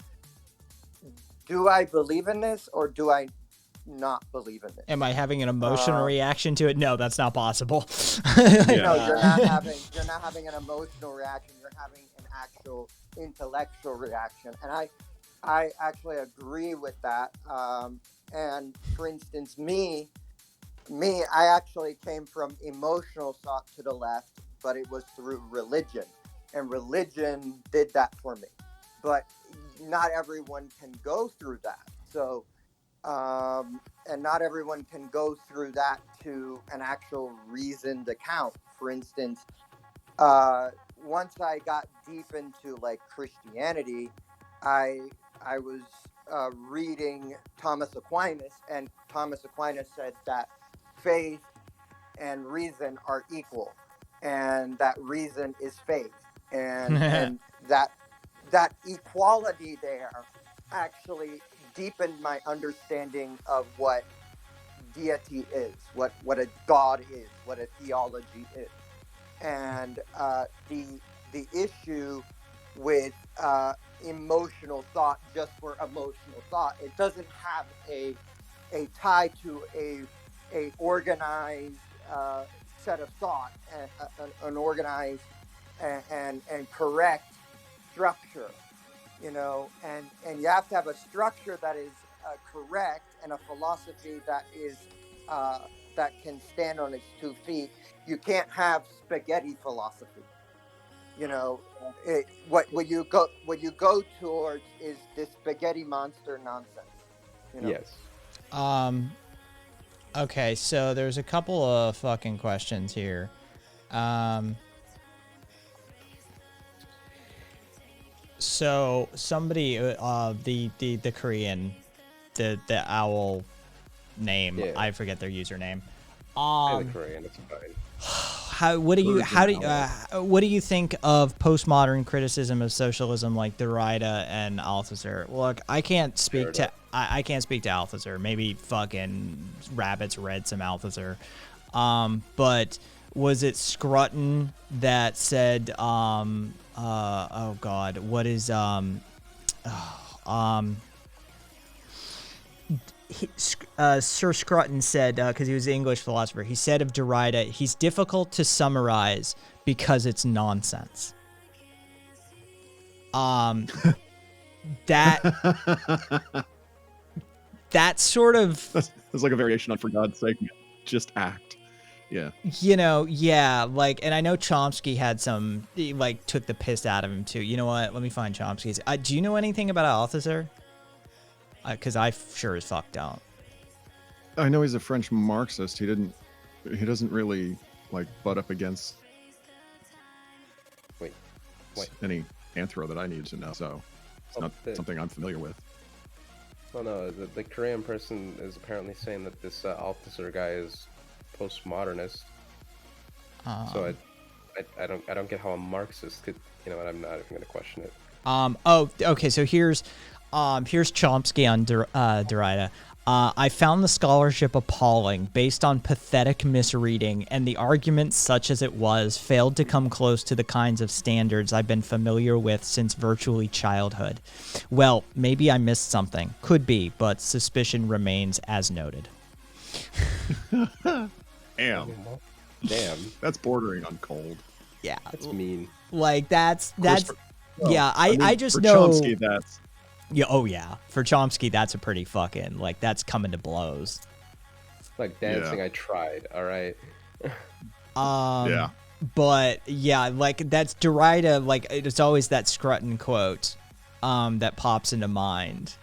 do I believe in this or do I not believe in it?
Am I having an emotional reaction to it? No, that's not possible.
No, you're not having an emotional reaction. You're having an actual intellectual reaction, and I actually agree with that. And for instance, me, I actually came from emotional thought to the left, but it was through religion, and religion did that for me. But not everyone can go through that. So. And not everyone can go through that to an actual reasoned account. For instance, once I got deep into like Christianity, I was reading Thomas Aquinas, and Thomas Aquinas said that faith and reason are equal, and that reason is faith, and that equality there actually deepened my understanding of what deity is, what a god is, what a theology is. And the issue with emotional thought just for emotional thought, it doesn't have a tie to a organized set of thought, an organized and correct structure. You know, and you have to have a structure that is correct and a philosophy that is that can stand on its 2 feet. You can't have spaghetti philosophy. you know, what you go towards is this spaghetti monster nonsense. You know?
Yes.
Okay, so there's a couple of fucking questions here. So somebody, the Korean, the owl name,
Yeah.
I forget their username.
I'm the Korean. It's fine.
What do you think of postmodern criticism of socialism like Derrida and Althusser? Look, I can't speak to Althusser. Maybe fucking rabbits read some Althusser. But was it Scruton that said oh god, what is Sir Scruton said, because he was an English philosopher, he said of Derrida, he's difficult to summarize because it's nonsense. That sort of...
It's like a variation on For God's Sake, just act. Yeah.
You know, yeah, like, and I know Chomsky had some, he, like, took the piss out of him, too. You know what? Let me find Chomsky's. Do you know anything about Althusser? Because I sure as fuck don't.
I know he's a French Marxist. He doesn't really like butt up against
Wait.
any anthro that I need to know. So it's not something I'm familiar with.
Well, no, the Korean person is apparently saying that this Althusser guy is postmodernist. So I don't get how a Marxist could, you know what? I'm not even gonna question it.
Oh, okay. So here's Chomsky on Derrida. I found the scholarship appalling, based on pathetic misreading, and the argument, such as it was, failed to come close to the kinds of standards I've been familiar with since virtually childhood. Well, maybe I missed something. Could be, but suspicion remains as noted.
Damn. That's bordering on cold.
Yeah.
That's mean.
Like, that's
Well,
yeah, I just
for
know.
Chomsky, that's
Yeah, oh yeah. For Chomsky, that's a pretty fucking, like, that's coming to blows.
Like dancing,
Yeah.
I tried. All right.
Yeah.
But yeah, like, that's Derrida. Like, it's always that Scruton quote, that pops into mind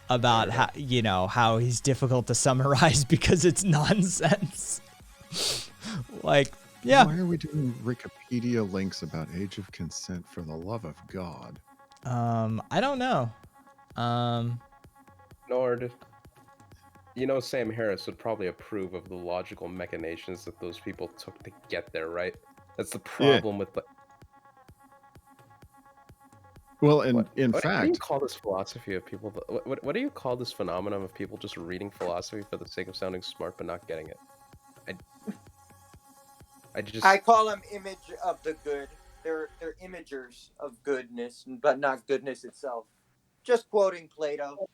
about how, you know, how he's difficult to summarize because it's nonsense. Like, yeah.
Why are we doing Wikipedia links about age of consent, for the love of God?
I don't know.
Nord. You know, Sam Harris would probably approve of the logical machinations that those people took to get there, right? That's the problem with the.
Well, and
What do you
fact,
call this philosophy of people? What do you call this phenomenon of people just reading philosophy for the sake of sounding smart but not getting it?
I call them image of the good. They're imagers of goodness, but not goodness itself. Just quoting Plato.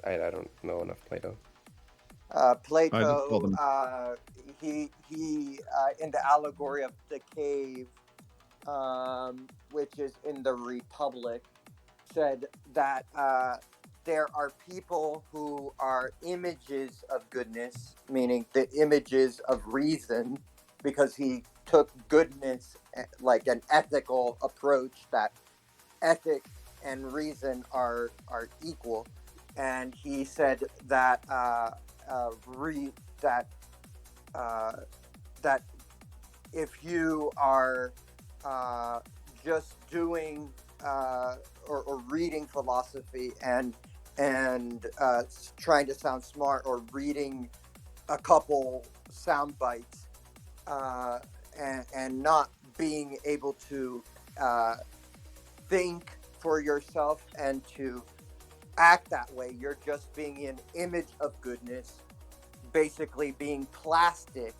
I don't know enough Plato.
Plato, he in the allegory of the cave, which is in the Republic, said that there are people who are images of goodness, meaning the images of reason, because he took goodness like an ethical approach, that ethic and reason are equal. And he said that that if you are just doing or reading philosophy and trying to sound smart, or reading a couple sound bites and not being able to think for yourself and to act that way, you're just being an image of goodness, basically being plastic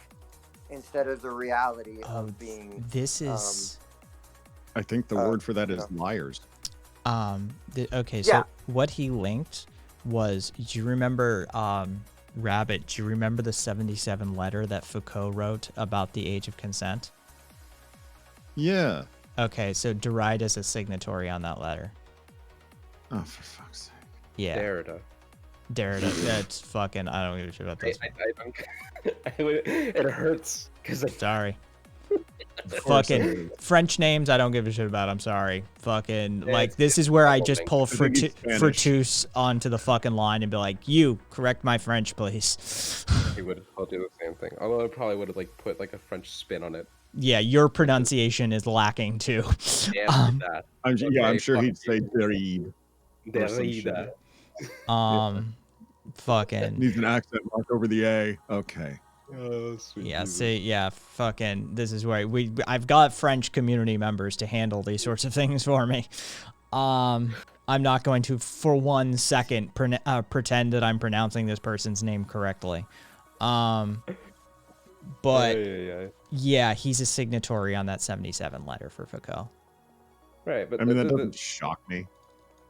instead of the reality of being.
This is.
I think the word for that is liars.
Okay, so what he linked was, do you remember, Rabbit, do you remember the 77 letter that Foucault wrote about the age of consent?
Yeah.
Okay, so Derrida's a signatory on that letter.
Oh, for fuck's sake.
Yeah. Derrida. That's fucking, I don't give a shit about this.
It hurts because
Sorry. Fucking French names, I don't give a shit about. I'm sorry. Fucking like this is where I just pull Fructus onto the fucking line and be like, "You correct my French, please."
He would. I'll do the same thing. Although I probably would have like put like a French spin on it.
Yeah, your pronunciation is lacking too.
Damn that.
I'm sure he'd say Derrida.
Fucking
needs an accent mark over the A. Okay.
Oh, sweet
yeah,
Jesus.
see, yeah, fucking. This is where I've got French community members to handle these sorts of things for me. I'm not going to, for 1 second, pretend that I'm pronouncing this person's name correctly. But yeah, he's a signatory on that 77 letter for Foucault.
Right, but
I mean that doesn't shock me.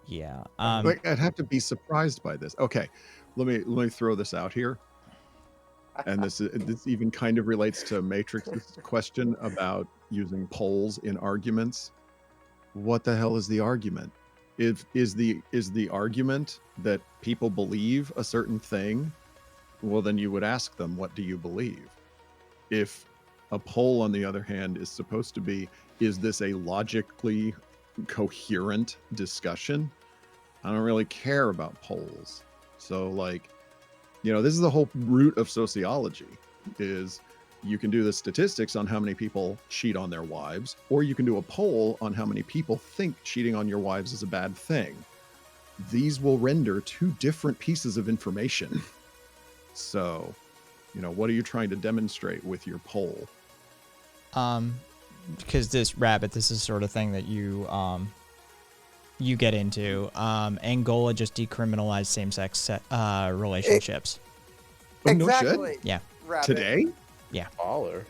Yeah.
Like I'd have to be surprised by this. Okay, let me throw this out here. And this even kind of relates to Matrix's question about using polls in arguments. What the hell is the argument? Is the argument that people believe a certain thing? Well, then you would ask them, what do you believe? If a poll, on the other hand, is supposed to be, is this a logically coherent discussion? I don't really care about polls. So like, this is the whole root of sociology, is you can do the statistics on how many people cheat on their wives, or you can do a poll on how many people think cheating on your wives is a bad thing. These will render two different pieces of information. So, what are you trying to demonstrate with your poll?
Because this is the sort of thing that you get into. Angola just decriminalized same-sex relationships.
Exactly.
No shit.
Yeah.
Rabbit.
Today?
Yeah.
Baller.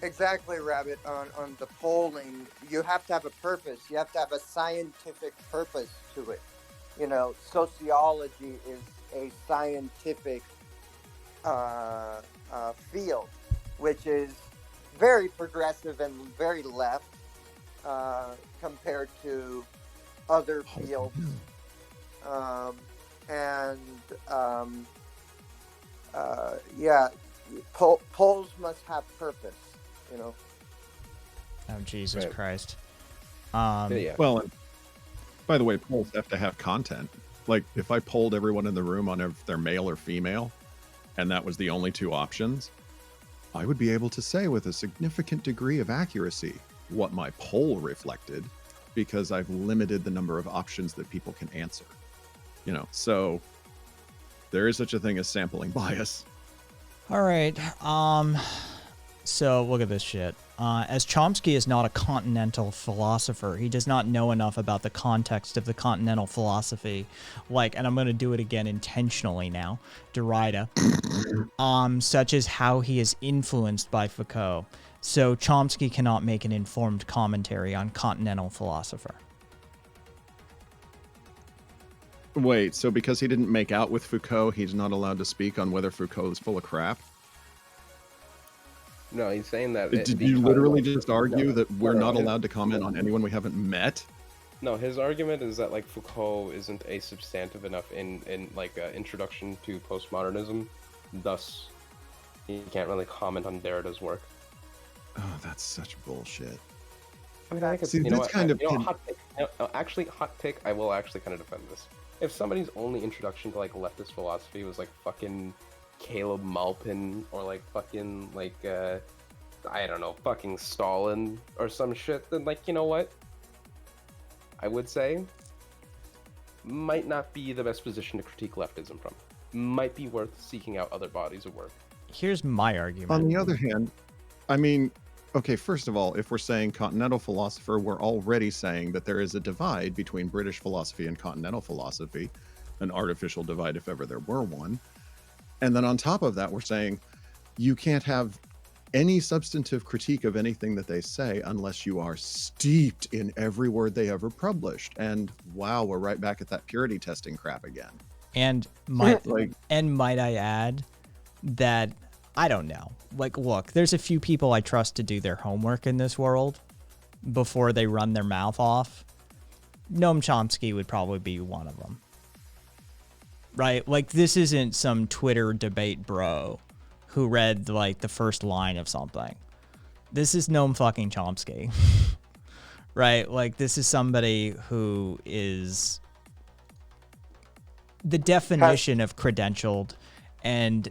Exactly, Rabbit. On the polling, you have to have a purpose. You have to have a scientific purpose to it. Sociology is a scientific field, which is very progressive and very left compared to other fields. Polls must have purpose,
Oh, Jesus
Right.
Christ.
Yeah.
Well, and by the way, polls have to have content. Like, if I polled everyone in the room on if they're male or female, and that was the only two options, I would be able to say with a significant degree of accuracy what my poll reflected, because I've limited the number of options that people can answer. So there is such a thing as sampling bias.
All right. So look at this shit. As Chomsky is not a continental philosopher, he does not know enough about the context of the continental philosophy, and I'm going to do it again intentionally now, Derrida, such as how he is influenced by Foucault. So Chomsky cannot make an informed commentary on continental philosopher.
Wait, so because he didn't make out with Foucault, he's not allowed to speak on whether Foucault is full of crap?
No, he's saying that.
Did you literally just argue that we're not allowed to comment on anyone we haven't met?
No, his argument is that Foucault isn't a substantive enough in introduction to postmodernism, thus he can't really comment on Derrida's work.
Oh, that's such bullshit.
I mean, I think
See, that's kind of
hot take. Hot take. I will actually kind of defend this. If somebody's only introduction to leftist philosophy was fucking Caleb Maupin or fucking I don't know, fucking Stalin or some shit, then you know what? I would say might not be the best position to critique leftism from. Might be worth seeking out other bodies of work.
Here's my argument.
On the other hand, I mean, okay, first of all, if we're saying continental philosopher, we're already saying that there is a divide between British philosophy and continental philosophy, an artificial divide if ever there were one. And then on top of that, we're saying you can't have any substantive critique of anything that they say unless you are steeped in every word they ever published. And wow, we're right back at that purity testing crap again.
And might I add that, I don't know. Look, there's a few people I trust to do their homework in this world before they run their mouth off. Noam Chomsky would probably be one of them. Right? This isn't some Twitter debate bro who read the first line of something. this is Noam fucking Chomsky. Right? Like, this is somebody who is the definition of credentialed and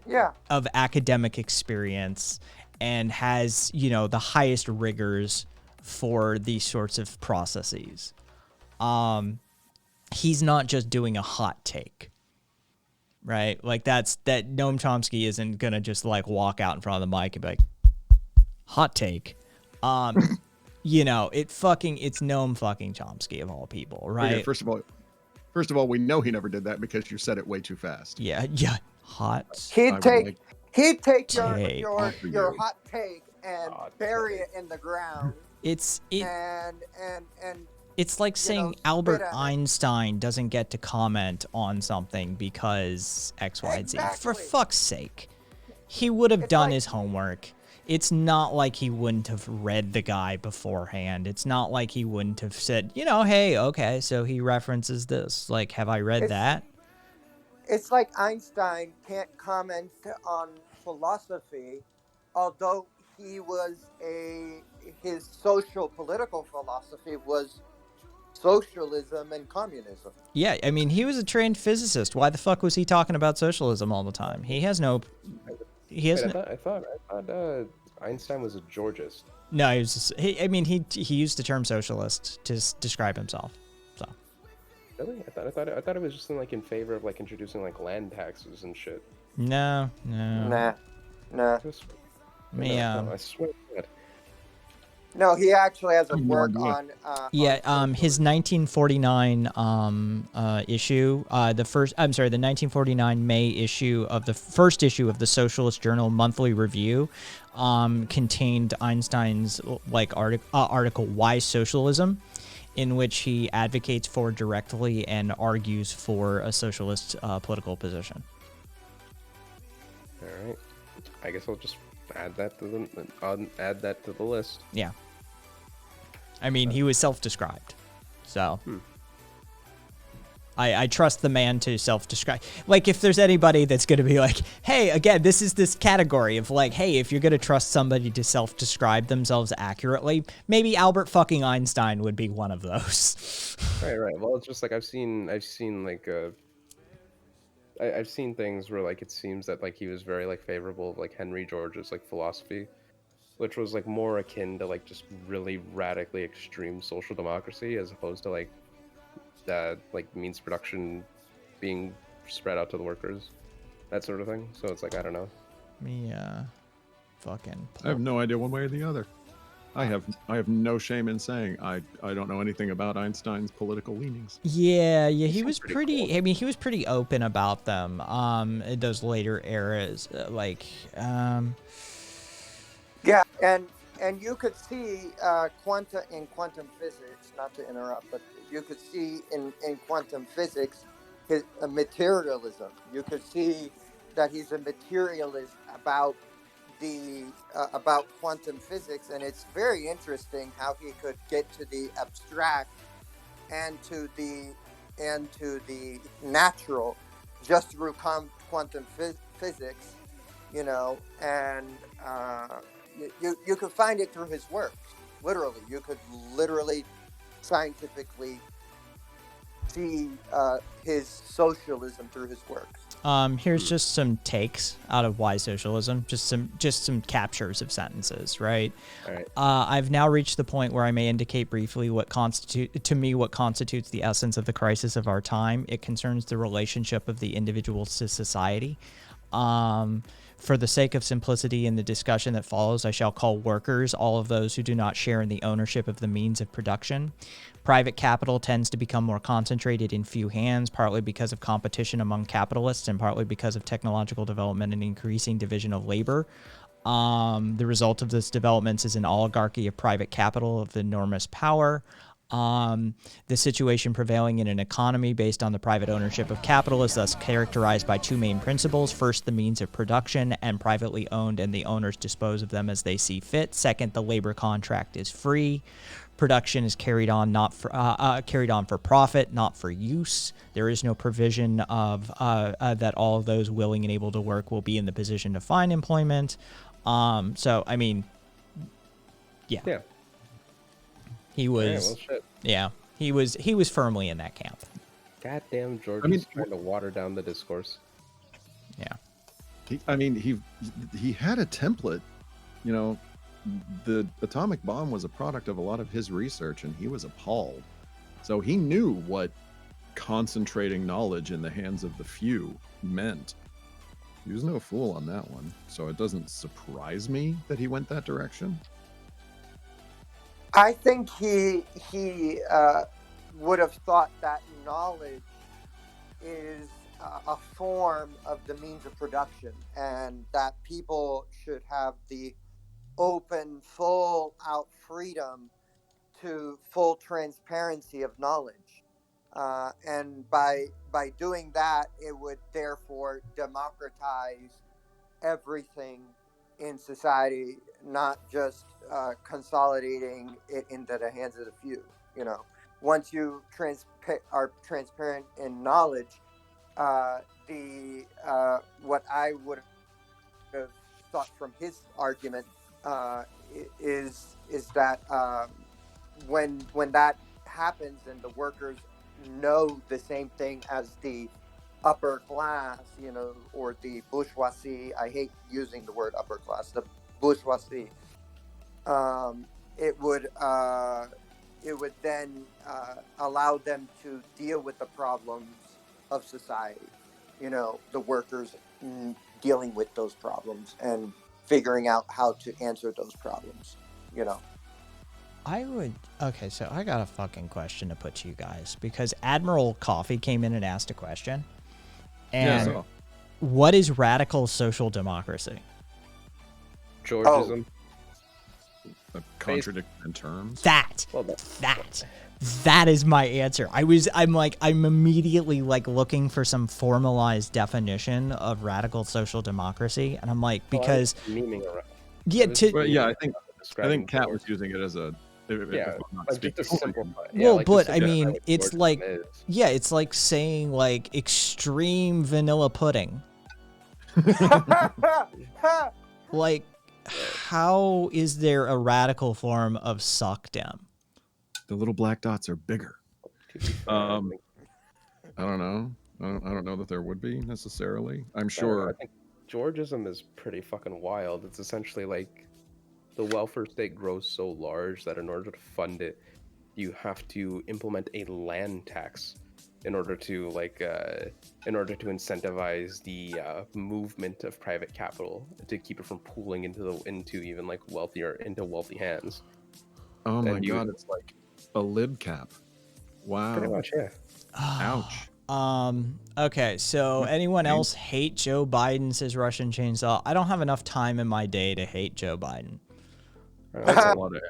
of academic experience, and has, you know, the highest rigors for these sorts of processes. He's not just doing a hot take, right? Like, that Noam Chomsky isn't gonna just like walk out in front of the mic and be like, hot take. You know, it's Noam fucking Chomsky of all people, right?
Okay, first of all, we know he never did that because you said it way too fast.
Yeah. Hot.
He'd take
take.
your hot take and bury it in the ground.
It's like
you
saying
know,
Albert
spit at it.
Einstein doesn't get to comment on something because X, Y, and Z. For fuck's sake. He would have done his homework. It's not like he wouldn't have read the guy beforehand. It's not like he wouldn't have said, you know, hey, okay, so he references this. Like, have I read that?
It's like Einstein can't comment on philosophy, although his social political philosophy was socialism and communism.
Yeah, I mean, he was a trained physicist. Why the fuck was he talking about socialism all the time? He has no...
I thought Einstein was a Georgist.
No, he was just, he used the term socialist to describe himself. So.
Really? I thought it was just in favor of like introducing like land taxes and shit.
No.
Nah.
I swear to God.
No, he actually has a work on.
His 1949 issue, the 1949 May issue of the first issue of the Socialist Journal Monthly Review, contained Einstein's article "Why Socialism," in which he advocates for directly and argues for a socialist political position.
All right, I guess I'll just add that to the list.
Yeah. I mean, he was self-described, so I trust the man to self-describe. Like, if there's anybody that's going to be like, hey, again, this is this category of like, hey, if you're going to trust somebody to self-describe themselves accurately, maybe Albert fucking Einstein would be one of those.
Right. Well, it's just like I've seen things where like it seems that like he was very like favorable of like Henry George's like philosophy, which was like more akin to like just really radically extreme social democracy as opposed to like means production being spread out to the workers, that sort of thing. So it's like, I don't know.
I have no idea one way or the other. I have no shame in saying I don't know anything about Einstein's political leanings.
Yeah, he was pretty cool. I mean, he was pretty open about them. In those later eras,
Yeah, and you could see in quantum physics, not to interrupt, but you could see in quantum physics his materialism. You could see that he's a materialist about quantum physics, and it's very interesting how he could get to the abstract and to the natural just through quantum physics, you know, and you could find it through his work. Literally, you could literally scientifically see his socialism through his work.
Here's just some takes out of Why Socialism, just some captures of sentences, right?
All right.
I've now reached the point where I may indicate briefly what constitutes the essence of the crisis of our time. It concerns the relationship of the individual to society. For the sake of simplicity in the discussion that follows, I shall call workers all of those who do not share in the ownership of the means of production. Private capital tends to become more concentrated in few hands, partly because of competition among capitalists and partly because of technological development and increasing division of labor. The result of this developments is an oligarchy of private capital of enormous power. The situation prevailing in an economy based on the private ownership of capital is thus characterized by two main principles. First, the means of production and privately owned, and the owners dispose of them as they see fit. Second, the labor contract is free. Production is carried on for profit, not for use. There is no provision of that all of those willing and able to work will be in the position to find employment. So, I mean, Yeah.
Yeah.
He
Alright,
was.
well, shit.
Yeah. He was firmly in that camp.
Goddamn George
I mean,
is trying to water down the discourse.
Yeah.
He had a template. You know, the atomic bomb was a product of a lot of his research, and he was appalled. So he knew what concentrating knowledge in the hands of the few meant. He was no fool on that one. So it doesn't surprise me that he went that direction.
I think he would have thought that knowledge is a form of the means of production, and that people should have the open, full out freedom to full transparency of knowledge. And by doing that, it would therefore democratize everything in society, not just consolidating it into the hands of the few. You know, once you are transparent in knowledge, what I would have thought from his argument is that when that happens and the workers know the same thing as the upper class, you know, or the bourgeoisie. I hate using the word upper class. The bourgeoisie. It would then allow them to deal with the problems of society. You know, the workers dealing with those problems and figuring out how to answer those problems. You know.
Okay, so I got a fucking question to put to you guys, because Admiral Coffee came in and asked a question. And what is radical social democracy?
Georgism.
A contradiction in terms.
That is my answer. I'm immediately like looking for some formalized definition of radical social democracy, and I'm like, because
I think Kat was using it as a
but I mean, it's like, it's like saying like extreme vanilla pudding. Like, how is there a radical form of suckdem?
The little black dots are bigger. I don't know. I don't know that there would be necessarily. I'm sure.
I think Georgism is pretty fucking wild. It's essentially like the welfare state grows so large that in order to fund it, you have to implement a land tax in order to incentivize the movement of private capital, to keep it from pooling into even like wealthy hands.
Oh my god, it's like a lib cap. Wow.
Pretty much, yeah.
Ouch.
Okay, so anyone else hate Joe Biden, says Russian Chainsaw? I don't have enough time in my day to hate Joe Biden.
That's a lot of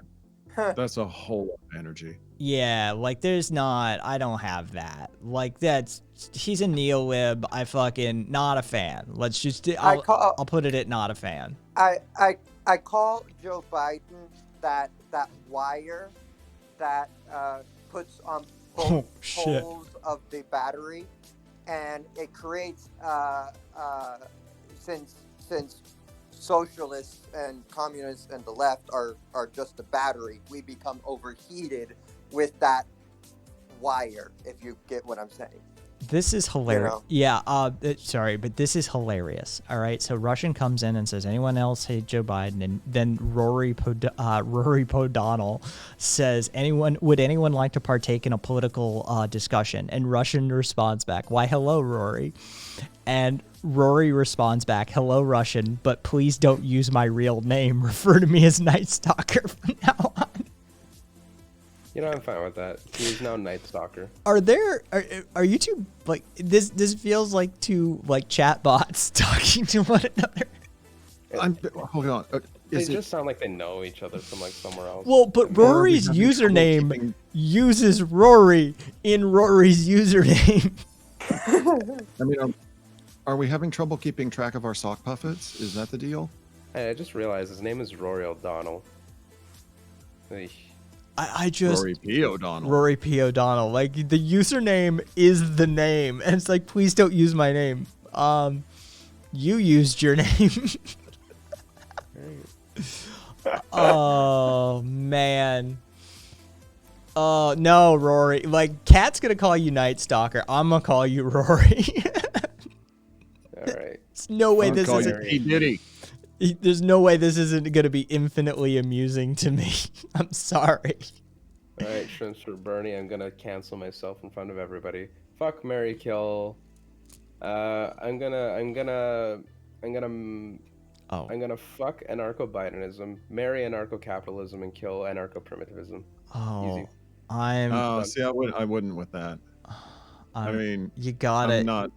that's a whole lot of energy.
Yeah, like I don't have that. Like he's a neo-lib. I fucking not a fan. Let's just I'll put it at not a fan.
I call Joe Biden that wire that puts on both poles of the battery, and it creates since socialists and communists and the left are just a battery, we become overheated with that wire, if you get what I'm saying.
This is hilarious. You know? Yeah, sorry, but this is hilarious. All right, so Russian comes in and says, anyone else hate Joe Biden? And then Rory Podonnell says, would anyone like to partake in a political discussion? And Russian responds back, why, hello, Rory. And Rory responds back, hello, Russian, but please don't use my real name. Refer to me as Night Stalker from now on.
You know, I'm fine with that. He's now Night Stalker.
Are you two, like, this feels like two, like, chat bots talking to one another.
Hold on.
They just sound like they know each other from, like, somewhere else.
Well, but Rory's username uses Rory in Rory's username.
I mean, are we having trouble keeping track of our sock puppets? Is that the deal?
Hey, I just realized his name is Rory O'Donnell.
Rory P. O'Donnell.
Rory P. O'Donnell. Like, the username is the name. And it's like, please don't use my name. You used your name. Oh man. Oh no, Rory. Like, Kat's gonna call you Night Stalker. I'm gonna call you Rory.
All right.
There's no way
I'll
this
call you
isn't.
P. Diddy.
There's no way this isn't gonna be infinitely amusing to me. I'm sorry.
All right, Shrimps for Bernie. I'm gonna cancel myself in front of everybody. Fuck, marry, kill. I'm gonna fuck anarcho-Bidenism, marry anarcho-capitalism, and kill anarcho-primitivism.
Oh,
Easy.
Oh, see, I wouldn't with that. I mean,
you got it.
I'm not.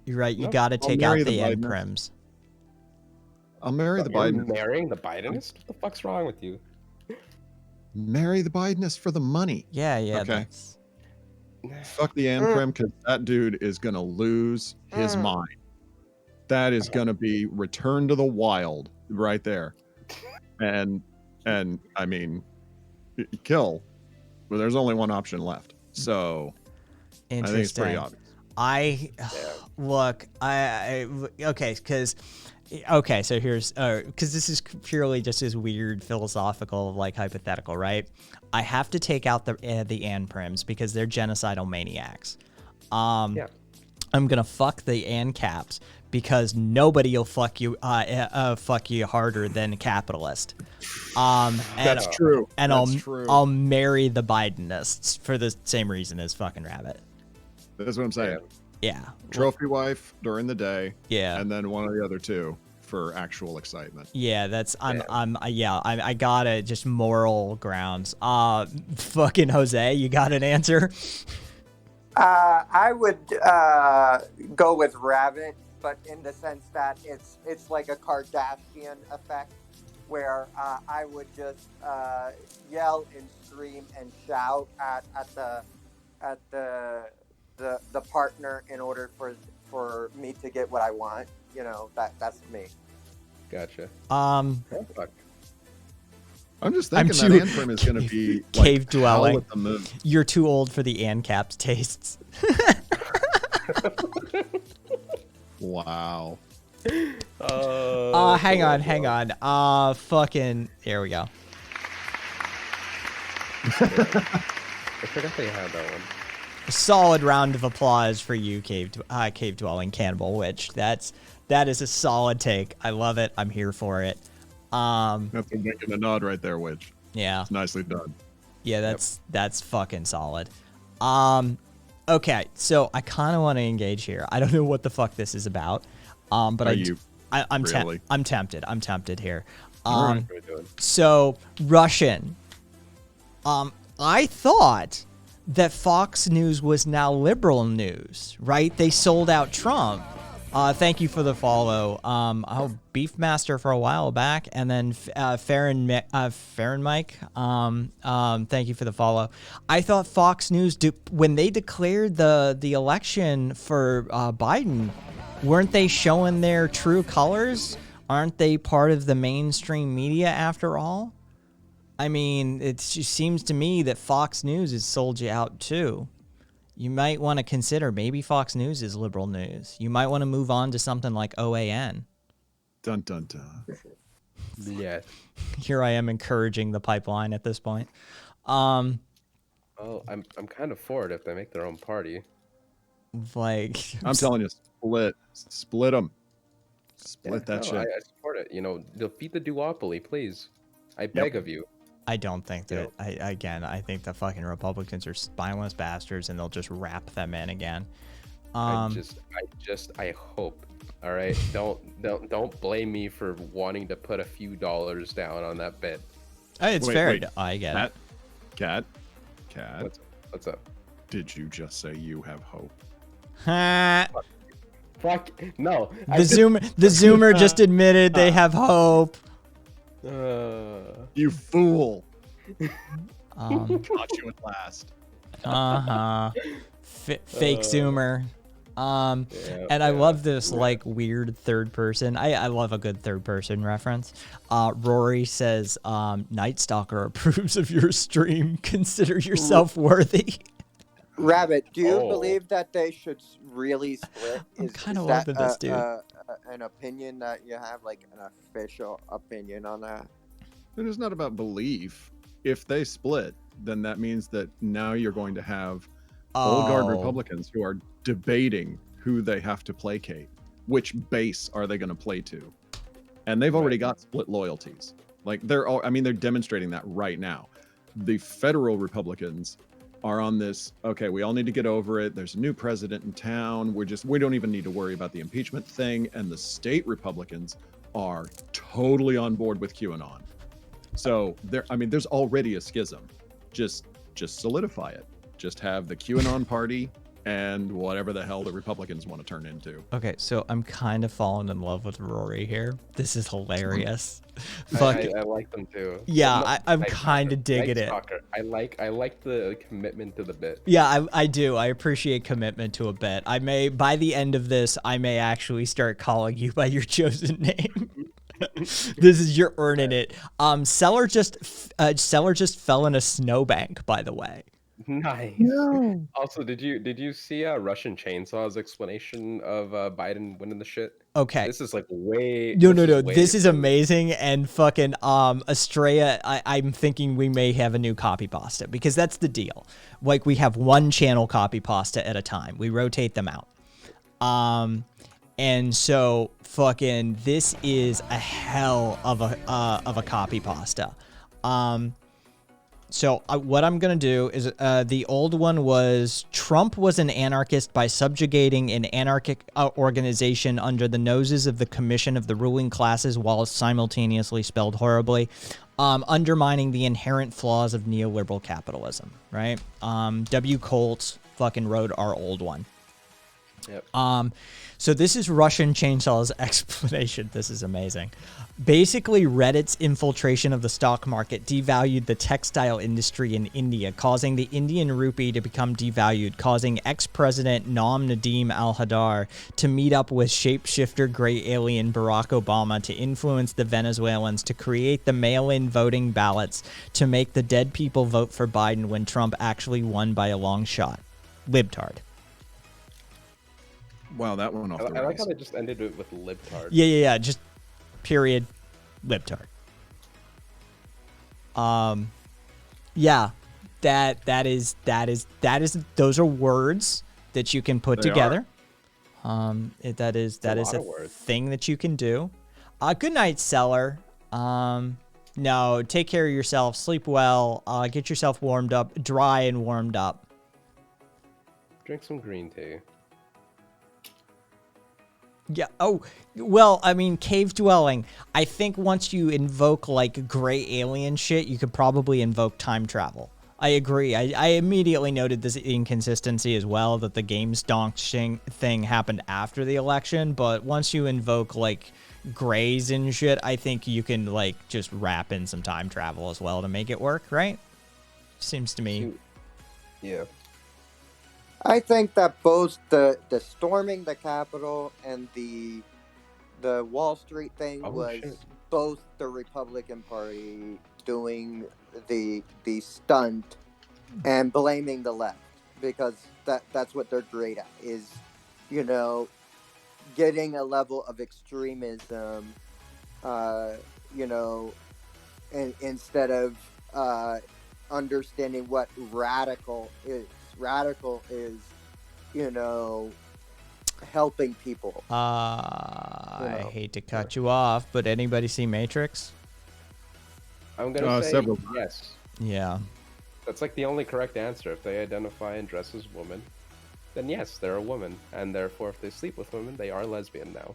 You're right. You
No,
got to
I'll
take out
marry
the
the
end
Bidenists.
prims.
I'll marry the
You're
Biden.
marrying the Bidenist? What the fuck's wrong with you?
Marry the Bidenist for the money.
Yeah.
Okay. Fuck the Anprim, because that dude is gonna lose his mind. That is gonna be Return to the Wild right there. And I mean, kill. Well, there's only one option left. So I think it's pretty
Interesting.
obvious.
Look, okay, so here's because this is purely just this weird philosophical, like, hypothetical, right? I have to take out the Anprims because they're genocidal maniacs.
Yeah.
I'm gonna fuck the ANCAPs because nobody will fuck you harder than a capitalist.
That's true.
And
That's true.
I'll marry the Bidenists for the same reason as fucking Rabbit.
That's what I'm saying.
Yeah.
Trophy wife during the day.
Yeah.
And then one of the other two for actual excitement.
Yeah, I got it. Just moral grounds. Fucking Jose, you got an answer?
I would go with Rabbit, but in the sense that it's like a Kardashian effect, where I would just yell and scream and shout at the partner in order for me to get what I want. You know, that's me.
Gotcha. Fuck.
I'm just thinking
too-
that Antrim is going to be
Cave
like
dwelling.
Howl at the Moon.
You're too old for the ANCAP's tastes.
Wow.
Hang on. Fucking, here we go.
I forgot they had that one.
A solid round of applause for you, Cave Dwelling Cannibal Witch. That is a solid take. I love it. I'm here for it.
That's a wink and a nod right there, Witch.
Yeah.
It's nicely done.
Yeah, that's fucking solid. Okay, so I kind of want to engage here. I don't know what the fuck this is about. But I'm
really?
I'm tempted here.
All right.
So Russian. I thought that Fox News was now liberal news, right? They sold out Trump. Thank you for the follow. Beefmaster for a while back, and then Farron Mike. Thank you for the follow. I thought Fox News, when they declared the election for Biden, weren't they showing their true colors? Aren't they part of the mainstream media after all? I mean, it just seems to me that Fox News has sold you out too. You might want to consider maybe Fox News is liberal news. You might want to move on to something like OAN.
Dun dun dun.
Yeah.
Here I am encouraging the pipeline at this point.
Oh, I'm kind of for it if they make their own party.
Like,
I'm telling you, split them, split that
no,
shit.
I support it. You know, defeat the duopoly, please. I beg of you.
I don't think that. I think the fucking Republicans are spineless bastards, and they'll just wrap them in again.
I hope. All right, don't blame me for wanting to put a few dollars down on that bet.
It's fair. I get it.
Cat.
What's up?
Did you just say you have hope?
Fuck no.
The Zoomer just admitted they have hope.
You fool.
Caught
you at last.
Fake Zoomer. And I love this like weird third person. I love a good third person reference. Rory says, Night Stalker approves of your stream. Consider yourself worthy.
Rabbit, do you believe that they should really split?
I'm kind of loving this, dude.
An opinion that you have, like an official opinion on that?
It is not about belief. If they split, then that means that now you're going to have old guard Republicans who are debating who they have to placate. Which base are they going to play to? And they've already got split loyalties. Like they're demonstrating that right now. The federal Republicans are on this, okay, we all need to get over it. There's a new president in town. We don't even need to worry about the impeachment thing. And the state Republicans are totally on board with QAnon. So there's already a schism. Just solidify it. Just have the QAnon party and whatever the hell the Republicans want to turn into.
Okay, so I'm kind of falling in love with Rory here. This is hilarious.
I like them too.
Yeah, I'm kind of digging it.
I like the commitment to the bit.
Yeah, I do. I appreciate commitment to a bit. By the end of this, I may actually start calling you by your chosen name. You're earning it. Seller just fell in a snowbank, by the way.
Nice.
No.
Also, did you see Russian Chainsaw's explanation of Biden winning the shit?
Okay.
This is like way.
No. This is amazing, and fucking Estrella. I'm thinking we may have a new copy pasta because that's the deal. Like we have one channel copy pasta at a time. We rotate them out. And so fucking this is a hell of a copy pasta. So what I'm going to do is the old one was Trump was an anarchist by subjugating an anarchic organization under the noses of the commission of the ruling classes while simultaneously spelled horribly, undermining the inherent flaws of neoliberal capitalism, right? W. Colt fucking wrote our old one.
Yep.
So this is Russian Chainsaw's explanation. This is amazing. Basically, Reddit's infiltration of the stock market devalued the textile industry in India, causing the Indian rupee to become devalued, causing ex-president Nam Nadeem al-Hadar to meet up with shapeshifter gray alien Barack Obama to influence the Venezuelans to create the mail-in voting ballots to make the dead people vote for Biden when Trump actually won by a long shot. Libtard.
Wow, that one off the
I like
rails.
how they just ended it with libtard.
Yeah. Just period. Libtard. Yeah. That is. Those are words that you can put
They
together. That is
a
a
lot of words.
thing that you can do. Good night, Seller. No, take care of yourself. Sleep well. Get yourself warmed up, dry and warmed up.
Drink some green tea.
Yeah. Oh, well, I mean, cave dwelling. I think once you invoke like gray alien shit, you could probably invoke time travel. I agree. I immediately noted this inconsistency as well, that the game stonking thing happened after the election. But once you invoke like grays and shit, I think you can like just wrap in some time travel as well to make it work, right? Seems to me.
Yeah.
I think that both the storming the Capitol and the Wall Street thing was both the Republican Party doing the stunt and blaming the left, because that's what they're great at, is, you know, getting a level of extremism, you know, and instead of understanding what radical is. Radical is, you know, helping people.
I hate to cut you off, but anybody see Matrix?
I'm gonna say
several.
yes.
Yeah.
That's like the only correct answer. If they identify and dress as women, then yes, they're a woman, and therefore, if they sleep with women, they are lesbian now.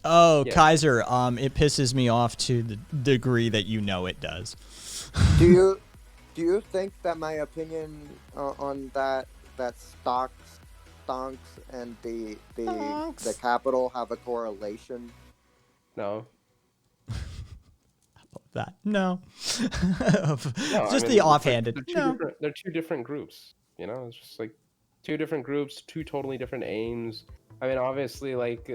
Oh,
Yeah.
Kaiser, it pisses me off to the degree that you know it does.
Do you think that my opinion on that stonks and the Capitol have a correlation?
No.
That no.
No,
Just
I mean,
the offhanded.
They're two different groups. You know, it's just like two different groups, two totally different aims. I mean, obviously, like,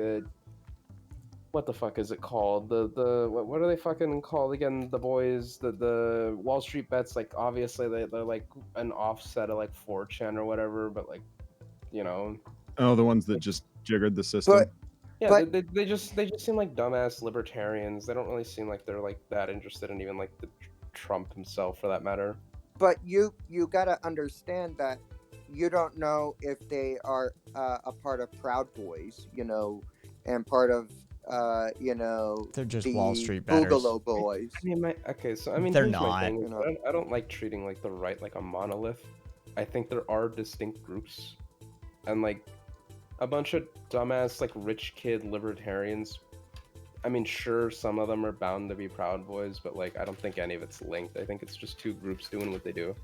what the fuck is it called? What are they fucking called again? The boys, the Wall Street bets. Like, obviously, they're like an offset of like 4chan or whatever. But like, you know.
Oh, the ones that just jiggered the system.
But
Yeah,
But-
they just seem like dumbass libertarians. They don't really seem like they're like that interested in even like the Trump himself, for that matter.
But you gotta understand that you don't know if they are a part of Proud Boys, and part of
They're just
the
Wall Street betters.
Boogaloo Boys.
I mean,
They're
here's my
not.
thing, is I don't like treating like the right like a monolith. I think there are distinct groups, and like a bunch of dumbass like rich kid libertarians. I mean, sure, some of them are bound to be Proud Boys, but like I don't think any of it's linked. I think it's just two groups doing what they do.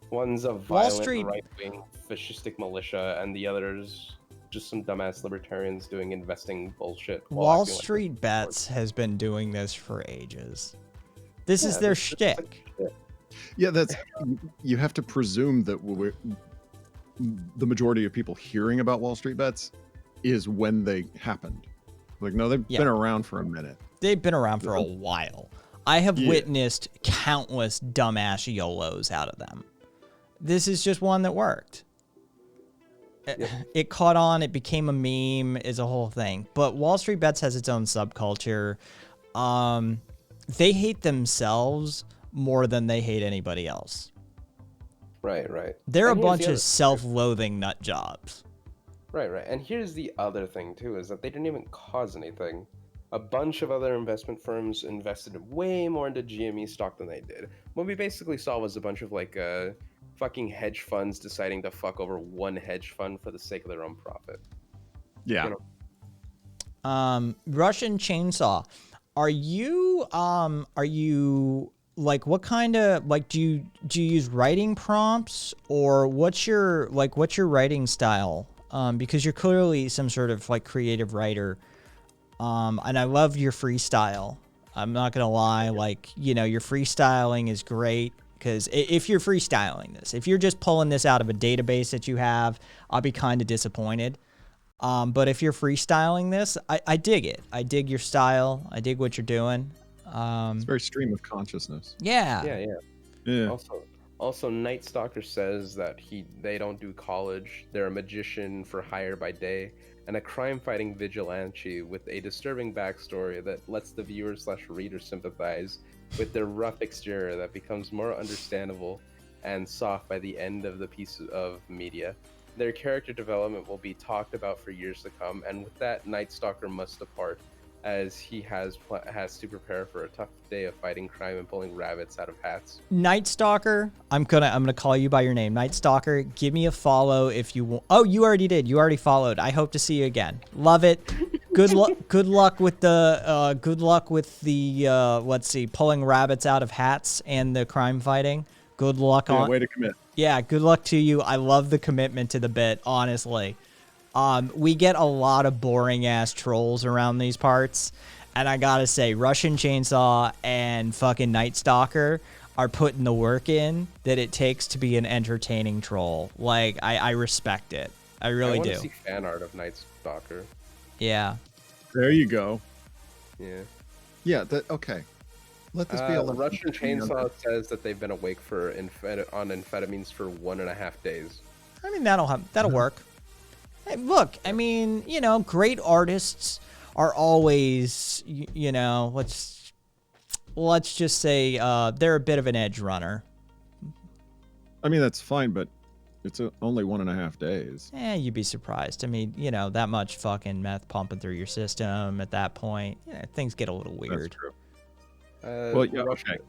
One's a violent
Street-
right-wing fascistic militia, and the other's just some dumbass libertarians doing investing bullshit. while
Wall
acting like
Street Bets has been doing this for ages. This is
Yeah,
their
this is like
shtick.
shit.
Yeah, that's you have to presume that the majority of people hearing about Wall Street Bets is when they happened. Like, no, they've
Yeah.
been around for a minute.
They've been around for a while. I have
Yeah.
witnessed countless dumbass YOLOs out of them. This is just one that worked. It caught on. It became a meme. Is a whole thing. But Wall Street Bets has its own subculture. They hate themselves more than they hate anybody else.
Right.
They're
And
a
here's
bunch
the
of
other-
self-loathing nut jobs.
Right. And here's the other thing too, is that they didn't even cause anything. A bunch of other investment firms invested way more into GME stock than they did. What we basically saw was a bunch of like fucking hedge funds deciding to fuck over one hedge fund for the sake of their own profit.
Yeah.
You know?
Russian Chainsaw. Are you like, what kind of, like, do you use writing prompts, or what's your writing style? Because you're clearly some sort of like creative writer. And I love your freestyle. I'm not gonna lie, like, your freestyling is great, because if you're freestyling this, if you're just pulling this out of a database that you have, I'll be kind of disappointed. But if you're freestyling this, I dig it. I dig your style. I dig what you're doing.
It's very stream of consciousness.
Yeah.
Yeah.
Also, Night Stalker says that they don't do college. They're a magician for hire by day, and a crime-fighting vigilante with a disturbing backstory that lets the viewer/reader sympathize with their rough exterior that becomes more understandable and soft by the end of the piece of media. Their character development will be talked about for years to come, and with that, Night Stalker must depart, as he has to prepare for a tough day of fighting crime and pulling rabbits out of hats.
Night Stalker, I'm gonna call you by your name. Night Stalker, give me a follow if you want. Oh, you already did. You already followed. I hope to see you again. Love it. Good luck. Good luck with the. Let's see, pulling rabbits out of hats and the crime fighting. Good luck
Yeah,
on.
way to commit.
Yeah, good luck to you. I love the commitment to the bit, honestly. We get a lot of boring ass trolls around these parts, and I gotta say, Russian Chainsaw and fucking Night Stalker are putting the work in that it takes to be an entertaining troll. Like, I respect it. I really
I want
do.
to see fan art of Night Stalker.
Yeah.
There you go.
Yeah.
Yeah. Okay. Let this be a lesson.
Russian Chainsaw says that they've been awake on amphetamines for 1.5 days.
I mean, that'll work. Hey, look, I mean, great artists are always, let's just say they're a bit of an edge runner.
I mean, that's fine, but it's only 1.5 days.
You'd be surprised. I mean, that much fucking meth pumping through your system at that point, things get a little weird.
That's true.
Well,
yeah,
Russian,
okay.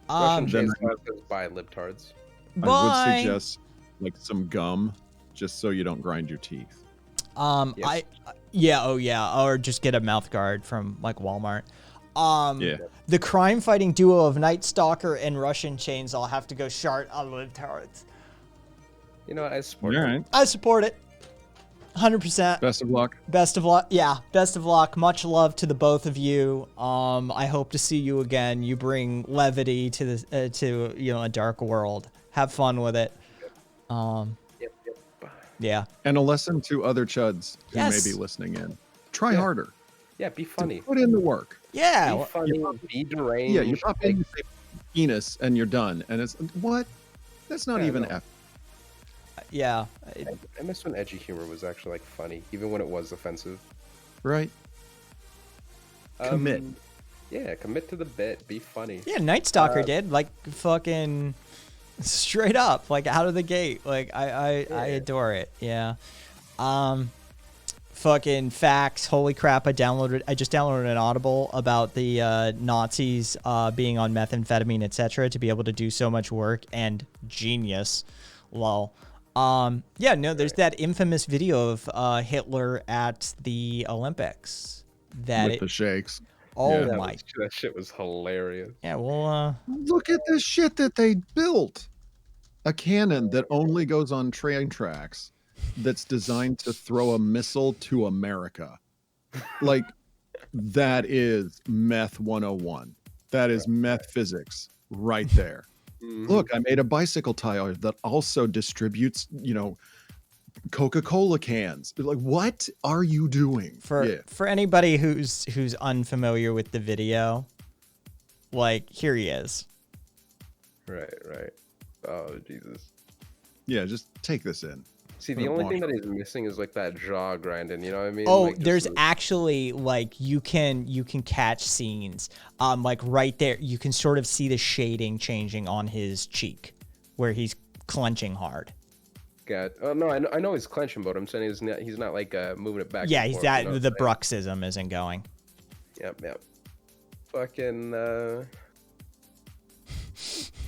Russian
Then
Chainsaw says bye, libtards.
I
Bye.
would suggest like some gum, just so you don't grind your teeth.
Yes. Or just get a mouth guard from like Walmart.
Yeah.
The crime fighting duo of Night Stalker and Russian Chainsaw have to go shart on libtards.
You know, I support
All
it.
right.
I support it. 100%.
Best of luck.
Best of luck. Yeah, best of luck. Much love to the both of you. I hope to see you again. You bring levity to the a dark world. Have fun with it.
Yep.
Yeah.
And a lesson to other chuds who
Yes.
may be listening in. Try harder.
Yeah, be funny.
Put in the work.
Yeah.
Be funny, be deranged.
Yeah, you pop in, you say penis, and you're done. And it's, what? That's not
Yeah,
even
no.
F.
Yeah.
I miss when edgy humor was actually like funny, even when it was offensive.
Right? Commit.
Yeah, commit to the bit. Be funny.
Yeah, Night Stalker did, like, fucking straight up, like, out of the gate. Like, I adore it. Yeah. Fucking facts. Holy crap! I just downloaded an Audible about the Nazis being on methamphetamine, etc., to be able to do so much work, and genius. Lol. Yeah, no, there's that infamous video of Hitler at the Olympics.
With the shakes.
Oh
Yeah.
my!
That shit was hilarious.
Yeah, well,
Look at this shit that they built. A cannon that only goes on train tracks that's designed to throw a missile to America. Like, that is meth 101. That is meth physics right there. Look, I made a bicycle tire that also distributes, Coca-Cola cans. Like, what are you doing?
for anybody who's unfamiliar with the video, like, here he is.
Right. Oh, Jesus.
Yeah, just take this in.
See, the only thing that he's missing is like that jaw grinding. You know what I mean?
Oh,
Like, just
there's
the-
actually, like, you can catch scenes. Like, right there, you can sort of see the shading changing on his cheek, where he's clenching hard.
God. Oh no, I know he's clenching, but I'm saying he's not like moving it back.
Yeah,
and
he's
forth,
that
you know
the
what I'm
bruxism isn't going.
saying? Yep. Fucking.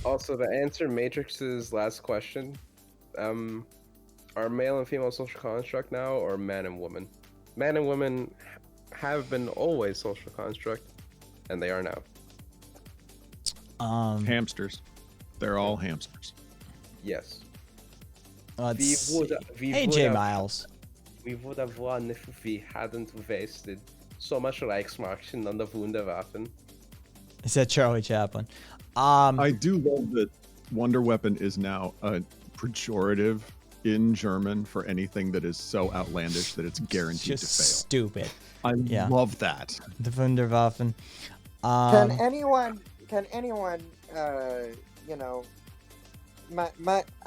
Also, to answer Matrix's last question, are male and female social construct now, or man and woman? Man and woman have been always social construct, and they are now.
Hamsters. They're all hamsters.
Yes.
Let's
We would-
see.
we
Hey,
would
J
have-
Miles.
We would have won if we hadn't wasted so much Reichsmark on the Wunderwaffen.
Is that Charlie Chaplin?
I do love that Wonder Weapon is now a pejorative in German for anything that is so outlandish that it's guaranteed
Just
to fail.
stupid.
I
Yeah.
love that.
The Wunderwaffen.
Can anyone,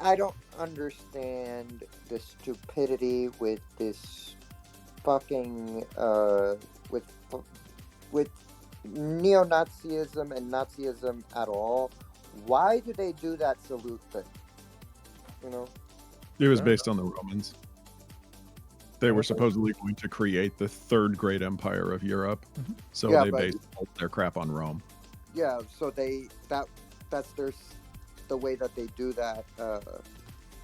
I don't understand the stupidity with this fucking, with neo-Nazism and Nazism at all. Why do they do that salute thing?
It was based on the Romans. They were supposedly going to create the third great empire of Europe, so
Yeah,
they
but-
based all their crap on Rome.
Yeah, so that's the way that they do that,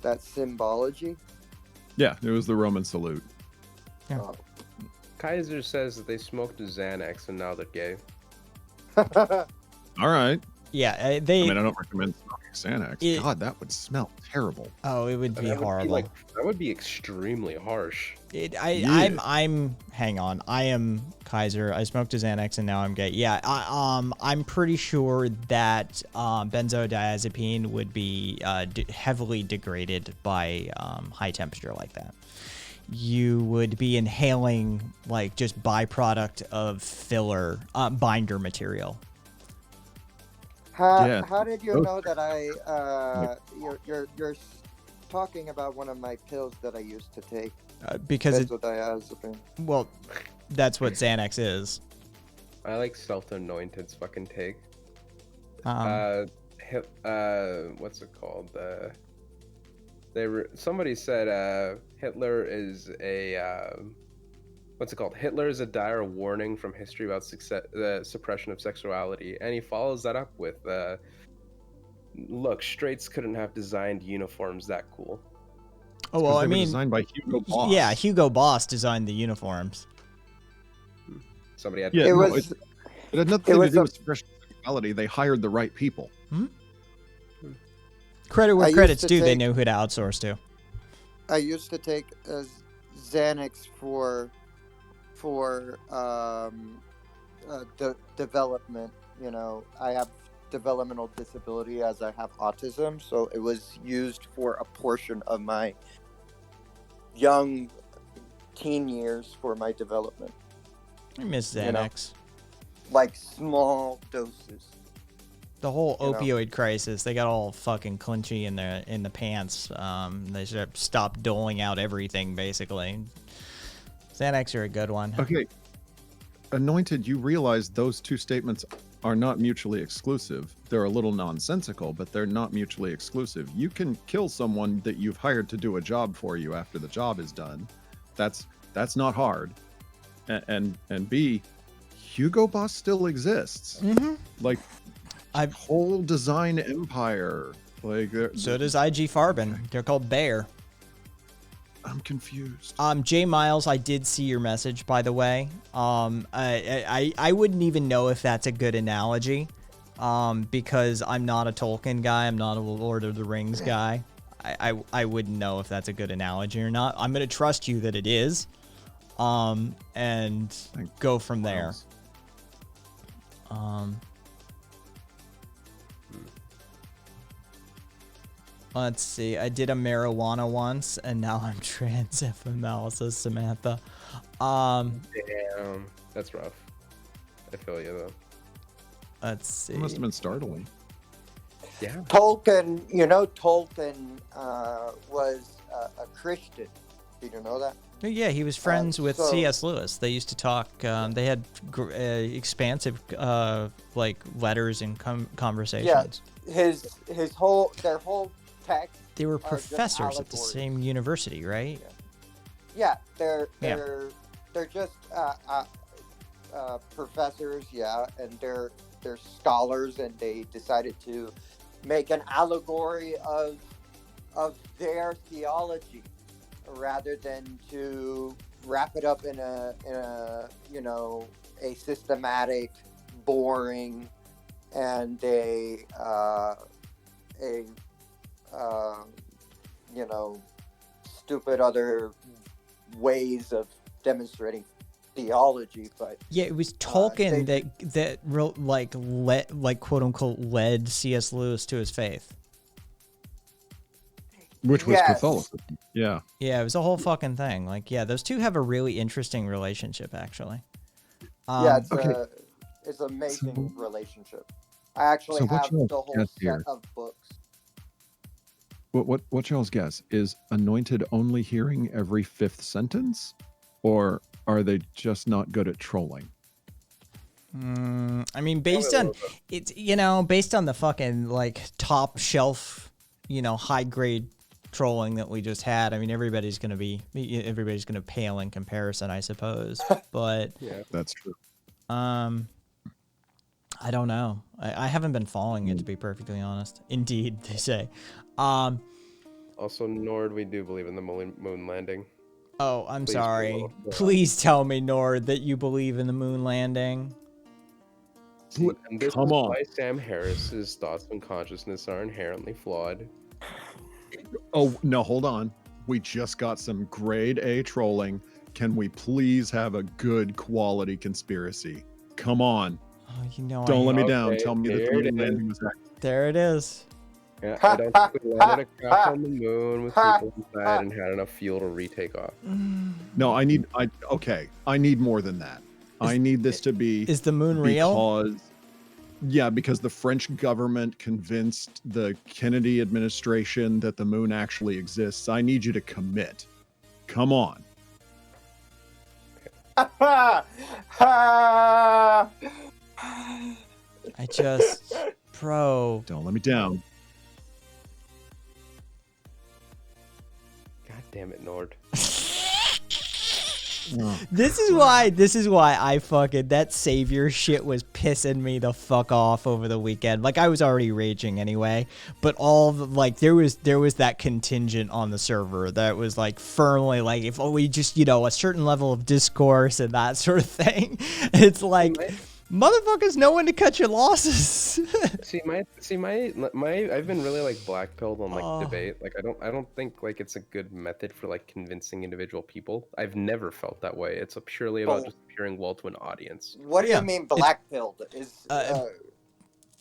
that symbology.
Yeah, it was the Roman salute.
Yeah.
Oh.
Kaiser says that they smoked a Xanax and now they're gay.
All right.
Yeah, they.
I mean, I don't recommend smoking Xanax. God, that would smell terrible.
Oh, it would be horrible.
That would be extremely harsh.
I'm. Hang on. I am Kaiser. I smoked a Xanax and now I'm gay. Yeah. I'm pretty sure that benzodiazepine would be heavily degraded by high temperature like that. You would be inhaling like just byproduct of filler binder material.
How did you know that you're talking about one of my pills that I used to take?
Because
benzodiazepine.
Well, that's what Xanax is.
I like self-anointed's fucking take. What's it called? Somebody said Hitler is a what's it called? Hitler is a dire warning from history about the suppression of sexuality, and he follows that up with, look, straights couldn't have designed uniforms that cool.
Oh well, I
they were
mean,
designed by Hugo Boss.
Yeah, Hugo Boss designed the uniforms.
Somebody had.
Yeah,
It
no,
was-
it had nothing
it
to
was
do
a-
with suppression of sexuality. They hired the right people.
Credit
I
where
used
credit's
to
due. They
take-
know who to outsource to.
I used to take Xanax for the development. I have developmental disability as I have autism, so it was used for a portion of my young teen years for my development,
I miss
You know.
Xanax.
like small doses.
The whole
You know.
opioid crisis, they got all fucking clinchy in the pants. They should have stopped doling out everything basically. Xanax are a good one.
Okay. Anointed, you realize those two statements are not mutually exclusive. They're a little nonsensical, but they're not mutually exclusive. You can kill someone that you've hired to do a job for you after the job is done. That's not hard. And B, Hugo Boss still exists. Like, whole design empire. Like,
so does IG Farben. They're called Bayer.
I'm confused.
J Miles, I did see your message, by the way. I wouldn't even know if that's a good analogy, because I'm not a Tolkien guy. I'm not a Lord of the Rings guy. I wouldn't know if that's a good analogy or not. I'm gonna trust you that it is, and go from there. Let's see. I did a marijuana once, and now I'm trans FML, says Samantha.
Damn, that's rough. I feel you though.
Let's see.
It must have been startling.
Yeah.
Tolkien, Tolkien was a Christian. Did you know that?
Yeah, he was friends with
so-
C.S. Lewis. They used to talk. They had expansive like letters and conversations.
Yeah, their whole text.
They were
are just
professors at the
allegories.
same university, right?
Yeah, they're just professors, and they're scholars, and they decided to make an allegory of their theology rather than to wrap it up in a systematic, boring, and stupid other ways of demonstrating theology. But
Yeah, it was Tolkien that wrote led quote unquote led C.S. Lewis to his faith.
Which was
Yes.
Catholicism. Yeah.
Yeah, it was a whole fucking thing. Like, yeah, those two have a really interesting relationship, actually.
It's an amazing relationship. I actually
So what
have
y'all
the whole
guess
set
here?
of books.
What y'all's guess? Is Anointed only hearing every fifth sentence? Or are they just not good at trolling?
I mean, based on it's based on the fucking like top shelf, high grade trolling that we just had. I mean, everybody's gonna pale in comparison, I suppose. But
Yeah,
that's true.
I don't know. I haven't been following it, to be perfectly honest. Indeed, they say.
Also, Nord, we do believe in the moon landing.
Oh, I'm
Please
sorry.
promote.
Please tell me, Nord, that you believe in the moon landing.
See, and this
Come
is
on.
why Sam Harris's thoughts and consciousness are inherently flawed.
Oh, no, hold on. We just got some grade A trolling. Can we please have a good quality conspiracy? Come on.
Oh,
Don't let me down.
Okay,
Tell me that the
here it
moon
is.
landing was accurate.
There it is.
Yeah, I don't think we landed a craft on the moon with people inside and had enough fuel to retake off.
No, I need more than that. I need this to be
Is the moon real?
Because the French government convinced the Kennedy administration that the moon actually exists. I need you to commit. Come on.
I just, bro.
Don't let me down.
God damn it, Nord.
This is why I fucking, that savior shit was pissing me the fuck off over the weekend. Like, I was already raging anyway, but there was that contingent on the server that was like firmly like, if we just, a certain level of discourse and that sort of thing. It's like, motherfuckers know when to cut your losses.
I've been really like blackpilled on like debate. Like I don't think like it's a good method for like convincing individual people. I've never felt that way. It's purely about just appearing well to an audience.
What do you mean black-pilled?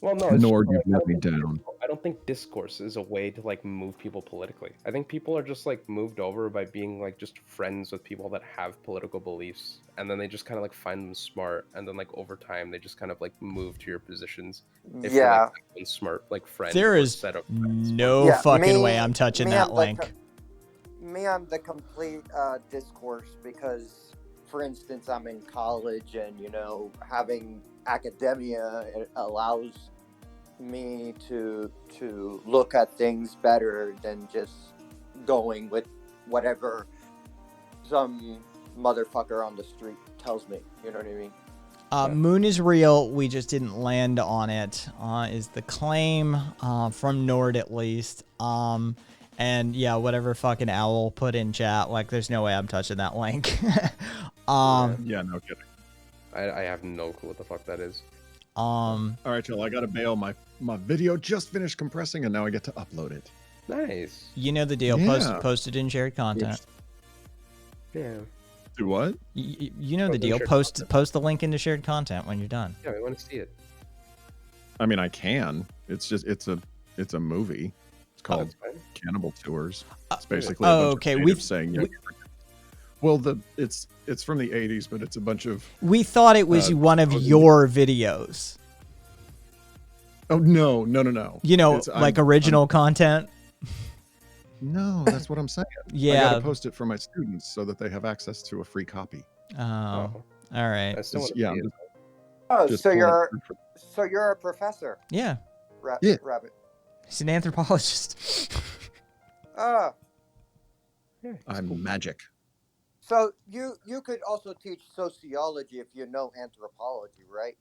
Well, no, it's
Nord,
just,
you
like,
let me down.
I don't think discourse is a way to like move people politically. I think people are just like moved over by being like just friends with people that have political beliefs, and then they just kind of like find them smart, and then like over time they just kind of like move to your positions. If you're, like, one smart like friend.
There
or
is
set of friends.
no fucking way I'm touching that link.
Me on the complete discourse, because for instance, I'm in college, and having academia, it allows me to look at things better than just going with whatever some motherfucker on the street tells me. You know what I mean?
Moon is real. We just didn't land on it. Is the claim from Nord at least. And yeah, whatever fucking owl put in chat. Like, there's no way I'm touching that link.
Yeah, no kidding.
I have no clue what the fuck that is.
All right, Joel, I gotta bail. My video just finished compressing, and now I get to upload it.
Nice.
You know the deal.
Yeah.
Posted in shared content.
Yeah.
Do what?
You know the
Post in
deal.
shared
Post the link into shared content when you're done.
Yeah, we want to see it.
I mean, I can. It's a movie. It's called
that's fine.
Cannibal Tours. It's basically a bunch
okay,
of
we-
natives saying, yeah. Well, it's from the 80s, but it's a bunch of.
We thought it was one of your videos.
Oh no!
You know,
It's-
like
I'm-
original content.
No, that's what I'm saying. I
Yeah.
gotta post it for my students so that they have access to a free copy.
Oh, all right.
I still want to
Yeah,
see
I'm
it.
Oh,
just
so
pulling
you're
it through
so you're a professor,
Yeah,
Yeah.
Rabbit.
he's an anthropologist.
Ah,
I'm magic.
so you could also teach sociology if you know anthropology, right?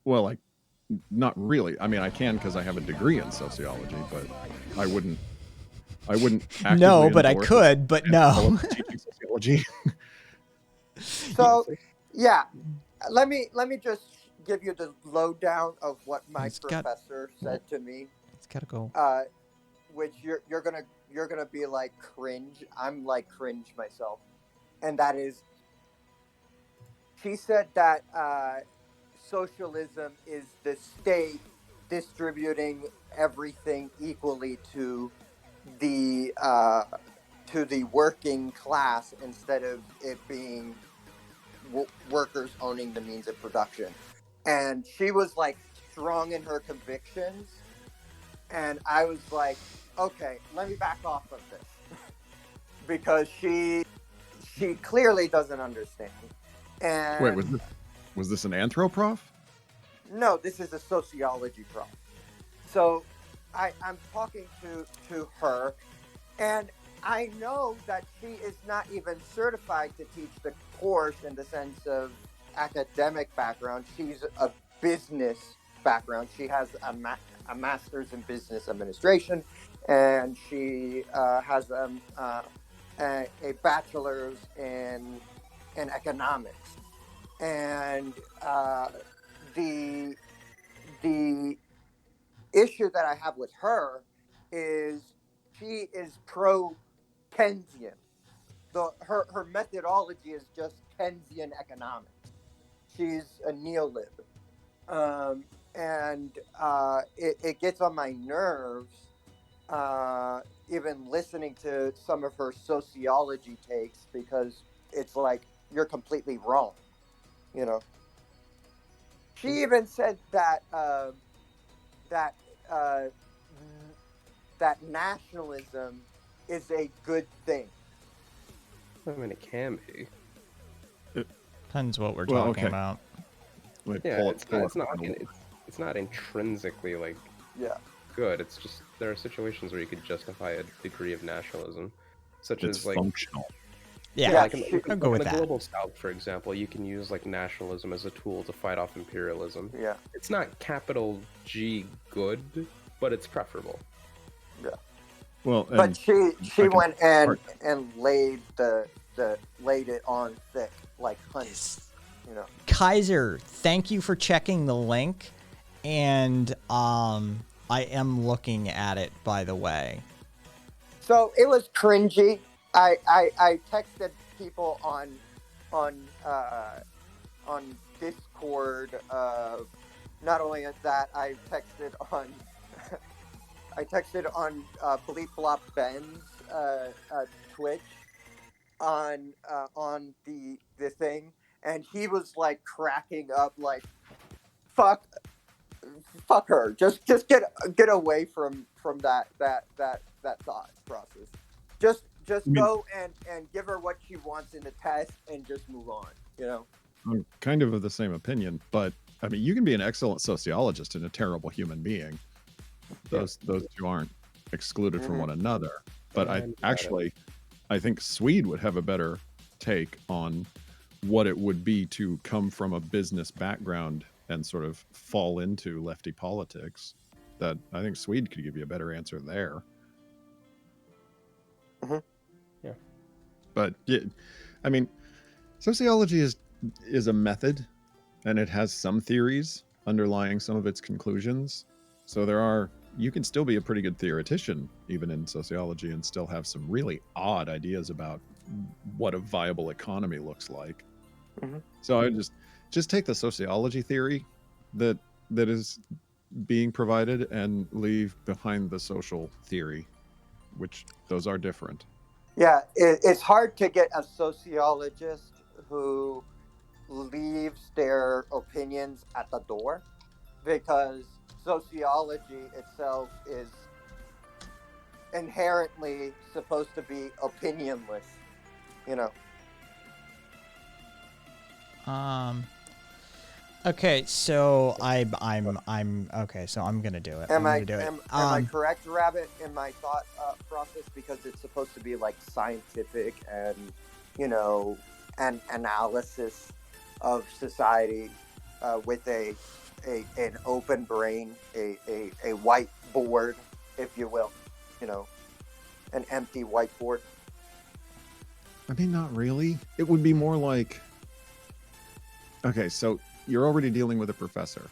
Well, like, not really. I mean, I can because I have a degree in sociology, but I wouldn't. Actively
No, but I
endorse
could, but no.
teaching sociology.
So, yeah, let me just give you the lowdown of what my
It's got-
professor said to me,
It's gotta go.
which you're gonna be like cringe. I'm like cringe myself, and that is, she said that socialism is the state distributing everything equally to the working class instead of it being workers owning the means of production. And she was like strong in her convictions, and I was like, okay, let me back off of this because she clearly doesn't understand. And
Wait, was this an anthro prof?
no, this is a sociology prof. So I'm talking to her, and I know that she is not even certified to teach the course in the sense of academic background. She's a business background. She has a master's in business administration, and she has a bachelor's in economics. And the issue that I have with her is she is pro-Keynesian. Her methodology is just Keynesian economics. She's a neolib. And it gets on my nerves, even listening to some of her sociology takes, because it's like, you're completely wrong. You know, she even said that that nationalism is a good thing.
I mean, it can be.
Depends what we're
Well,
talking
okay.
about.
Like,
Yeah,
pull it-
it's
pull
not,
it
it's not
from
like
the-
it's not intrinsically like
Yeah.
good. It's just there are situations where you could justify a degree of nationalism, such
It's
as like
functional.
Yeah,
Yeah,
like in,
she-
I'll go with
in the
that.
global south, for example, you can use like nationalism as a tool to fight off imperialism.
Yeah.
It's not capital G good, but it's preferable.
Well,
But
and
she
can
went
part-
and laid laid it on thick like honey. You know.
Kaiser, thank you for checking the link, and I am looking at it, by the way.
So it was cringy. I texted people on Discord. Not only that, I texted on Bleep Blop Ben's Twitch on the thing, and he was like cracking up, like, fuck her. Just get away from that thought process.
just
I mean-
go and give her what she wants in the test and just move on. You know.
I'm kind of the same opinion, but I mean, you can be an excellent sociologist and a terrible human being. Those two aren't excluded from one another. But I think Swede would have a better take on what it would be to come from a business background and sort of fall into lefty politics. That I think Swede could give you a better answer there.
Yeah.
But yeah, I mean, sociology is a method, and it has some theories underlying some of its conclusions. So you can still be a pretty good theoretician even in sociology and still have some really odd ideas about what a viable economy looks like. So I just take the sociology theory that is being provided and leave behind the social theory, which those are different.
Yeah, it's hard to get a sociologist who leaves their opinions at the door, because sociology itself is inherently supposed to be opinionless, you know.
Okay, so I'm okay. So I'm gonna do it.
Am
I'm gonna do it.
am I correct, Rabbit, in my thought process? Because it's supposed to be like scientific and, you know, an analysis of society with an open brain, a whiteboard, if you will, you know, an empty whiteboard.
I mean, not really. It would be more like, okay, so you're already dealing with a professor.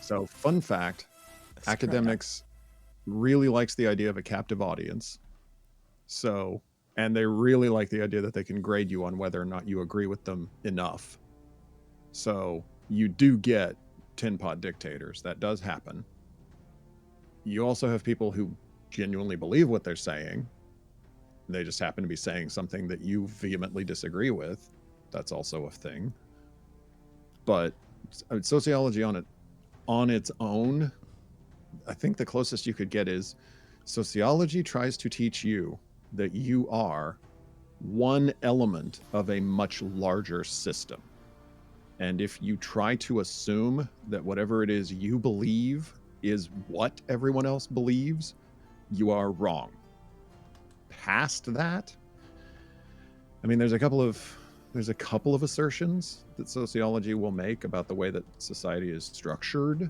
So, fun fact, academics really likes the idea of a captive audience. So, and they really like the idea that they can grade you on whether or not you agree with them enough. So, you do get tin pot dictators. That does happen. You also have people who genuinely believe what they're saying. They just happen to be saying something that you vehemently disagree with. That's also a thing. But sociology on its own, I think the closest you could get is sociology tries to teach you that you are one element of a much larger system. And if you try to assume that whatever it is you believe is what everyone else believes, you are wrong. Past that, I mean, there's a couple of assertions that sociology will make about the way that society is structured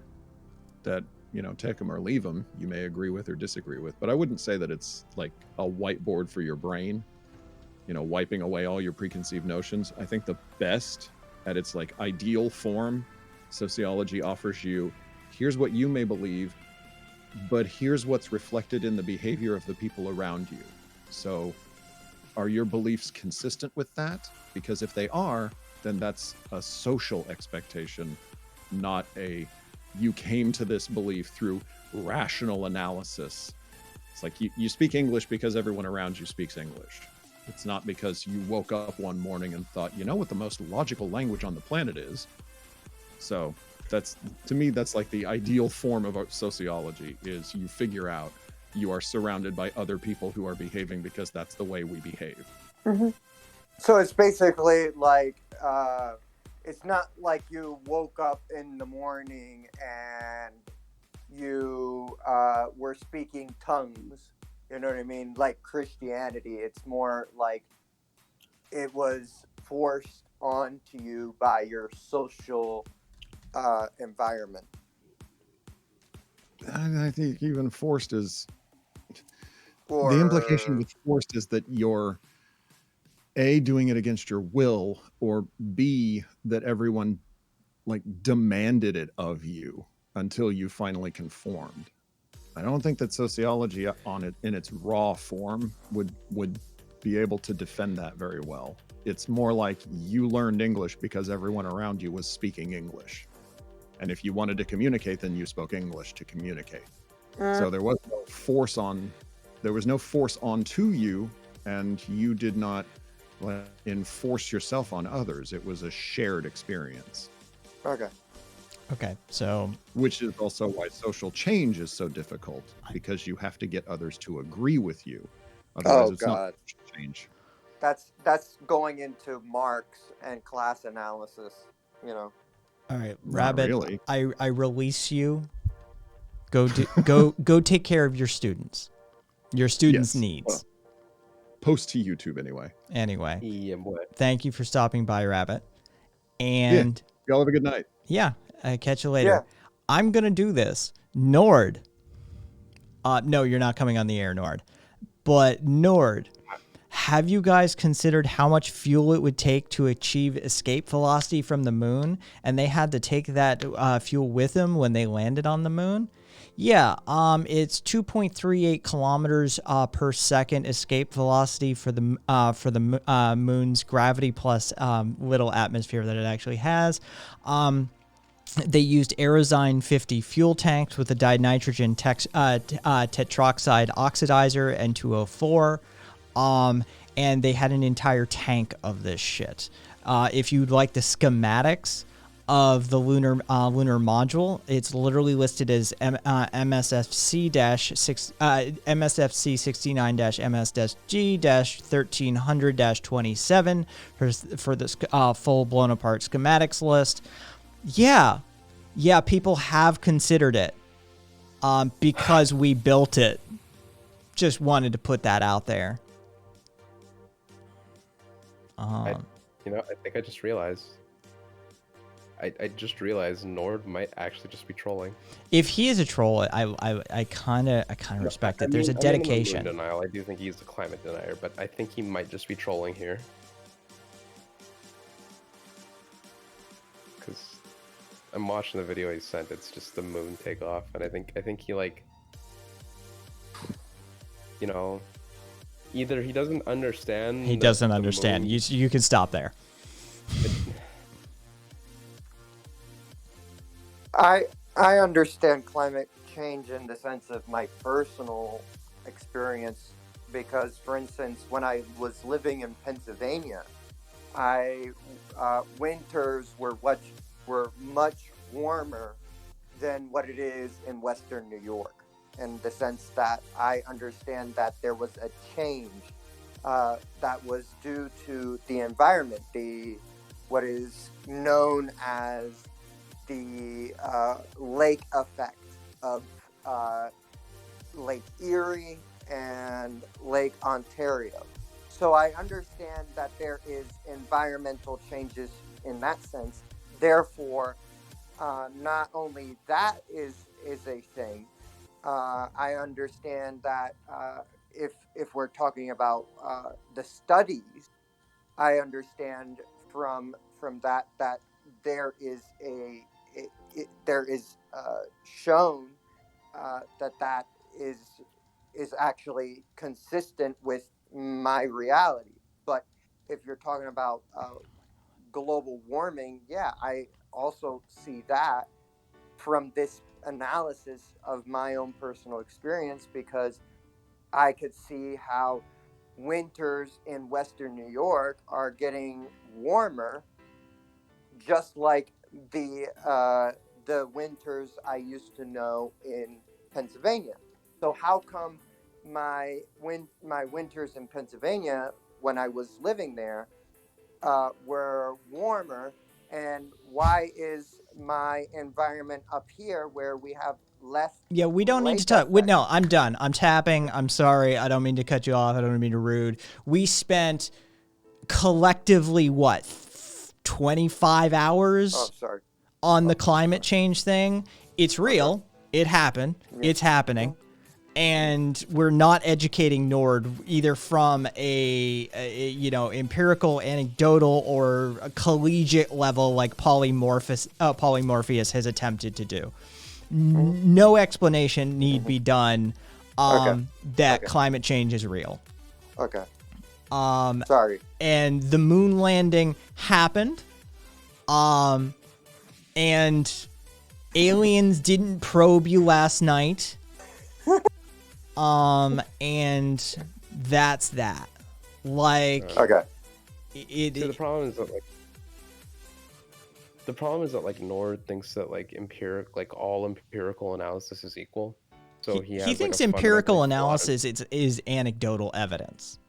that, you know, take them or leave them, you may agree with or disagree with. But I wouldn't say that it's like a whiteboard for your brain, you know, wiping away all your preconceived notions. I think the best, at its like ideal form, sociology offers you, here's what you may believe, but here's what's reflected in the behavior of the people around you. So are your beliefs consistent with that? Because if they are, then that's a social expectation, not a you came to this belief through rational analysis. It's like you speak English because everyone around you speaks English. It's not because you woke up one morning and thought, you know what the most logical language on the planet is. So that's, to me, that's like the ideal form of sociology, is you figure out you are surrounded by other people who are behaving because that's the way we behave.
So it's basically like, it's not like you woke up in the morning and you were speaking tongues. You know what I mean? Like Christianity, it's more like it was forced onto you by your social environment.
I think even forced is...
Or...
The implication with forced is that you're A, doing it against your will, or B, that everyone like demanded it of you until you finally conformed. I don't think that sociology on it in its raw form would be able to defend that very well. It's more like you learned English because everyone around you was speaking English. And if you wanted to communicate, then you spoke English to communicate. So there was no force onto you, and you did not enforce yourself on others. It was a shared experience.
Okay, so...
Which is also why social change is so difficult, because you have to get others to agree with you. Otherwise,
Oh
it's not
God,
change.
that's going into Marx and class analysis. You know.
All right,
Not
Rabbit.
really.
I release you. Go go take care of your students. Your students'
Yes.
needs.
Well, post to YouTube anyway.
Anyway,
Yeah, boy.
thank you for stopping by, Rabbit. And
Y'all have a good night.
yeah, catch you later.
Yeah.
I'm gonna do this. Nord. No, you're not coming on the air, Nord. But Nord, have you guys considered how much fuel it would take to achieve escape velocity from the moon? And they had to take that fuel with them when they landed on the moon. Yeah, it's 2.38 kilometers per second escape velocity for the moon's gravity plus little atmosphere that it actually has. They used Aerozyne 50 fuel tanks with a dinitrogen tetroxide oxidizer N2O4. And they had an entire tank of this shit. If you'd like the schematics of the lunar module, it's literally listed as MSFC 69-MS-G-1300-27 for this full blown apart schematics list. Yeah, people have considered it because we built it. Just wanted to put that out there.
I think I just realized. I just realized Nord might actually just be trolling.
If he is a troll, I kind of respect it. There's a dedication.
I'm in denial. I do think he's a climate denier, but I think he might just be trolling here. Because I'm watching the video he sent. It's just the moon takeoff, and I think he like, either he doesn't understand.
He doesn't understand. You can stop there.
I understand climate change in the sense of my personal experience because, for instance, when I was living in Pennsylvania, winters were much warmer than what it is in Western New York, in the sense that I understand that there was a change that was due to the environment, what is known as the lake effect of Lake Erie and Lake Ontario. So I understand that there is environmental changes in that sense. Therefore, not only that is a thing, I understand that if we're talking about the studies, I understand from that there is there is shown that is actually consistent with my reality. But if you're talking about global warming, yeah, I also see that from this analysis of my own personal experience, because I could see how winters in Western New York are getting warmer, just like the winters I used to know in Pennsylvania. So how come my winters in Pennsylvania when I was living there were warmer, and why is my environment up here where we have less?
Yeah, we don't need to talk. No, I'm done. I'm tapping. I'm sorry. I don't mean to cut you off. I don't mean to rude. We spent collectively, 25 hours on the climate change thing. It's real. It happened. Yeah. It's happening. And we're not educating Nord either from a empirical, anecdotal, or a collegiate level like Polymorpheus has attempted to do. No explanation need be done that climate change is real.
Okay. Sorry.
And the moon landing happened. And aliens didn't probe you last night. And that's that. Like,
the problem is that Nord thinks that all empirical analysis is equal. So he has,
he
like,
thinks
a
empirical
fundamentally flawed-
analysis is anecdotal evidence.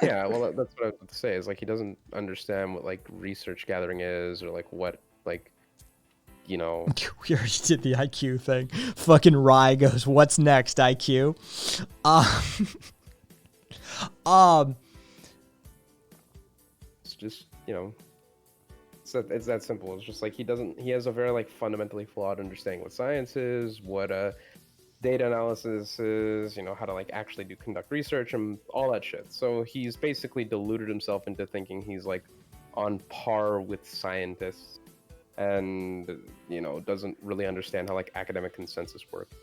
Yeah, well, that's what I was about to say. Is like he doesn't understand what like research gathering is, or like what like, you know.
We already did the IQ thing. Fucking Rye goes, "What's next, IQ?"
It's just, you know, it's that simple. It's just like he has a very like fundamentally flawed understanding what science is, what data analysis is, you know, how to like actually conduct research and all that shit. So he's basically deluded himself into thinking he's like on par with scientists, and, you know, doesn't really understand how like academic consensus works.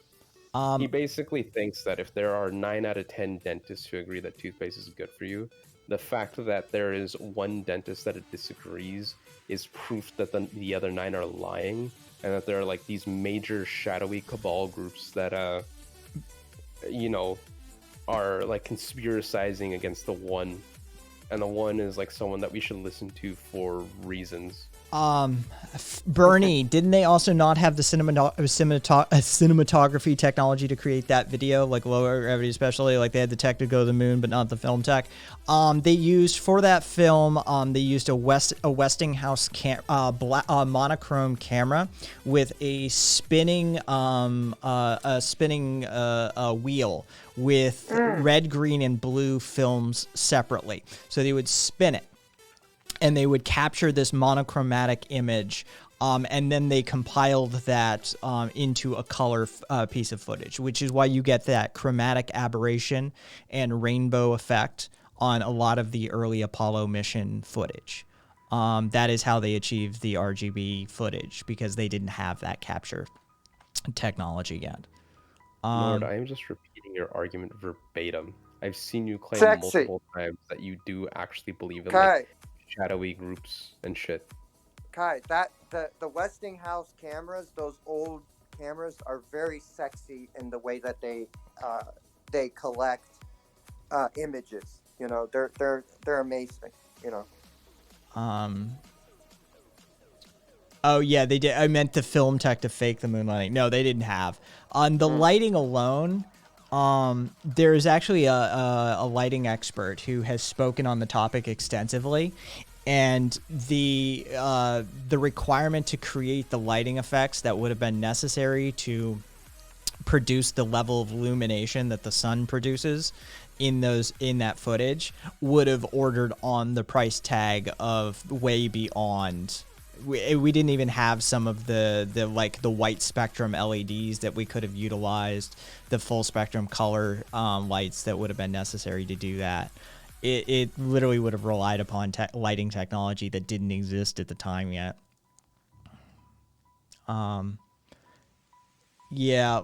He basically thinks that if there are 9 out of 10 dentists who agree that toothpaste is good for you, the fact that there is one dentist that disagrees is proof that the other 9 are lying, and that there are like these major shadowy cabal groups that you know, are like conspiracizing against the one, and the one is like someone that we should listen to for reasons.
Bernie, didn't they also not have the cinematography technology to create that video, like lower gravity especially? Like they had the tech to go to the moon, but not the film tech. They used for that film. They used a Westinghouse monochrome camera with a spinning wheel with red, green, and blue films separately. So they would spin it, and they would capture this monochromatic image, and then they compiled that into a color piece of footage, which is why you get that chromatic aberration and rainbow effect on a lot of the early Apollo mission footage. That is how they achieved the RGB footage, because they didn't have that capture technology yet.
Lord, I am just repeating your argument verbatim. I've seen you claim
Sexy.
multiple times that you do actually believe in
Kai,
like shadowy groups and shit.
Kai, that the Westinghouse cameras, those old cameras, are very sexy in the way that they collect images. You know, they're amazing. You know.
Oh yeah, they did. I meant the film tech to fake the moon landing. No, they didn't have. On the lighting alone, there's actually a lighting expert who has spoken on the topic extensively, and the requirement to create the lighting effects that would have been necessary to produce the level of illumination that the sun produces in that footage would have ordered on the price tag of way beyond. We didn't even have some of the white spectrum LEDs that we could have utilized, the full spectrum color lights that would have been necessary to do that. It literally would have relied upon lighting technology that didn't exist at the time yet. Yeah,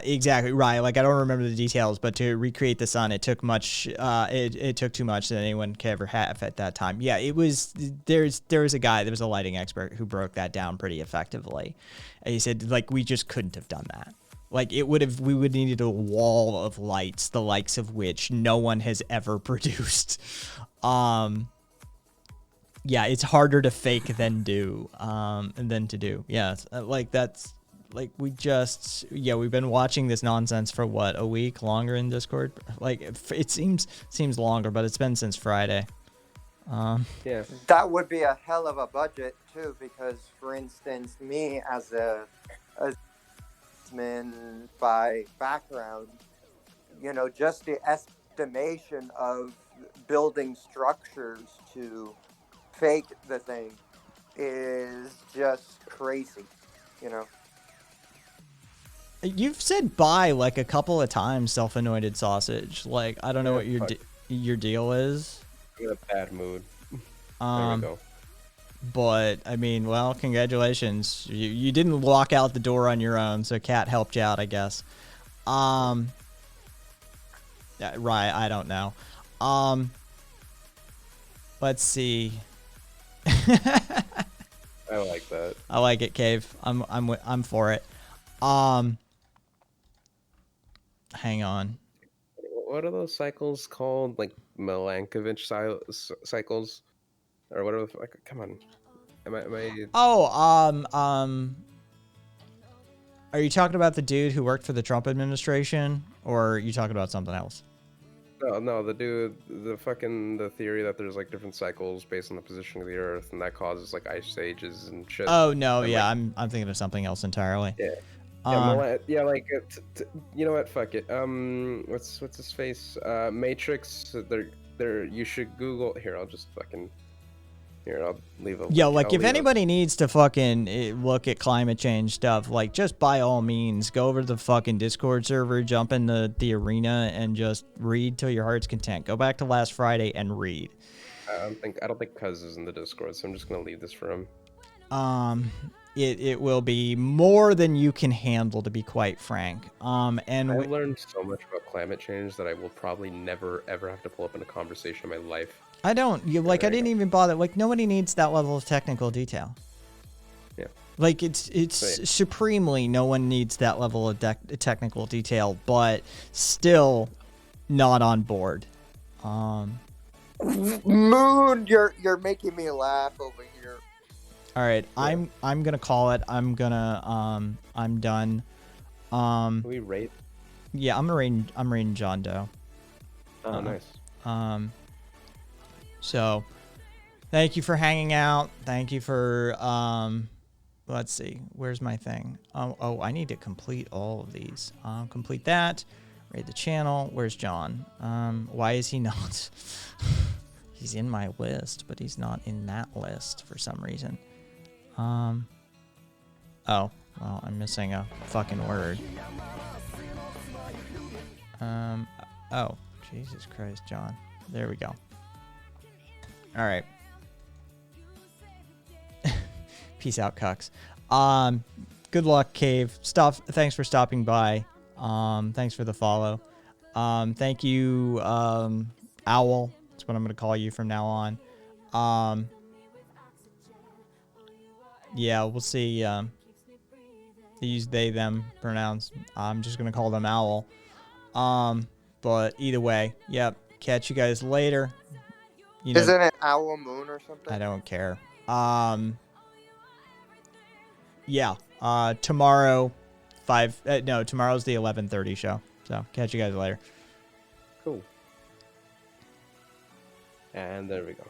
exactly right. Like I don't remember the details, but to recreate the sun, it took much. It took too much that anyone could ever have at that time. Yeah, it was. There was a lighting expert who broke that down pretty effectively. And he said like we just couldn't have done that. Like we would needed a wall of lights, the likes of which no one has ever produced. Yeah, it's harder to fake than do. Than to do. Yeah, like that's. Like we've been watching this nonsense for what, a week longer in Discord. Like it seems longer, but it's been since Friday.
Yeah,
that would be a hell of a budget too, because for instance, me as a man by background, you know, just the estimation of building structures to fake the thing is just crazy, you know.
You've said bye like a couple of times, self-anointed sausage. Like I don't know what your deal is.
I'm in a bad mood. There we go.
But I mean, well, congratulations. You didn't walk out the door on your own, so Kat helped you out, I guess. Right, I don't know. Let's see.
I like that.
I like it, Cave. I'm for it. Hang on.
What are those cycles called? Like Milankovitch cycles, or whatever. Like, come on, am I?
Are you talking about the dude who worked for the Trump administration, or are you talking about something else?
No, the dude, the theory that there's like different cycles based on the position of the Earth, and that causes like ice ages and shit.
Oh no,
and,
yeah,
like,
I'm thinking of something else entirely.
Yeah. You know what? Fuck it. What's his face? Matrix. They're. You should Google. Here, I'll just fucking. Here, I'll leave a.
Yo,
link.
like
I'll
if
leave
anybody needs to fucking look at climate change stuff, like just by all means, go over to the fucking Discord server, jump in the arena, and just read till your heart's content. Go back to last Friday and read.
I don't think Cuz is in the Discord, so I'm just gonna leave this for him.
It will be more than you can handle, to be quite frank. And
I've learned so much about climate change that I will probably never ever have to pull up in a conversation in my life.
I don't I didn't even bother. Like nobody needs that level of technical detail.
Yeah.
Like it's supremely no one needs that level of technical detail, but still not on board.
Moon, you're making me laugh over here.
All right, yeah. I'm gonna call it. I'm done.
Can we rate?
Yeah, I'm rating John Doe.
Oh, nice.
So, thank you for hanging out. Thank you for let's see. Where's my thing? Oh, I need to complete all of these. Complete that. Rate the channel. Where's John? Why is he not? He's in my list, but he's not in that list for some reason. Oh, well, I'm missing a fucking word. Oh, Jesus Christ, John. There we go. All right. Peace out, cucks. Good luck, Cave. Thanks for stopping by. Thanks for the follow. Thank you, Owl. That's what I'm gonna call you from now on. Yeah, we'll see. They use they, them pronouns. I'm just gonna call them Owl. But either way, yep. Catch you guys later.
Isn't it Owl Moon or something?
I don't care. Yeah. Tomorrow, tomorrow's the 11:30 show. So catch you guys later.
Cool. And there we go.